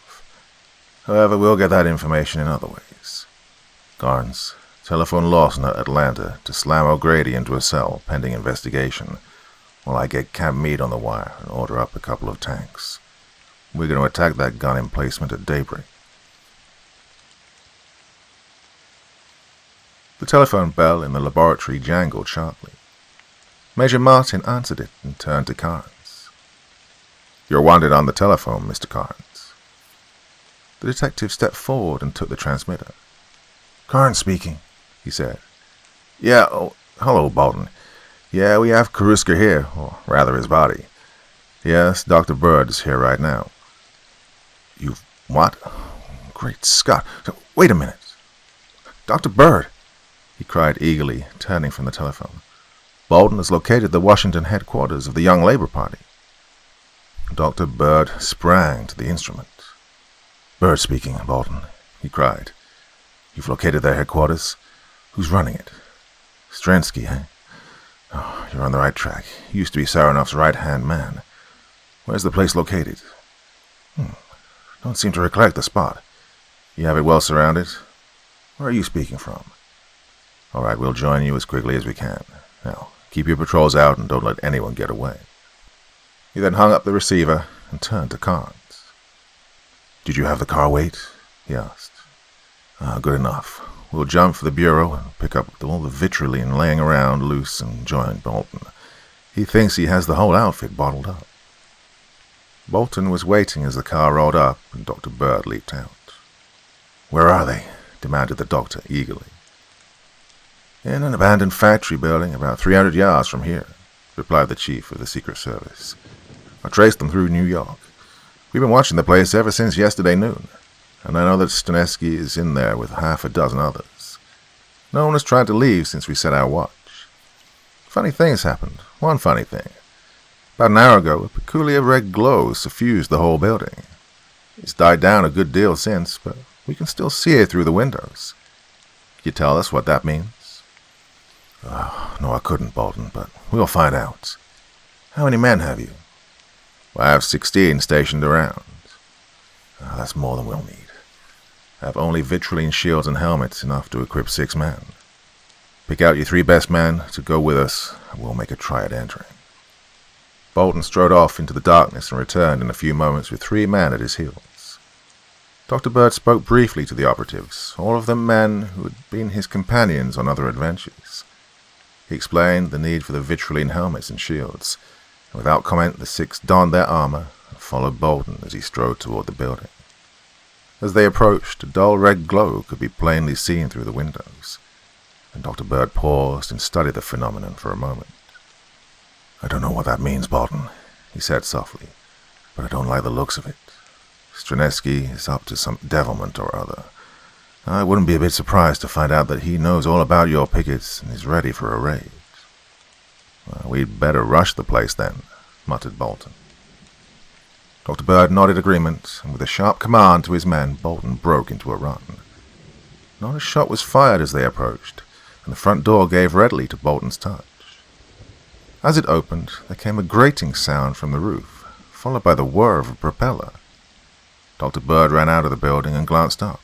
However, we'll get that information in other ways. Carnes, telephone Lawson at Atlanta to slam O'Grady into a cell pending investigation, while I get Camp Meade on the wire and order up a couple of tanks. We're going to attack that gun emplacement at daybreak." The telephone bell in the laboratory jangled sharply. Major Martin answered it and turned to Carnes. "You're wanted on the telephone, Mr. Carnes." The detective stepped forward and took the transmitter. "Carnes speaking," he said. "Yeah, oh, hello, Bolton. Yeah, we have Karuska here, or rather his body. Yes, Dr. Bird is here right now." "You've what? Great Scott. Wait a minute. Dr. Bird," he cried eagerly, turning from the telephone. "Bolton has located the Washington headquarters of the Young Labour Party." Dr. Bird sprang to the instrument. "Bird speaking, Bolton. he cried. "You've located their headquarters? Who's running it? Strensky, eh? Oh, you're on the right track. He used to be Saranov's right-hand man. Where's the place located?" "Don't seem to recollect the spot. You have it well surrounded? Where are you speaking from?" "All right, we'll join you as quickly as we can. Now, keep your patrols out and don't let anyone get away." He then hung up the receiver and turned to Carnes. "Did you have the car wait?" he asked. Good enough. We'll jump for the bureau and pick up all the vitriol laying around loose and join Bolton. He thinks he has the whole outfit bottled up." Bolton was waiting as the car rolled up and Dr. Bird leaped out. "Where are they?" demanded the doctor eagerly. "In an abandoned factory building about 300 yards from here," replied the chief of the Secret Service. "I traced them through New York. We've been watching the place ever since yesterday noon, and I know that Strensky is in there with half a dozen others. No one has tried to leave since we set our watch. Funny thing has happened. One funny thing. About an hour ago, a peculiar red glow suffused the whole building. It's died down a good deal since, but we can still see it through the windows. Can you tell us what that means?" No, I couldn't, Bolton, but we'll find out. How many men have you?" "I have 16 stationed around." That's more than we'll need. I have only vitriol shields and helmets, enough to equip 6 men. Pick out your 3 best men to go with us, and we'll make a try at entering." Bolton strode off into the darkness and returned in a few moments with 3 men at his heels. Dr. Bird spoke briefly to the operatives, all of them men who had been his companions on other adventures. He explained the need for the vitriol helmets and shields, and without comment the 6 donned their armor and followed Bolton as he strode toward the building. As they approached, a dull red glow could be plainly seen through the windows, and Dr. Bird paused and studied the phenomenon for a moment. "I don't know what that means, Bolton," he said softly, "but I don't like the looks of it. Strensky is up to some devilment or other. I wouldn't be a bit surprised to find out that he knows all about your pickets and is ready for a raid." "We'd better rush the place then," muttered Bolton. Dr. Bird nodded agreement, and with a sharp command to his men, Bolton broke into a run. Not a shot was fired as they approached, and the front door gave readily to Bolton's touch. As it opened, there came a grating sound from the roof, followed by the whir of a propeller. Dr. Bird ran out of the building and glanced up.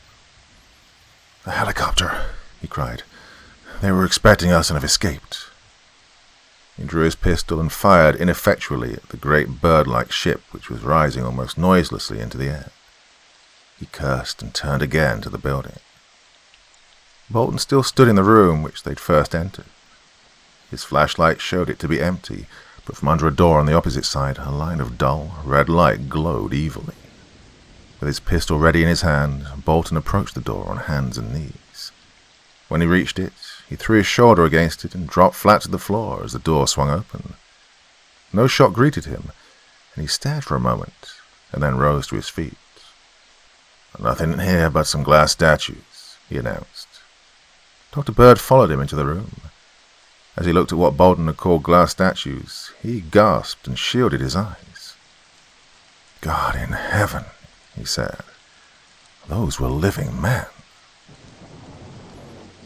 "A helicopter," he cried. "They were expecting us and have escaped." He drew his pistol and fired ineffectually at the great bird-like ship which was rising almost noiselessly into the air. He cursed and turned again to the building. Bolton still stood in the room which they'd first entered. His flashlight showed it to be empty, but from under a door on the opposite side a line of dull red light glowed evilly. With his pistol ready in his hand, Bolton approached the door on hands and knees. When he reached it, he threw his shoulder against it and dropped flat to the floor as the door swung open. No shot greeted him, and he stared for a moment, and then rose to his feet. "Nothing in here but some glass statues," he announced. Dr. Bird followed him into the room. As he looked at what Bolton had called glass statues, he gasped and shielded his eyes. "God in heaven," he said. "Those were living men."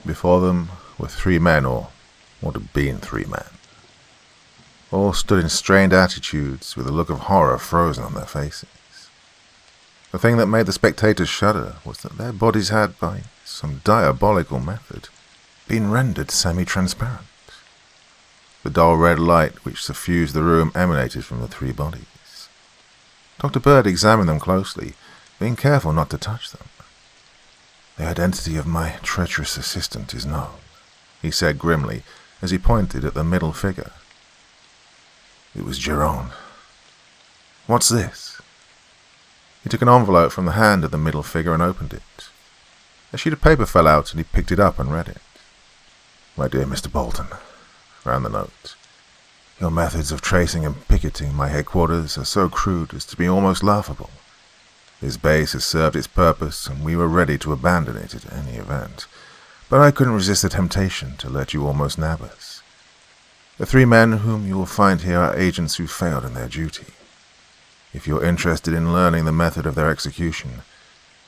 Before them were 3 men, or what had been 3 men. All stood in strained attitudes with a look of horror frozen on their faces. The thing that made the spectators shudder was that their bodies had, by some diabolical method, been rendered semi-transparent. The dull red light which suffused the room emanated from the 3 bodies. Dr. Bird examined them closely, being careful not to touch them. "The identity of my treacherous assistant is known," he said grimly as he pointed at the middle figure. "It was Xoran. What's this?" He took an envelope from the hand of the middle figure and opened it. A sheet of paper fell out and he picked it up and read it. "My dear Mr. Bolton," ran the note, "your methods of tracing and picketing my headquarters are so crude as to be almost laughable. This base has served its purpose, and we were ready to abandon it at any event, but I couldn't resist the temptation to let you almost nab us. The 3 men whom you will find here are agents who failed in their duty. If you're interested in learning the method of their execution,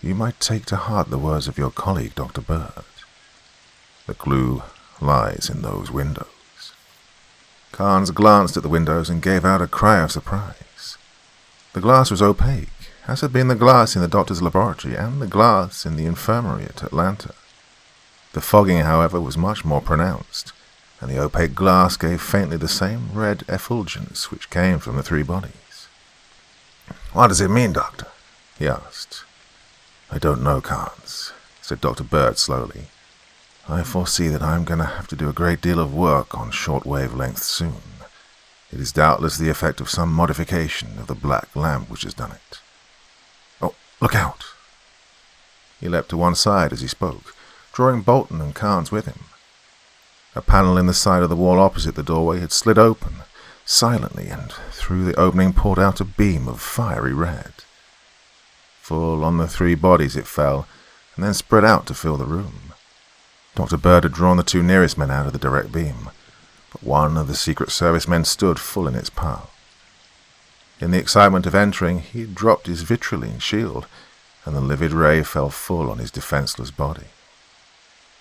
you might take to heart the words of your colleague, Dr. Bird. The clue lies in those windows. Carnes glanced at the windows and gave out a cry of surprise. The glass was opaque, as had been the glass in the doctor's laboratory and the glass in the infirmary at Atlanta. The fogging, however, was much more pronounced, and the opaque glass gave faintly the same red effulgence which came from the three bodies. "What does it mean, Doctor?" he asked. "I don't know, Carnes," said Dr. Bird slowly. "I foresee that I'm going to have to do a great deal of work on short wavelengths soon. It is doubtless the effect of some modification of the black lamp which has done it. Oh, look out!" He leapt to one side as he spoke, drawing Bolton and Carnes with him. A panel in the side of the wall opposite the doorway had slid open, silently, and through the opening poured out a beam of fiery red. Full on the three bodies it fell, and then spread out to fill the room. Dr. Bird had drawn the two nearest men out of the direct beam, but one of the Secret Service men stood full in its path. In the excitement of entering, he dropped his vitriline shield, and the livid ray fell full on his defenseless body.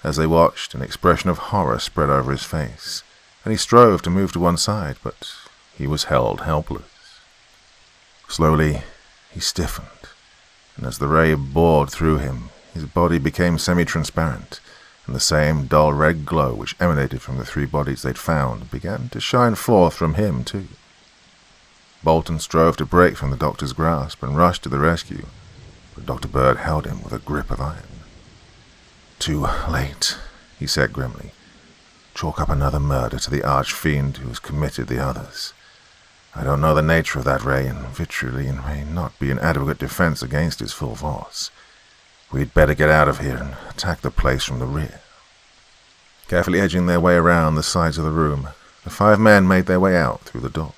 As they watched, an expression of horror spread over his face, and he strove to move to one side, but he was held helpless. Slowly, he stiffened, and as the ray bored through him, his body became semi-transparent, and the same dull red glow which emanated from the three bodies they'd found began to shine forth from him, too. Bolton strove to break from the doctor's grasp and rushed to the rescue, but Dr. Bird held him with a grip of iron. "Too late," he said grimly. "Chalk up another murder to the arch-fiend who has committed the others. I don't know the nature of that ray, and vitriline may not be an adequate defense against his full force. We'd better get out of here and attack the place from the rear." Carefully edging their way around the sides of the room, the five men made their way out through the door.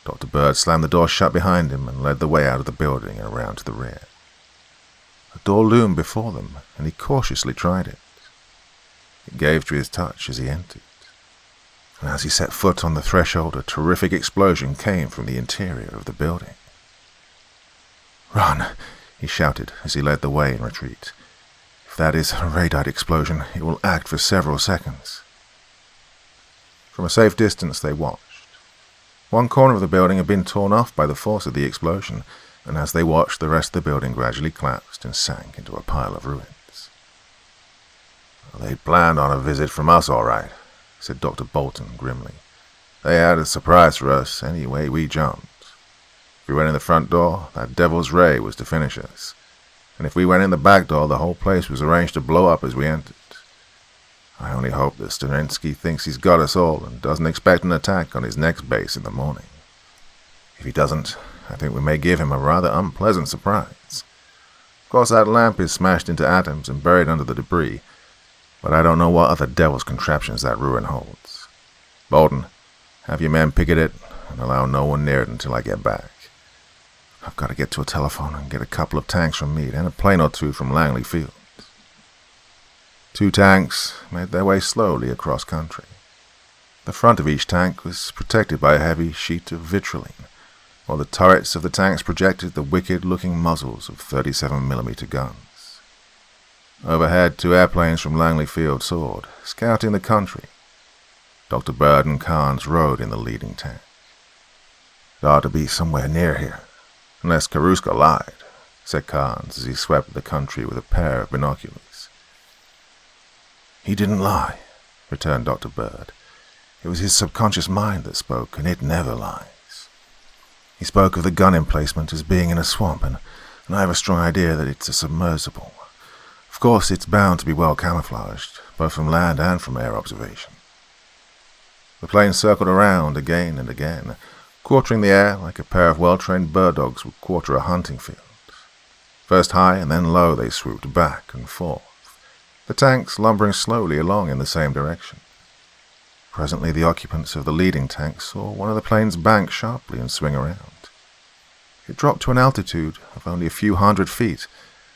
Dr. Bird slammed the door shut behind him and led the way out of the building and around to the rear. A door loomed before them, and he cautiously tried it. It gave to his touch as he entered, and as he set foot on the threshold, a terrific explosion came from the interior of the building. "Run!" he shouted as he led the way in retreat. "If that is a radite explosion, it will act for several seconds." From a safe distance they watched. One corner of the building had been torn off by the force of the explosion, and as they watched, the rest of the building gradually collapsed and sank into a pile of ruins. "They'd planned on a visit from us, all right," said Dr. Bolton grimly. "They had a surprise for us any way we jumped. If we went in the front door, that devil's ray was to finish us. And if we went in the back door, the whole place was arranged to blow up as we entered. I only hope that Sterinsky thinks he's got us all and doesn't expect an attack on his next base in the morning. If he doesn't, I think we may give him a rather unpleasant surprise. Of course, that lamp is smashed into atoms and buried under the debris, but I don't know what other devil's contraptions that ruin holds. Bolton, have your men picket it and allow no one near it until I get back. I've got to get to a telephone and get a couple of tanks from Meade and a plane or two from Langley Field." 2 tanks made their way slowly across country. The front of each tank was protected by a heavy sheet of vitriline, while the turrets of the tanks projected the wicked-looking muzzles of 37mm guns. Overhead, 2 airplanes from Langley Field soared, scouting the country. Dr. Bird and Carnes rode in the leading tank. "It ought to be somewhere near here, unless Karuska lied," said Carnes as he swept the country with a pair of binoculars. "He didn't lie," returned Dr. Bird. "It was his subconscious mind that spoke, and it never lies. He spoke of the gun emplacement as being in a swamp, and I have a strong idea that it's a submersible. Of course, it's bound to be well camouflaged, both from land and from air observation." The plane circled around again and again, quartering the air like a pair of well-trained bird dogs would quarter a hunting field. First high and then low they swooped back and forth, the tanks lumbering slowly along in the same direction. Presently the occupants of the leading tank saw one of the planes bank sharply and swing around. It dropped to an altitude of only a few hundred feet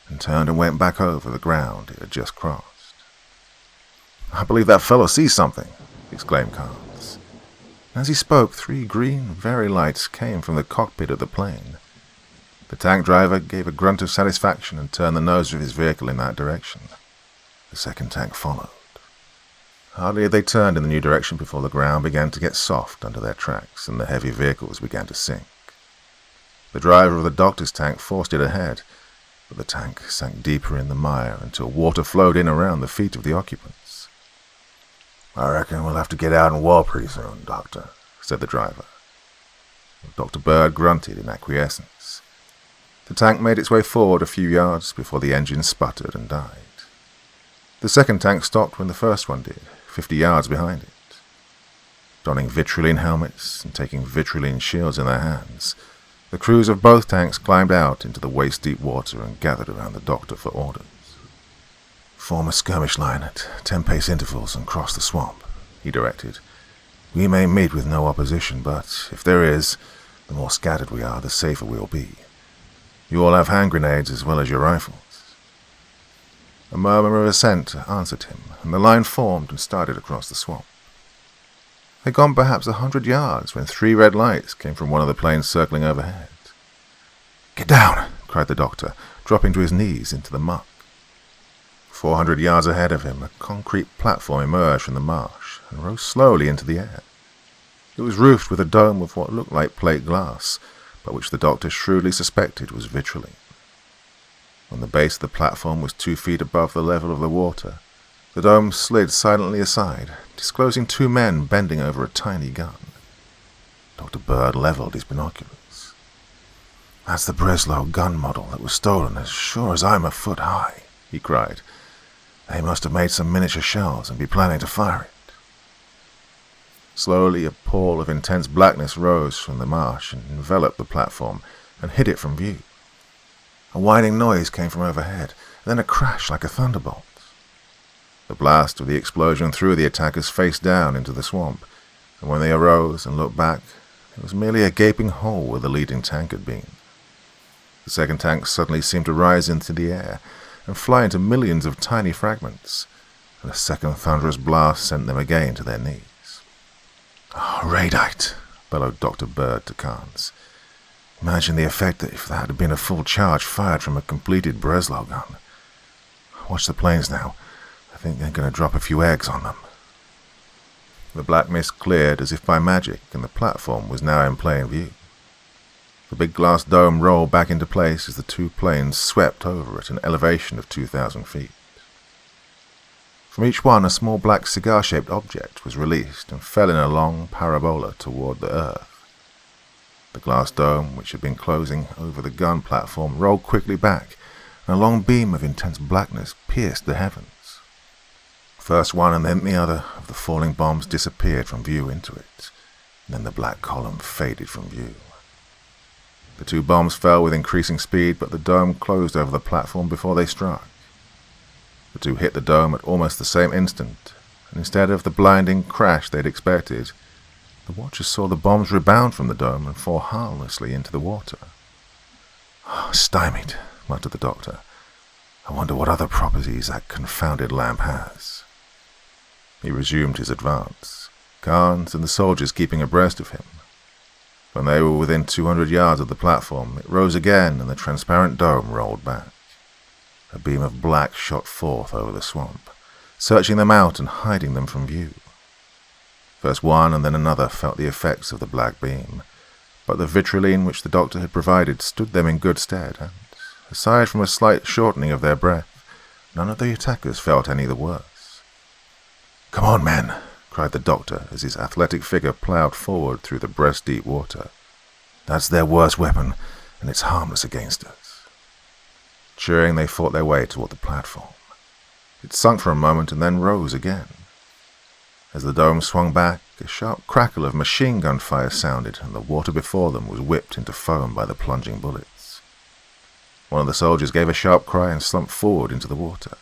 and turned and went back over the ground it had just crossed. "I believe that fellow sees something," exclaimed Carnes. As he spoke, 3 green very lights came from the cockpit of the plane. The tank driver gave a grunt of satisfaction and turned the nose of his vehicle in that direction. The second tank followed. Hardly had they turned in the new direction before the ground began to get soft under their tracks and the heavy vehicles began to sink. The driver of the doctor's tank forced it ahead, but the tank sank deeper in the mire until water flowed in around the feet of the occupants. "I reckon we'll have to get out and walk pretty soon, Doctor," said the driver. Dr. Bird grunted in acquiescence. The tank made its way forward a few yards before the engine sputtered and died. The second tank stopped when the first one did, 50 yards behind it. Donning vitriline helmets and taking vitriline shields in their hands, the crews of both tanks climbed out into the waist-deep water and gathered around the doctor for orders. "Form a skirmish line at 10-pace intervals and cross the swamp," he directed. "We may meet with no opposition, but if there is, the more scattered we are, the safer we'll be. You all have hand grenades as well as your rifles." A murmur of assent answered him, and the line formed and started across the swamp. They'd gone perhaps 100 yards when 3 red lights came from one of the planes circling overhead. "Get down!" cried the doctor, dropping to his knees into the muck. 400 yards ahead of him, a concrete platform emerged from the marsh and rose slowly into the air. It was roofed with a dome of what looked like plate glass, but which the doctor shrewdly suspected was vitriline. When the base of the platform was 2 feet above the level of the water, the dome slid silently aside, disclosing 2 men bending over a tiny gun. Dr. Bird leveled his binoculars. "That's the Breslau gun model that was stolen as sure as I'm a foot high," he cried. "They must have made some miniature shells and be planning to fire it." Slowly, a pall of intense blackness rose from the marsh and enveloped the platform and hid it from view. A whining noise came from overhead, and then a crash like a thunderbolt. The blast of the explosion threw the attackers face down into the swamp, and when they arose and looked back, it was merely a gaping hole where the leading tank had been. The second tank suddenly seemed to rise into the air and fly into millions of tiny fragments, and a second thunderous blast sent them again to their knees. "Oh, radite!" bellowed Dr. Bird to Carnes. "Imagine the effect if that had been a full charge fired from a completed Breslau gun. Watch the planes now. I think they're going to drop a few eggs on them." The black mist cleared as if by magic, and the platform was now in plain view. The big glass dome rolled back into place as the 2 planes swept over at an elevation of 2,000 feet. From each one, a small black cigar-shaped object was released and fell in a long parabola toward the earth. The glass dome, which had been closing over the gun platform, rolled quickly back, and a long beam of intense blackness pierced the heavens. First one and then the other of the falling bombs disappeared from view into it, and then the black column faded from view. The 2 bombs fell with increasing speed, but the dome closed over the platform before they struck. The 2 hit the dome at almost the same instant, and instead of the blinding crash they'd expected, the watchers saw the bombs rebound from the dome and fall harmlessly into the water. "Oh, stymied," muttered the doctor. "I wonder what other properties that confounded lamp has." He resumed his advance, Carnes and the soldiers keeping abreast of him. When they were within 200 yards of the platform, it rose again and the transparent dome rolled back. A beam of black shot forth over the swamp, searching them out and hiding them from view. First one and then another felt the effects of the black beam, but the vitriline which the doctor had provided stood them in good stead, and, aside from a slight shortening of their breath, none of the attackers felt any the worse. "Come on, men!" cried the doctor as his athletic figure ploughed forward through the breast-deep water. "That's their worst weapon, and it's harmless against us." Cheering, they fought their way toward the platform. It sunk for a moment and then rose again. As the dome swung back, a sharp crackle of machine gun fire sounded, and the water before them was whipped into foam by the plunging bullets. One of the soldiers gave a sharp cry and slumped forward into the water.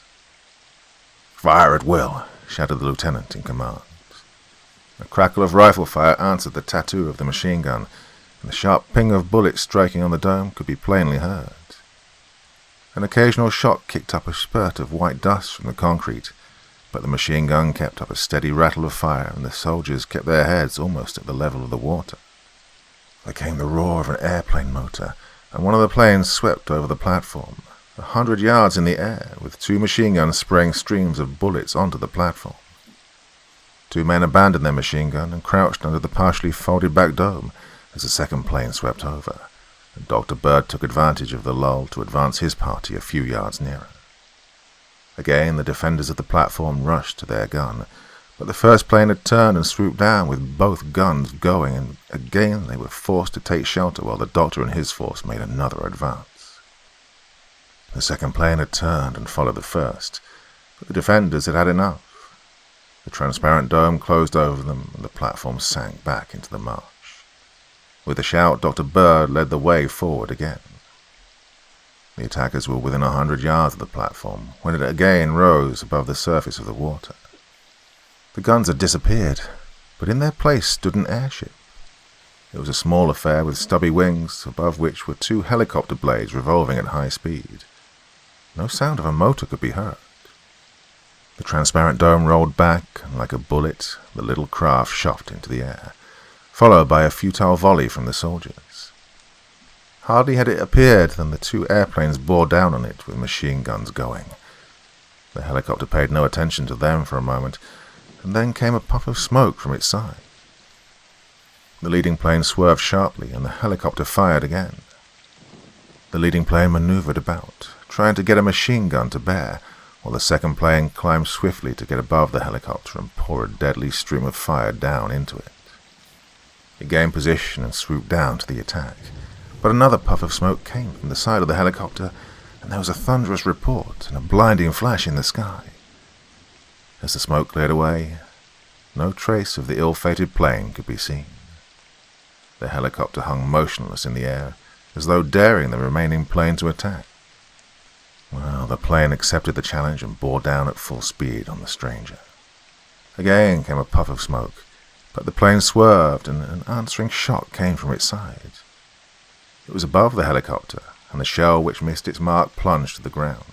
"Fire at will!" shouted the lieutenant in command. A crackle of rifle fire answered the tattoo of the machine gun, and the sharp ping of bullets striking on the dome could be plainly heard. An occasional shot kicked up a spurt of white dust from the concrete, but the machine gun kept up a steady rattle of fire, and the soldiers kept their heads almost at the level of the water. There came the roar of an airplane motor, and one of the planes swept over the platform, 100 yards in the air, with 2 machine guns spraying streams of bullets onto the platform. 2 men abandoned their machine gun and crouched under the partially folded back dome as the second plane swept over, and Dr. Bird took advantage of the lull to advance his party a few yards nearer. Again, the defenders of the platform rushed to their gun, but the first plane had turned and swooped down with both guns going, and again they were forced to take shelter while the doctor and his force made another advance. The second plane had turned and followed the first, but the defenders had had enough. The transparent dome closed over them, and the platform sank back into the marsh. With a shout, Dr. Bird led the way forward again. The attackers were within 100 yards of the platform when it again rose above the surface of the water. The guns had disappeared, but in their place stood an airship. It was a small affair with stubby wings, above which were 2 helicopter blades revolving at high speed. No sound of a motor could be heard. The transparent dome rolled back, and like a bullet, the little craft shot into the air, followed by a futile volley from the soldiers. Hardly had it appeared than the 2 airplanes bore down on it with machine guns going. The helicopter paid no attention to them for a moment, and then came a puff of smoke from its side. The leading plane swerved sharply, and the helicopter fired again. The leading plane maneuvered about, trying to get a machine gun to bear, while the second plane climbed swiftly to get above the helicopter and pour a deadly stream of fire down into it. It gained position and swooped down to the attack, but another puff of smoke came from the side of the helicopter, and there was a thunderous report and a blinding flash in the sky. As the smoke cleared away, no trace of the ill-fated plane could be seen. The helicopter hung motionless in the air, as though daring the remaining plane to attack. Well, the plane accepted the challenge and bore down at full speed on the stranger. Again came a puff of smoke, but the plane swerved and an answering shot came from its side. It was above the helicopter, and the shell which missed its mark plunged to the ground.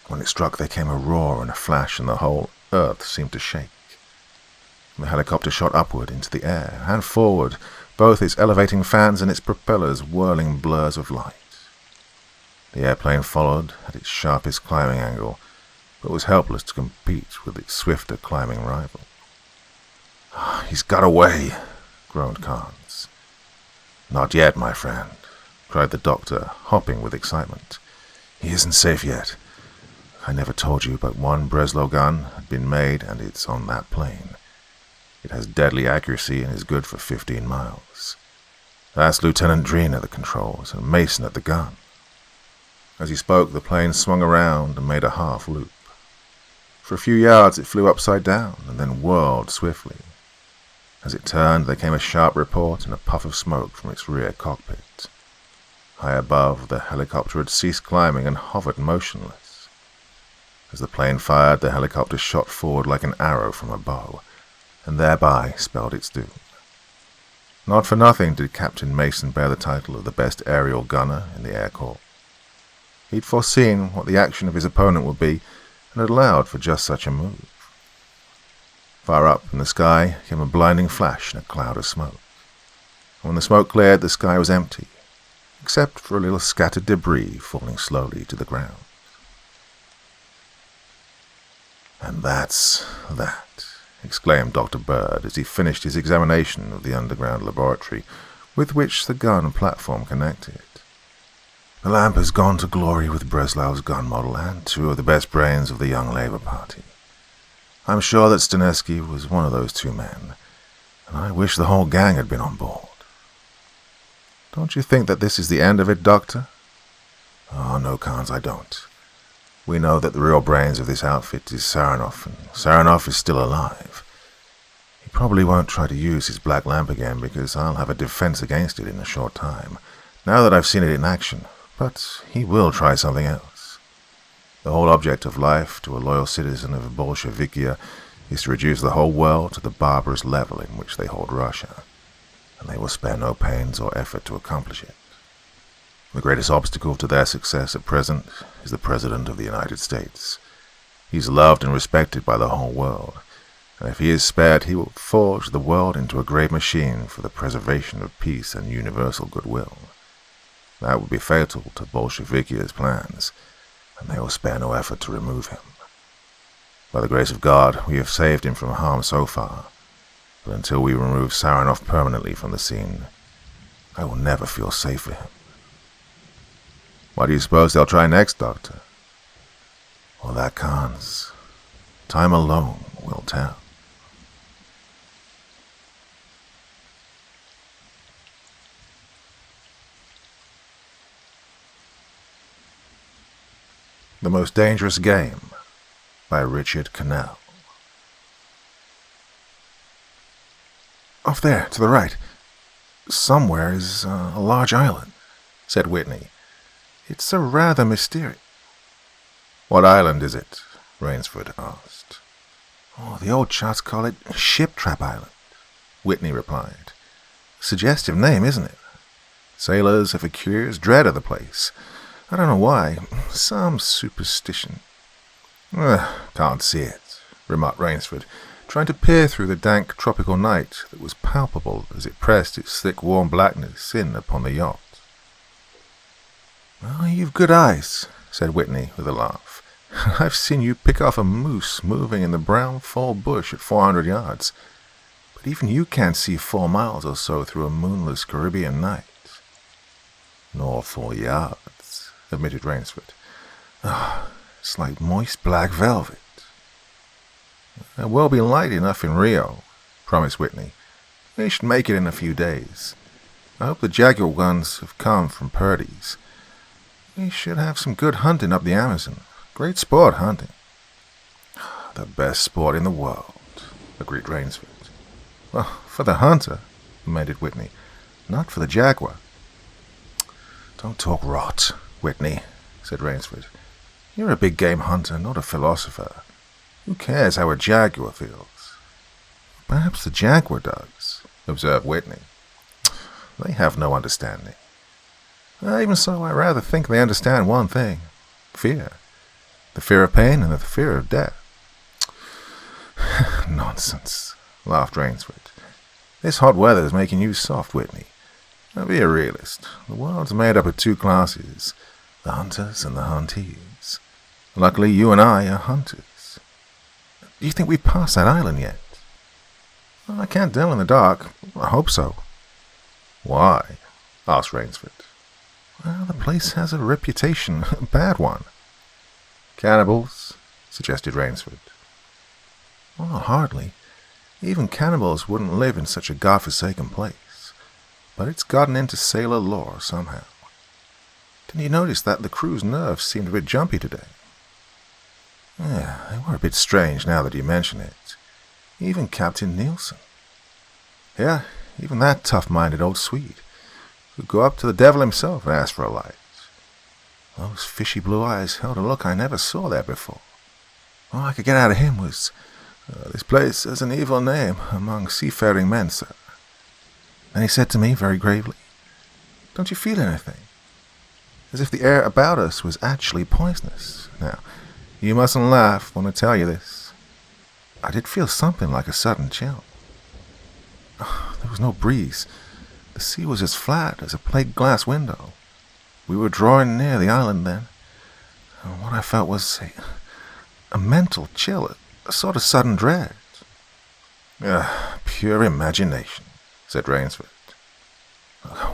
When it struck, there came a roar and a flash, and the whole earth seemed to shake. The helicopter shot upward into the air and forward, both its elevating fans and its propellers whirling blurs of light. The airplane followed at its sharpest climbing angle, but was helpless to compete with its swifter climbing rival. "He's got away," groaned Carnes. "Not yet, my friend," cried the doctor, hopping with excitement. "He isn't safe yet. I never told you, but 1 Breslau gun had been made, and it's on that plane. It has deadly accuracy and is good for 15 miles. That's Lieutenant Dreen at the controls and Mason at the gun." As he spoke, the plane swung around and made a half loop. For a few yards it flew upside down and then whirled swiftly. As it turned, there came a sharp report and a puff of smoke from its rear cockpit. High above, the helicopter had ceased climbing and hovered motionless. As the plane fired, the helicopter shot forward like an arrow from a bow, and thereby spelled its doom. Not for nothing did Captain Mason bear the title of the best aerial gunner in the Air Corps. He'd foreseen what the action of his opponent would be, and had allowed for just such a move. Far up in the sky came a blinding flash and a cloud of smoke. And when the smoke cleared, the sky was empty, except for a little scattered debris falling slowly to the ground. "And that's that," exclaimed Dr. Bird as he finished his examination of the underground laboratory with which the gun platform connected. "The lamp has gone to glory with Breslau's gun model and 2 of the best brains of the Young Labour Party. I'm sure that Stanesky was one of those 2 men, and I wish the whole gang had been on board." "Don't you think that this is the end of it, Doctor?" "Oh, no, Carnes, I don't. We know that the real brains of this outfit is Saranov, and Saranov is still alive. He probably won't try to use his black lamp again because I'll have a defense against it in a short time, now that I've seen it in action, but he will try something else. The whole object of life to a loyal citizen of Bolshevikia is to reduce the whole world to the barbarous level in which they hold Russia, and they will spare no pains or effort to accomplish it. The greatest obstacle to their success at present is the President of the United States. He's loved and respected by the whole world, and if he is spared, he will forge the world into a great machine for the preservation of peace and universal goodwill. That would be fatal to Bolshevikia's plans, and they will spare no effort to remove him. By the grace of God, we have saved him from harm so far, but until we remove Xoran permanently from the scene, I will never feel safe for him. What do you suppose they'll try next, Doctor? Well, that Khans. Time alone will tell. The Most Dangerous Game by Richard Cannell. Off there, to the right. Somewhere is a large island, said Whitney. It's a rather mysterious. What island is it? Rainsford asked. Oh, the old charts call it Ship Trap Island, Whitney replied. Suggestive name, isn't it? Sailors, epicures, dread of the place. I don't know why. Some superstition. Can't see it, remarked Rainsford, trying to peer through the dank tropical night that was palpable as it pressed its thick warm blackness in upon the yacht. Oh, you've good eyes, said Whitney with a laugh. I've seen you pick off a moose moving in the brown fall bush at 400 yards. But even you can't see 4 miles or so through a moonless Caribbean night. Nor 4 yards, admitted Rainsford. It's like moist black velvet. There will be light enough in Rio, promised Whitney. We should make it in a few days. I hope the jaguar guns have come from Purdy's. We should have some good hunting up the Amazon. Great sport, hunting. The best sport in the world, agreed Rainsford. Well, for the hunter, amended Whitney, not for the jaguar. Don't talk rot, Whitney, said Rainsford. You're a big game hunter, not a philosopher. Who cares how a jaguar feels? Perhaps the jaguar does, observed Whitney. They have no understanding. Even so, I rather think they understand one thing. Fear. The fear of pain and the fear of death. Nonsense, laughed Rainsford. This hot weather is making you soft, Whitney. Now be a realist. The world's made up of 2 classes, the hunters and the huntees. Luckily, you and I are hunters. Do you think we've passed that island yet? Well, I can't tell in the dark. I hope so. Why? Asked Rainsford. Well, the place has a reputation, a bad one. Cannibals, suggested Rainsford. Oh, hardly. Even cannibals wouldn't live in such a godforsaken place. But it's gotten into sailor lore somehow. Didn't you notice that the crew's nerves seemed a bit jumpy today? Yeah, they were a bit strange now that you mention it. Even Captain Nielsen. Yeah, even that tough-minded old Swede, who'd go up to the devil himself and ask for a light. Those fishy blue eyes held a look I never saw there before. All I could get out of him was, this place has an evil name among seafaring men, sir. Then he said to me very gravely, don't you feel anything? As if the air about us was actually poisonous. Now, you mustn't laugh when I tell you this. I did feel something like a sudden chill. There was no breeze. The sea was as flat as a plate glass window. We were drawing near the island then. And what I felt was a mental chill, a sort of sudden dread. Pure imagination, said Rainsford.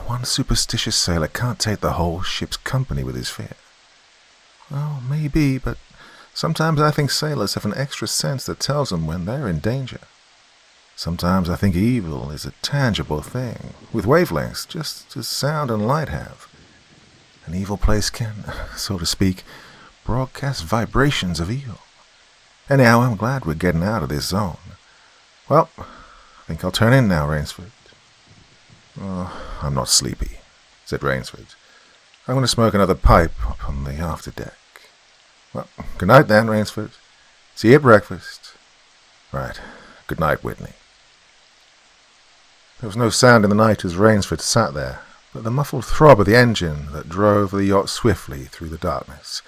One superstitious sailor can't take the whole ship's company with his fear. Well, maybe, but sometimes I think sailors have an extra sense that tells them when they're in danger. Sometimes I think evil is a tangible thing, with wavelengths, just as sound and light have. An evil place can, so to speak, broadcast vibrations of evil. Anyhow, I'm glad we're getting out of this zone. Well, I think I'll turn in now, Rainsford. I'm not sleepy, said Rainsford. I'm going to smoke another pipe up on the afterdeck. Well, good night then, Rainsford. See you at breakfast. Right. Good night, Whitney. There was no sound in the night as Rainsford sat there, but the muffled throb of the engine that drove the yacht swiftly through the darkness,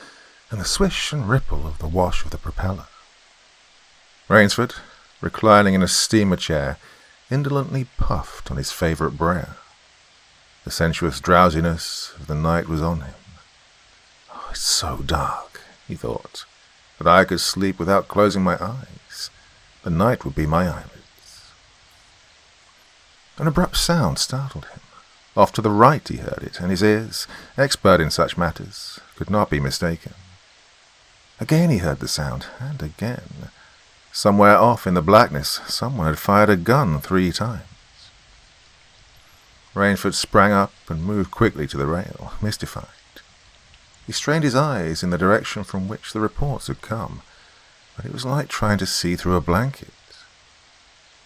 and the swish and ripple of the wash of the propeller. Rainsford, reclining in a steamer chair, indolently puffed on his favourite briar. The sensuous drowsiness of the night was on him. "Oh, it's so dark," he thought, "that I could sleep without closing my eyes. The night would be my eyelids." An abrupt sound startled him. Off to the right he heard it, and his ears, expert in such matters, could not be mistaken. Again he heard the sound, and again. Somewhere off in the blackness, someone had fired a gun 3 times. Rainsford sprang up and moved quickly to the rail, mystified. He strained his eyes in the direction from which the reports had come, but it was like trying to see through a blanket.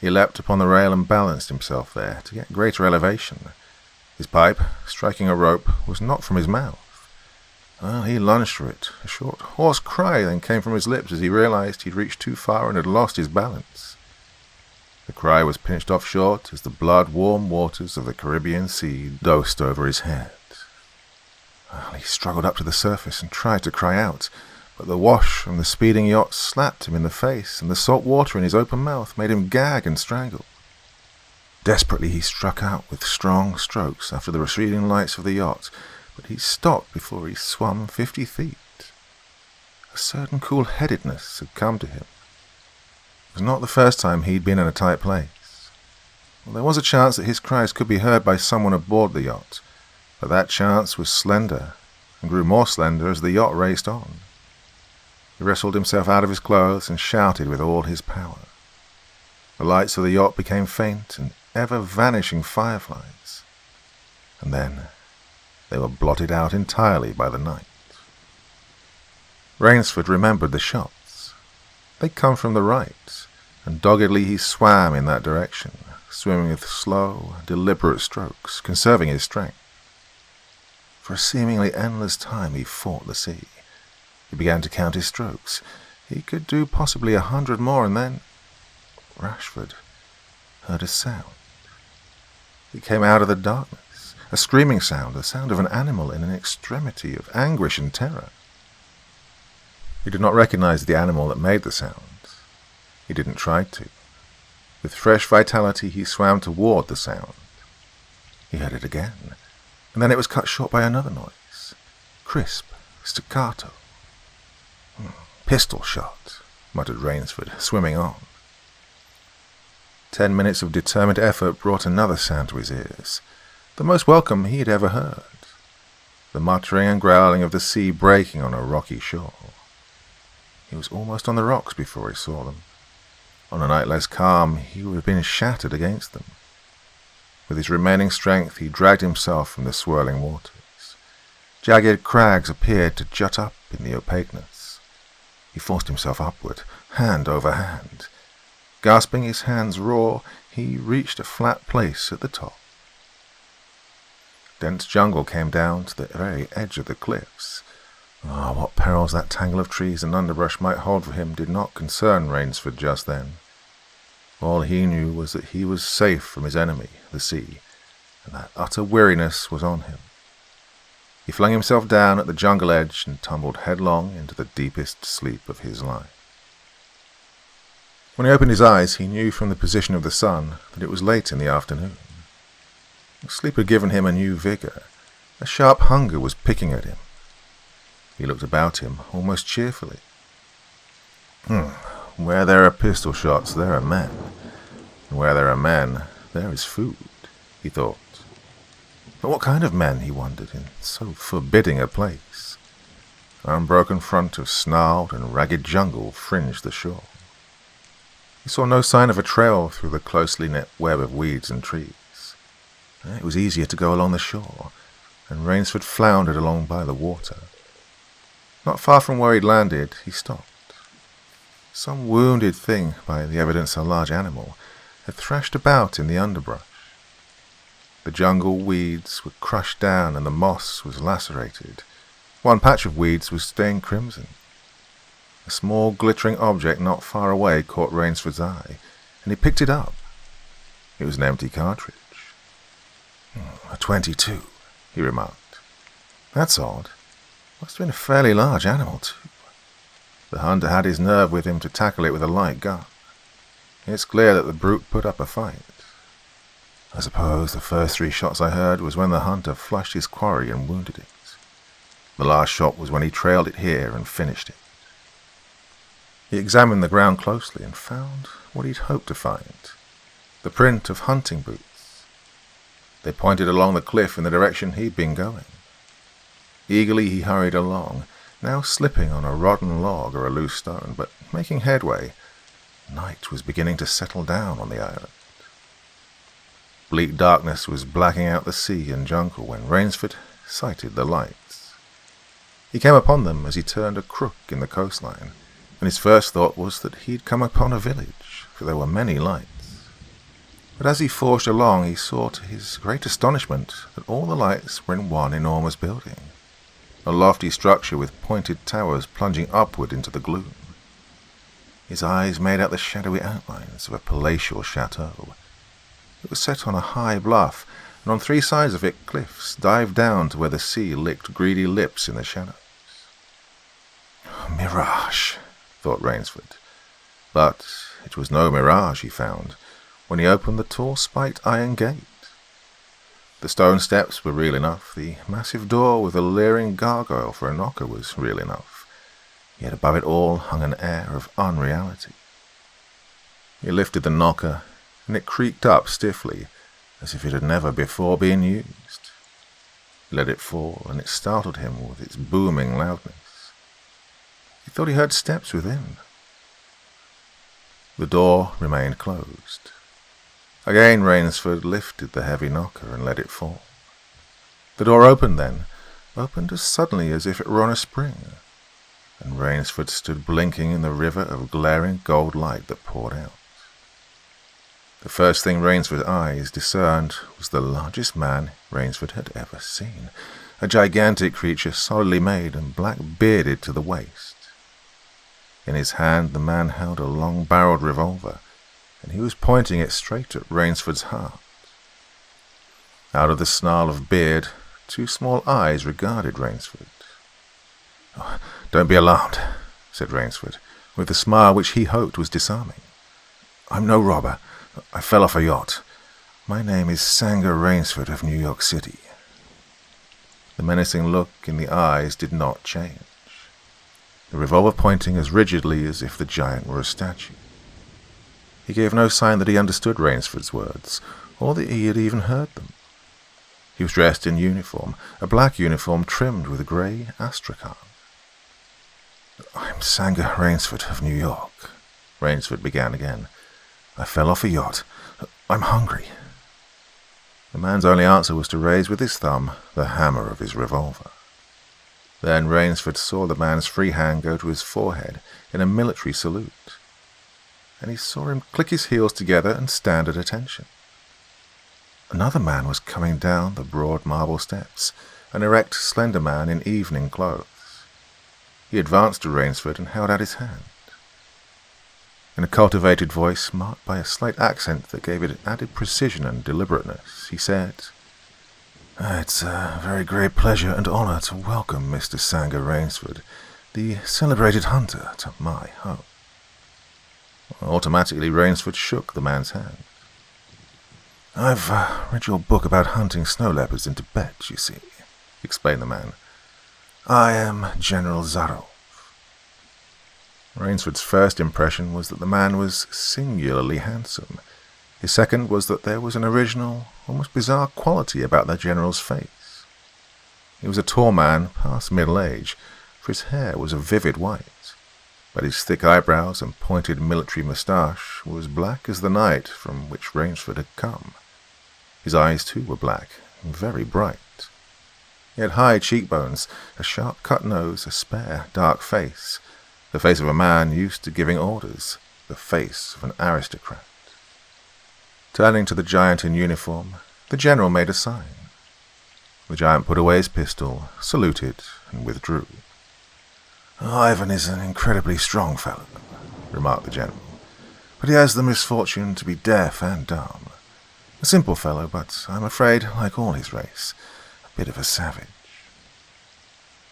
He leapt upon the rail and balanced himself there to get greater elevation. His pipe, striking a rope, was not from his mouth. Well, he lunged for it. A short, hoarse cry then came from his lips as he realized he'd reached too far and had lost his balance. The cry was pinched off short as the blood-warm waters of the Caribbean Sea dosed over his head. Well, he struggled up to the surface and tried to cry out, but the wash from the speeding yacht slapped him in the face, and the salt water in his open mouth made him gag and strangle. Desperately he struck out with strong strokes after the receding lights of the yacht, but he stopped before he swum 50 feet. A certain cool-headedness had come to him. It was not the first time he'd been in a tight place. Well, there was a chance that his cries could be heard by someone aboard the yacht, but that chance was slender, and grew more slender as the yacht raced on. He wrestled himself out of his clothes and shouted with all his power. The lights of the yacht became faint and ever-vanishing fireflies, and then they were blotted out entirely by the night. Rainsford remembered the shots. They'd come from the right, and doggedly he swam in that direction, swimming with slow, deliberate strokes, conserving his strength. For a seemingly endless time he fought the sea. He began to count his strokes. He could do possibly 100 more, and then Rashford heard a sound. It came out of the darkness. A screaming sound, the sound of an animal in an extremity of anguish and terror. He did not recognize the animal that made the sound. He didn't try to. With fresh vitality, he swam toward the sound. He heard it again, and then it was cut short by another noise. Crisp, staccato. "Pistol shot," muttered Rainsford, swimming on. 10 minutes of determined effort brought another sound to his ears, the most welcome he had ever heard, the muttering and growling of the sea breaking on a rocky shore. He was almost on the rocks before he saw them. On a night less calm, he would have been shattered against them. With his remaining strength, he dragged himself from the swirling waters. Jagged crags appeared to jut up in the opaqueness. He forced himself upward, hand over hand. Gasping his hands raw, he reached a flat place at the top. Dense jungle came down to the very edge of the cliffs. Oh, what perils that tangle of trees and underbrush might hold for him did not concern Rainsford just then. All he knew was that he was safe from his enemy, the sea, and that utter weariness was on him. He flung himself down at the jungle edge and tumbled headlong into the deepest sleep of his life. When he opened his eyes, he knew from the position of the sun that it was late in the afternoon. Sleep had given him a new vigor. A sharp hunger was picking at him. He looked about him almost cheerfully. Where there are pistol shots, there are men. And where there are men, there is food, he thought. But what kind of men, he wondered, in so forbidding a place? An unbroken front of snarled and ragged jungle fringed the shore. He saw no sign of a trail through the closely knit web of weeds and trees. It was easier to go along the shore, and Rainsford floundered along by the water. Not far from where he'd landed, he stopped. Some wounded thing, by the evidence a large animal, had thrashed about in the underbrush. The jungle weeds were crushed down and the moss was lacerated. One patch of weeds was stained crimson. A small glittering object not far away caught Rainsford's eye, and he picked it up. It was an empty cartridge. A .22, he remarked. That's odd. Must have been a fairly large animal, too. The hunter had his nerve with him to tackle it with a light gun. It's clear that the brute put up a fight. I suppose the first 3 shots I heard was when the hunter flushed his quarry and wounded it. The last shot was when he trailed it here and finished it. He examined the ground closely and found what he'd hoped to find. The print of hunting boots. They pointed along the cliff in the direction he'd been going. Eagerly he hurried along, now slipping on a rotten log or a loose stone, but making headway. Night was beginning to settle down on the island. Bleak darkness was blacking out the sea and jungle when Rainsford sighted the lights. He came upon them as he turned a crook in the coastline, and his first thought was that he'd come upon a village, for there were many lights. But as he forged along, he saw to his great astonishment that all the lights were in one enormous building, a lofty structure with pointed towers plunging upward into the gloom. His eyes made out the shadowy outlines of a palatial chateau. It was set on a high bluff, and on 3 sides of it cliffs dived down to where the sea licked greedy lips in the shadows. Mirage, thought Rainsford. But it was no mirage, he found, when he opened the tall spiked iron gate. The stone steps were real enough, the massive door with a leering gargoyle for a knocker was real enough, yet above it all hung an air of unreality. He lifted the knocker, and it creaked up stiffly, as if it had never before been used. He let it fall, and it startled him with its booming loudness. He thought he heard steps within. The door remained closed. Again Rainsford lifted the heavy knocker and let it fall. The door opened then, opened as suddenly as if it were on a spring, and Rainsford stood blinking in the river of glaring gold light that poured out. The first thing Rainsford's eyes discerned was the largest man Rainsford had ever seen, a gigantic creature solidly made and black-bearded to the waist. In his hand the man held a long-barreled revolver, and he was pointing it straight at Rainsford's heart. Out of the snarl of beard, 2 small eyes regarded Rainsford. "Oh, don't be alarmed," said Rainsford, with a smile which he hoped was disarming. "I'm no robber. I fell off a yacht. My name is Sanger Rainsford of New York City." The menacing look in the eyes did not change, the revolver pointing as rigidly as if the giant were a statue. He gave no sign that he understood Rainsford's words, or that he had even heard them. He was dressed in uniform, a black uniform trimmed with grey astrakhan. "I'm Sanger Rainsford of New York," Rainsford began again. "I fell off a yacht. I'm hungry." The man's only answer was to raise with his thumb the hammer of his revolver. Then Rainsford saw the man's free hand go to his forehead in a military salute, and he saw him click his heels together and stand at attention. Another man was coming down the broad marble steps, an erect, slender man in evening clothes. He advanced to Rainsford and held out his hand. In a cultivated voice, marked by a slight accent that gave it added precision and deliberateness, he said, "It's a very great pleasure and honor to welcome Mr. Sanger Rainsford, the celebrated hunter, to my home." Automatically, Rainsford shook the man's hand. "I've read your book about hunting snow leopards in Tibet, you see," explained the man. "I am General Zarov." Rainsford's first impression was that the man was singularly handsome. His second was that there was an original, almost bizarre quality about the general's face. He was a tall man, past middle age, for his hair was a vivid white, but his thick eyebrows and pointed military moustache were as black as the night from which Rainsford had come. His eyes, too, were black, and very bright. He had high cheekbones, a sharp-cut nose, a spare, dark face, the face of a man used to giving orders, the face of an aristocrat. Turning to the giant in uniform, the general made a sign. The giant put away his pistol, saluted, and withdrew. "Ivan is an incredibly strong fellow," remarked the general, "but he has the misfortune to be deaf and dumb. A simple fellow, but I'm afraid, like all his race, a bit of a savage."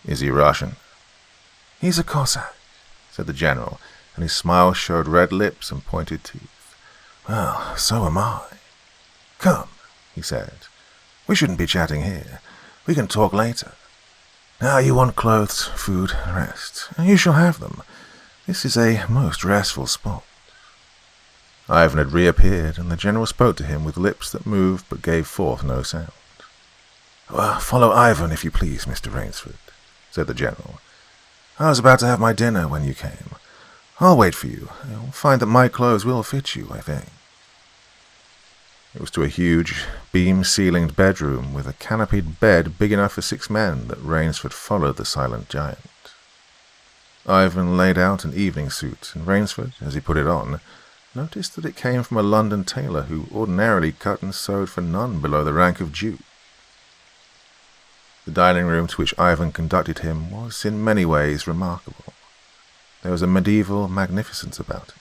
"Is he Russian?" "He's a Cossack," said the general, and his smile showed red lips and pointed teeth. "Well, so am I. Come." he said. "We shouldn't be chatting here. We can talk later. Now you want clothes, food, rest. You shall have them. This is a most restful spot." Ivan had reappeared, and the general spoke to him with lips that moved but gave forth no sound. "Well, follow Ivan, if you please, Mr. Rainsford," said the general. "I was about to have my dinner when you came. I'll wait for you. You'll find that my clothes will fit you, I think." It was to a huge, beam-ceilinged bedroom with a canopied bed big enough for 6 men that Rainsford followed the silent giant. Ivan laid out an evening suit, and Rainsford, as he put it on, noticed that it came from a London tailor who ordinarily cut and sewed for none below the rank of Duke. The dining room to which Ivan conducted him was in many ways remarkable. There was a medieval magnificence about it.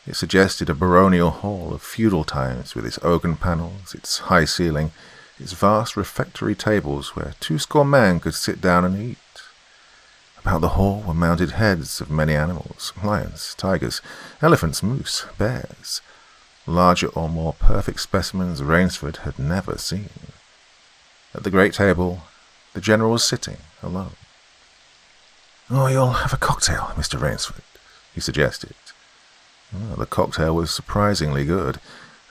It suggested a baronial hall of feudal times with its oaken panels, its high ceiling, its vast refectory tables where 20 men could sit down and eat. About the hall were mounted heads of many animals, lions, tigers, elephants, moose, bears, larger or more perfect specimens Rainsford had never seen. At the great table, the general was sitting alone. "Oh, you'll have a cocktail, Mr. Rainsford," he suggested. The cocktail was surprisingly good,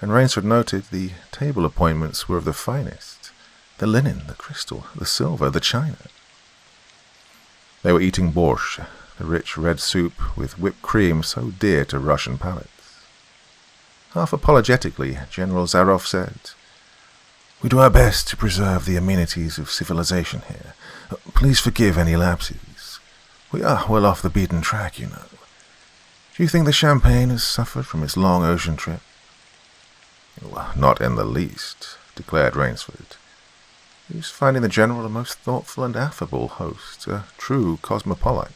and Rainsford noted the table appointments were of the finest. The linen, the crystal, the silver, the china. They were eating borscht, the rich red soup with whipped cream so dear to Russian palates. Half apologetically, General Zaroff said, "We do our best to preserve the amenities of civilization here. Please forgive any lapses. We are well off the beaten track, you know. Do you think the champagne has suffered from its long ocean trip?" "Well, not in the least," declared Rainsford. He was finding the general a most thoughtful and affable host, a true cosmopolite.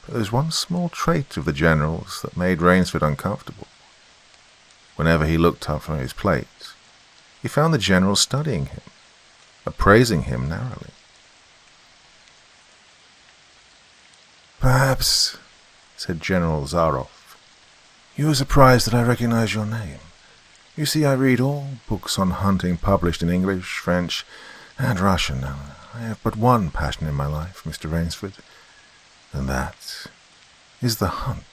But there was one small trait of the general's that made Rainsford uncomfortable. Whenever he looked up from his plate, he found the general studying him, appraising him narrowly. "Perhaps," said General Zaroff, "you are surprised that I recognize your name. You see, I read all books on hunting published in English, French, and Russian. I have but one passion in my life, Mr. Rainsford, and that is the hunt."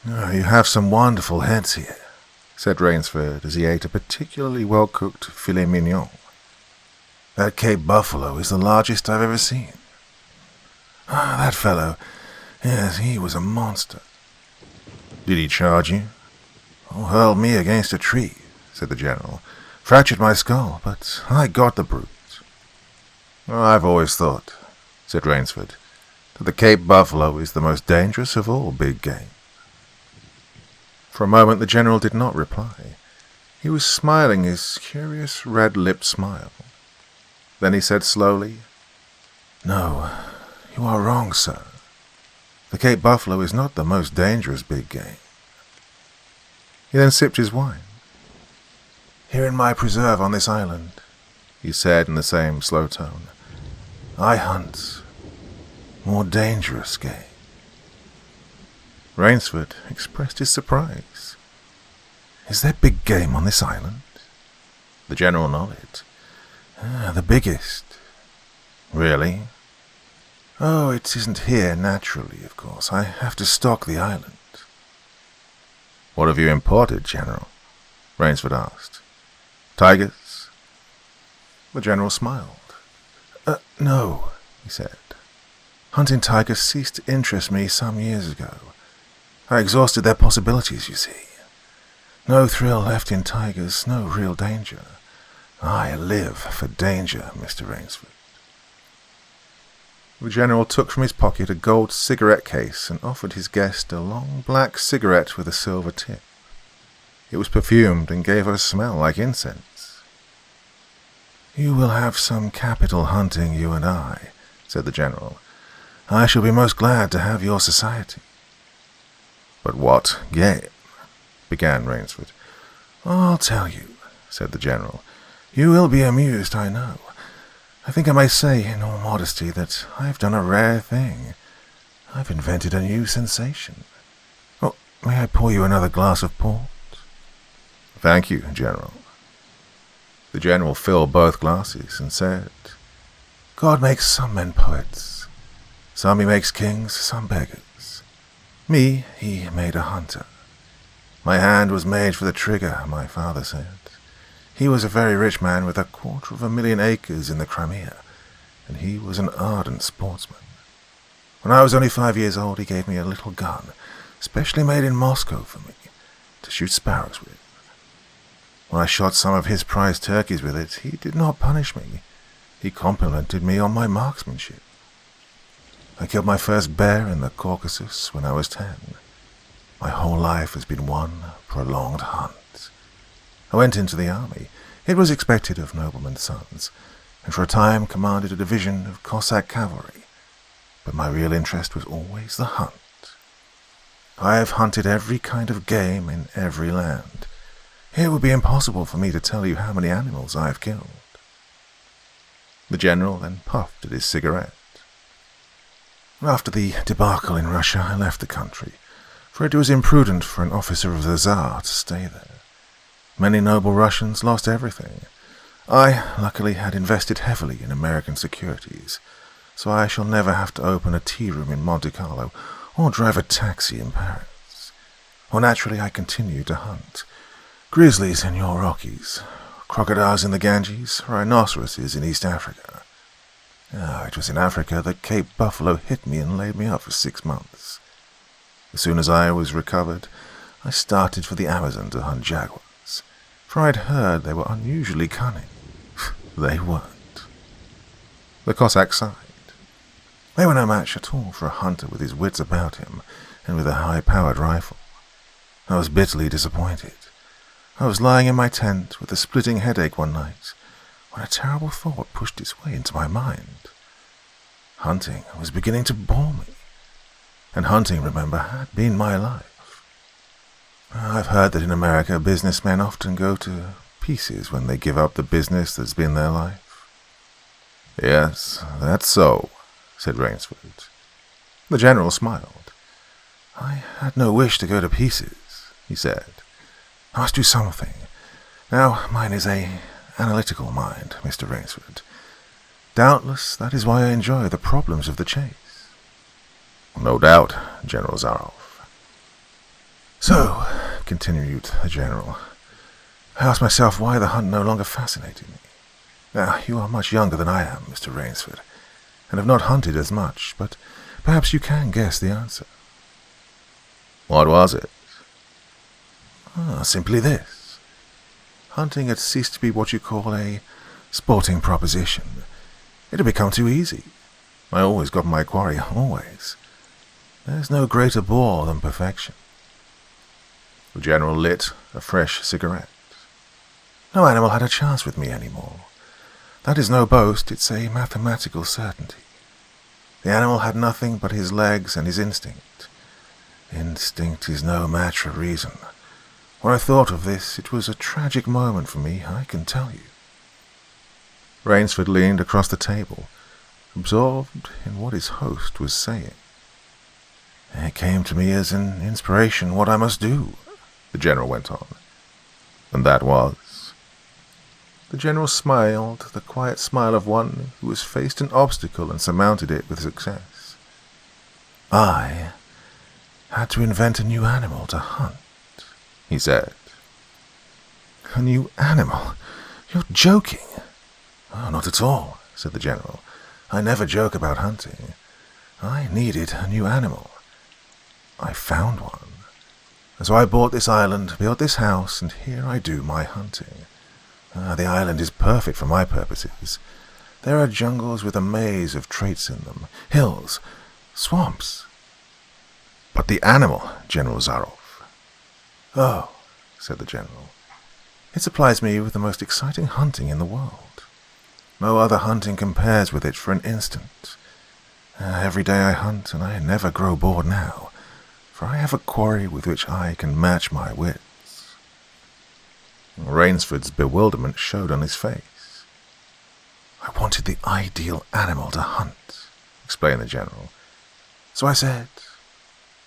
"Oh, you have some wonderful heads here," said Rainsford as he ate a particularly well-cooked filet mignon. "That Cape buffalo is the largest I've ever seen." "Ah, that fellow. Yes, he was a monster." "Did he charge you?" "Oh, hurled me against a tree," said the general. "Fractured my skull, but I got the brute." "Oh, I've always thought," said Rainsford, "that the Cape buffalo is the most dangerous of all big game." For a moment the general did not reply. He was smiling his curious red-lipped smile. Then he said slowly, "No, you are wrong, sir. The Cape buffalo is not the most dangerous big game." He then sipped his wine. "Here in my preserve on this island," he said in the same slow tone, "I hunt more dangerous game." Rainsford expressed his surprise. "Is there big game on this island?" The general nodded. "The biggest." "Really?" "Oh, it isn't here naturally, of course. I have to stock the island." "What have you imported, General?" Rainsford asked. "Tigers?" The general smiled. "No," he said. "Hunting tigers ceased to interest me some years ago. I exhausted their possibilities, you see. No thrill left in tigers, no real danger. I live for danger, Mr. Rainsford." The general took from his pocket a gold cigarette case and offered his guest a long black cigarette with a silver tip. It was perfumed and gave a smell like incense. "You will have some capital hunting, you and I," said the general. "I shall be most glad to have your society." "But what game?" began Rainsford. "I'll tell you," said the general. "You will be amused, I know. I think I may say, in all modesty, that I've done a rare thing. I've invented a new sensation. Oh, may I pour you another glass of port?" "Thank you, General." The General filled both glasses and said, "God makes some men poets. Some he makes kings, some beggars. Me he made a hunter. My hand was made for the trigger, my father said. He was a very rich man with 250,000 acres in the Crimea, and he was an ardent sportsman. When I was only 5 years old, he gave me a little gun, specially made in Moscow for me, to shoot sparrows with. When I shot some of his prize turkeys with it, he did not punish me. He complimented me on my marksmanship. I killed my first bear in the Caucasus when I was 10. My whole life has been one prolonged hunt. I went into the army. It was expected of noblemen's sons, and for a time commanded a division of Cossack cavalry. But my real interest was always the hunt. I have hunted every kind of game in every land. It would be impossible for me to tell you how many animals I have killed." The General then puffed at his cigarette. "After the debacle in Russia, I left the country, for it was imprudent for an officer of the Tsar to stay there. Many noble Russians lost everything. I, luckily, had invested heavily in American securities, so I shall never have to open a tea room in Monte Carlo or drive a taxi in Paris. Well, naturally, I continued to hunt. Grizzlies in your Rockies, crocodiles in the Ganges, rhinoceroses in East Africa. It was in Africa that Cape Buffalo hit me and laid me up for 6 months. As soon as I was recovered, I started for the Amazon to hunt jaguars, for I'd heard they were unusually cunning. They weren't." The Cossack sighed. They were no match at all for a hunter with his wits about him and with a high-powered rifle. I was bitterly disappointed. I was lying in my tent with a splitting headache one night when a terrible thought pushed its way into my mind. Hunting was beginning to bore me, and hunting, remember, had been my life. I've heard that in America businessmen often go to pieces when they give up the business that's been their life. "Yes, that's so," said Rainsford. The General smiled. "I had no wish to go to pieces," he said. "I must do something. Now, mine is an analytical mind, Mr. Rainsford. Doubtless that is why I enjoy the problems of the chase." "No doubt, General Zaroff." "So," continued the General, "I asked myself why the hunt no longer fascinated me. Now, you are much younger than I am, Mr. Rainsford, and have not hunted as much, but perhaps you can guess the answer." "What was it?" Simply this. Hunting had ceased to be what you call a sporting proposition. It had become too easy. I always got my quarry, always. There's no greater bore than perfection." The General lit a fresh cigarette. "No animal had a chance with me anymore. That is no boast, it's a mathematical certainty. The animal had nothing but his legs and his instinct. Instinct is no match for reason. When I thought of this, it was a tragic moment for me, I can tell you." Rainsford leaned across the table, absorbed in what his host was saying. "It came to me as an inspiration what I must do," the General went on. "And that was?" The General smiled, the quiet smile of one who has faced an obstacle and surmounted it with success. "I had to invent a new animal to hunt," he said. "A new animal? You're joking." "Oh, not at all," said the General. "I never joke about hunting. I needed a new animal. I found one. And so I bought this island, built this house, and here I do my hunting. The island is perfect for my purposes. There are jungles with a maze of traits in them, hills, swamps." "But the animal, General Zaroff." "Oh," said the General, "it supplies me with the most exciting hunting in the world. No other hunting compares with it for an instant. Every day I hunt, and I never grow bored now, for I have a quarry with which I can match my wits." Rainsford's bewilderment showed on his face. "I wanted the ideal animal to hunt," explained the General. "So I said,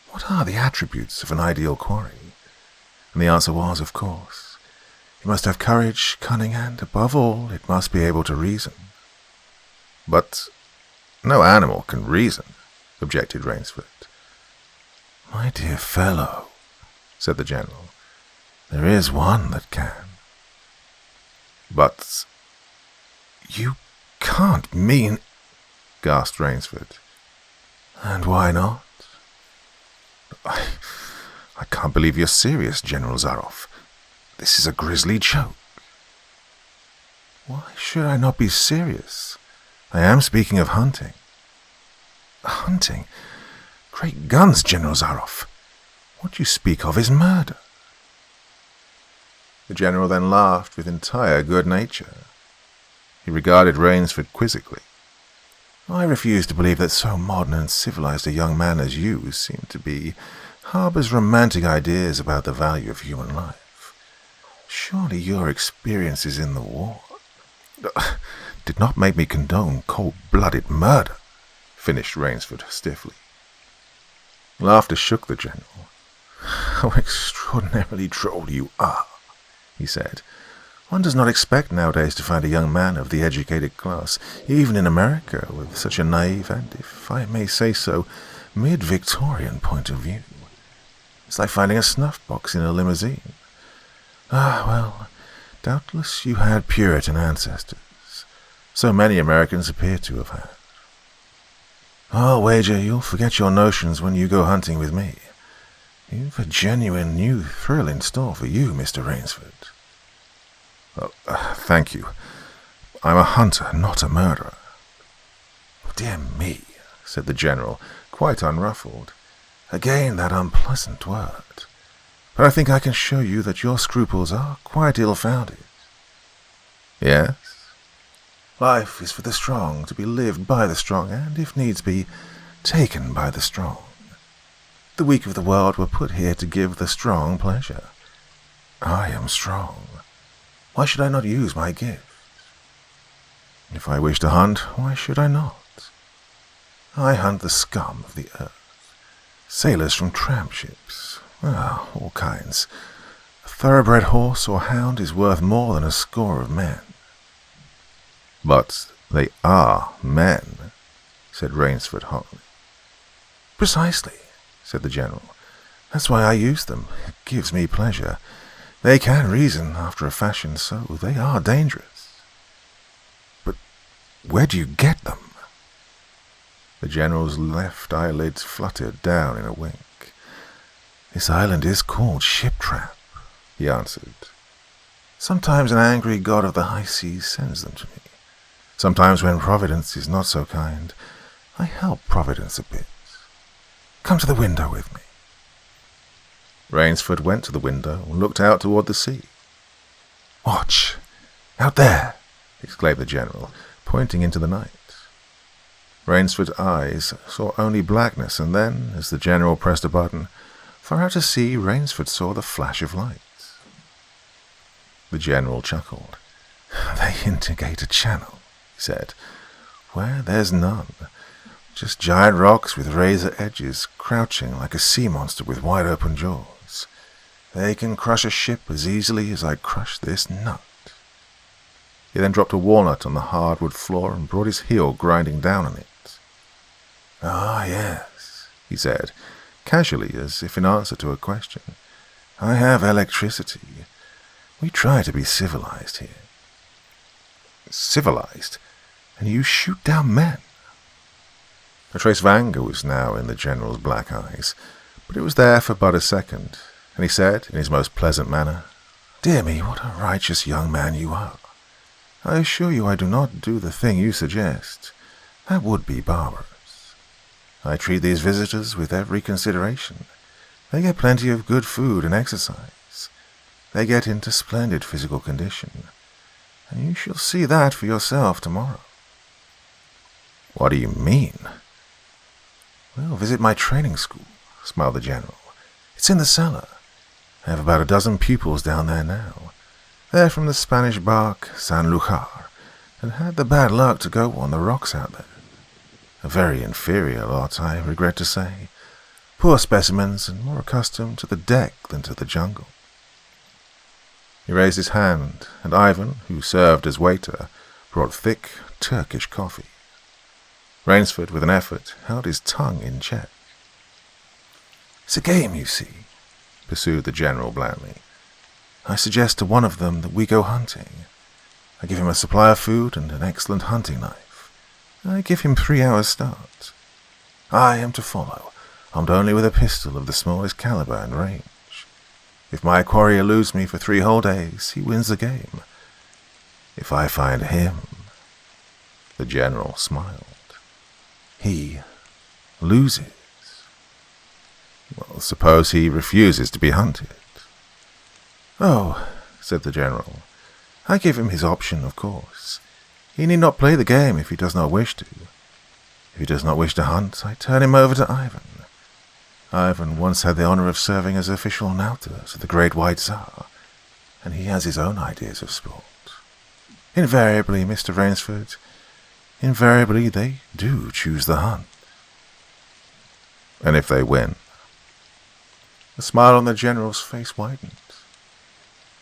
what are the attributes of an ideal quarry? And the answer was, of course, It must have courage, cunning, and, above all, it must be able to reason. But no animal can reason, objected Rainsford. My dear fellow, said the General, there is one that can. But you can't mean, gasped Rainsford. And why not? I can't believe you're serious, General Zaroff. This is a grisly joke. Why should I not be serious? I am speaking of hunting. Hunting? Great guns, General Zaroff. What you speak of is murder. The General then laughed with entire good nature. He regarded Rainsford quizzically. I refuse to believe that so modern and civilized a young man as you seem to be harbors romantic ideas about the value of human life. Surely your experiences in the war did not make me condone cold-blooded murder, finished Rainsford stiffly. Laughter shook the General. How extraordinarily droll you are, he said. One does not expect nowadays to find a young man of the educated class, even in America, with such a naive and, if I may say so, mid-Victorian point of view. It's like finding a snuff-box in a limousine. Ah, well, doubtless you had Puritan ancestors. So many Americans appear to have had. I'll wager you'll forget your notions when you go hunting with me. You've a genuine new thrill in store for you, Mr. Rainsford. Oh, thank you. I'm a hunter, not a murderer. Dear me, said the General, quite unruffled. Again that unpleasant word. But I think I can show you that your scruples are quite ill-founded. Yes? Life is for the strong, to be lived by the strong, and, if needs be, taken by the strong. The weak of the world were put here to give the strong pleasure. I am strong. Why should I not use my gift? If I wish to hunt, why should I not? I hunt the scum of the earth. Sailors from tramp ships. All kinds. A thoroughbred horse or hound is worth more than a score of men. But they are men, said Rainsford hotly. Precisely, said the General. That's why I use them. It gives me pleasure. They can reason after a fashion, so they are dangerous. But where do you get them? The General's left eyelids fluttered down in a wink. This island is called Shiptrap, he answered. Sometimes an angry god of the high seas sends them to me. Sometimes when Providence is not so kind, I help Providence a bit. Come to the window with me. Rainsford went to the window and looked out toward the sea. Watch! Out there! Exclaimed the General, pointing into the night. Rainsford's eyes saw only blackness, and then, as the General pressed a button, far out to sea Rainsford saw the flash of lights. The General chuckled. They indicate a channel, he said, where there's none. Just giant rocks with razor edges, crouching like a sea monster with wide open jaws. They can crush a ship as easily as I crush this nut. He then dropped a walnut on the hardwood floor and brought his heel grinding down on it. Ah, yes, he said, casually, as if in answer to a question. I have electricity. We try to be civilized here. Civilized? And you shoot down men? A trace of anger was now in the General's black eyes, but it was there for but a second, and he said, in his most pleasant manner, Dear me, what a righteous young man you are. I assure you I do not do the thing you suggest. That would be barbarous. I treat these visitors with every consideration. They get plenty of good food and exercise. They get into splendid physical condition, and you shall see that for yourself tomorrow. What do you mean? Well, visit my training school, smiled the General. It's in the cellar. I have about a dozen pupils down there now. They're from the Spanish bark San Lucar, and had the bad luck to go on the rocks out there. A very inferior lot, I regret to say. Poor specimens, and more accustomed to the deck than to the jungle. He raised his hand, and Ivan, who served as waiter, brought thick Turkish coffee. Rainsford, with an effort, held his tongue in check. "It's a game, you see," pursued the general blandly. "I suggest to one of them that we go hunting. I give him a supply of food and an excellent hunting knife. I give him 3 hours' start. I am to follow, armed only with a pistol of the smallest caliber and range. If my quarry eludes me for 3 whole days, he wins the game. If I find him—" The general smiled. "He loses." "Well, suppose he refuses to be hunted?" "Oh," said the general, "I give him his option, of course. He need not play the game if he does not wish to. If he does not wish to hunt, I turn him over to Ivan. Ivan once had the honor of serving as official nauta to the Great White Tsar, and he has his own ideas of sport. Invariably, Mr. Rainsford, invariably they do choose the hunt." "And if they win?" The smile on the general's face widened.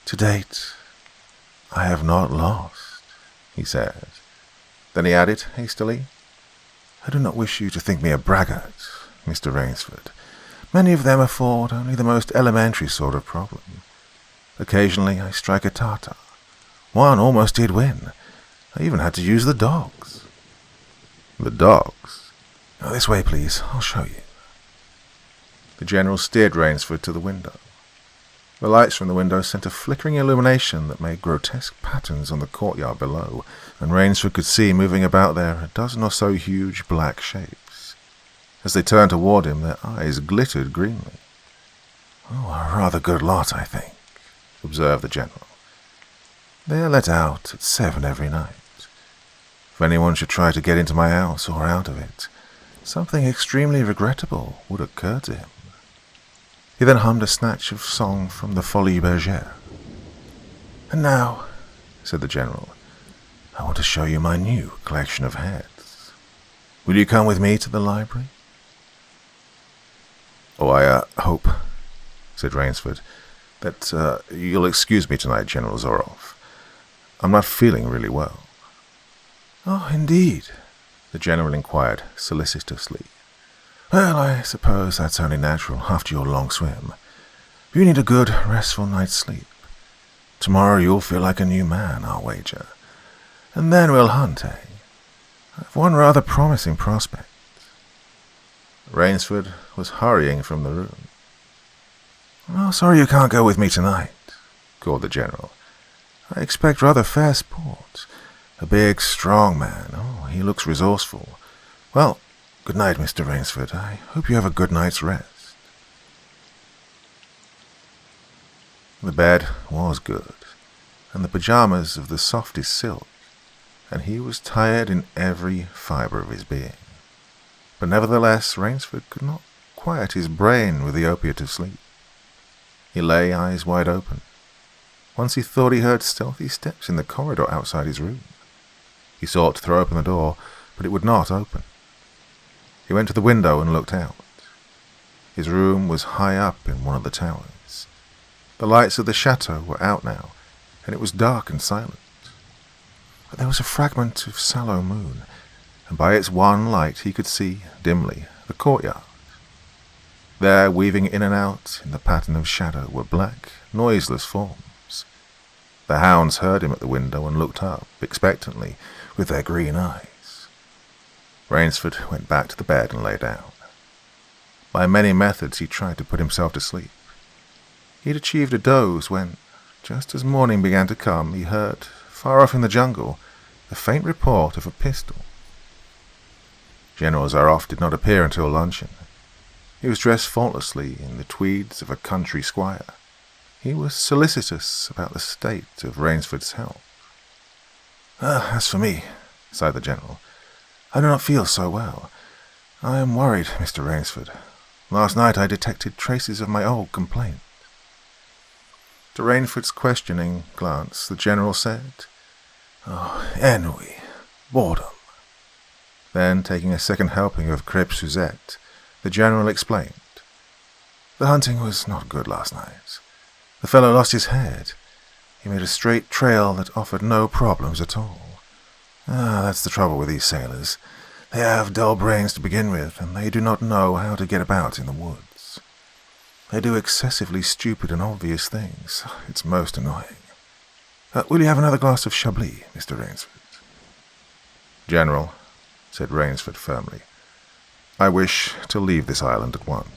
"To date, I have not lost," he said. Then he added hastily, "I do not wish you to think me a braggart, Mr. Rainsford. Many of them afford only the most elementary sort of problem. Occasionally I strike a Tartar. One almost did win. I even had to use the dogs." "The dogs?" "Oh, this way, please. I'll show you." The general steered Rainsford to the window. The lights from the window sent a flickering illumination that made grotesque patterns on the courtyard below, and Rainsford could see moving about there a dozen or so huge black shapes. As they turned toward him, their eyes glittered greenly. "Oh, a rather good lot, I think," observed the general. "They are let out at 7 every night. If anyone should try to get into my house or out of it, something extremely regrettable would occur to him." He then hummed a snatch of song from the Folie Bergère. "And now," said the general, "I want to show you my new collection of heads. Will you come with me to the library?" "Oh, I hope," said Rainsford, "that you'll excuse me tonight, General Zorov. I'm not feeling really well." "Oh, indeed?" the general inquired solicitously. "Well, I suppose that's only natural after your long swim. You need a good, restful night's sleep. Tomorrow you'll feel like a new man, I'll wager. And then we'll hunt, eh? I've one rather promising prospect." Rainsford was hurrying from the room. "Oh, sorry you can't go with me tonight," called the general. "I expect rather fair sport. A big, strong man. Oh, he looks resourceful. Well, good night, Mr. Rainsford. I hope you have a good night's rest." The bed was good, and the pajamas of the softest silk, and he was tired in every fibre of his being. But nevertheless, Rainsford could not quiet his brain with the opiate of sleep. He lay, eyes wide open. Once he thought he heard stealthy steps in the corridor outside his room. He sought to throw open the door, but it would not open. He went to the window and looked out. His room was high up in one of the towers. The lights of the chateau were out now, and it was dark and silent. But there was a fragment of sallow moon, and by its one light he could see, dimly, the courtyard. There, weaving in and out in the pattern of shadow, were black, noiseless forms. The hounds heard him at the window and looked up, expectantly, with their green eyes. Rainsford went back to the bed and lay down. By many methods he tried to put himself to sleep. He had achieved a doze when, just as morning began to come, he heard, far off in the jungle, the faint report of a pistol. General Zaroff did not appear until luncheon. He was dressed faultlessly in the tweeds of a country squire. He was solicitous about the state of Rainsford's health. "As for me," sighed the general, "I do not feel so well. I am worried, Mr. Rainsford. Last night I detected traces of my old complaint." To Rainsford's questioning glance, the general said, "Oh, ennui, boredom." Then, taking a second helping of crêpe Suzette, the general explained, "The hunting was not good last night. The fellow lost his head. He He made a straight trail that offered no problems at all. That's the trouble with these sailors. They have dull brains to begin with, and they do not know how to get about in the woods. They do excessively stupid and obvious things. It's most annoying. Will you have another glass of Chablis, Mr. Rainsford? General, said Rainsford firmly, I wish to leave this island at once.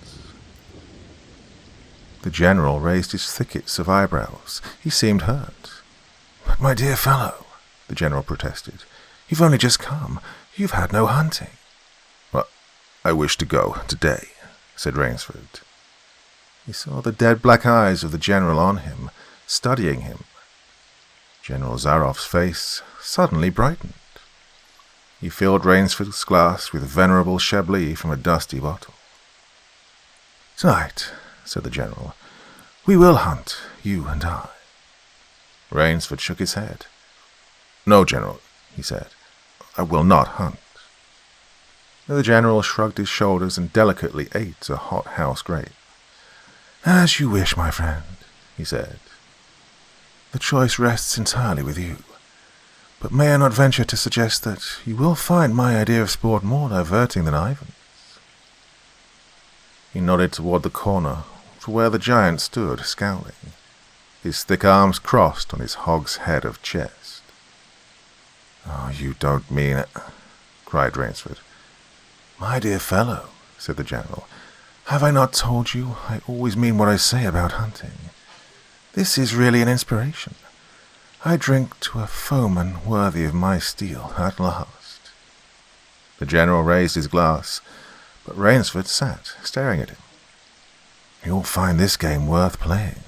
The General raised his thickets of eyebrows. He seemed hurt. But my dear fellow, the General protested, you've only just come. You've had no hunting. Well, I wish to go today, said Rainsford. He saw the dead black eyes of the General on him, studying him. General Zaroff's face suddenly brightened. He filled Rainsford's glass with venerable Chablis from a dusty bottle. Tonight, said the General, we will hunt, you and I. Rainsford shook his head. No, General, he said, I will not hunt. The General shrugged his shoulders and delicately ate a hot house grape. As you wish, my friend, he said. The choice rests entirely with you. But may I not venture to suggest that you will find my idea of sport more diverting than Ivan's? He nodded toward the corner, to where the giant stood, scowling, his thick arms crossed on his hog's head of chest. Oh, you don't mean it, cried Rainsford. My dear fellow, said the General, have I not told you I always mean what I say about hunting? This is really an inspiration. I drink to a foeman worthy of my steel at last. The General raised his glass, but Rainsford sat, staring at him. You'll find this game worth playing,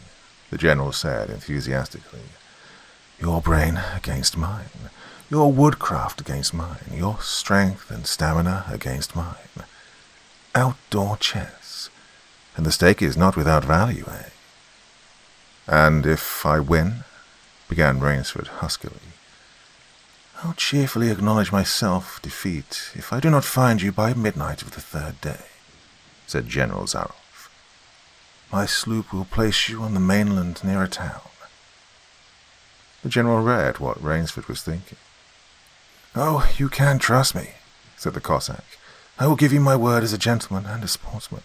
the General said enthusiastically. Your brain against mine, your woodcraft against mine, your strength and stamina against mine. Outdoor chess, and the stake is not without value, eh? And if I win, began Rainsford huskily. I'll cheerfully acknowledge my self-defeat if I do not find you by midnight of the third day, said General Zaroff. My sloop will place you on the mainland near a town. The General read what Rainsford was thinking. Oh, you can trust me, said the Cossack. I will give you my word as a gentleman and a sportsman.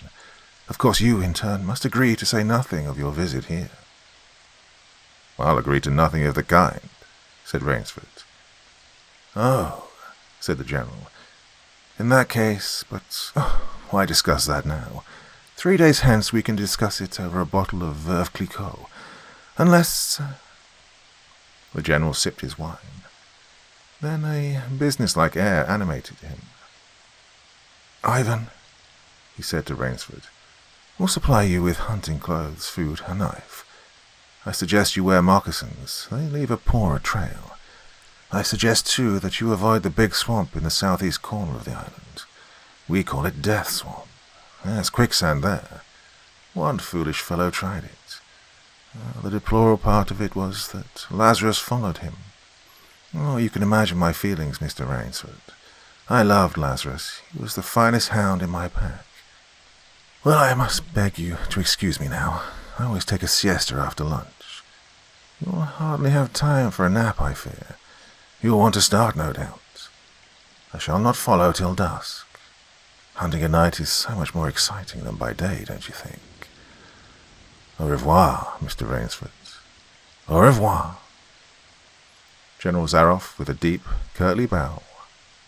Of course you, in turn, must agree to say nothing of your visit here. I'll agree to nothing of the kind, said Rainsford. Oh, said the General. In that case, but why discuss that now? 3 days hence we can discuss it over a bottle of Veuve Clicquot. Unless... The General sipped his wine. Then a businesslike air animated him. Ivan, he said to Rainsford, we'll supply you with hunting clothes, food, a knife. I suggest you wear moccasins. They leave a poorer trail. I suggest, too, that you avoid the big swamp in the southeast corner of the island. We call it Death Swamp. There's quicksand there. One foolish fellow tried it. The deplorable part of it was that Lazarus followed him. Oh, you can imagine my feelings, Mr. Rainsford. I loved Lazarus. He was the finest hound in my pack. Well, I must beg you to excuse me now. I always take a siesta after lunch. You'll hardly have time for a nap, I fear. You'll want to start, no doubt. I shall not follow till dusk. Hunting at night is so much more exciting than by day, don't you think? Au revoir, Mr. Rainsford. Au revoir. General Zaroff, with a deep, curtly bow,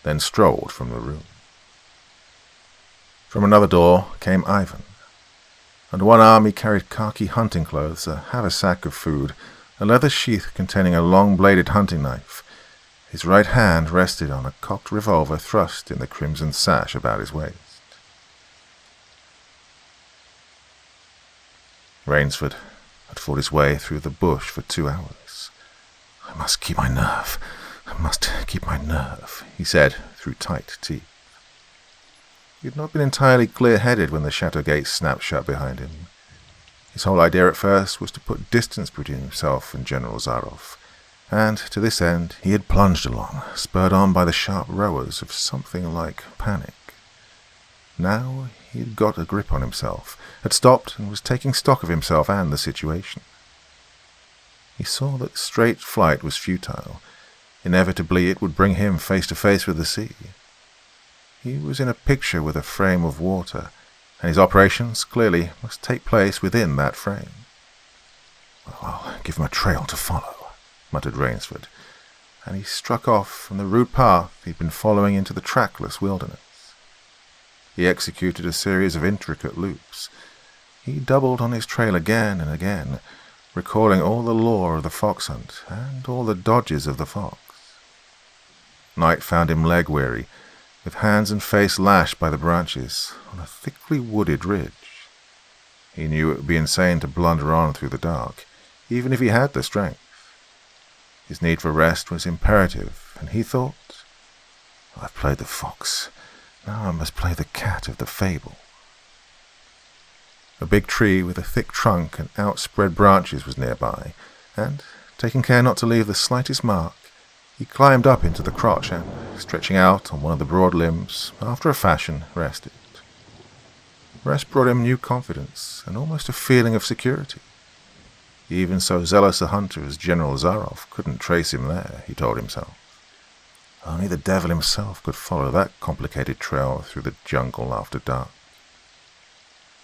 then strolled from the room. From another door came Ivan. Under one arm he carried khaki hunting clothes, a haversack of food, a leather sheath containing a long-bladed hunting knife. His right hand rested on a cocked revolver thrust in the crimson sash about his waist. Rainsford had fought his way through the bush for 2 hours. I must keep my nerve. I must keep my nerve, he said through tight teeth. He had not been entirely clear-headed when the chateau gate snapped shut behind him. His whole idea at first was to put distance between himself and General Zaroff, and to this end he had plunged along, spurred on by the sharp rowers of something like panic. Now he had got a grip on himself, had stopped and was taking stock of himself and the situation. He saw that straight flight was futile. Inevitably it would bring him face to face with the sea. He was in a picture with a frame of water, and his operations clearly must take place within that frame. "Well, I'll give him a trail to follow," muttered Rainsford, and he struck off from the rude path he'd been following into the trackless wilderness. He executed a series of intricate loops. He doubled on his trail again and again, recalling all the lore of the fox hunt and all the dodges of the fox. Night found him leg-weary, with hands and face lashed by the branches on a thickly wooded ridge. He knew it would be insane to blunder on through the dark, even if he had the strength. His need for rest was imperative, and he thought, "I've played the fox. Now I must play the cat of the fable." A big tree with a thick trunk and outspread branches was nearby, and, taking care not to leave the slightest mark, he climbed up into the crotch and, stretching out on one of the broad limbs, after a fashion, rested. Rest brought him new confidence and almost a feeling of security. Even so zealous a hunter as General Zaroff couldn't trace him there, he told himself. Only the devil himself could follow that complicated trail through the jungle after dark.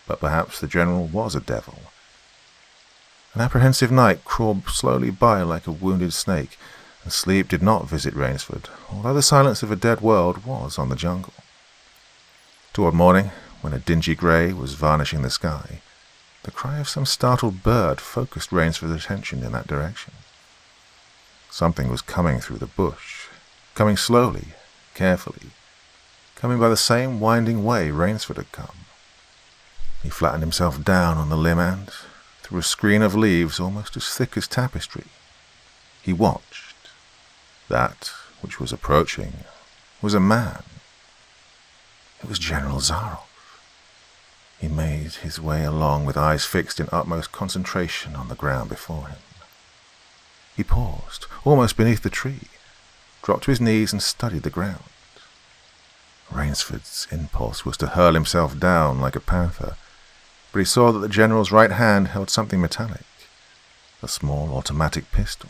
But perhaps the general was a devil. An apprehensive night crawled slowly by like a wounded snake, and sleep did not visit Rainsford, although the silence of a dead world was on the jungle. Toward morning, when a dingy grey was varnishing the sky, the cry of some startled bird focused Rainsford's attention in that direction. Something was coming through the bush, coming slowly, carefully, coming by the same winding way Rainsford had come. He flattened himself down on the limb and, through a screen of leaves almost as thick as tapestry, he watched. That which was approaching was a man. It was General Zaroff. He made his way along with eyes fixed in utmost concentration on the ground before him. He paused, almost beneath the tree, dropped to his knees and studied the ground. Rainsford's impulse was to hurl himself down like a panther, but he saw that the general's right hand held something metallic, a small automatic pistol.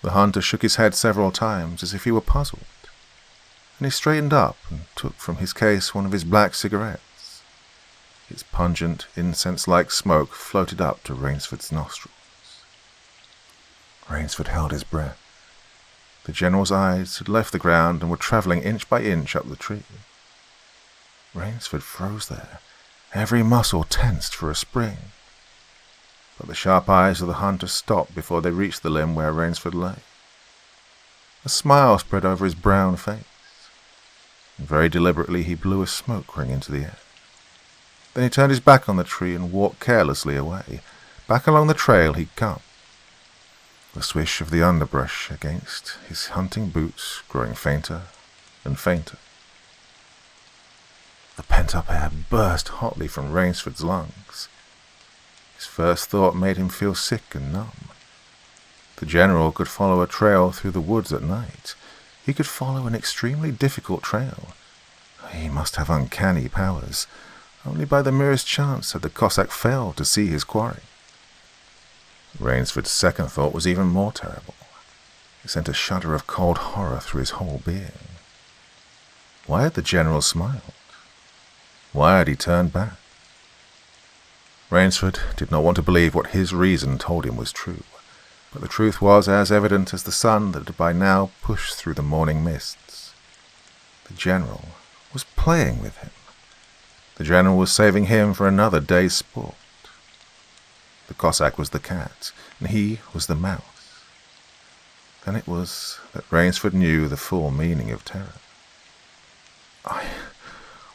The hunter shook his head several times as if he were puzzled, and he straightened up and took from his case one of his black cigarettes. Its pungent, incense-like smoke floated up to Rainsford's nostrils. Rainsford held his breath. The general's eyes had left the ground and were travelling inch by inch up the tree. Rainsford froze there, every muscle tensed for a spring. But the sharp eyes of the hunter stopped before they reached the limb where Rainsford lay. A smile spread over his brown face, and very deliberately he blew a smoke ring into the air. Then he turned his back on the tree and walked carelessly away, back along the trail he'd come. The swish of the underbrush against his hunting boots growing fainter and fainter. The pent-up air burst hotly from Rainsford's lungs. His first thought made him feel sick and numb. The general could follow a trail through the woods at night. He could follow an extremely difficult trail. He must have uncanny powers. Only by the merest chance had the Cossack failed to see his quarry. Rainsford's second thought was even more terrible. It sent a shudder of cold horror through his whole being. Why had the general smiled? Why had he turned back? Rainsford did not want to believe what his reason told him was true, but the truth was as evident as the sun that had by now pushed through the morning mists. The general was playing with him. The general was saving him for another day's sport. The Cossack was the cat, and he was the mouse. Then it was that Rainsford knew the full meaning of terror. "I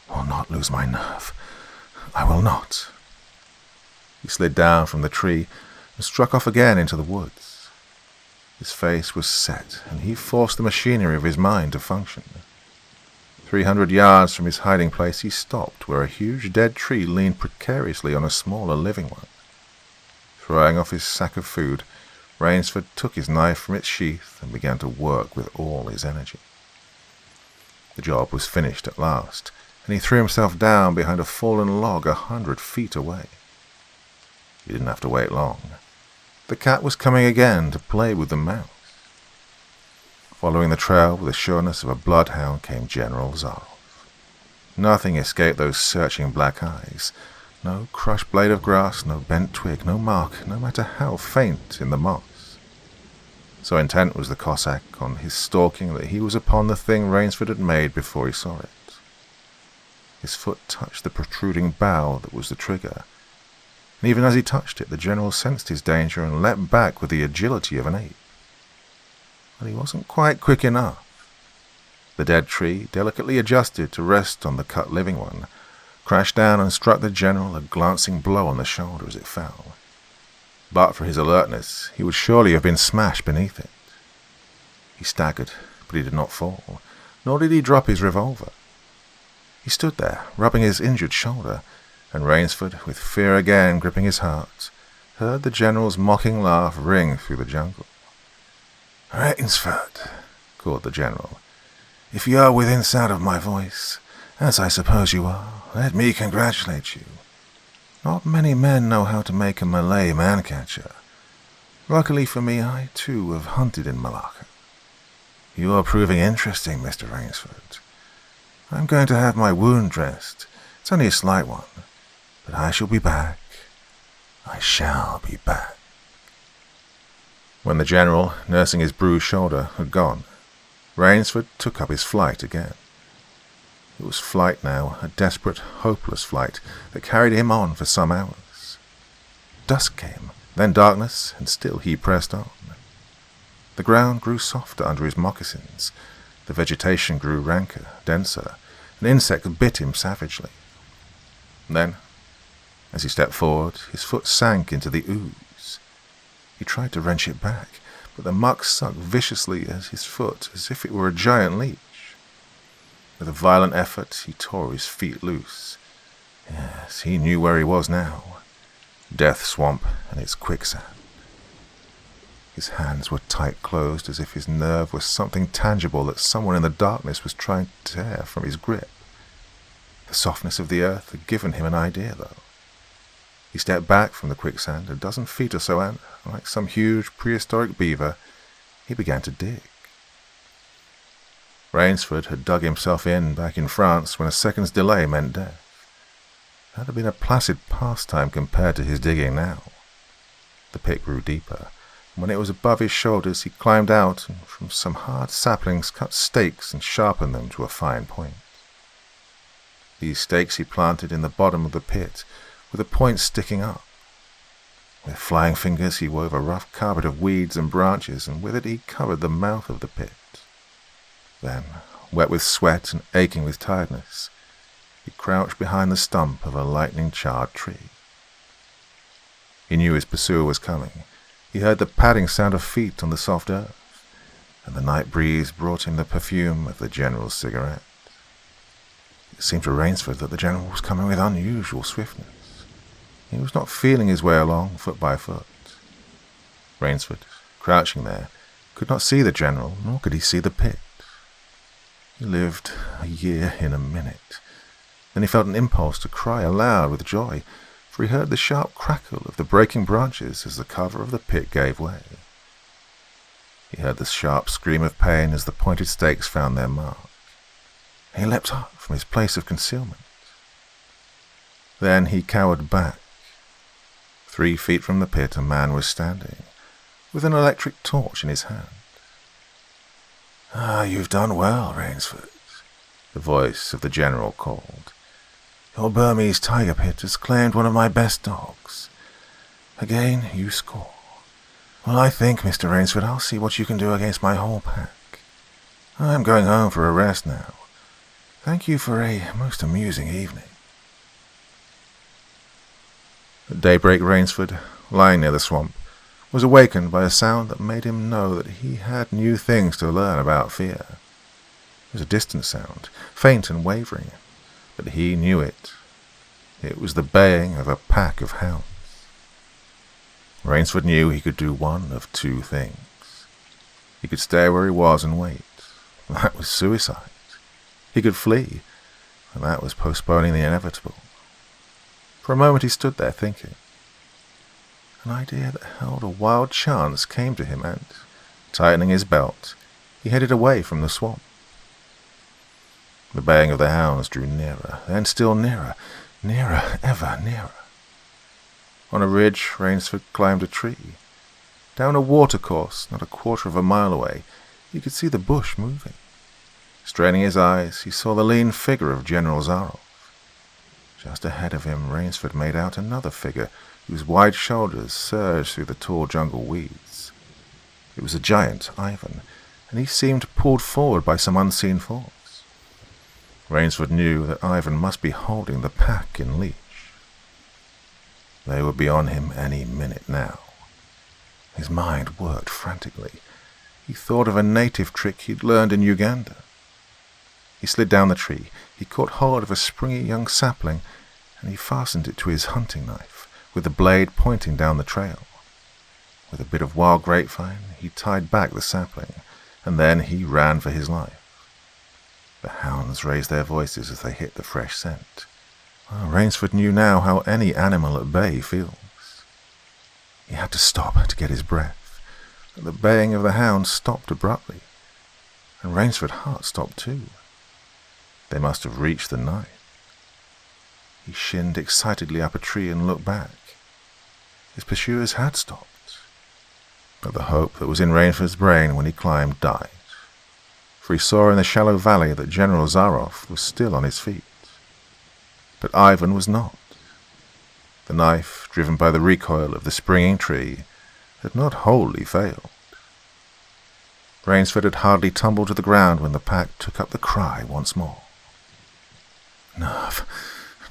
will not lose my nerve. I will not." He slid down from the tree and struck off again into the woods. His face was set, and he forced the machinery of his mind to function. 300 yards from his hiding place he stopped where a huge dead tree leaned precariously on a smaller living one. Throwing off his sack of food, Rainsford took his knife from its sheath and began to work with all his energy. The job was finished at last, and he threw himself down behind a fallen log 100 feet away. He didn't have to wait long. The cat was coming again to play with the mouse. Following the trail with the sureness of a bloodhound came General Xoran. Nothing escaped those searching black eyes. No crushed blade of grass, no bent twig, no mark, no matter how faint, in the moss. So intent was the Cossack on his stalking that he was upon the thing Rainsford had made before he saw it. His foot touched the protruding bough that was the trigger, and even as he touched it, the General sensed his danger and leapt back with the agility of an ape. But he wasn't quite quick enough. The dead tree, delicately adjusted to rest on the cut living one, crashed down and struck the General a glancing blow on the shoulder as it fell. But for his alertness, he would surely have been smashed beneath it. He staggered, but he did not fall, nor did he drop his revolver. He stood there, rubbing his injured shoulder, and Rainsford, with fear again gripping his heart, heard the General's mocking laugh ring through the jungle. "Rainsford," called the General, "if you are within sound of my voice, as I suppose you are, let me congratulate you. Not many men know how to make a Malay man-catcher. Luckily for me, I too have hunted in Malacca. You are proving interesting, Mr. Rainsford. I'm going to have my wound dressed. It's only a slight one, but I shall be back. I shall be back." When the General, nursing his bruised shoulder, had gone, Rainsford took up his flight again. It was flight now, a desperate, hopeless flight that carried him on for some hours. Dusk came, then darkness, and still he pressed on. The ground grew softer under his moccasins. The vegetation grew ranker, denser. An insect bit him savagely. Then, as he stepped forward, his foot sank into the ooze. He tried to wrench it back, but the muck sucked viciously at his foot as if it were a giant leech. With a violent effort, he tore his feet loose. Yes, he knew where he was now. Death Swamp and its quicksand. His hands were tight-closed as if his nerve was something tangible that someone in the darkness was trying to tear from his grip. The softness of the earth had given him an idea, though. He stepped back from the quicksand a dozen feet or so, and, like some huge prehistoric beaver, he began to dig. Rainsford had dug himself in back in France when a second's delay meant death. That had been a placid pastime compared to his digging now. The pit grew deeper. When it was above his shoulders, he climbed out and from some hard saplings cut stakes and sharpened them to a fine point. These stakes he planted in the bottom of the pit, with the points sticking up. With flying fingers he wove a rough carpet of weeds and branches, and with it he covered the mouth of the pit. Then, wet with sweat and aching with tiredness, he crouched behind the stump of a lightning-charred tree. He knew his pursuer was coming. He heard the padding sound of feet on the soft earth, and the night breeze brought him the perfume of the General's cigarette. It seemed to Rainsford that the General was coming with unusual swiftness. He was not feeling his way along, foot by foot. Rainsford, crouching there, could not see the General, nor could he see the pit. He lived a year in a minute. Then he felt an impulse to cry aloud with joy, for he heard the sharp crackle of the breaking branches as the cover of the pit gave way. He heard the sharp scream of pain as the pointed stakes found their mark. He leapt up from his place of concealment. Then he cowered back. 3 feet from the pit a man was standing, with an electric torch in his hand. "Ah, you've done well, Rainsford," the voice of the General called. "Your Burmese tiger pit has claimed one of my best dogs. Again, you score. Well, I think, Mr. Rainsford, I'll see what you can do against my whole pack. I'm going home for a rest now. Thank you for a most amusing evening." At daybreak, Rainsford, lying near the swamp, was awakened by a sound that made him know that he had new things to learn about fear. It was a distant sound, faint and wavering, but he knew it. It was the baying of a pack of hounds. Rainsford knew he could do one of 2 things. He could stay where he was and wait. That was suicide. He could flee, and that was postponing the inevitable. For a moment he stood there thinking. An idea that held a wild chance came to him and, tightening his belt, he headed away from the swamp. The baying of the hounds drew nearer, then still nearer, nearer, ever nearer. On a ridge, Rainsford climbed a tree. Down a watercourse, not a quarter of a mile away, he could see the bush moving. Straining his eyes, he saw the lean figure of General Zaroff. Just ahead of him, Rainsford made out another figure whose wide shoulders surged through the tall jungle weeds. It was the giant, Ivan, and he seemed pulled forward by some unseen force. Rainsford knew that Ivan must be holding the pack in leash. They would be on him any minute now. His mind worked frantically. He thought of a native trick he'd learned in Uganda. He slid down the tree. He caught hold of a springy young sapling, and he fastened it to his hunting knife, with the blade pointing down the trail. With a bit of wild grapevine, he tied back the sapling, and then he ran for his life. The hounds raised their voices as they hit the fresh scent. Well, Rainsford knew now how any animal at bay feels. He had to stop to get his breath. The baying of the hounds stopped abruptly, and Rainsford's heart stopped too. They must have reached the knife. He shinned excitedly up a tree and looked back. His pursuers had stopped. But the hope that was in Rainsford's brain when he climbed died, for he saw in the shallow valley that General Zaroff was still on his feet. But Ivan was not. The knife, driven by the recoil of the springing tree, had not wholly failed. Rainsford had hardly tumbled to the ground when the pack took up the cry once more. "Nerve,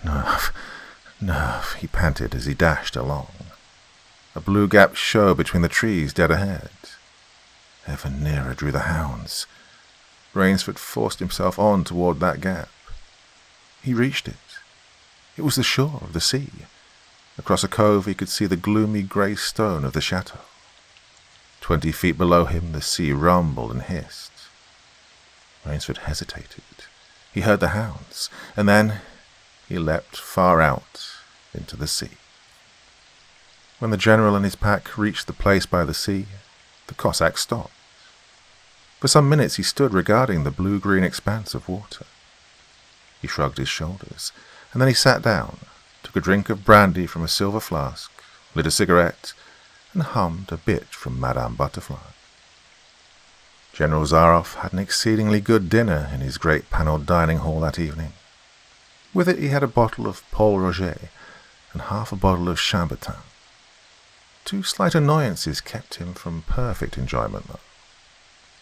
nerve, nerve," he panted as he dashed along. A blue gap showed between the trees dead ahead. Ever nearer drew the hounds. Rainsford forced himself on toward that gap. He reached it. It was the shore of the sea. Across a cove he could see the gloomy grey stone of the chateau. 20 feet below him the sea rumbled and hissed. Rainsford hesitated. He heard the hounds, and then he leapt far out into the sea. When the general and his pack reached the place by the sea, the Cossack stopped. For some minutes he stood regarding the blue-green expanse of water. He shrugged his shoulders, and then he sat down, took a drink of brandy from a silver flask, lit a cigarette, and hummed a bit from Madame Butterfly. General Zaroff had an exceedingly good dinner in his great panelled dining hall that evening. With it he had a bottle of Paul Roger and half a bottle of Chambertin. 2 slight annoyances kept him from perfect enjoyment, though.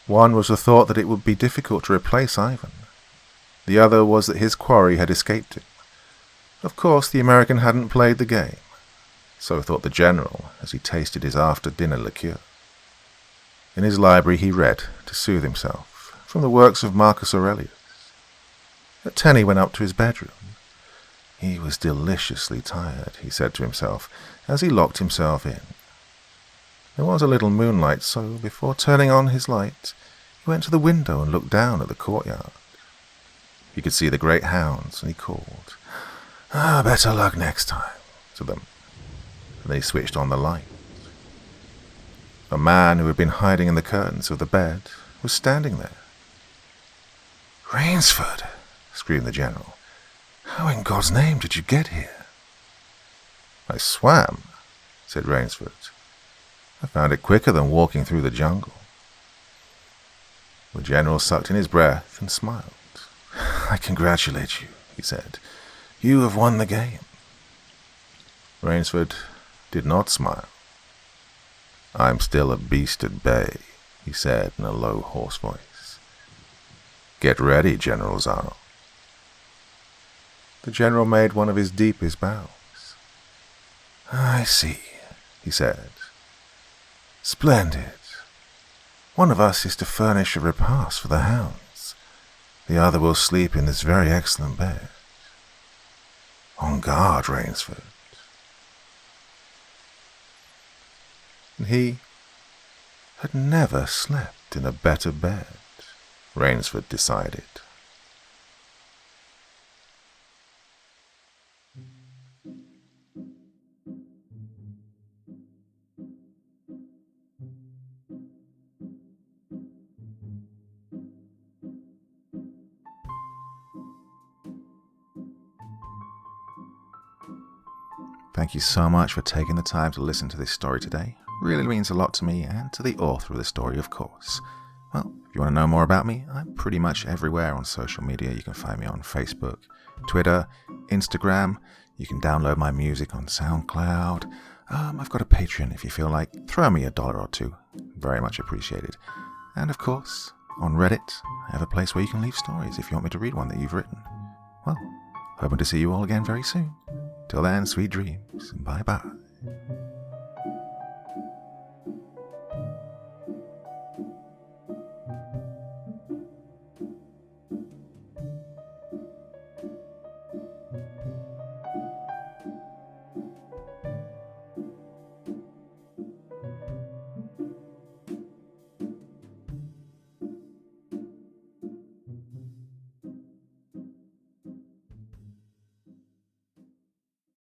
One was the thought that it would be difficult to replace Ivan. The other was that his quarry had escaped him. Of course, the American hadn't played the game. So thought the general as he tasted his after-dinner liqueur. In his library he read, to soothe himself, from the works of Marcus Aurelius. At 10 he went up to his bedroom. He was deliciously tired, he said to himself, as he locked himself in. There was a little moonlight, so before turning on his light, he went to the window and looked down at the courtyard. He could see the great hounds, and he called, "Better luck next time," to them. And then he switched on the light. A man who had been hiding in the curtains of the bed was standing there. "Rainsford," screamed the general. "How in God's name did you get here?" "I swam," said Rainsford. "I found it quicker than walking through the jungle." The general sucked in his breath and smiled. "I congratulate you," he said. "You have won the game." Rainsford did not smile. "I'm still a beast at bay," he said in a low, hoarse voice. "Get ready, General Zaroff." The general made one of his deepest bows. "I see," he said. "Splendid. One of us is to furnish a repast for the hounds. The other will sleep in this very excellent bed. On guard, Rainsford." And he had never slept in a better bed, Rainsford decided. Thank you so much for taking the time to listen to this story today. Really means a lot to me and to the author of the story, of course. Well, if you want to know more about me, I'm pretty much everywhere on social media. You can find me on Facebook, Twitter, Instagram. You can download my music on SoundCloud. I've got a Patreon if you feel like. Throw me $1 or $2. Very much appreciated. And of course, on Reddit, I have a place where you can leave stories if you want me to read one that you've written. Well, hoping to see you all again very soon. Till then, sweet dreams. Bye-bye.